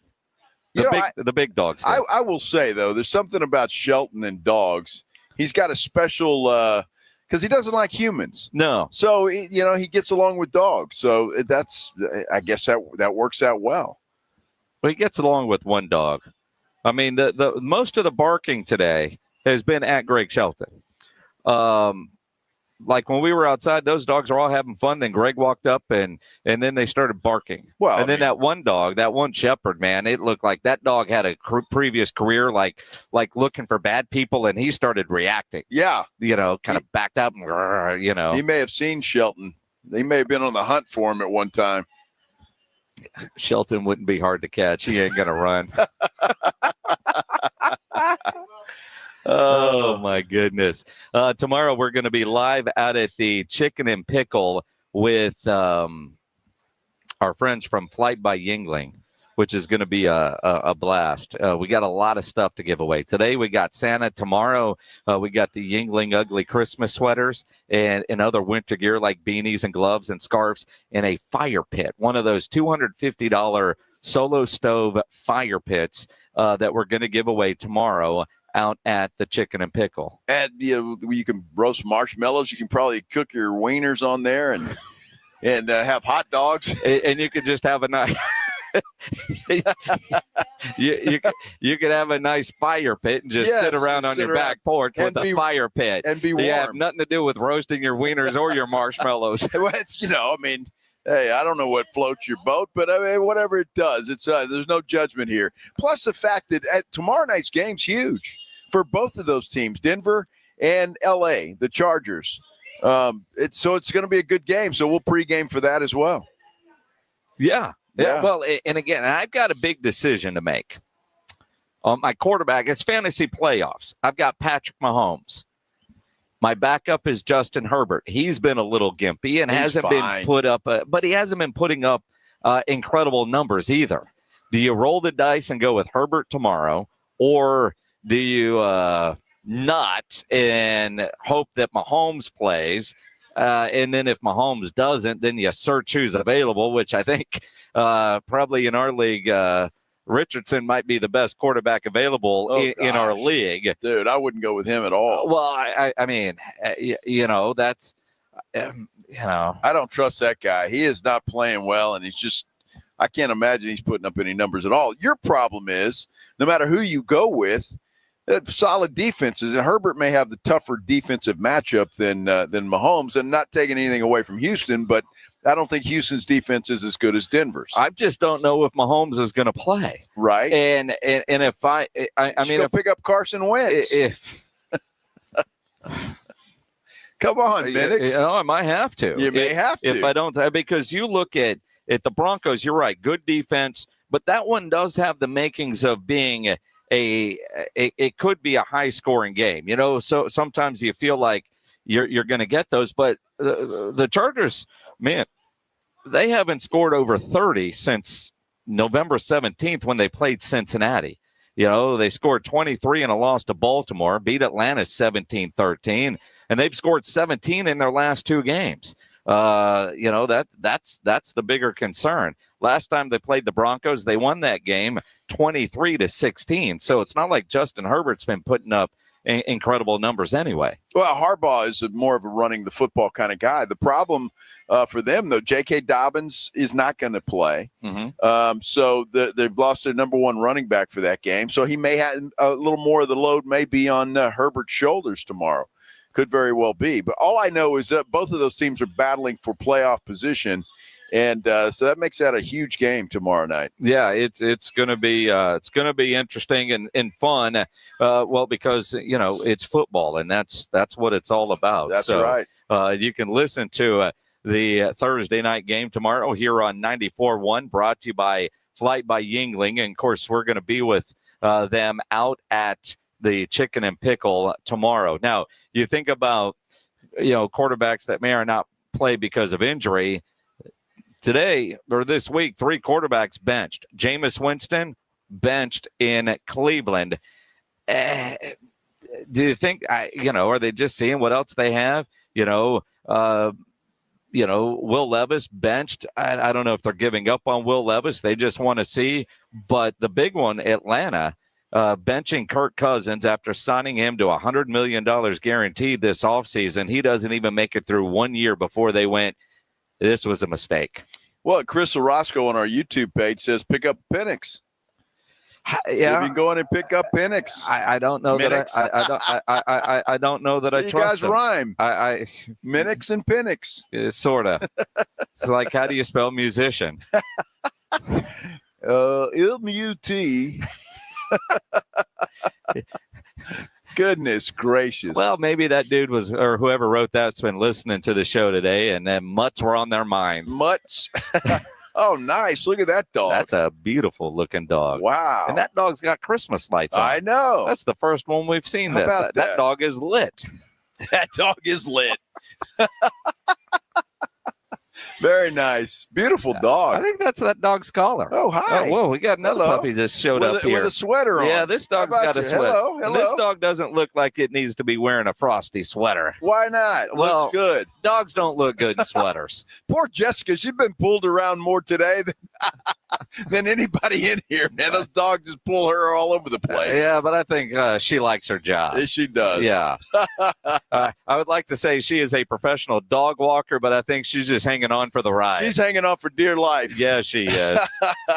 Speaker 6: The big dogs.
Speaker 2: I will say, though, there's something about Shelton and dogs. He's got a special because he doesn't like humans.
Speaker 6: No.
Speaker 2: So, he gets along with dogs. So I guess that works out well.
Speaker 6: Well, he gets along with one dog. I mean, the most of the barking today has been at Greg Shelton. Like when we were outside, those dogs are all having fun. Then Greg walked up and then they started barking.
Speaker 2: Well,
Speaker 6: and then that one dog, that one shepherd, man, it looked like that dog had a previous career, like looking for bad people, and he started reacting.
Speaker 2: Yeah,
Speaker 6: kind of backed up.
Speaker 2: He may have seen Shelton. They may have been on the hunt for him at one time.
Speaker 6: Shelton wouldn't be hard to catch. He ain't gonna run. Oh, my goodness. Tomorrow we're going to be live out at the Chicken and Pickle with our friends from Flight by Yingling, which is going to be a blast. We got a lot of stuff to give away. Today we got Santa. Tomorrow we got the Yingling Ugly Christmas sweaters and other winter gear like beanies and gloves and scarves and a fire pit, one of those $250 solo stove fire pits that we're going to give away tomorrow out at the Chicken and Pickle.
Speaker 2: And you can roast marshmallows. You can probably cook your wieners on there and have hot dogs.
Speaker 6: And you could just have a nice you could have a nice fire pit and just sit around on your back porch with a fire pit
Speaker 2: and be warm.
Speaker 6: You have nothing to do with roasting your wieners or your marshmallows.
Speaker 2: Well, it's, hey, I don't know what floats your boat, but I mean, whatever it does, it's there's no judgment here. Plus the fact that tomorrow night's game's huge for both of those teams, Denver and LA, the Chargers. It's going to be a good game. So we'll pregame for that as well.
Speaker 6: Yeah. Well, and again, I've got a big decision to make. My quarterback, it's fantasy playoffs. I've got Patrick Mahomes. My backup is Justin Herbert. He's been a little gimpy and hasn't been put up, but he hasn't been putting up incredible numbers either. Do you roll the dice and go with Herbert tomorrow, or do you not and hope that Mahomes plays? And then if Mahomes doesn't, then you search who's available, which I think probably in our league, Richardson might be the best quarterback available in our league.
Speaker 2: Dude, I wouldn't go with him at all.
Speaker 6: Well, I mean, that's, I
Speaker 2: don't trust that guy. He is not playing well, and I can't imagine he's putting up any numbers at all. Your problem is, no matter who you go with, solid defenses, and Herbert may have the tougher defensive matchup than Mahomes, and not taking anything away from Houston, but I don't think Houston's defense is as good as Denver's.
Speaker 6: I just don't know if Mahomes is going to play.
Speaker 2: Right.
Speaker 6: And if I mean,
Speaker 2: go pick up Carson Wentz. Come on, Minix.
Speaker 6: I might have to.
Speaker 2: You may have to.
Speaker 6: If I don't, because you look at the Broncos, you're right, good defense, but that one does have the makings of being it could be a high scoring game, so sometimes you feel like you're going to get those, but the Chargers, man, they haven't scored over 30 since November 17th when they played Cincinnati. They scored 23 in a loss to Baltimore, beat Atlanta 17-13, and they've scored 17 in their last two games. That's the bigger concern. Last time they played the Broncos, they won that game 23-16. So it's not like Justin Herbert's been putting up incredible numbers anyway.
Speaker 2: Well, Harbaugh is more of a running the football kind of guy. The problem for them, though, J.K. Dobbins is not going to play.
Speaker 6: Mm-hmm.
Speaker 2: So they've lost their number one running back for that game. So he may have a little more of the load may be on Herbert's shoulders tomorrow. Could very well be. But all I know is that both of those teams are battling for playoff position. And so that makes that a huge game tomorrow night.
Speaker 6: Yeah, it's going to be interesting and fun. Because it's football, and that's what it's all about.
Speaker 2: That's right.
Speaker 6: You can listen to the Thursday night game tomorrow here on 94.1, brought to you by Flight by Yingling, and of course we're going to be with them out at the Chicken and Pickle tomorrow. Now you think about quarterbacks that may or not play because of injury. Today or this week, 3 quarterbacks benched. Jameis Winston benched in Cleveland. Do you think, are they just seeing what else they have? Will Levis benched. I don't know if they're giving up on Will Levis. They just want to see. But the big one, Atlanta, benching Kirk Cousins after signing him to $100 million guaranteed this offseason. He doesn't even make it through 1 year before they went, this was a mistake.
Speaker 2: Well, Chris Orozco on our YouTube page says pick up Penix.
Speaker 6: Yeah,
Speaker 2: so you can go in and pick up Penix.
Speaker 6: I don't know
Speaker 2: Minix.
Speaker 6: that I don't know that I
Speaker 2: you
Speaker 6: trust
Speaker 2: guys
Speaker 6: him.
Speaker 2: rhyme.
Speaker 6: Minix
Speaker 2: and Penix.
Speaker 6: Sort of. It's like, how do you spell musician?
Speaker 2: M-U-T. Goodness gracious.
Speaker 6: Well, maybe that dude was, or whoever wrote that's been listening to the show today, and then mutts were on their mind.
Speaker 2: Mutts. Oh, nice. Look at that dog.
Speaker 6: That's a beautiful looking dog.
Speaker 2: Wow.
Speaker 6: And that dog's got Christmas lights on.
Speaker 2: I know.
Speaker 6: That's the first one we've seen.
Speaker 2: How about
Speaker 6: that dog is lit.
Speaker 2: That dog is lit. Very nice. Beautiful dog.
Speaker 6: I think that's that dog's collar.
Speaker 2: Oh, hi.
Speaker 6: Oh, whoa, we got another puppy just showed up here.
Speaker 2: With a sweater on.
Speaker 6: Yeah, this dog's got a sweater.
Speaker 2: Hello.
Speaker 6: And this dog doesn't look like it needs to be wearing a frosty sweater.
Speaker 2: Why not?
Speaker 6: Well,
Speaker 2: Looks good.
Speaker 6: Dogs don't look good in sweaters.
Speaker 2: Poor Jessica. She's been pulled around more today than anybody in here, man. Those dogs just pull her all over the place.
Speaker 6: Yeah, but I think she likes her job.
Speaker 2: Yes, she does.
Speaker 6: Yeah. I would like to say she is a professional dog walker, but I think she's just hanging on for the ride.
Speaker 2: She's hanging on for dear life.
Speaker 6: Yeah, she is.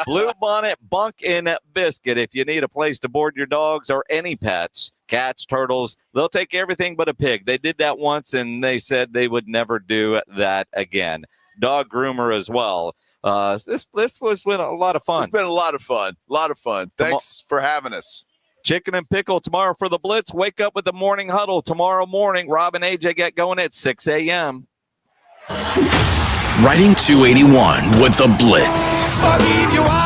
Speaker 6: Blue Bonnet, Bunk, and Biscuit. If you need a place to board your dogs or any pets, cats, turtles, they'll take everything but a pig. They did that once, and they said they would never do that again. Dog groomer as well. This was a lot of fun.
Speaker 2: It's been a lot of fun. Thanks for having us.
Speaker 6: Chicken and pickle tomorrow for the Blitz. Wake up with the morning huddle tomorrow morning. Rob and AJ get going at 6 a.m.
Speaker 1: Writing 281 with the Blitz.